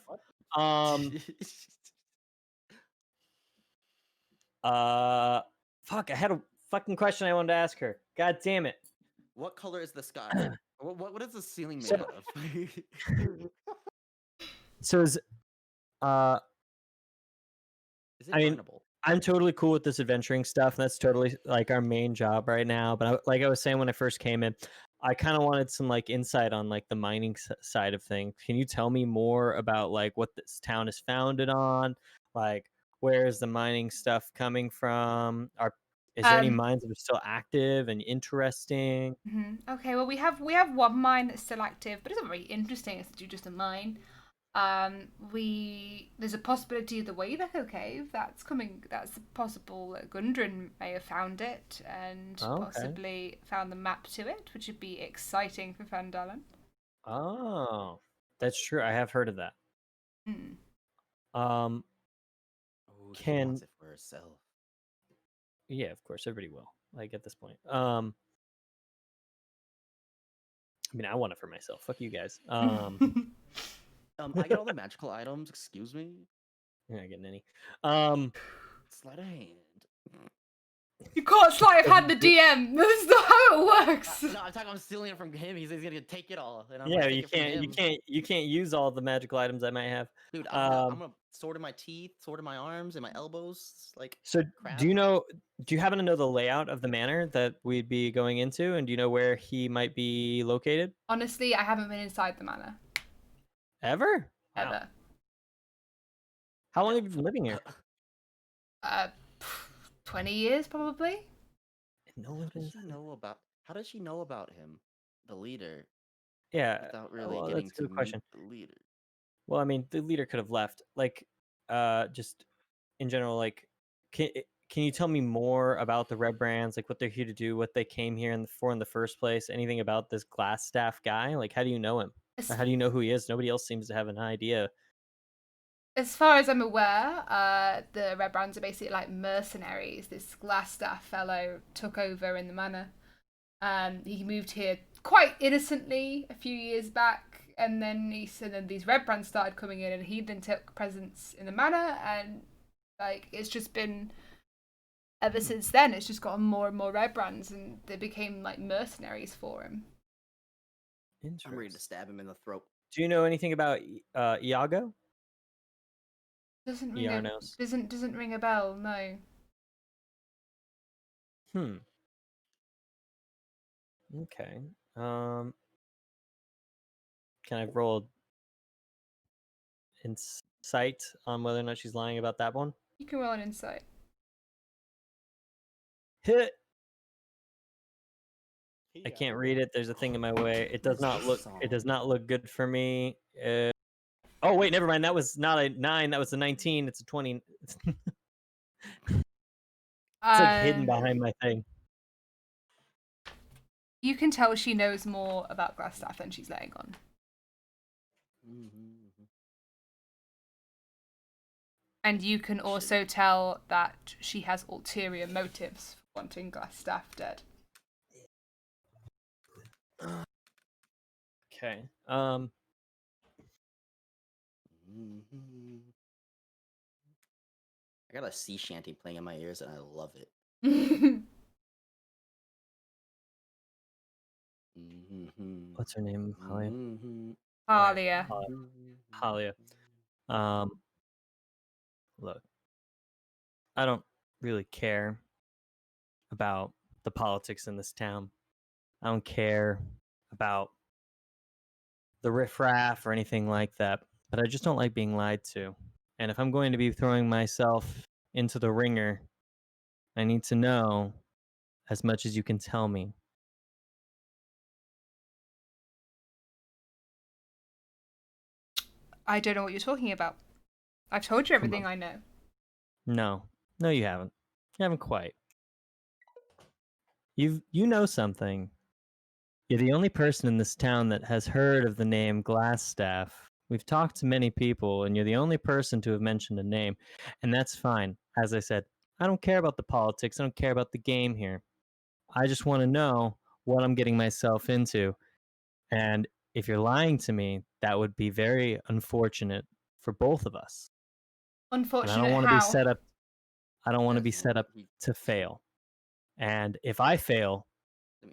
Fuck! I had a fucking question I wanted to ask her. God damn it! What color is the sky? what is the ceiling made out of? So is it I mean, burnable? I'm totally cool with this adventuring stuff, and that's totally like our main job right now. But like I was saying when I first came in, I kind of wanted some like insight on like the mining side of things. Can you tell me more about like what this town is founded on? Like, where is the mining stuff coming from? Is there any mines that are still active and interesting? Okay, well we have one mine that's still active, but it's not very interesting. It's just a mine. There's a possibility of the Wayback Cave that's coming. That's possible that Gundren may have found it and possibly found the map to it, which would be exciting for Phandelver. Oh, that's true. I have heard of that. Oh, she Can wants it for herself. Yeah, of course, everybody will. Like at this point. I mean, I want it for myself. Fuck you guys. I get all the magical items. Excuse me. You're not getting any. Sleight of hand. You can't sleight of hand the DM. That's not how it works. No, I'm talking. I'm stealing it from him. He's gonna take it all. And I'm Yeah, gonna take you it from can't. him. You can't use all the magical items I might have. Dude, I'm gonna sword in my teeth, sword in my arms, and my elbows. Like. So, crab. do you happen to know the layout of the manor that we'd be going into, and do you know where he might be located? Honestly, I haven't been inside the manor. Ever? Ever. Wow. How long have you been living here? 20 years probably. No, How does she know about him, the leader? Yeah. Without really well, getting that's a good to question. meet the leader. Well, I mean, the leader could have left. Like, just in general, like, can you tell me more about the Red Brands? Like, what they're here to do, what they came here for in the first place? Anything about this glass staff guy? Like, how do you know him? Or how do you know who he is? Nobody else seems to have an idea. As far as I'm aware, the Red Brands are basically like mercenaries. This Glassstaff fellow took over in the manor. He moved here quite innocently a few years back, and then these Red Brands started coming in, and he then took presence in the manor, and like it's just been ever since then. It's just gotten more and more Red Brands, and they became like mercenaries for him. I'm ready to stab him in the throat. Do you know anything about Iago? Doesn't ring a bell, no. Okay. Can I roll insight on whether or not she's lying about that one? You can roll an insight. Hit. I can't read it. There's a thing in my way. It does not look. It does not look good for me. Oh wait, never mind. That was not a 9. That was a 19. It's a 20. It's like hidden behind my thing. You can tell she knows more about Glassstaff than she's letting on. And you can also tell that she has ulterior motives for wanting Glassstaff dead. Okay. I got a sea shanty playing in my ears, and I love it. What's her name? Halia. Halia. Look, I don't really care about the politics in this town. I don't care about the riffraff or anything like that, but I just don't like being lied to. And if I'm going to be throwing myself into the ringer, I need to know as much as you can tell me. I don't know what you're talking about. I've told you everything I know. No, you haven't. You haven't quite. You know something. You're the only person in this town that has heard of the name Glassstaff. We've talked to many people, and you're the only person to have mentioned a name, and that's fine. As I said, I don't care about the politics. I don't care about the game here. I just want to know what I'm getting myself into. And if you're lying to me, that would be very unfortunate for both of us. Unfortunate and I don't want to how? be set up. I don't want to be set up to fail. And if I fail,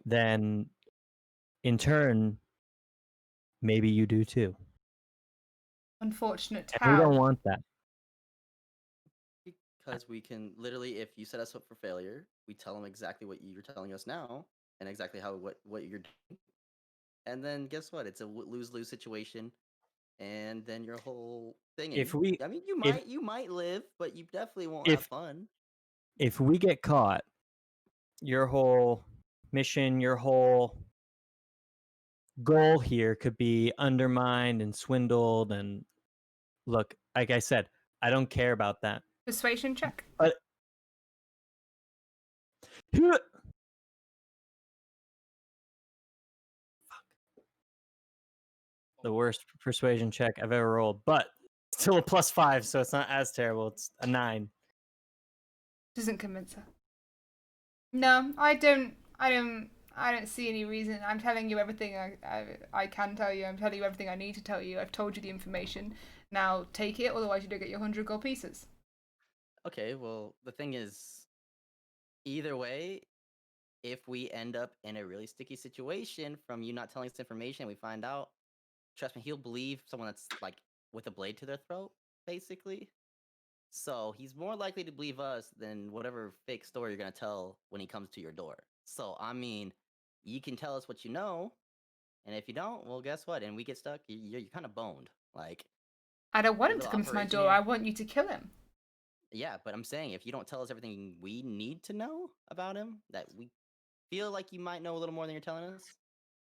then in turn, maybe you do too. Unfortunate And how? we don't want that. Because we can literally, if you set us up for failure, we tell them exactly what you're telling us now, and exactly what you're doing, and then guess what? It's a lose-lose situation, and then your whole thing. If And we I mean, if you might live, but you definitely won't have if fun. if we get caught, your whole mission, your whole goal here could be undermined and swindled. And look, like I said, I don't care about that. Persuasion check. But the worst persuasion check I've ever rolled, but still a +5, so it's not as terrible. It's a 9. Doesn't convince her. No, I don't see any reason. I'm telling you everything I can tell you. I'm telling you everything I need to tell you. I've told you the information. Now take it, otherwise you don't get your 100 gold pieces. Okay, well, the thing is, either way, if we end up in a really sticky situation from you not telling us information, we find out, trust me, he'll believe someone that's like with a blade to their throat, basically. So he's more likely to believe us than whatever fake story you're gonna tell when he comes to your door. So I mean, you can tell us what you know, and if you don't, well, guess what? And we get stuck. You're kind of boned. Like, I don't want your him to little come to my operation door. here. I want you to kill him. Yeah, but I'm saying if you don't tell us everything we need to know about him, that we feel like you might know a little more than you're telling us.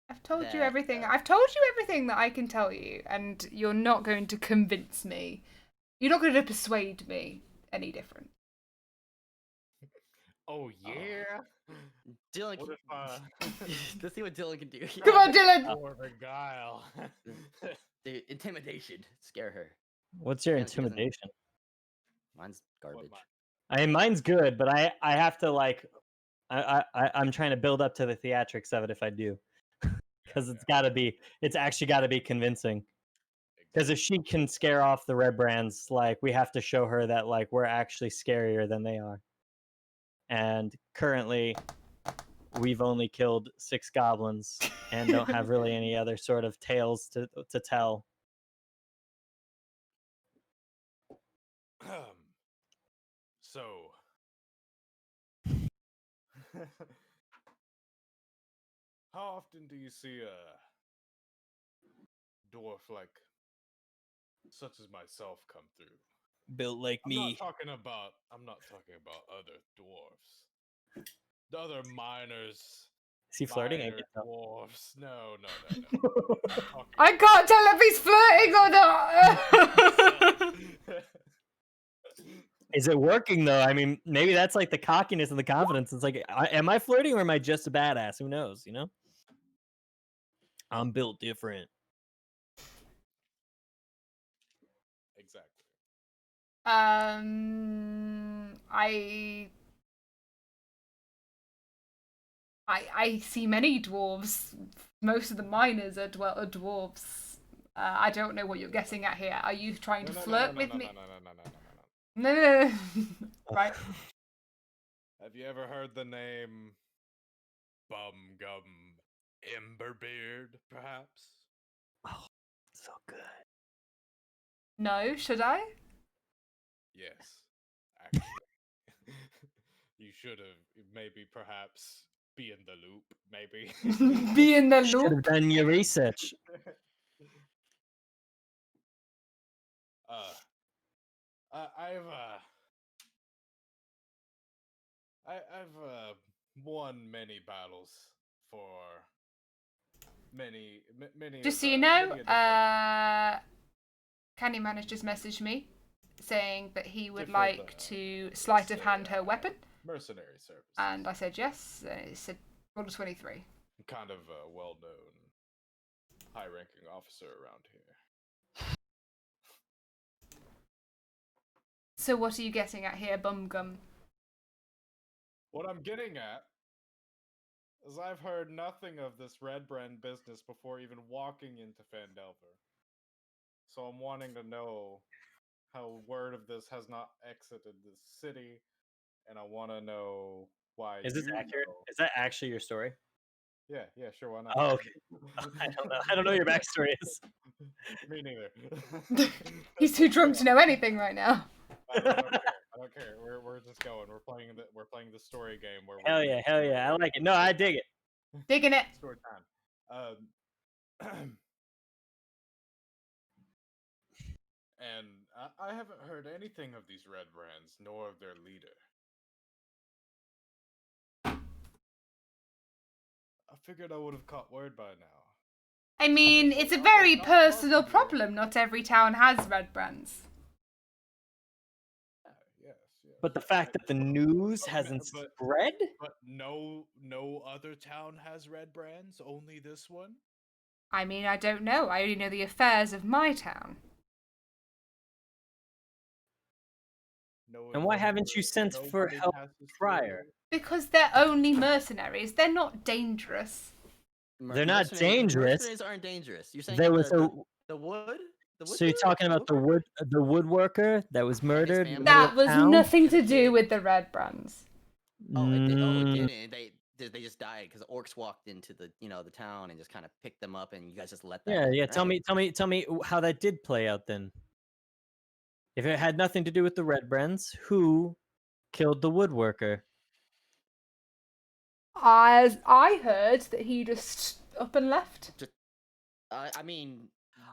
I've told you That, everything. I've told you everything that I can tell you, and you're not going to convince me. You're not going to persuade me any different. Oh yeah. Dylan, What if let's see what Dylan can do. Come on, Dylan! or beguile? Dude, intimidation, scare her. What's your Yeah, she doesn't- intimidation? Mine's garbage. I mean, mine's good, but I have to like, I'm trying to build up to the theatrics of it if I do, because it's actually got to be convincing. Because if she can scare off the red brands, like we have to show her that like we're actually scarier than they are. And currently, we've only killed 6 goblins and don't have really any other sort of tales to tell. So, how often do you see a dwarf like such as myself come through? Built like I'm not talking about other dwarfs. The other miners. Is he flirting? I minor can tell. dwarfs. No. I can't tell if he's flirting or not! Is it working though? I mean, maybe that's like the cockiness and the confidence. It's like, am I flirting or am I just a badass? Who knows? You know, I'm built different. Exactly. I see many dwarves. Most of the miners are dwarves. I don't know what you're getting at here. Are you trying to flirt with me? No. Right. Have you ever heard the name Bum Gum Emberbeard, perhaps? Oh, so good. No, should I? Yes, actually. You should have maybe perhaps be in the loop, maybe. Be in the Should have loop. done your research. I've won many battles for many. Just so of, you many know, a different- Candyman has just messaged me saying that he would Different, like to sleight of hand her weapon, mercenary service. and I said yes. It said roll a 23. Kind of a well-known, high-ranking officer around here. So what are you getting at here, Bumgum? What I'm getting at is I've heard nothing of this Red Brand business before even walking into Phandelver. So I'm wanting to know how word of this has not exited the city, and I want to know why. Is this you accurate? know- Is that actually your story? Yeah, sure, why not? Oh, okay. I don't know your backstory is. Me neither. He's too drunk to know anything right now. I don't care. We're just going. We're playing the story game where Hell yeah, I like it. No, I dig it. Digging it. story time. And I haven't heard anything of these red brands, nor of their leader. I figured I would have caught word by now. I mean, it's a very personal problem. Not every town has red brands. Yes, yes. But the fact that the news hasn't spread? But no other town has red brands, only this one? I mean, I don't know. I only know the affairs of my town. And why haven't you sent for help prior? Because they're only mercenaries. They're not dangerous. They're not dangerous. Mercenaries aren't dangerous. You're saying There was the wood? So you're talking about the woodworker that was murdered? in the That middle of was town? nothing to do with the red brands. Oh, it Mm, didn't. They just died because orcs walked into the the town and just kind of picked them up, and you guys just let them. Yeah, in, yeah. right? Tell me how that did play out then. If it had nothing to do with the red brands, who killed the woodworker? As I heard that he just up and left. I mean,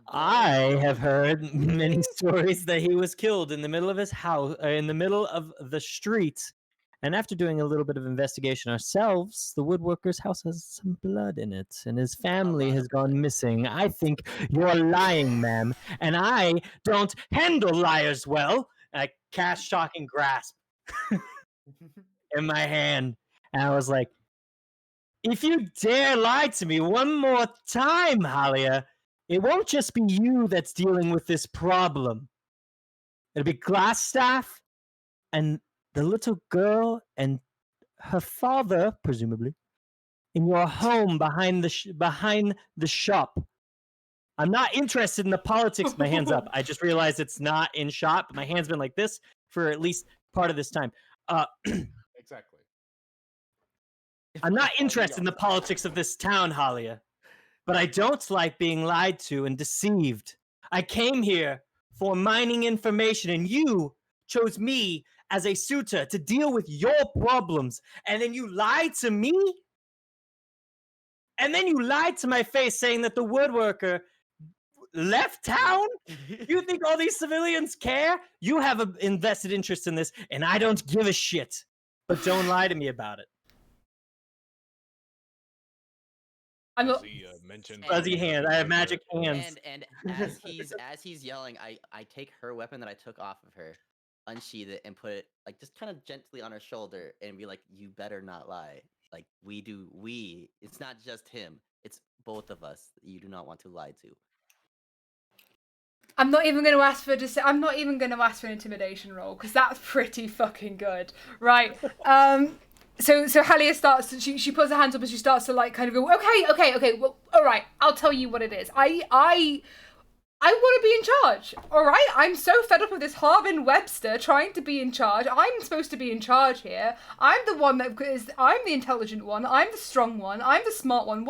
I have heard many stories that he was killed in the middle of his house, in the middle of the street. And after doing a little bit of investigation ourselves, the woodworker's house has some blood in it, and his family has gone missing. I think you're lying, ma'am, and I don't handle liars well. I cast shocking grasp in my hand, and I was like, if you dare lie to me one more time, Halia, it won't just be you that's dealing with this problem. It'll be Glassstaff and the little girl and her father, presumably, in your home behind the shop. I'm not interested in the politics. My hand's up. I just realized it's not in shot, but my hand's been like this for at least part of this time. Exactly. I'm not interested in the politics of this town, Halia, but I don't like being lied to and deceived. I came here for mining information, and you chose me as a suitor to deal with your problems, and then you lied to me? And then you lied to my face saying that the woodworker left town? You think all these civilians care? You have an invested interest in this, and I don't give a shit. But don't lie to me about it. I'm not. Fuzzy hand. I have magic hands. And as he's yelling, I take her weapon that I took off of her, unsheath it, and put it like just kind of gently on her shoulder, and be like, "You better not lie. Like we. It's not just him. It's both of us. That you do not want to lie to." I'm not even going to ask for I'm not even going to ask for an intimidation roll because that's pretty fucking good, right? So Halia starts. She puts her hands up and she starts to like kind of go. Okay. Well, all right. I'll tell you what it is. I want to be in charge, all right? I'm so fed up with this Harbin Webster trying to be in charge. I'm supposed to be in charge here. I'm the one I'm the intelligent one. I'm the strong one. I'm the smart one.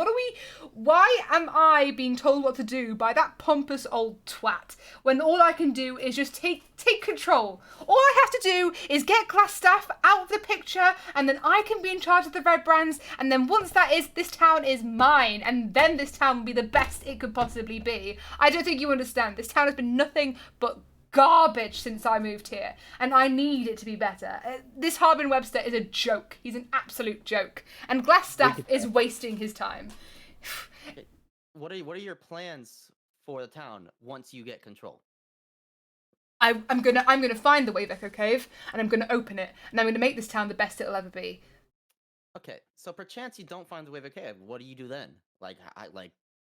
Why am I being told what to do by that pompous old twat when all I can do is just take control? All I have to do is get Glassstaff out of the picture and then I can be in charge of the red brands, and then once this town is mine, and then this town will be the best it could possibly be. I don't think you understand. This town has been nothing but garbage since I moved here, and I need it to be better. This Harbin Webster is a joke. He's an absolute joke, and Glassstaff is wasting his time. What are your plans for the town once you get control? I'm gonna find the Wayvecker Cave, and I'm gonna open it, and I'm gonna make this town the best it'll ever be. Okay, so perchance you don't find the Wayvecker Cave. What do you do then? Like,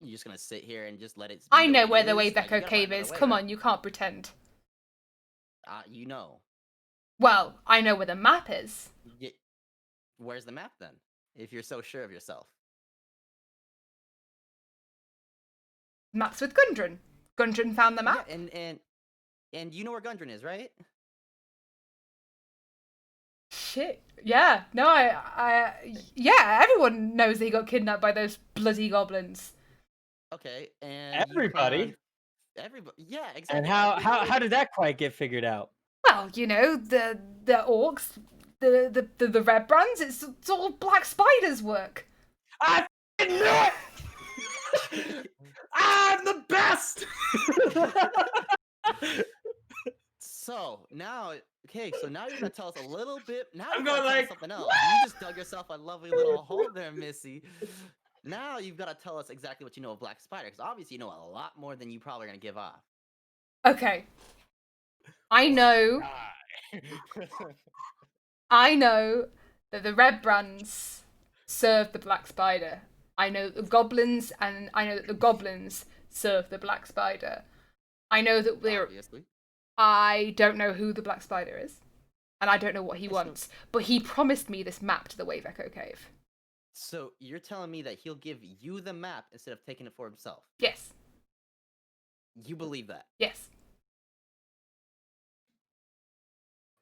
you're just gonna sit here and just let it. I know where the Wayvecker Cave is. Come on, you can't pretend. You know. Well, I know where the map is. Where's the map then? If you're so sure of yourself. Map's with Gundren. Gundren found the map. Yeah, and you know where Gundren is, right? Shit. Yeah. No, yeah, everyone knows that he got kidnapped by those bloody goblins. Okay, and everybody. Yeah, exactly. And how did that quite get figured out? Well, you know, the orcs, the red brands, it's all Black Spider's work. I knew it! So now, okay, so now you're gonna tell us a little bit. Now I'm you're gonna going tell us like, something else. You just dug yourself a lovely little hole there, Missy. Now you've got to tell us exactly what you know of Black Spider, because obviously you know a lot more than you probably are gonna give off. Okay. I know that the red brands serve the black spider. I know the goblins, and I know that the goblins serve the black spider. I know that Obviously. I don't know who the black spider is, and I don't know what he Okay, so- wants, but he promised me this map to the Wave Echo Cave. So you're telling me that he'll give you the map instead of taking it for himself? Yes. You believe that? Yes.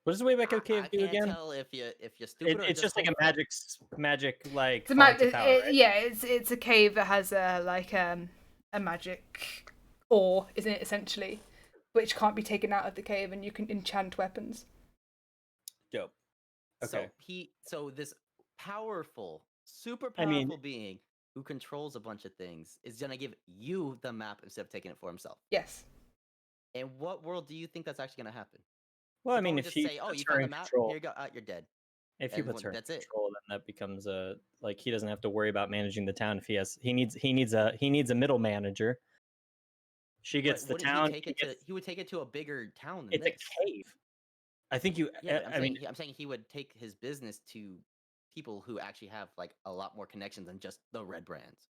What does the Wayback I Cave do can't again? tell if you're stupid or It's just like a hopeful. magic like It's a falling to power, right? yeah, it's a cave that has a magic ore, isn't it, essentially, which can't be taken out of the cave, and you can enchant weapons. Dope. Okay. So this powerful, super I mean- powerful being who controls a bunch of things is gonna give you the map instead of taking it for himself. Yes. In what world do you think that's actually gonna happen? Well, I He mean, probably if just he say, "Oh, puts you her found the in map. control, Here you go. You're dead." if he puts her in That's it. control, then that becomes like he doesn't have to worry about managing the town. If he needs a middle manager. She gets But the wouldn't town. he take it to? He would take it to a bigger town than It's this. a cave. I think you. Yeah, but I mean, I'm saying he would take his business to people who actually have like a lot more connections than just the red brands.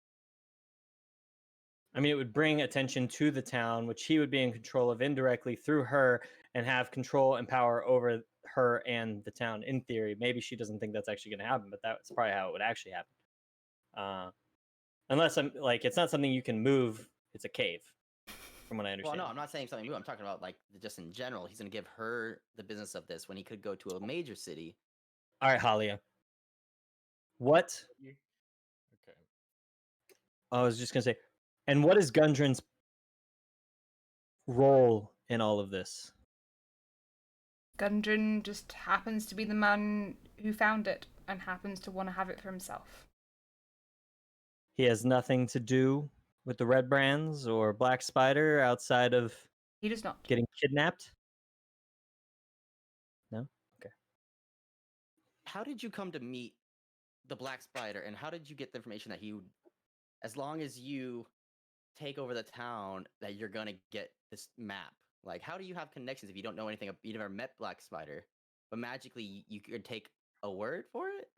it would bring attention to the town, which he would be in control of indirectly through her, and have control and power over her and the town. In theory, maybe she doesn't think that's actually going to happen, but that's probably how it would actually happen. Unless I'm like, it's not something you can move. It's a cave, from what I Well, understand. no, I'm not saying something new. I'm talking about like just in general. He's gonna give her the business of this when he could go to a major city. All right, Halia. What? Okay. I was just gonna say, and what is Gundren's role in all of this? Gundren just happens to be the man who found it and happens to want to have it for himself. He has nothing to do with the Red Brands or Black Spider outside of He does not. getting kidnapped. No. Okay. How did you come to meet the Black Spider, and how did you get the information that you, as long as you take over the town, that you're gonna get this map? Like, how do you have connections if you don't know anything? You never met Black Spider, but magically you could take a word for it?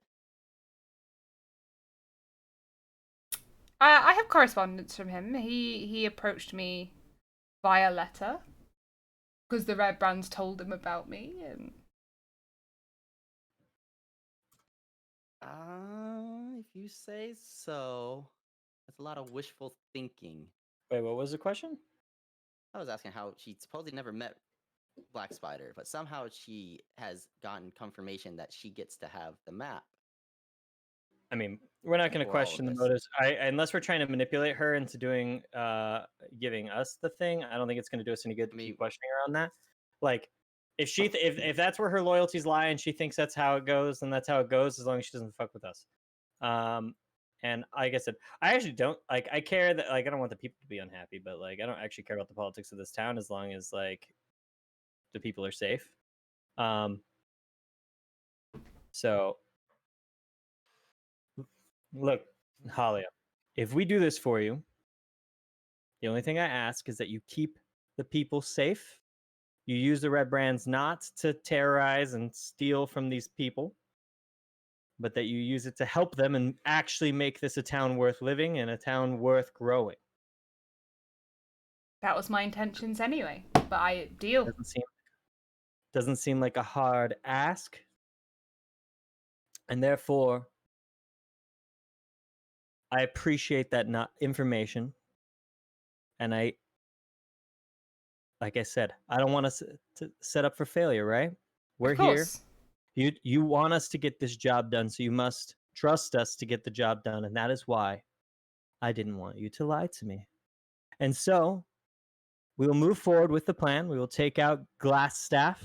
I have correspondence from him. He approached me via letter because the red brands told him about me. And If you say so. That's a lot of wishful thinking. Wait, what was the question? I was asking how she supposedly never met Black Spider, but somehow she has gotten confirmation that she gets to have the map. I mean, we're not going to For all of question the this. motives. Unless we're trying to manipulate her into doing, giving us the thing. I don't think it's going to do us any good to keep questioning her on that. Like, if she, if that's where her loyalties lie, and she thinks that's how it goes, then that's how it goes. As long as she doesn't fuck with us. And like I said, I actually don't like. I care that like I don't want the people to be unhappy, but like I don't actually care about the politics of this town as long as like the people are safe. So look, Halia, if we do this for you, the only thing I ask is that you keep the people safe. You use the red brands not to terrorize and steal from these people, but that you use it to help them and actually make this a town worth living and a town worth growing. that was my intentions anyway. But I deal. Doesn't seem like a hard ask. And therefore, I appreciate that not information. And I, like I said, I don't want us to set up for failure, right? We're Of here. course. You want us to get this job done, so you must trust us to get the job done, and that is why I didn't want you to lie to me. And so, we will move forward with the plan. We will take out Glass Staff,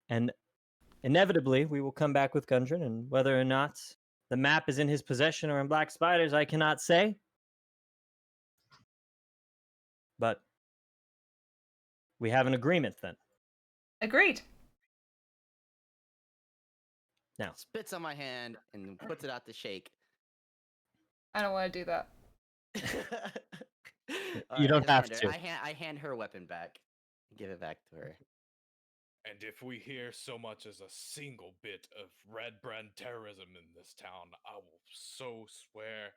and inevitably, we will come back with Gundren, and whether or not the map is in his possession or in Black Spider's, I cannot say. We have an agreement then. Agreed. Now, Spits on my hand and puts it out to shake. I don't want to do that. You don't have to. I hand her weapon back. Give it back to her. And if we hear so much as a single bit of red brand terrorism in this town, I will so swear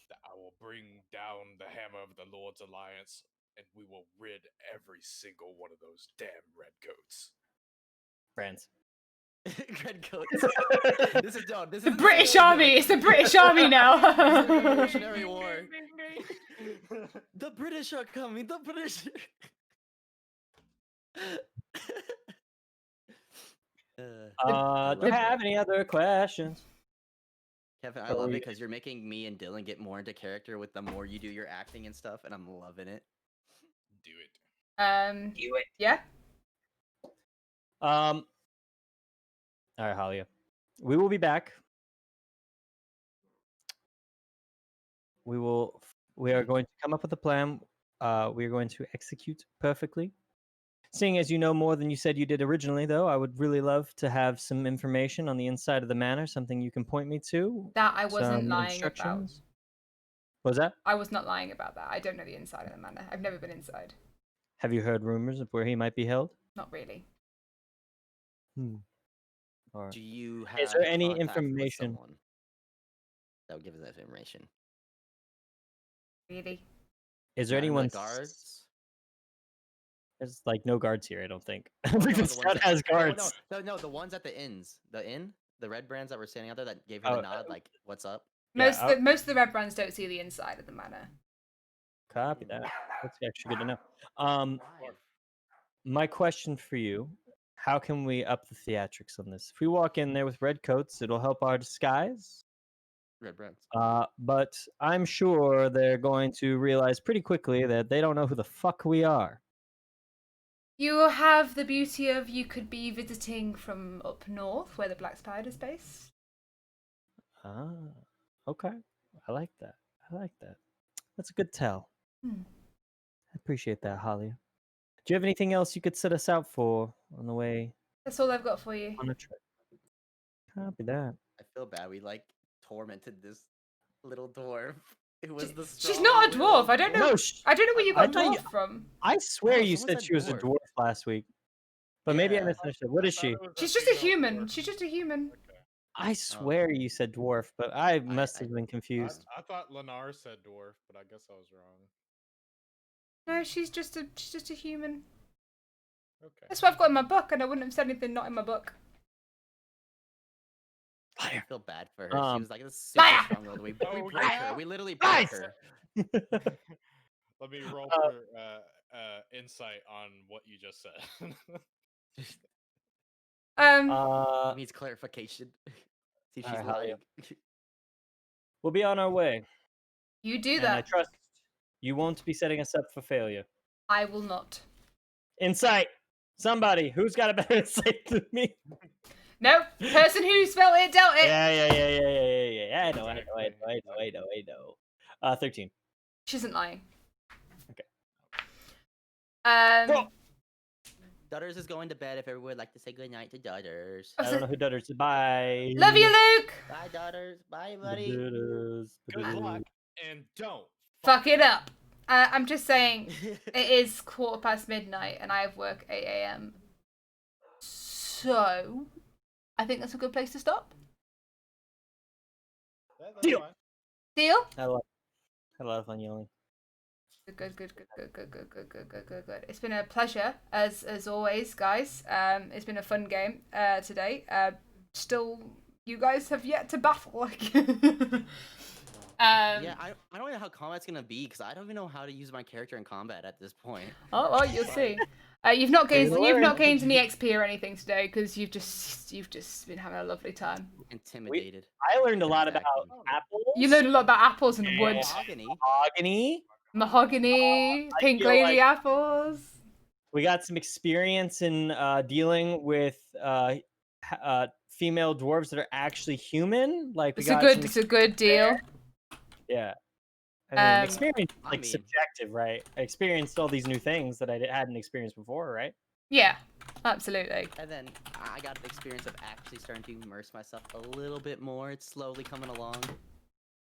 that I will bring down the hammer of the Lord's Alliance, and we will rid every single one of those damn redcoats. Friends. Redcoats. This is done. This The is British Army. It's the British Army now. Revolutionary War. The British are coming. The British. Do you have any other questions? Kevin, I love it because you're making me and Dylan get more into character with the more you do your acting and stuff, and I'm loving it. Do it. Do it. Yeah. All right, Halia. We will be back. We are going to come up with a plan. We are going to execute perfectly. Seeing as you know more than you said you did originally, though, I would really love to have some information on the inside of the manor, something you can point me to. That I wasn't some lying about. instructions. What was that? I was not lying about that. I don't know the inside of the manor. I've never been inside. Have you heard rumors of where he might be held? Not really. All right. Do you have Is there any contact with information? someone that would give us that information? Really? Is there None of the anyone? guards? There's like no guards here, I don't think. Oh, no, Every the ones scout that- has no, guards. No, the ones at the inns. The inn? The red brands that were standing out there that gave her the nod, like, what's up? Most of the red brands don't see the inside of the manor. Copy that. That's actually good to know. My question for you: how can we up the theatrics on this? If we walk in there with red coats, it'll help our disguise. Red brands. But I'm sure they're going to realize pretty quickly that they don't know who the fuck we are. You have the beauty of you could be visiting from up north, where the Black Spider's based. Ah, okay. I like that. That's a good tell. I appreciate that, Halia. Do you have anything else you could set us out for on the way That's all I've got for you. on a trip? Copy that. I feel bad. We, like, tormented this little dwarf. It was the She's not a dwarf. I don't know. No, I don't know where you got I thought dwarf from. I swear Oh, you someone said said she was a dwarf. dwarf last week. But maybe I Yeah. misunderstood. What is she? She's just a human. She's just a human. I swear you said dwarf, but I must have been confused. I thought Lennar said dwarf, but I guess I was wrong. No, she's just a human. Okay. That's what I've got in my book, and I wouldn't have said anything not in my book. I feel bad for her. She was like this super Liar! strong all the way. Oh, We broke yeah. her. We literally broke Nice! her. Let me roll for insight on what you just said. Needs clarification. See if she's Alright, lying. We'll be on our way. You do And I that. trust you won't be setting us up for failure. I will not. Insight! Somebody, who's got a better insight than me? No, person who spelled it dealt it. Yeah. I know. 13. She isn't lying. Okay. Um, Dutters is going to bed. If everyone would like to say goodnight to Dutters. I don't know who Dutters is. Bye. Love you, Luke. Bye, Dutters. Bye, buddy. Good luck, and don't Fuck it up. I'm just saying, it is midnight, and I have work 8 a.m. So, I think that's a good place to stop. Deal. fine. Deal? Had a lot of fun yelling. Good. It's been a pleasure, as always, guys. It's been a fun game today. Still, you guys have yet to baffle. Yeah, I don't know how combat's gonna be because I don't even know how to use my character in combat at this point. Oh, well, you'll see. You've not gained any XP or anything today because you've just been having a lovely time. Intimidated. I learned a lot about apples. You learned a lot about apples and wood, mahogany, pink feel lady like- apples. We got some experience in dealing with female dwarves that are actually human. Like we It's a got good, some it's a good deal. Yeah. I mean, experience I like mean- subjective, right? I experienced all these new things that I hadn't experienced before, right? Yeah, absolutely. And then I got the experience of actually starting to immerse myself a little bit more. It's slowly coming along,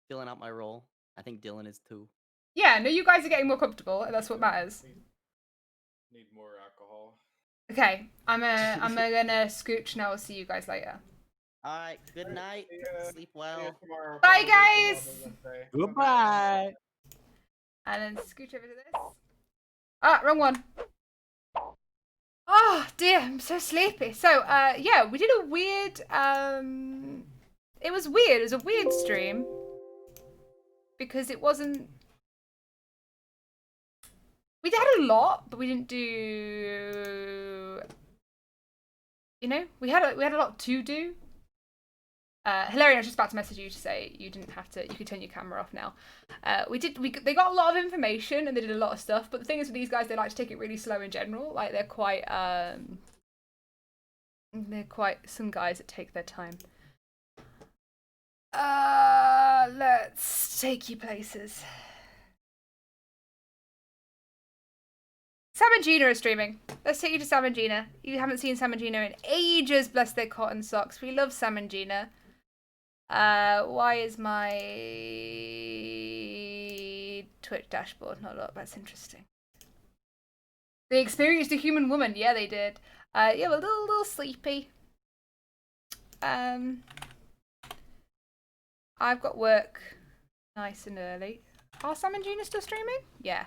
filling out my role. I think Dylan is too. Yeah, no, you guys are getting more comfortable, and that's what matters. Need more alcohol. Okay, I'm gonna scooch now. I'll see you guys later. All right. Good night. Sleep well. Tomorrow, Bye, probably for guys! Mother's Day. Goodbye. And then scooch over to this. Ah, wrong one. Oh dear, I'm so sleepy. So, yeah, we did a weird, it was weird. It was a weird stream. Because it wasn't... We had a lot, but we didn't do... You know, we had a lot to do. Hilarion, I was just about to message you to say you didn't have to, you could turn your camera off now. They got a lot of information and they did a lot of stuff, but the thing is with these guys, they like to take it really slow in general. Like, they're quite some guys that take their time. Let's take you places. Sam and Gina are streaming. Let's take you to Sam and Gina. You haven't seen Sam and Gina in ages, bless their cotton socks. We love Sam and Gina. Why is my Twitch dashboard not up? That's interesting. They experienced a human woman. Yeah, they did. Yeah, we're a little sleepy. I've got work nice and early. Are Sam and Gina still streaming? Yeah.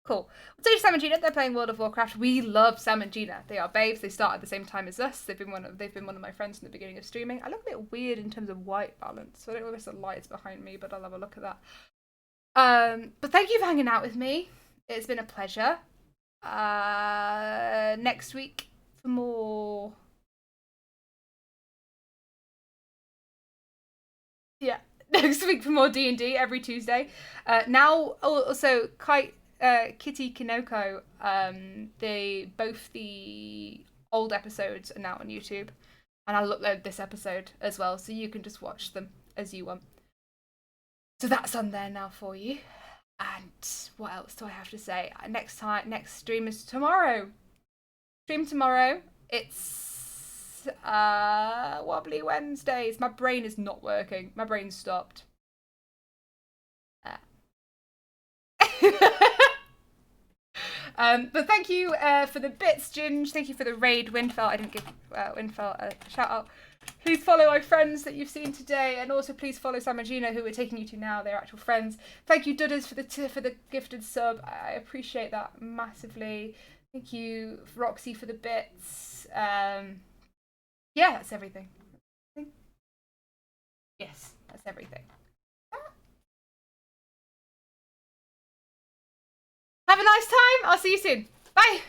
Cool. We'll see Sam and Gina. They're playing World of Warcraft. We love Sam and Gina. They are babes. They started at the same time as us. They've been one of my friends from the beginning of streaming. I look a bit weird in terms of white balance. So I don't know if the light's behind me, but I'll have a look at that. But thank you for hanging out with me. It's been a pleasure. Next week for more. Yeah, next week for more D&D every Tuesday. Now also Kitty Kinoko, both the old episodes are now on YouTube, and I'll upload this episode as well, so you can just watch them as you want. So that's on there now for you. And what else do I have to say? Next stream is tomorrow. It's Wobbly Wednesdays. My brain is not working. My brain stopped. But thank you for the bits, Ginge. Thank you for the raid, Windfell. I didn't give Windfell a shout out. Please follow my friends that you've seen today, and also please follow Sam and Gina, who we're taking you to now. They're actual friends. Thank you, Dudders, for the gifted sub. I appreciate that massively. Thank you, Roxy, for the bits. Yeah, that's everything. Yes, that's everything. Have a nice time. I'll see you soon. Bye.